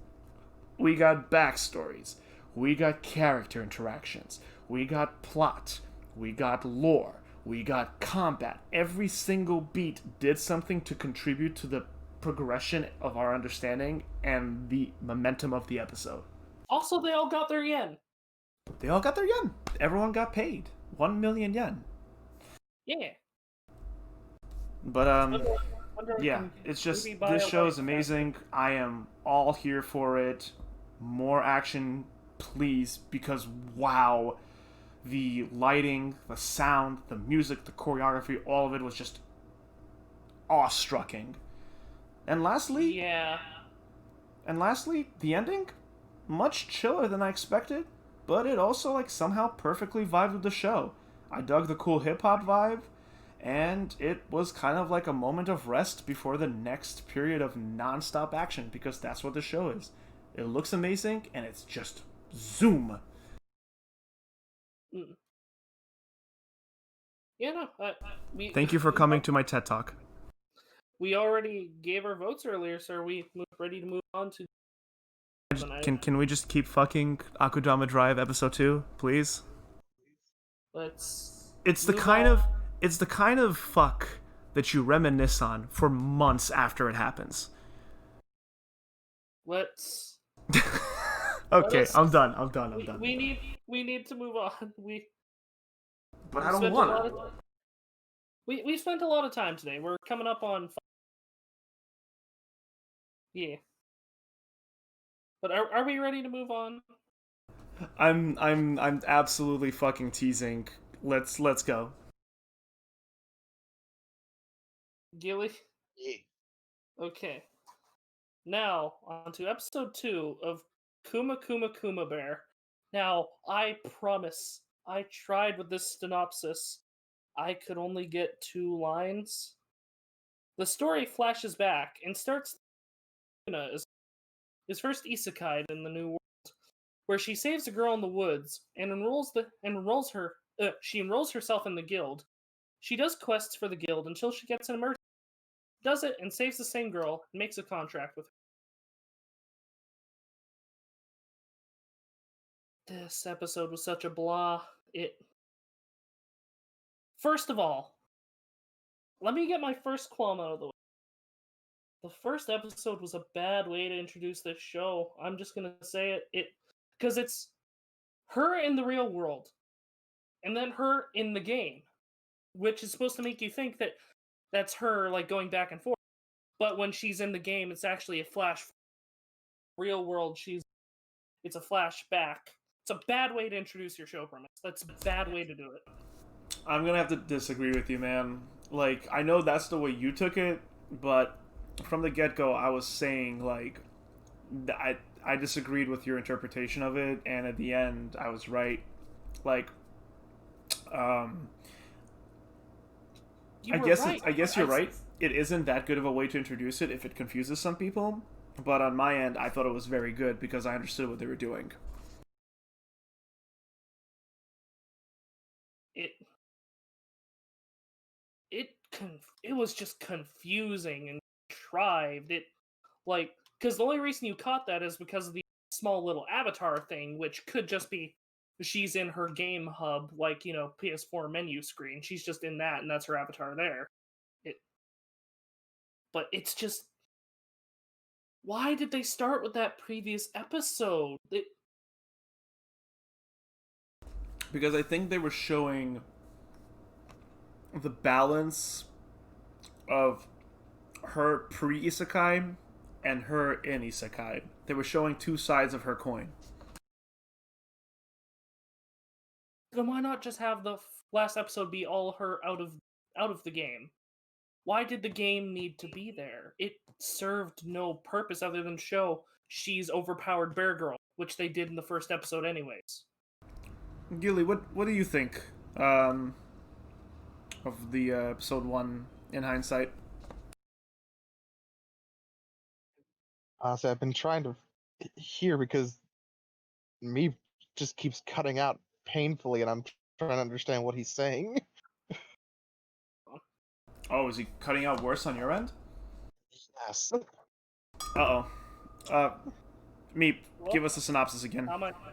We got backstories, we got character interactions, we got plot, we got lore, we got combat. Every single beat did something to contribute to the progression of our understanding and the momentum of the episode. Also, they all got their yen. They all got their yen. Everyone got paid 1 million yen. Yeah. But yeah, it's just this show is amazing. I am all here for it. More action, please, because wow, the lighting, the sound, the music, the choreography, all of it was just awe-striking. And lastly, the ending, much chiller than I expected, but it also somehow perfectly vibed with the show. I dug the cool hip-hop vibe, and it was kind of like a moment of rest before the next period of non-stop action, because that's what the show is. It looks amazing, and it's just zoom. Yeah, no. Thank you for coming to my TED Talk. We already gave our votes earlier, so are we ready to move on to... Can we just keep fucking Akudama Drive episode 2, please? It's the kind of fuck that you reminisce on for months after it happens. Okay, I'm done. We need to move on. But I don't want to. We spent a lot of time today. We're coming up on... Yeah. But are we ready to move on? I'm absolutely fucking teasing. Let's go. Gilly? Yeah. Okay. Now, on to episode 2 of Kuma Kuma Kuma Bear. Now, I promise, I tried with this synopsis. I could only get 2 lines. The story flashes back and starts as his first isekai in the new world, where she saves a girl in the woods and she enrolls herself in the guild. She does quests for the guild until she gets an emergency. Does it and saves the same girl and makes a contract with her. This episode was such a blah. First of all, let me get my first qualm out of the way. The first episode was a bad way to introduce this show. I'm just gonna say it because it's her in the real world, and then her in the game, which is supposed to make you think that that's her going back and forth. But when she's in the game, it's actually a flash. Real world, it's a flashback. It's a bad way to introduce your show premise. That's a bad way to do it. I'm gonna have to disagree with you, man. I know that's the way you took it, but from the get-go, I was saying, I disagreed with your interpretation of it, and at the end, I was right. I guess you're right. It isn't that good of a way to introduce it if it confuses some people, but on my end, I thought it was very good because I understood what they were doing. It was just confusing and contrived. Because the only reason you caught that is because of the small little avatar thing, which could just be she's in her game hub, PS4 menu screen. She's just in that, and that's her avatar there. But it's just... Why did they start with that previous episode? Because I think they were showing the balance of her pre-isekai and her in isekai. They were showing 2 sides of her coin. Then why not just have the last episode be all her out of the game? why did the game need to be there? It served no purpose other than show she's overpowered bear girl, which they did in the first episode anyways. Gilly, what do you think of the episode 1 in hindsight? Honestly, I've been trying to hear because me just keeps cutting out painfully, and I'm trying to understand what he's saying. Oh, is he cutting out worse on your end? Yes. Uh-oh. Meep, give us a synopsis again. How much? I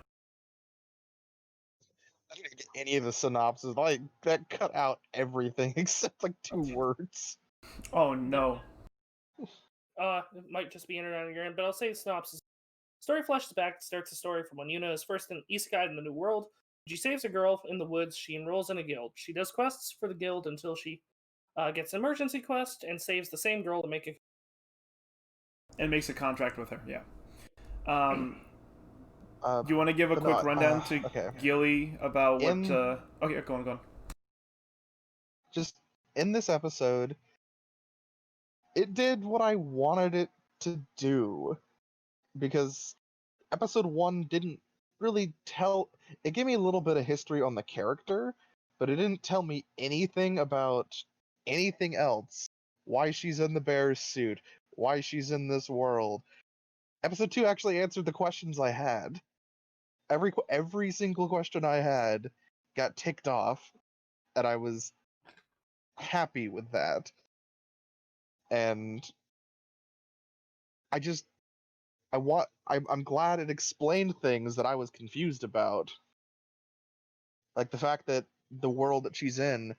didn't get any of the synopsis. Like, that cut out everything except like 2 words. Oh, no. It might just be internet on your end, but I'll say the synopsis. Story flashes back, starts the story from when Yuna is first in Isekai in the New World. She saves a girl in the woods. She enrolls in a guild. She does quests for the guild until she gets an emergency quest and saves the same girl to make a... And makes a contract with her, yeah. Do you want to give a but quick no, rundown to okay. Gilly about what... In- Okay, go on. Just in this episode, it did what I wanted it to do. Because episode 1 didn't really tell... It gave me a little bit of history on the character, but it didn't tell me anything about anything else. Why she's in the bear's suit, why she's in this world. Episode 2 actually answered the questions I had. Every single question I had got ticked off, and I was happy with that. And I'm glad it explained things that I was confused about. Like the fact that the world that she's in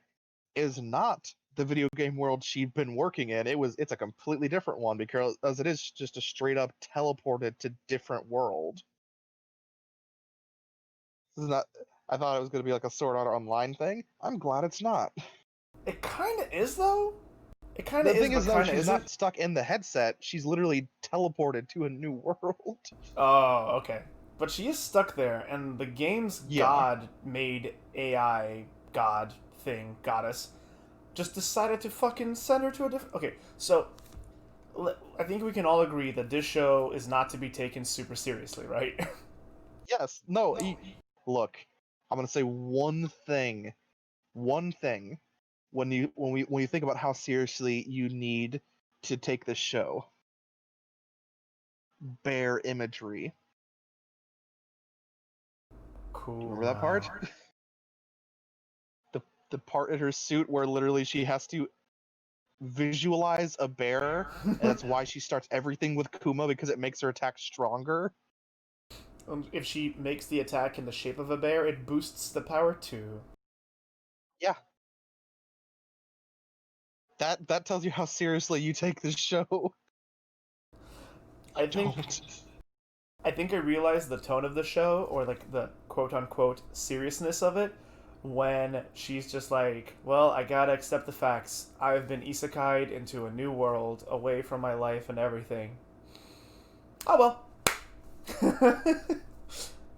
is not the video game world she'd been working in. It's a completely different one because it is just a straight up teleported to different world. This is not I thought it was gonna be like a Sword Art Online thing. I'm glad it's not. It kind of is, though. It kind The of is, thing but is though, kind of she's isn't. not stuck in the headset. She's literally teleported to a new world. Oh, okay. But she is stuck there, and the game's Yeah. god made AI god thing, goddess, just decided to fucking send her to a different... Okay, so I think we can all agree that this show is not to be taken super seriously, right? Yes. No. Look, I'm gonna say one thing. One thing. When you think about how seriously you need to take this show, bear imagery. Cool. Remember that part? The part in her suit where literally she has to visualize a bear, and that's why she starts everything with Kuma because it makes her attack stronger. If she makes the attack in the shape of a bear, it boosts the power too. Yeah. That tells you how seriously you take this show. I think I realized the tone of the show, or like the quote unquote seriousness of it, when she's just like, well, I gotta accept the facts. I've been isekai'd into a new world, away from my life and everything. Oh well.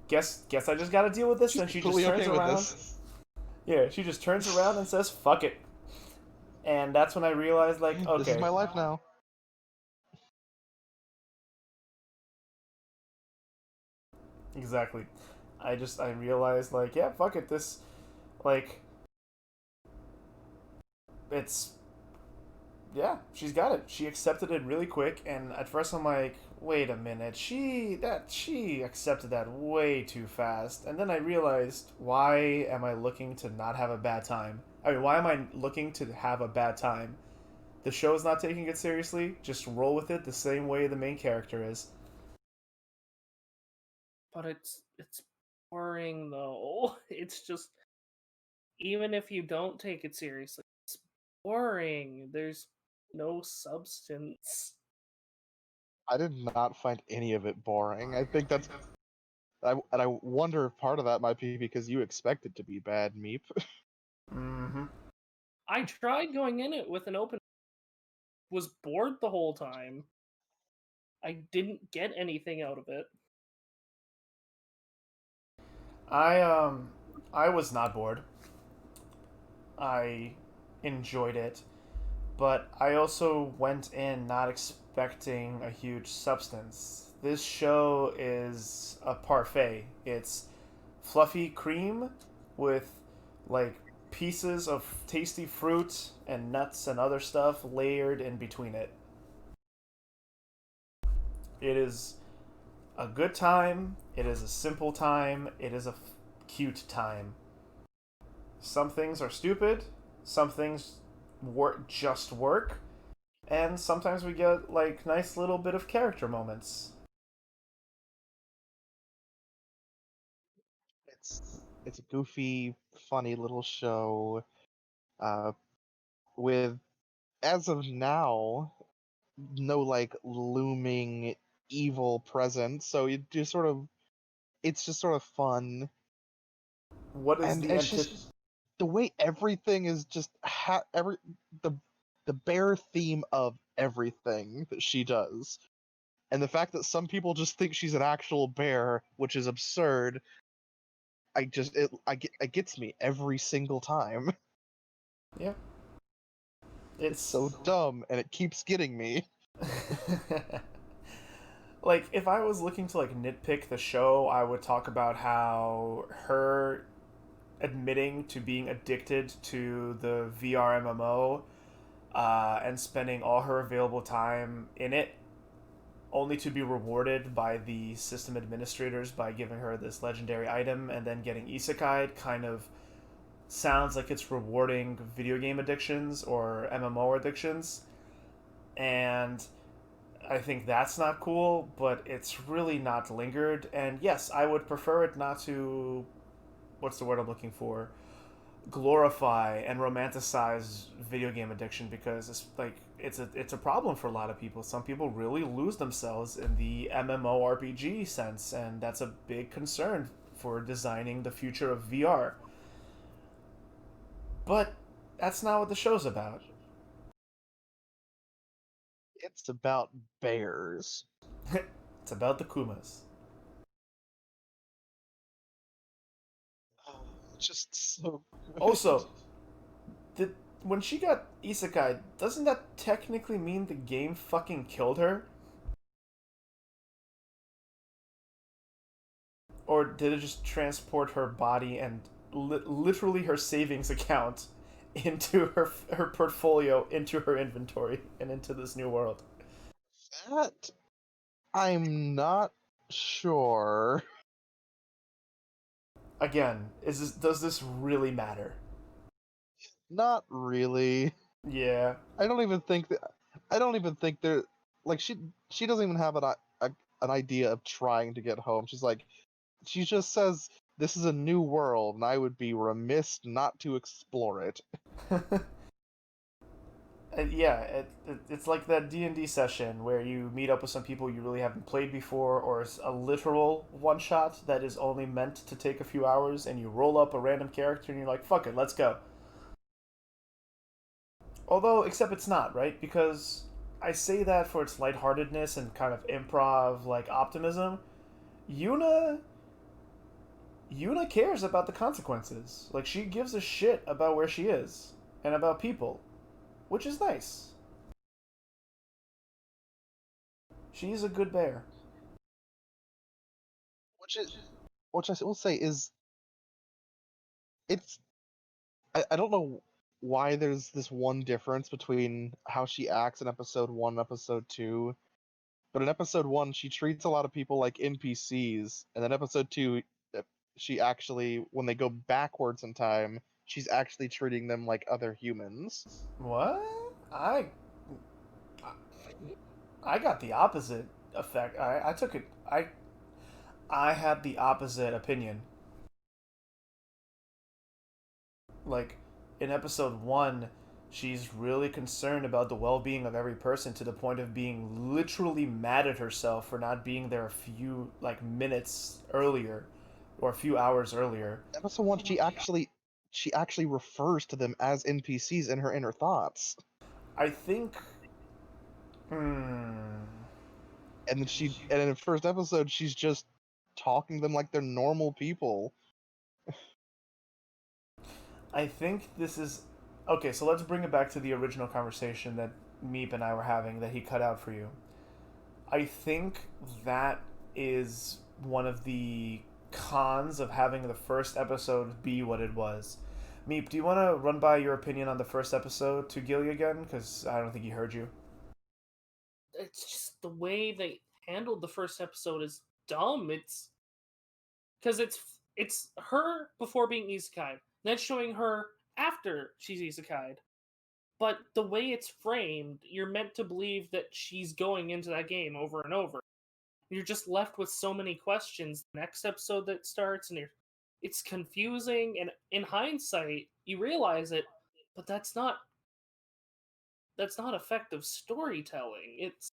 guess I just gotta deal with this. She's And she just completely turns okay with around. this. Yeah, she just turns around and says, fuck it. And that's when I realized, like, okay. This is my life now. Exactly. I realized, like, yeah, fuck it, this, like, it's, yeah, she's got it. She accepted it really quick, and at first I'm like, wait a minute, she accepted that way too fast. And then I realized, why am I looking to not have a bad time? I mean, why am I looking to have a bad time? The show's not taking it seriously, just roll with it the same way the main character is. But it's boring though. It's just, even if you don't take it seriously, it's boring. There's no substance. I did not find any of it boring. I think that's and I wonder if part of that might be because you expect it to be bad, Meep. Mm-hmm. I tried going in it with an open, was bored the whole time. I didn't get anything out of it. I was not bored. I enjoyed it. but I also went in not expecting a huge substance. This show is a parfait. It's fluffy cream with like pieces of tasty fruit and nuts and other stuff layered in between it. It is a good time, it is a simple time, it is a cute time. Some things are stupid, some things just work, and sometimes we get like nice little bit of character moments. It's a goofy, funny little show uh, with, as of now, no like looming evil presence. So you just sort of, it's just sort of fun, What is and the it's just the way everything is just the the bare theme of everything that she does, and the fact that some people just think she's an actual bear, which is absurd. It gets me every single time. Yeah. It's so dumb, and it keeps getting me. Like if I was looking to like nitpick the show, I would talk about how her admitting to being addicted to the VR MMO and spending all her available time in it only to be rewarded by the system administrators by giving her this legendary item and then getting isekai kind of sounds like it's rewarding video game addictions or MMO addictions. And I think that's not cool, but it's really not lingered. And yes, I would prefer it not to, what's the word I'm looking for? Glorify and romanticize video game addiction, because it's a problem for a lot of people. Some people really lose themselves in the MMORPG sense, and that's a big concern for designing the future of VR. But that's not what the show's about. It's about bears. It's about the Kumas. Oh, just so good. Also, did when she got isekai, doesn't that technically mean the game fucking killed her? Or did it just transport her body and literally her savings account into her portfolio, into her inventory, and into this new world? That I'm not sure. Again, does this really matter? Not really. Yeah. I don't even think that. I don't even think there. Like she doesn't even have an idea of trying to get home. She just says this is a new world, and I would be remiss not to explore it. Yeah, it's like that D&D session where you meet up with some people you really haven't played before, or it's a literal one shot that is only meant to take a few hours, and you roll up a random character and you're like, fuck it, let's go. Although, except it's not, right? Because I say that for its lightheartedness and kind of improv like optimism. Yuna Yuna cares about the consequences. Like she gives a shit about where she is and about people, which is nice. She's a good bear. Which is, which I will say is, it's. I don't know why there's this one difference between how she acts in episode 1 and episode 2. But in episode 1, she treats a lot of people like NPCs, and then episode 2, she actually, when they go backwards in time, she's actually treating them like other humans. What? I got the opposite effect. I took it. I had the opposite opinion. Like in episode 1, she's really concerned about the well-being of every person to the point of being literally mad at herself for not being there a few like minutes earlier or a few hours earlier. Episode 1, she actually refers to them as NPCs in her inner thoughts. I think hmm, And in the first episode, she's just talking to them like they're normal people. I think this is Okay, so let's bring it back to the original conversation that Meep and I were having that he cut out for you. I think that is one of the cons of having the first episode be what it was. Meep, do you want to run by your opinion on the first episode to Gilly again? Because I don't think he heard you. It's just the way they handled the first episode is dumb. It's because it's her before being isekai, then showing her after she's isekai'd. But the way it's framed, you're meant to believe that she's going into that game over and over. You're just left with so many questions. The next episode that starts, and it's confusing. And in hindsight, you realize it, but that's not effective storytelling. It's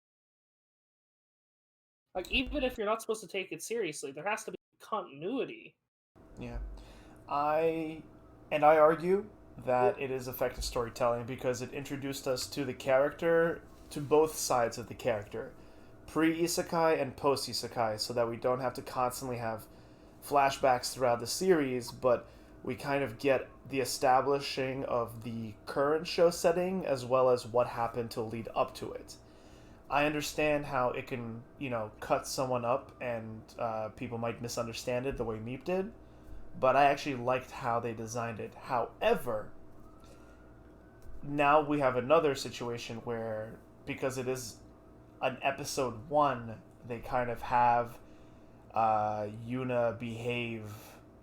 like, even if you're not supposed to take it seriously, there has to be continuity. Yeah. I argue that it is effective storytelling because it introduced us to the character, to both sides of the character, pre-isekai and post-isekai, so that we don't have to constantly have flashbacks throughout the series, but we kind of get the establishing of the current show setting as well as what happened to lead up to it. I understand how it can, cut someone up and people might misunderstand it the way Meep did, but I actually liked how they designed it. However, now we have another situation where, because it is an episode 1, they kind of have Yuna behave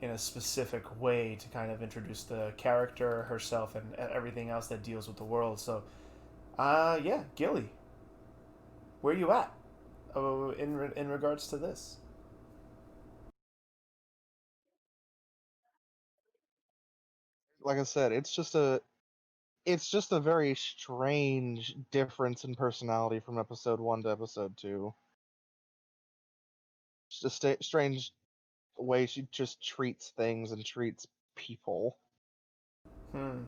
in a specific way to kind of introduce the character, herself, and everything else that deals with the world. So, yeah, Gilly, where you at in regards to this? Like I said, it's just a very strange difference in personality from episode 1 to episode 2. It's just a strange way she just treats things and treats people. Hmm.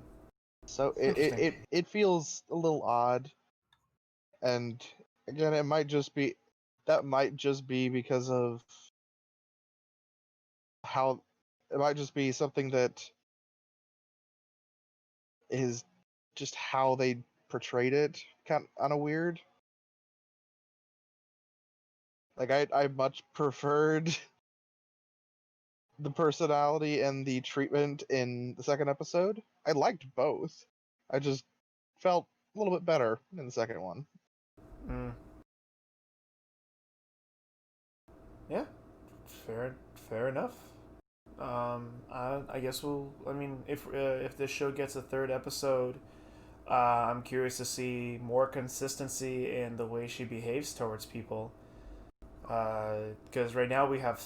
So Interesting. it feels a little odd, and again, that might just be because of how it might just be something that is just how they portrayed it, kind of weird. Like I much preferred the personality and the treatment in the second episode. I liked both. I just felt a little bit better in the second one. Hmm. Yeah, fair enough. I guess we'll. I mean, if this show gets a third episode, I'm curious to see more consistency in the way she behaves towards people. Because right now we have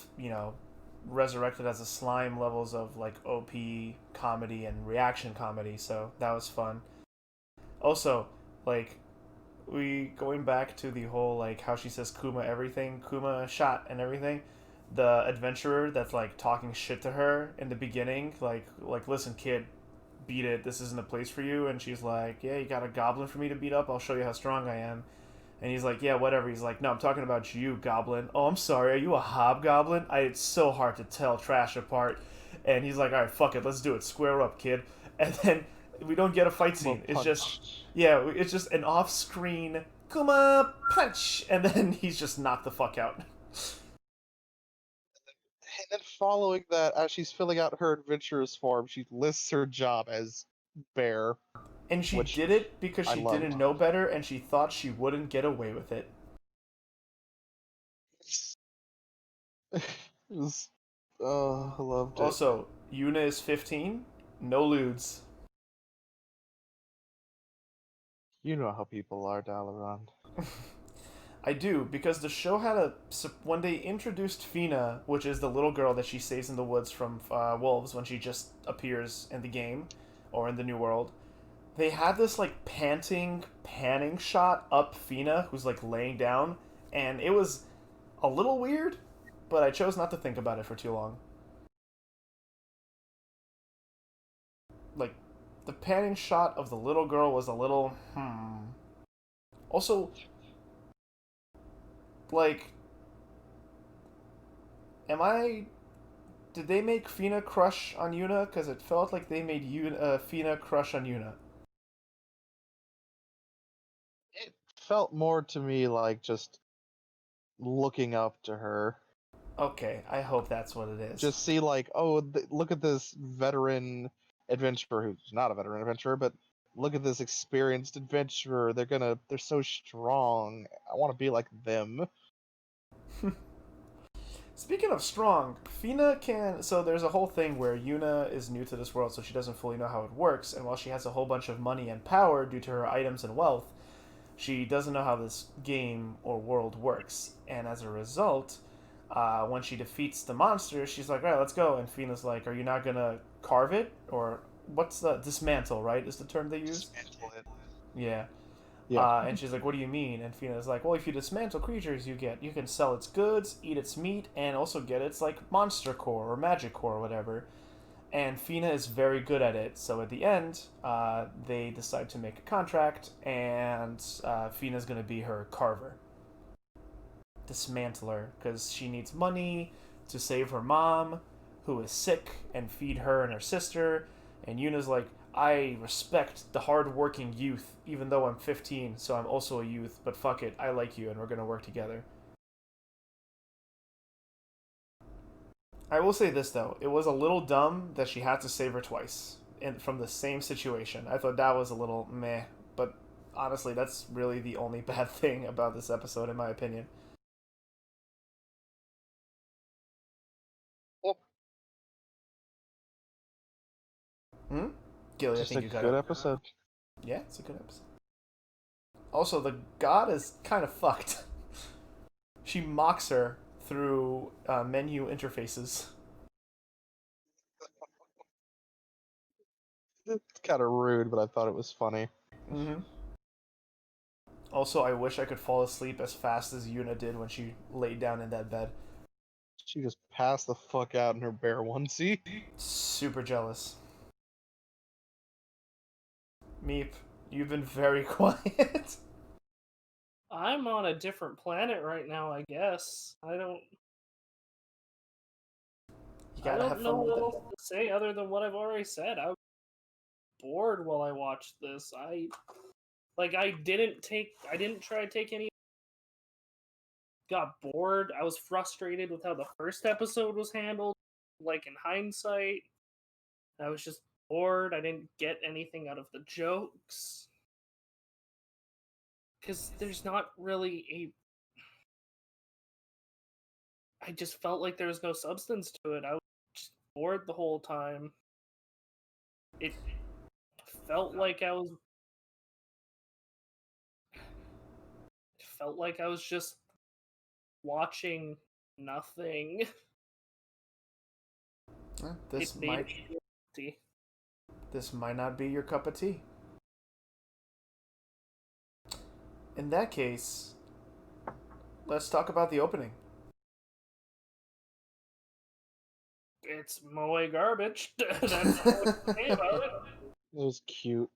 resurrected as a slime levels of like OP comedy and reaction comedy, so that was fun. Also, like we going back to the whole like how she says Kuma shot and everything. The adventurer that's like talking shit to her in the beginning, like listen kid, beat it. This isn't a place for you. And she's like, yeah, you got a goblin for me to beat up. I'll show you how strong I am. And he's like, yeah, whatever. He's like, no, I'm talking about you, goblin. Oh, I'm sorry. Are you a hobgoblin? It's so hard to tell trash apart. And he's like, all right, fuck it. Let's do it. Square up, kid. And then we don't get a fight scene. It's just, yeah, it's just an off-screen Kuma punch. And then he's just knocked the fuck out. And then following that, as she's filling out her adventurer's form, she lists her job as bear, And she which did it because I she loved. didn't know better and she thought she wouldn't get away with it. It was, oh, I loved it. Also, Yuna is 15, no lewds. You know how people are, Dalaran. I do, because the show had a. When they introduced Fina, which is the little girl that she saves in the woods from wolves when she just appears in the game or in the new world, they had this like panning shot up Fina, who's like laying down, and it was a little weird, but I chose not to think about it for too long. Like, the panning shot of the little girl was a little. Also, like, am I? Did they make Fina crush on Yuna? Because it felt like they made Fina crush on Yuna. felt more to me like just looking up to her. Okay, I hope that's what it is. Just see like, oh, look at this veteran adventurer who's not a veteran adventurer, but look at this experienced adventurer. They're so strong. I want to be like them. Speaking of strong, Fina can. So there's a whole thing where Yuna is new to this world, so she doesn't fully know how it works. And while she has a whole bunch of money and power due to her items and wealth, she doesn't know how this game or world works. And as a result, when she defeats the monster, she's like, "All right, let's go." And Fina's like, "Are you not gonna carve it, or what's the dismantle? Right, is the term they use?" Dismantle it. Yeah. Yeah. And she's like, "What do you mean?" And Fina's like, "Well, if you dismantle creatures, you can sell its goods, eat its meat, and also get its like monster core or magic core or whatever." And Fina is very good at it. So at the end, they decide to make a contract, and Fina's gonna be her carver, dismantler, because she needs money to save her mom, who is sick, and feed her and her sister. And Yuna's like, "I respect the hard-working youth, even though I'm 15, so I'm also a youth, but fuck it, I like you, and we're gonna work together." I will say this, though. It was a little dumb that she had to save her twice from the same situation. I thought that was a little meh, but honestly, that's really the only bad thing about this episode, in my opinion. Well, Hmm? Gilly, I just think a you got good it. episode. Yeah, it's a good episode. Also, the god is kind of fucked. She mocks her through menu interfaces. It's kind of rude, but I thought it was funny. Mm-hmm. Also, I wish I could fall asleep as fast as Yuna did when she laid down in that bed. She just passed the fuck out in her bear onesie. Super jealous. Meep, you've been very quiet. I'm on a different planet right now, I guess. You I gotta have don't know fun with what it. else to say other than what I've already said. I was bored while I watched this. I didn't try to take any. Got bored. I was frustrated with how the first episode was handled. Like in hindsight, I was just bored. I didn't get anything out of the jokes because there's not really I just felt like there was no substance to it. I was just bored the whole time. It felt like I was felt like I was just watching nothing. This It made might me feel empty. this might not be your cup of tea. In that case, let's talk about the opening. It's moe garbage. That's all I can say about it. It was cute.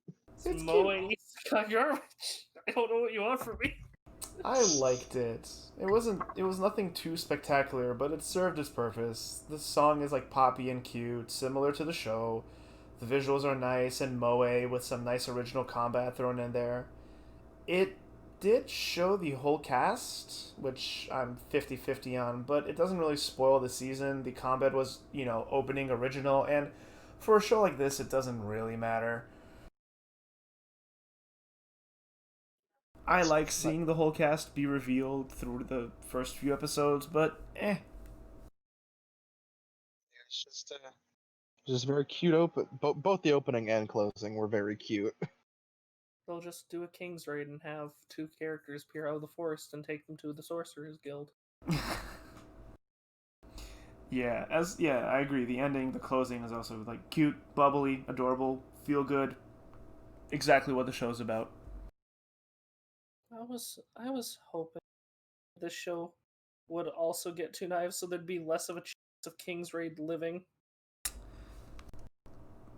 It's moe isekai garbage. I don't know what you want from me. I liked it. It was nothing too spectacular, but it served its purpose. The song is like poppy and cute, similar to the show. The visuals are nice and moe with some nice original combat thrown in there. It did show the whole cast, which I'm 50-50 on, but it doesn't really spoil the season. The combat was, opening original, and for a show like this, it doesn't really matter. I like seeing the whole cast be revealed through the first few episodes, but It's just very cute. Both the opening and closing were very cute. They'll just do a King's Raid and have two characters appear out of the forest and take them to the Sorcerer's Guild. Yeah, I agree. The ending, the closing is also like cute, bubbly, adorable, feel good. Exactly what the show's about. I was hoping this show would also get two knives so there'd be less of a chance of King's Raid living.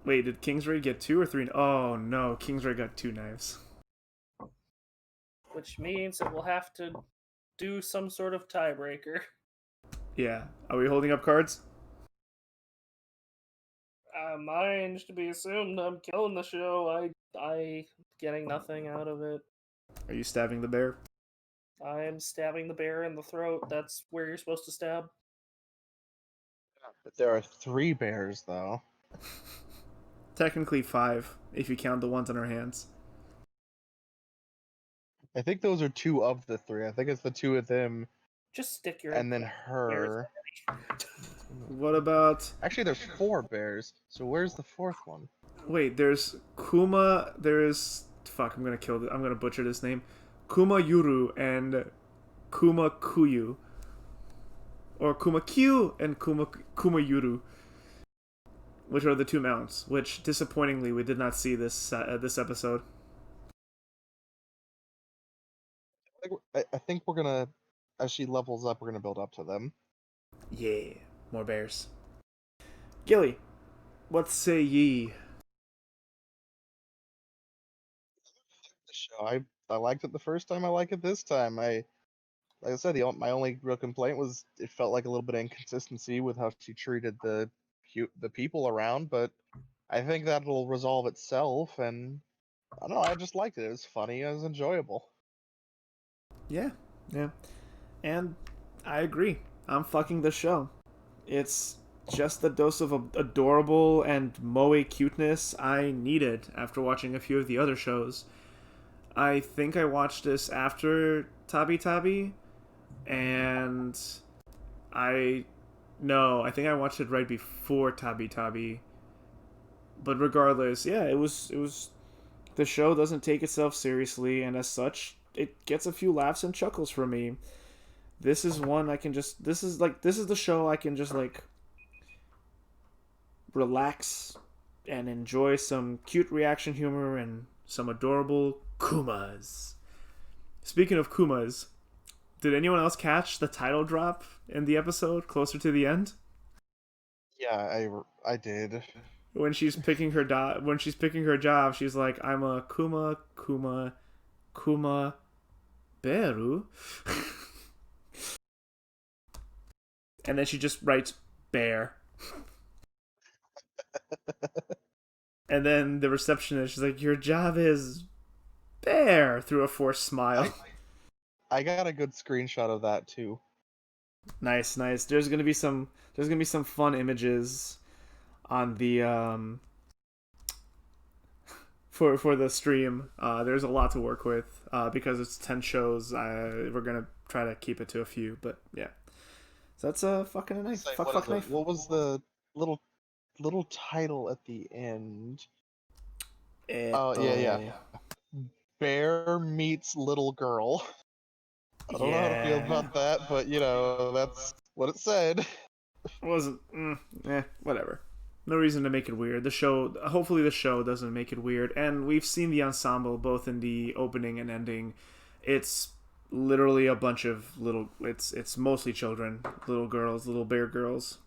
Wait, did Kingsraid get 2 or 3? Oh no, Kingsraid got 2 knives. Which means it will have to do some sort of tiebreaker. Yeah. Are we holding up cards? Mine's to be assumed. I'm killing the show. I getting nothing out of it. Are you stabbing the bear? I'm stabbing the bear in the throat. That's where you're supposed to stab. But there are 3 bears, though. Technically 5, if you count the ones on our hands. I think those are 2 of the 3. I think it's the 2 of them, Just stick your and then bears. her. What about... Actually, there's 4 bears, so where's the 4th one? Wait, there's Kuma... There's... Fuck, I'm gonna butcher this name. Kuma Yuru and Kuma Kuyu. Or Kuma Kyu and Kuma Yuru. Which are the 2 mounts, which, disappointingly, we did not see this episode. I think we're gonna, as she levels up, we're gonna build up to them. Yeah, more bears. Gilly, what say ye? The show, I liked it the first time. I like it this time. Like I said, my only real complaint was it felt like a little bit of inconsistency with how she treated the people around, but I think that'll resolve itself. And I don't know. I just liked it. It was funny. It was enjoyable. Yeah. And I agree. I'm fucking the show. It's just the dose of adorable and moe cuteness I needed after watching a few of the other shows. I think I watched this after Tabitabi, and I think I watched it right before Tabitabi. But regardless, yeah, it was the show doesn't take itself seriously, and as such, it gets a few laughs and chuckles from me. This is one I can just this is the show I can just like relax and enjoy some cute reaction humor and some adorable Kumas. Speaking of Kumas, did anyone else catch the title drop in the episode closer to the end? Yeah, I did. When she's picking her job, she's like, "I'm a Kuma Beru," and then she just writes "bear." And then the receptionist, she's like, "Your job is bear," through a forced smile. I got a good screenshot of that too. Nice. There's gonna be some fun images on the for the stream. There's a lot to work with because it's 10 shows. We're gonna try to keep it to a few, but yeah. So that's a fucking knife. Fuck knife. What was the little title at the end? Oh yeah. Bear meets little girl. I don't know how to feel about that, but that's what it said. Wasn't whatever. No reason to make it weird. Hopefully the show doesn't make it weird. And we've seen the ensemble both in the opening and ending. It's literally a bunch of it's mostly children, little girls, little bear girls.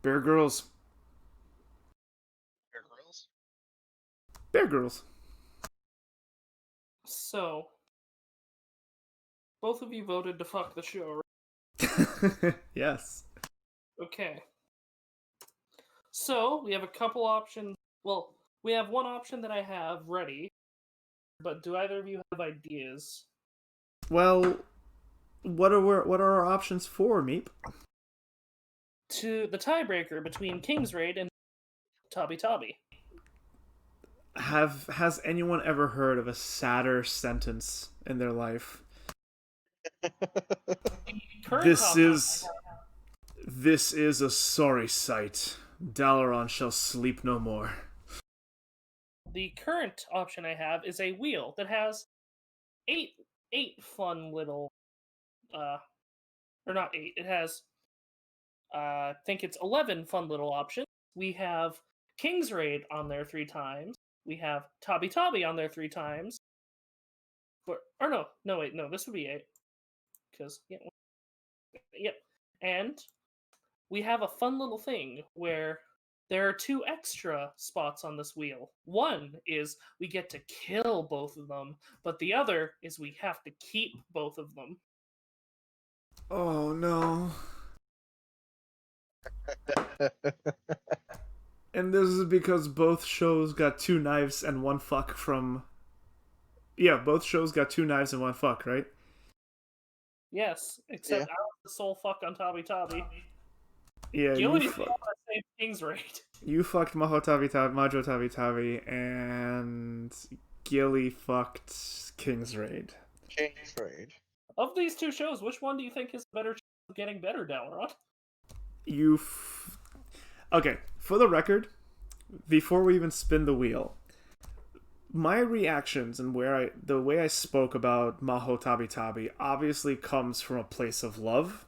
Bear girls. Bear girls. So, both of you voted to fuck the show, right? Yes. Okay. So, we have a couple options. Well, we have one option that I have ready, but do either of you have ideas? Well, what are our options for, Meep? To the tiebreaker between King's Raid and Tabitabi. Has anyone ever heard of a sadder sentence in their life? This is a sorry sight. Dalaran shall sleep no more. The current option I have is a wheel that has eight fun little or not 8. It has I think it's 11 fun little options. We have King's Raid on there 3 times. We have Tabitabi on there 3 times. This would be 8. Because, yep. And we have a fun little thing where there are 2 extra spots on this wheel. One is we get to kill both of them, but the other is we have to keep both of them. Oh, no. And this is because both shows got 2 knives and 1 fuck from Yeah, both shows got 2 knives and 1 fuck, right? Yes, except Yeah. I was the sole fuck on Tabitabi. Yeah, Gilly didn't want to save King's Raid. you fucked Majo Tabitabi, Majo Tabitabi, and Gilly fucked King's Raid. King's Raid. Of these two shows, which one do you think has a better chance of getting better, Dalrod? Okay, for the record, before we even spin the wheel, my reactions and the way I spoke about Maho Tabitabi obviously comes from a place of love,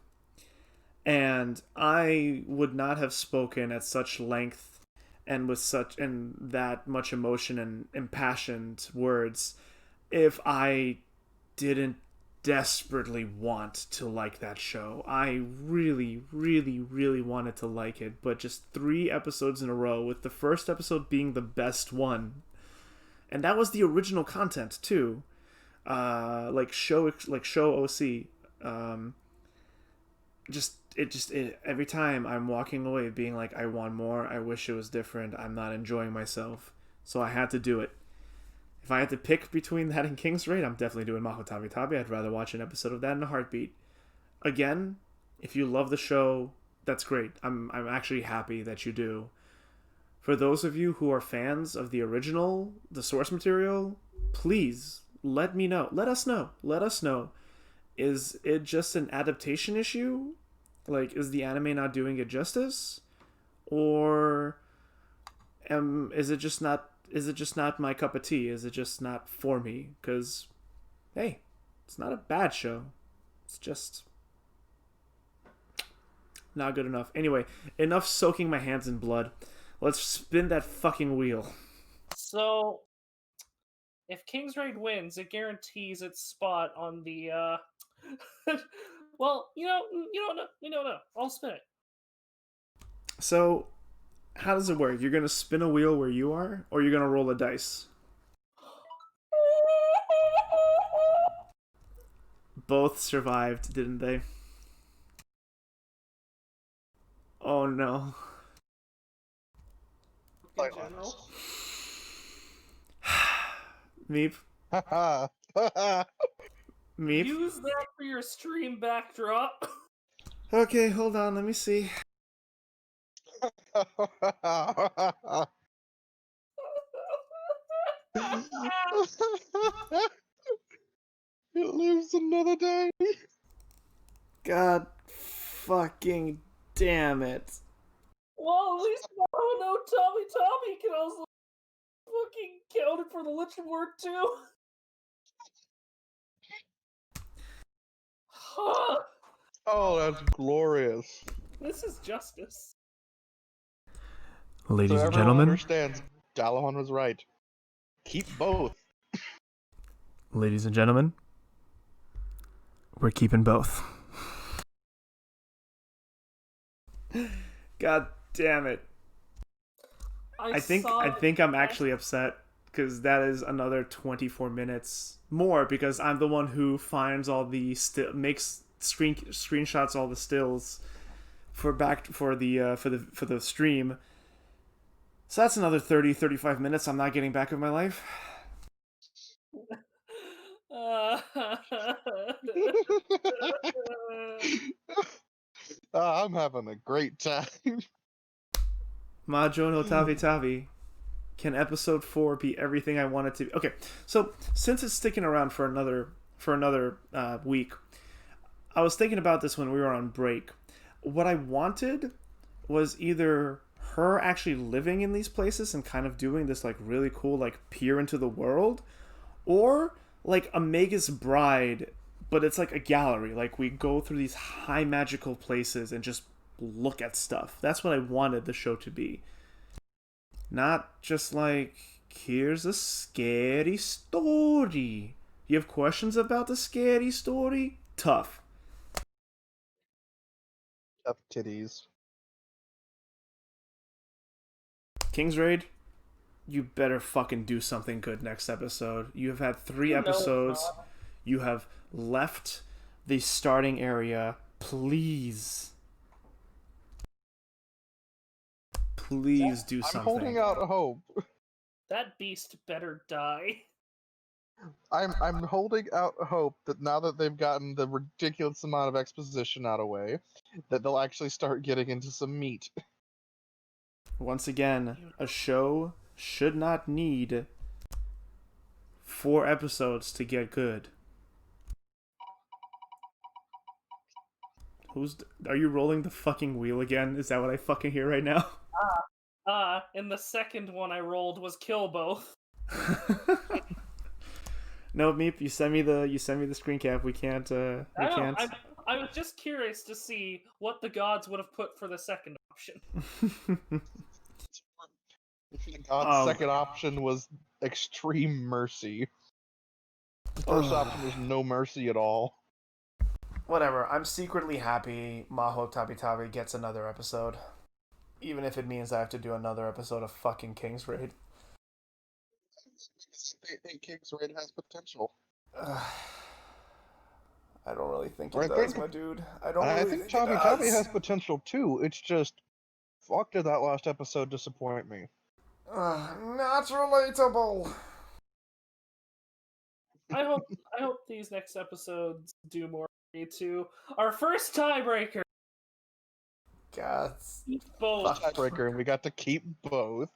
and I would not have spoken at such length and with that much emotion and impassioned words if I didn't desperately want to like that show. I really, really, really wanted to like it, but just 3 episodes in a row, with the first episode being the best one, and that was the original content too. Show OC. Every time I'm walking away being like, I want more. I wish it was different. I'm not enjoying myself, so I had to do it. If I had to pick between that and King's Raid, I'm definitely doing Maho Tabitabi. I'd rather watch an episode of that in a heartbeat. Again, if you love the show, that's great. I'm actually happy that you do. For those of you who are fans of the original, the source material, please let me know. Let us know. Let us know. Is it just an adaptation issue? Like, is the anime not doing it justice? Or is it just not my cup of tea? Is it just not for me? Because, hey, it's not a bad show. It's just not good enough. Anyway, enough soaking my hands in blood. Let's spin that fucking wheel. So, if King's Raid wins, it guarantees its spot on the, well, you know, I'll spin it. So, how does it work? You're gonna spin a wheel where you are, or you're gonna roll a dice? Both survived, didn't they? Oh no. In general. Meep. Meep. Use that for your stream backdrop. Okay, hold on, let me see. It lives another day. God fucking damn it. Well, at least no Tommy can also fucking count it for the Lich word too. Oh, that's glorious. This is justice. Ladies So and everyone gentlemen. understands, Dalahan was right. Keep both. Ladies and gentlemen. We're keeping both. God damn it. I think I'm actually upset because that is another 24 minutes more, because I'm the one who finds all the makes screenshots all the stills for the stream. So that's another 35 minutes I'm not getting back of my life. I'm having a great time. Majo no Tabitabi. Can episode 4 be everything I want it to be? Okay, so since it's sticking around for another week, I was thinking about this when we were on break. What I wanted was either her actually living in these places and kind of doing this like really cool like peer into the world, or like a Magus Bride, but it's like a gallery. Like we go through these high magical places and just look at stuff. That's what I wanted the show to be. Not just like, here's a scary story. You have questions about the scary story? Tough. Tough titties. King's Raid, you better fucking do something good next episode. You have had 3 episodes. You have left the starting area. Please. Please do something. I'm holding out hope. That beast better die. I'm holding out hope that now that they've gotten the ridiculous amount of exposition out of the way, that they'll actually start getting into some meat. Once again, a show should not need 4 episodes to get good. Are you rolling the fucking wheel again? Is that what I fucking hear right now? And the second one I rolled was kill both. No, Meep, you send me the screen cap. We can't. I was just curious to see what the gods would have put for the second option. God's second option was extreme mercy. The first option was no mercy at all. Whatever. I'm secretly happy Majo Tabitabi gets another episode, even if it means I have to do another episode of fucking King's Raid. They think King's Raid has potential. I don't really think it does, my dude. I think Tabitabi has potential too. It's just, fuck, did that last episode disappoint me? Not relatable. I hope these next episodes do more too. Our first tiebreaker. God. Both. Tiebreaker, and we got to keep both.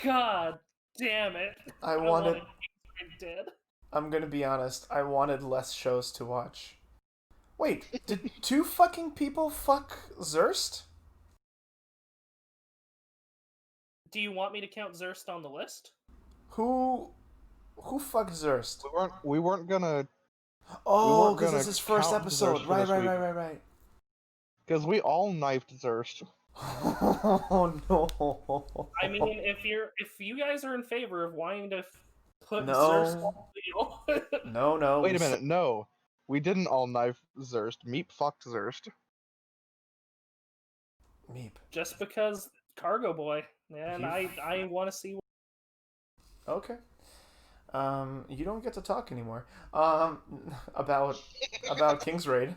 God damn it! I wanted. Dead. I'm gonna be honest. I wanted less shows to watch. Wait, did 2 fucking people fuck Zuerst? Do you want me to count Zuerst on the list? Who fucked Zuerst? We weren't gonna. Oh, because it's his first episode. Right. Because we all knifed Zuerst. Oh no! I mean, if you guys are in favor of wanting to put No. Zuerst on the wheel, No. Wait a minute, no. We didn't all knife Zuerst. Meep fucked Zuerst. Meep. Just because Cargo Boy, and I want to see. Okay. You don't get to talk anymore. About King's Raid.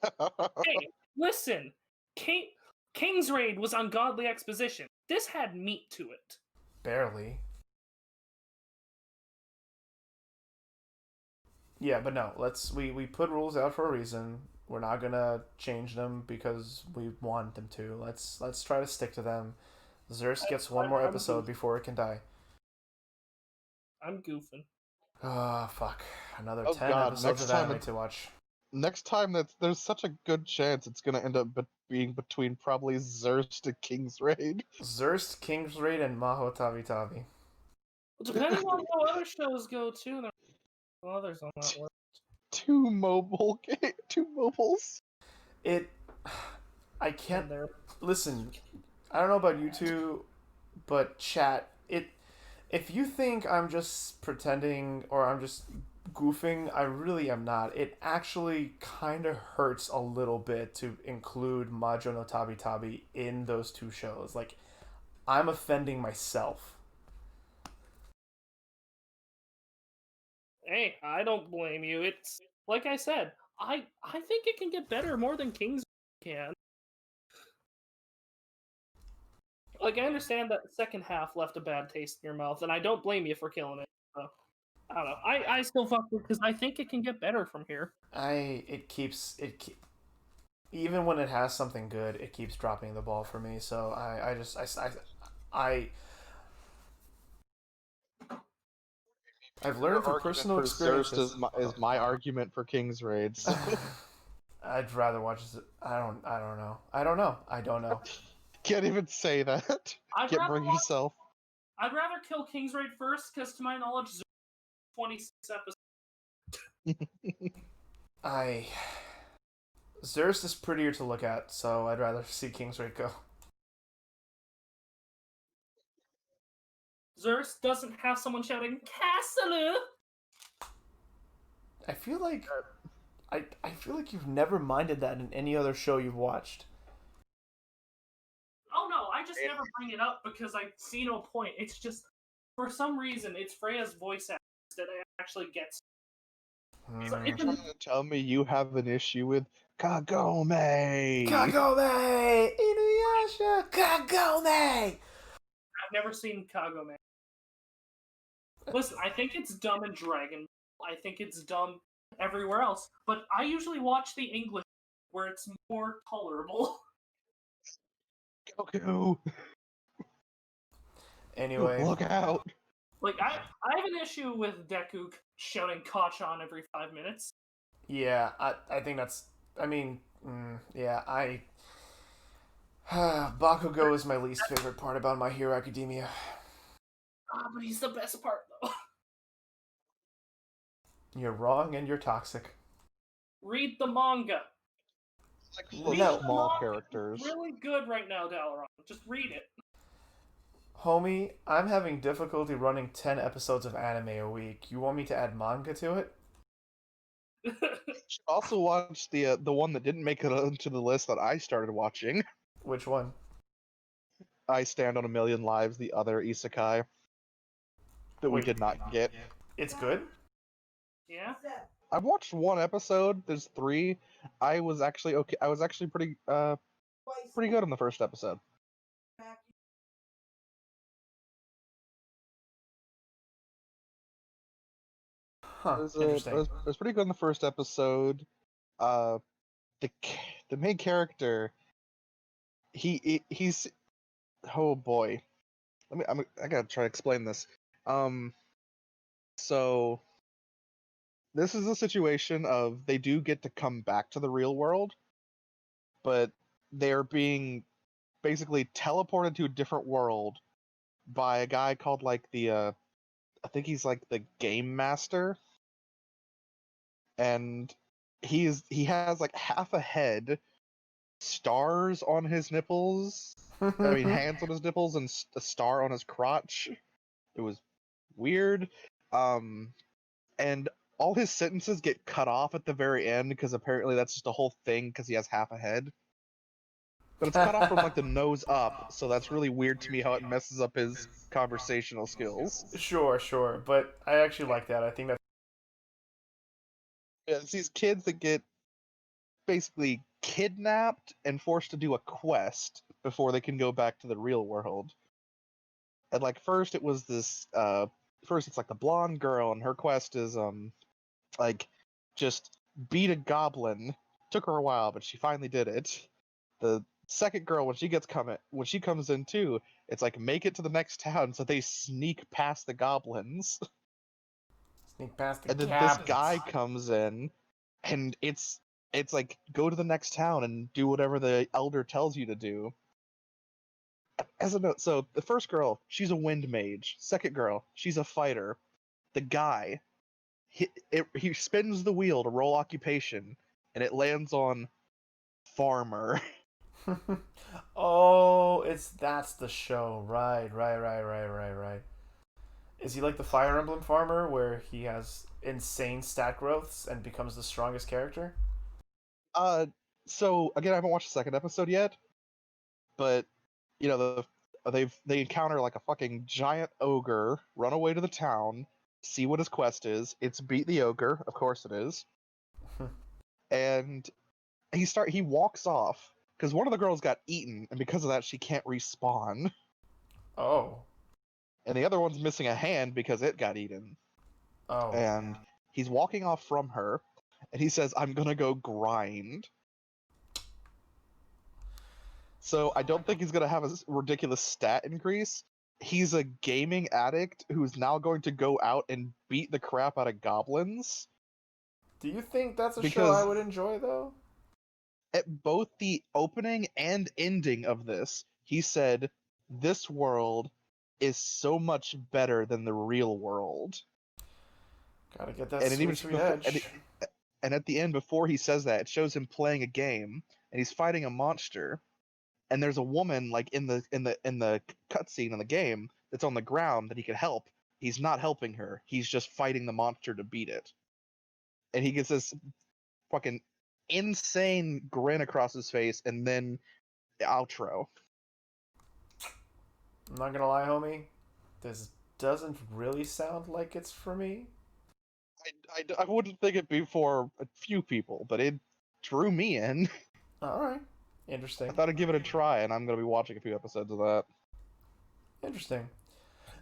Hey, listen, King's Raid was ungodly exposition. This had meat to it. Barely. Yeah, but no. We put rules out for a reason. We're not gonna change them because we want them to. Let's try to stick to them. Zuerst gets one more episode before it can die. I'm goofing. Ah, fuck. Another 10 God, episodes of anime to watch. Next time, there's such a good chance it's gonna end up being between probably Zuerst and King's Raid. Zuerst, King's Raid, and Majo Tabitabi. Depending on how other shows go too, there are others on that list. 2 mobiles. I can't. Listen, I don't know about you two, but chat. If you think I'm just pretending or I'm just goofing, I really am not. It actually kind of hurts a little bit to include Majo no Tabitabi in those 2 shows. Like, I'm offending myself. Hey, I don't blame you. It's like I said. I think it can get better more than King's can. Like, I understand that the second half left a bad taste in your mouth, and I don't blame you for killing it. So, I don't know. I still fuck with it because I think it can get better from here. Even when it has something good, it keeps dropping the ball for me. So I've learned through personal experiences. Is my argument for King's Raid. So. I'd rather watch it. I don't know. Can't even say that. Can't bring yourself. I'd rather kill King's Raid first, because to my knowledge, 26 episodes. Zuerst is prettier to look at, so I'd rather see King's Raid go. Zuerst doesn't have someone shouting "Castle." I feel like you've never minded that in any other show you've watched. Oh no, I just never bring it up because I see no point. It's just, for some reason, it's Freya's voice actress that actually gets. You're trying to tell me you have an issue with Kagome? Inuyasha! Kagome! I've never seen Kagome. Listen, I think it's dumb in Dragon Ball. I think it's dumb everywhere else. But I usually watch the English where it's more tolerable. Goku, Anyway, look out! Like, I have an issue with Deku shouting Kacchan every 5 minutes. yeah, I think that's. I mean, yeah, I. Bakugo is my least favorite part about My Hero Academia. But he's the best part, though. You're wrong and you're toxic. Read the manga. Like Read No. the small manga. characters. It's really good right now, Dalaran. Just read it. Homie, I'm having difficulty running 10 episodes of anime a week. You want me to add manga to it? You should also watch the one that didn't make it onto the list that I started watching. Which one? I Stand on a Million Lives, the other isekai that we Wait. did not get. It's good? Yeah? I've watched one episode. There's 3. I was actually okay. I was actually pretty good on the first episode. Huh, It interesting. was pretty good in the first episode. Uh, the main character, he's oh boy. I gotta try to explain this. So this is a situation of they do get to come back to the real world, but they're being basically teleported to a different world by a guy called like I think he's like the game master, and he has like half a head, stars on his nipples. I mean, hands on his nipples and a star on his crotch. It was weird. And all his sentences get cut off at the very end because apparently that's just a whole thing because he has half a head. But it's cut off from like the nose up, so that's really weird to me how it messes up his conversational skills. Sure, but I actually like that. I think that's Yeah, it's these kids that get basically kidnapped and forced to do a quest before they can go back to the real world. And like first it was this first it's like the blonde girl and her quest is like just beat a goblin. Took her a while, but she finally did it. The second girl when she comes in too, it's like make it to the next town, so they sneak past the goblins. sneak past the And then this gaps. guy comes in and it's like go to the next town and do whatever the elder tells you to do. As a note, so the first girl, she's a wind mage. Second girl, she's a fighter. The guy, he spins the wheel to roll occupation, and it lands on farmer. Oh, that's the show. Right. Is he like the Fire Emblem farmer where he has insane stat growths and becomes the strongest character? So again, I haven't watched the second episode yet, but you know they encounter like a fucking giant ogre, run away to the town, see what his quest is. It's beat the ogre, of course it is, and he walks off because one of the girls got eaten, and because of that she can't respawn, Oh. and the other one's missing a hand because it got eaten, Oh. and he's walking off from her, and he says, "I'm gonna go grind." So I don't think he's gonna have a ridiculous stat increase. He's a gaming addict who's now going to go out and beat the crap out of goblins. Do you think that's a show Because I would enjoy though? at both the opening and ending of this, he said, "This world is so much better than the real world." Gotta get that And it even sweet before, edge. and at the end, before he says that, it shows him playing a game, and he's fighting a monster. And there's a woman like in the cutscene in the game that's on the ground that he could help. He's not helping her. He's just fighting the monster to beat it. And he gets this fucking insane grin across his face, and then the outro. I'm not gonna lie, homie. This doesn't really sound like it's for me. I wouldn't think it'd be for a few people, but it drew me in. Alright. I Interesting. thought I'd give it a try, and I'm gonna be watching a few episodes of that. Interesting.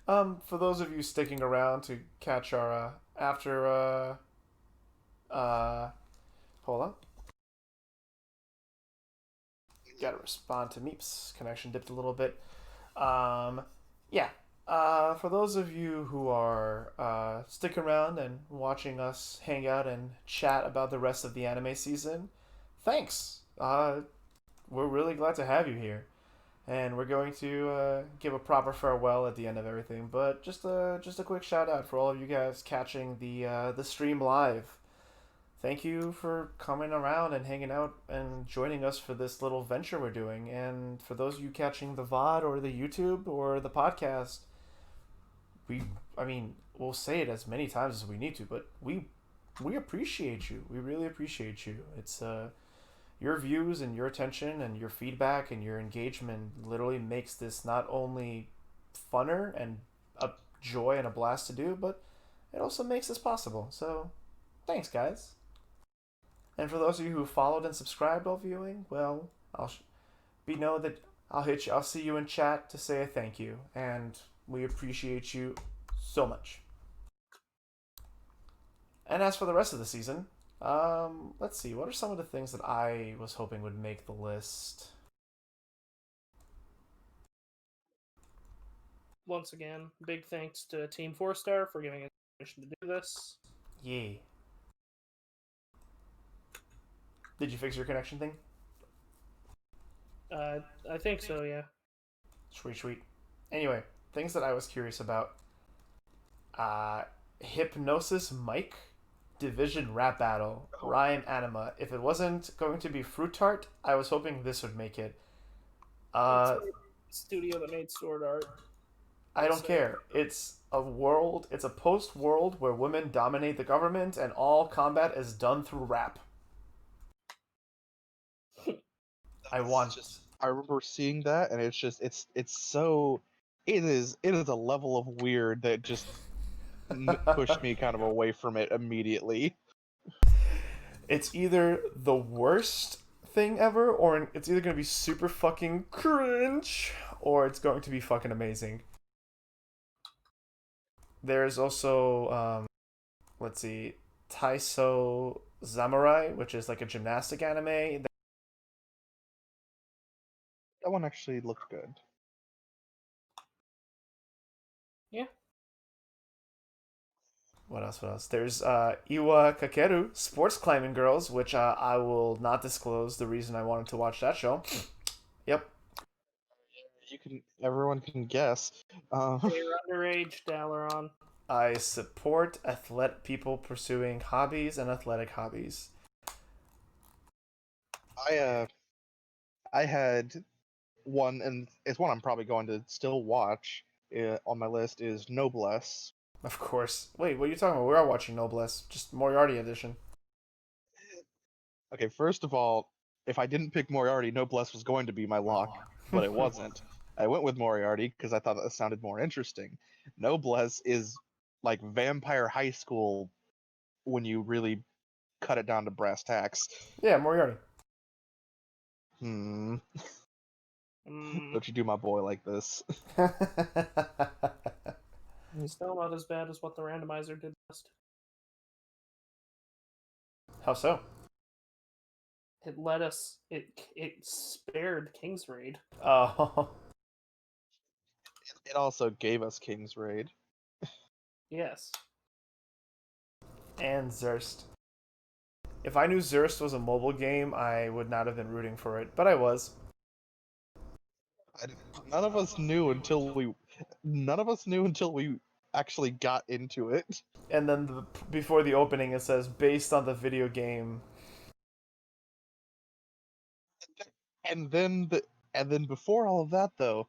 For those of you sticking around to catch our after hold on. Gotta respond to Meeps. Connection dipped a little bit. Yeah. For those of you who are sticking around and watching us hang out and chat about the rest of the anime season, thanks. We're really glad to have you here, and we're going to give a proper farewell at the end of everything. But just a quick shout out for all of you guys catching the stream live. Thank you for coming around and hanging out and joining us for this little venture we're doing. And for those of you catching the VOD or the YouTube or the podcast, I mean, we'll say it as many times as we need to, but we appreciate you. We really appreciate you. It's your views and your attention and your feedback and your engagement literally makes this not only funner and a joy and a blast to do, but it also makes this possible. So, thanks, guys. And for those of you who followed and subscribed while viewing, well, know that I'll see you in chat to say a thank you, and we appreciate you so much. And as for the rest of the season, let's see, what are some of the things that I was hoping would make the list? Once again, big thanks to Team 4-Star for giving us permission to do this. Yay. Did you fix your connection thing? I think so, yeah. Sweet. Anyway, things that I was curious about. Hypnosis Mike Division Rap Battle, Rhyme Anima. If it wasn't going to be Fruit Tart, I was hoping this would make it. Studio that made Sword Art. I don't care. It's a post-world where women dominate the government and all combat is done through rap. I remember seeing that, and it's so. It is a level of weird that just pushed me kind of away from it immediately. It's either the worst thing ever, or it's either going to be super fucking cringe, or it's going to be fucking amazing. There's also, let's see, Taiso Samurai, which is like a gymnastic anime. That one actually looked good. Yeah. What else? There's Iwa Kakeru, Sports Climbing Girls, which I will not disclose the reason I wanted to watch that show. Yep. Everyone can guess. You're underage, Dalaron. I support people pursuing hobbies and athletic hobbies. I had one, and it's one I'm probably going to still watch on my list, is Noblesse. Of course. Wait, what are you talking about? We are watching Noblesse, just Moriarty edition. Okay, first of all, if I didn't pick Moriarty, Noblesse was going to be my lock, but it wasn't. I went with Moriarty because I thought that sounded more interesting. Noblesse is like Vampire High School when you really cut it down to brass tacks. Yeah, Moriarty. Don't you do my boy like this. It's still not as bad as what the randomizer did best. How so? It let us. It spared King's Raid. Oh. It also gave us King's Raid. Yes. And Zuerst. If I knew Zuerst was a mobile game, I would not have been rooting for it, but I was. None of us knew until we actually got into it. And then before the opening, it says based on the video game. And then before all of that, though,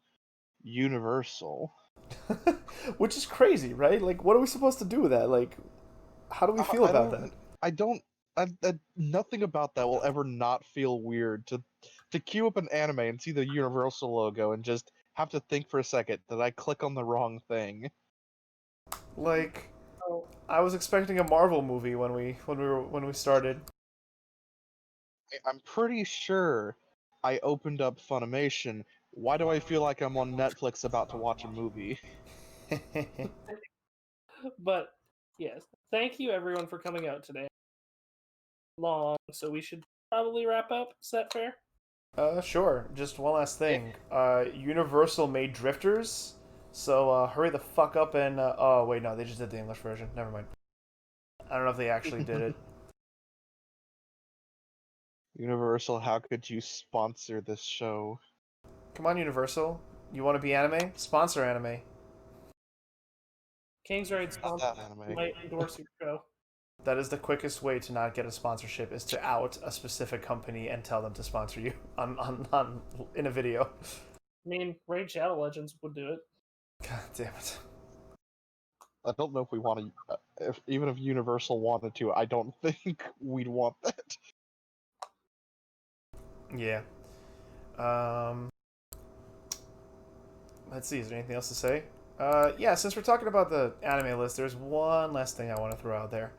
Universal. Which is crazy, right? Like, what are we supposed to do with that? Like, how do we feel about that? Nothing about that will ever not feel weird to queue up an anime and see the Universal logo and just have to think for a second, did I click on the wrong thing? Like, I was expecting a Marvel movie when we started. I'm pretty sure I opened up Funimation. Why do I feel like I'm on Netflix about to watch a movie? But yes, thank you everyone for coming out today. Long, so we should probably wrap up. Is that fair? Sure. Just one last thing. Universal made Drifters, so hurry the fuck up and. Oh wait, no, they just did the English version. Never mind. I don't know if they actually did it. Universal, how could you sponsor this show? Come on, Universal. You want to be anime? Sponsor anime. King's Raid Not that anime. might endorse your show. That is the quickest way to not get a sponsorship is to out a specific company and tell them to sponsor you on in a video. I mean, Raid Shadow Legends would do it. God damn it. I don't know if we want to. Even if Universal wanted to, I don't think we'd want that. Yeah. Let's see. Is there anything else to say? Yeah. Since we're talking about the anime list, there's one last thing I want to throw out there.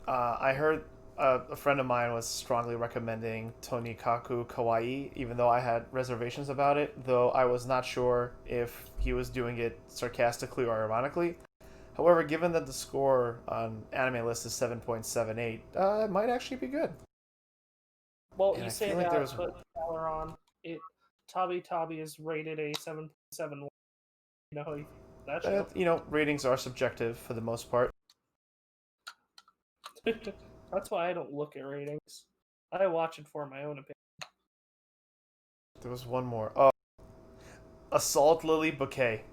I heard a friend of mine was strongly recommending Tonikaku Kawaii, even though I had reservations about it, though I was not sure if he was doing it sarcastically or ironically. However, given that the score on anime list is 7.78, it might actually be good. Well, And you I say feel like that, there was- but Valoron, Tabitabi is rated a 7.71. You know how that show? Ratings are subjective for the most part. That's why I don't look at ratings. I watch it for my own opinion. There was one more. Oh, Assault Lily Bouquet.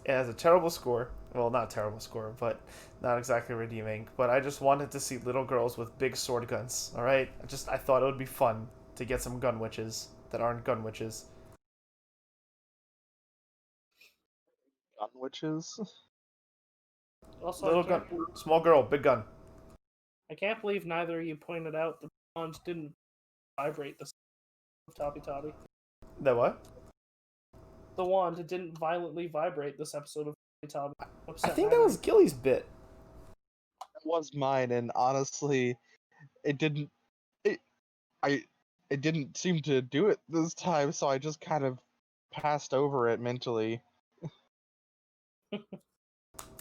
It has a terrible score. Well, not a terrible score, but not exactly redeeming. But I just wanted to see little girls with big sword guns. All right, I thought it would be fun to get some gun witches that aren't gun witches. Gun witches? Also, Little gun, small girl, big gun. I can't believe neither of you pointed out the wand didn't vibrate the Tabitabi. The what? The wand didn't violently vibrate this episode of Tabitabi. I think that was Gilly's bit. That was mine, and honestly, it didn't. It didn't seem to do it this time, so I just kind of passed over it mentally. I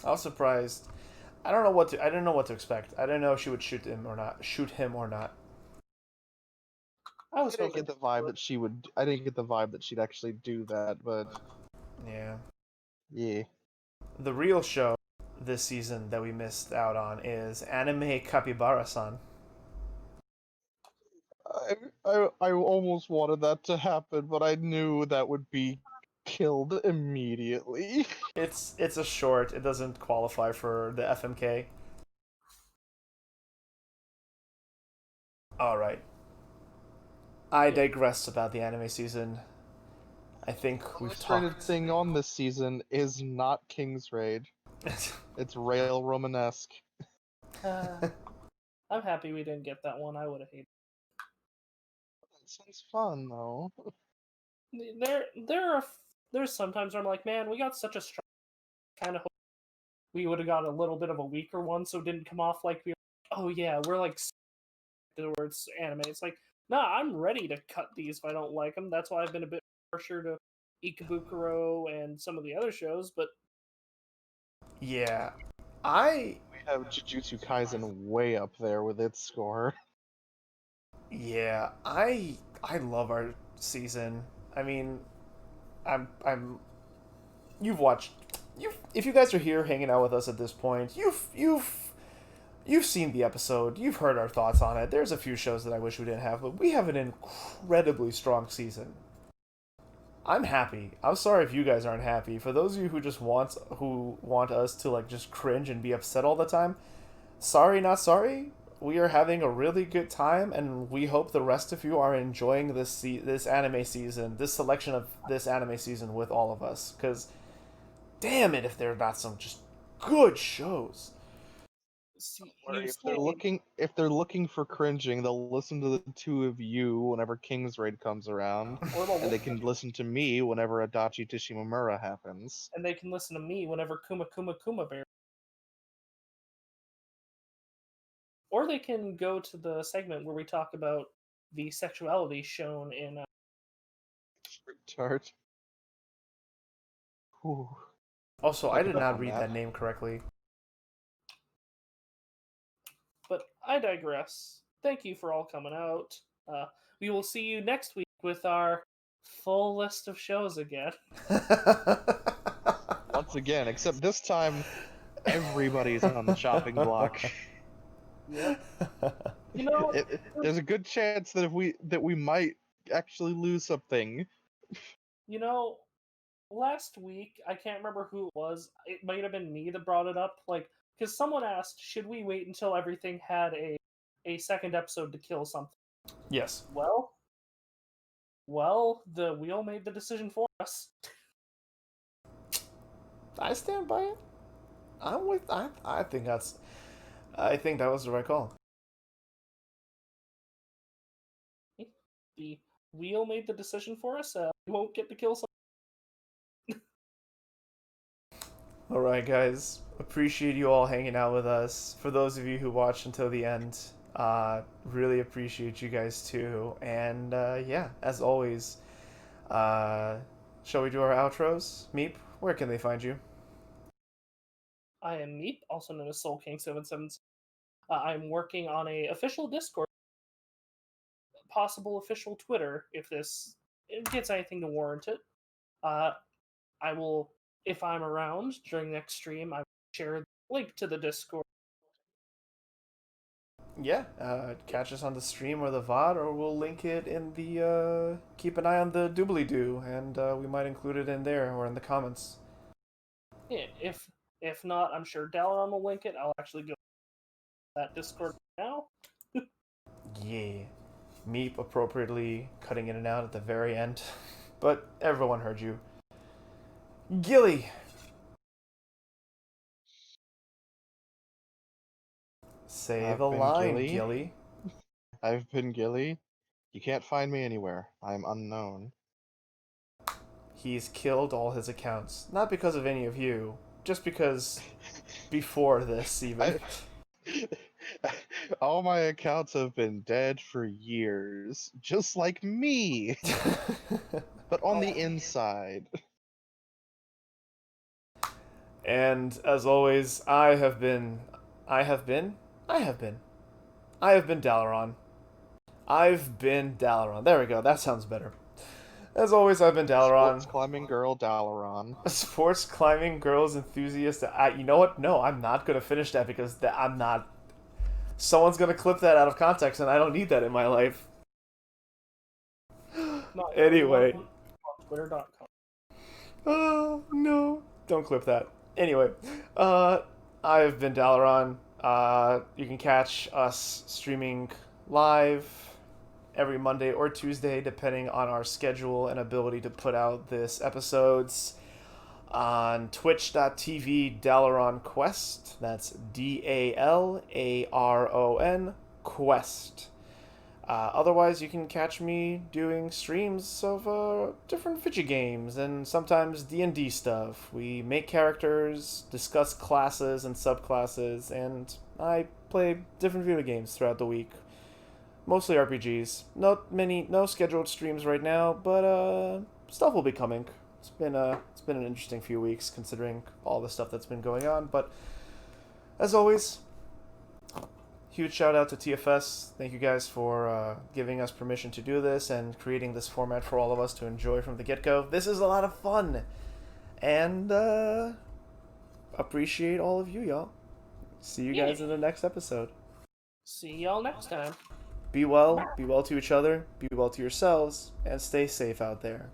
was surprised. I didn't know what to expect. I didn't know if she would shoot him or not. I was I didn't hoping get the vibe that she would. I didn't get the vibe that she'd actually do that, but Yeah. yeah. The real show this season that we missed out on is Anime Capybara-san. I almost wanted that to happen, but I knew that would be killed immediately. It's a short. It doesn't qualify for the FMK. All right. I digress about the anime season. I think The we've most rated talked. thing on this season is not King's Raid. It's Rail Romanesque. I'm happy we didn't get that one. I would have hated. That sounds fun though. There's sometimes where I'm like, man, we got such a strong kind of hope we would have got a little bit of a weaker one, so it didn't come off like we were, oh yeah, we're like towards anime. It's like, nah, I'm ready to cut these if I don't like them. That's why I've been a bit harsher to Ikebukuro and some of the other shows, but Yeah, We have Jujutsu Kaisen way up there with its score. I love our season. I mean, I'm you've watched if you guys are here hanging out with us at this point, you've seen the episode, you've heard our thoughts on it. There's a few shows that I wish we didn't have, but we have an incredibly strong season. I'm happy. I'm sorry if you guys aren't happy. For those of you who want us to like just cringe and be upset all the time, sorry, not sorry. We are having a really good time, and we hope the rest of you are enjoying this anime season, this selection of this anime season with all of us. Because, damn it, if there are not some just good shows. see, If they're looking for cringing, they'll listen to the two of you whenever King's Raid comes around, and they can listen to me whenever Adachi to Shimamura happens. and they can listen to me whenever Kuma Bear. Or they can go to the segment where we talk about the sexuality shown in Tart. Ooh. Also, I Look did it up not on read that. that name correctly. But I digress. Thank you for all coming out. We will see you next week with our full list of shows again. Once again, except this time, everybody's on the chopping block. Yep. You know, There's a good chance that we might actually lose something. you know, last week I can't remember who it was. It might have been me that brought it up. Like, because someone asked, should we wait until everything had a second episode to kill something? Yes. Well, the wheel made the decision for us. I stand by it. I'm with. I think that's. I think that was the right call. The wheel made the decision for us. We won't get to kill something. All right, guys. Appreciate you all hanging out with us. For those of you who watched until the end, really appreciate you guys too. And yeah, as always, shall we do our outros? Meep, where can they find you? I am Meep, also known as Soul King 777. I'm working on a official Discord, possible official Twitter if this gets anything to warrant it. I will, if I'm around during next stream, I will share the link to the Discord. Yeah, catch us on the stream or the VOD, or we'll link it in the. Keep an eye on the doobly doo, and we might include it in there or in the comments. Yeah, if not, I'm sure Dalaran will link it. I'll actually go to that Discord now. Yeah. Meep appropriately cutting in and out at the very end. But everyone heard you. Gilly! Say I've the been line, Gilly. Gilly. I've been Gilly. You can't find me anywhere. I'm unknown. He's killed all his accounts. Not because of any of you, just because before this, even. All my accounts have been dead for years, just like me, but on the inside. And as always, I have been Dalaran. I've been Dalaran. There we go, that sounds better. As always, I've been Dalaran. Sports climbing girl Dalaran. A sports climbing girls enthusiast. You know what? No, I'm not gonna finish that because I'm not. Someone's gonna clip that out of context, and I don't need that in my life. Anyway. Twitter.com. Oh no! Don't clip that. Anyway, I've been Dalaran. You can catch us streaming live every Monday or Tuesday, depending on our schedule and ability to put out this episodes on twitch.tv Dalaran Quest. That's DALARON Quest. Otherwise, you can catch me doing streams of different video games and sometimes D&D stuff. We make characters, discuss classes and subclasses, and I play different video games throughout the week. Mostly RPGs. No scheduled streams right now, but stuff will be coming. It's been an interesting few weeks considering all the stuff that's been going on. But as always, huge shout out to TFS. Thank you guys for giving us permission to do this and creating this format for all of us to enjoy from the get-go. This is a lot of fun, and appreciate all of you, y'all. See you guys in the next episode. See y'all next time. Be well to each other, be well to yourselves, and stay safe out there.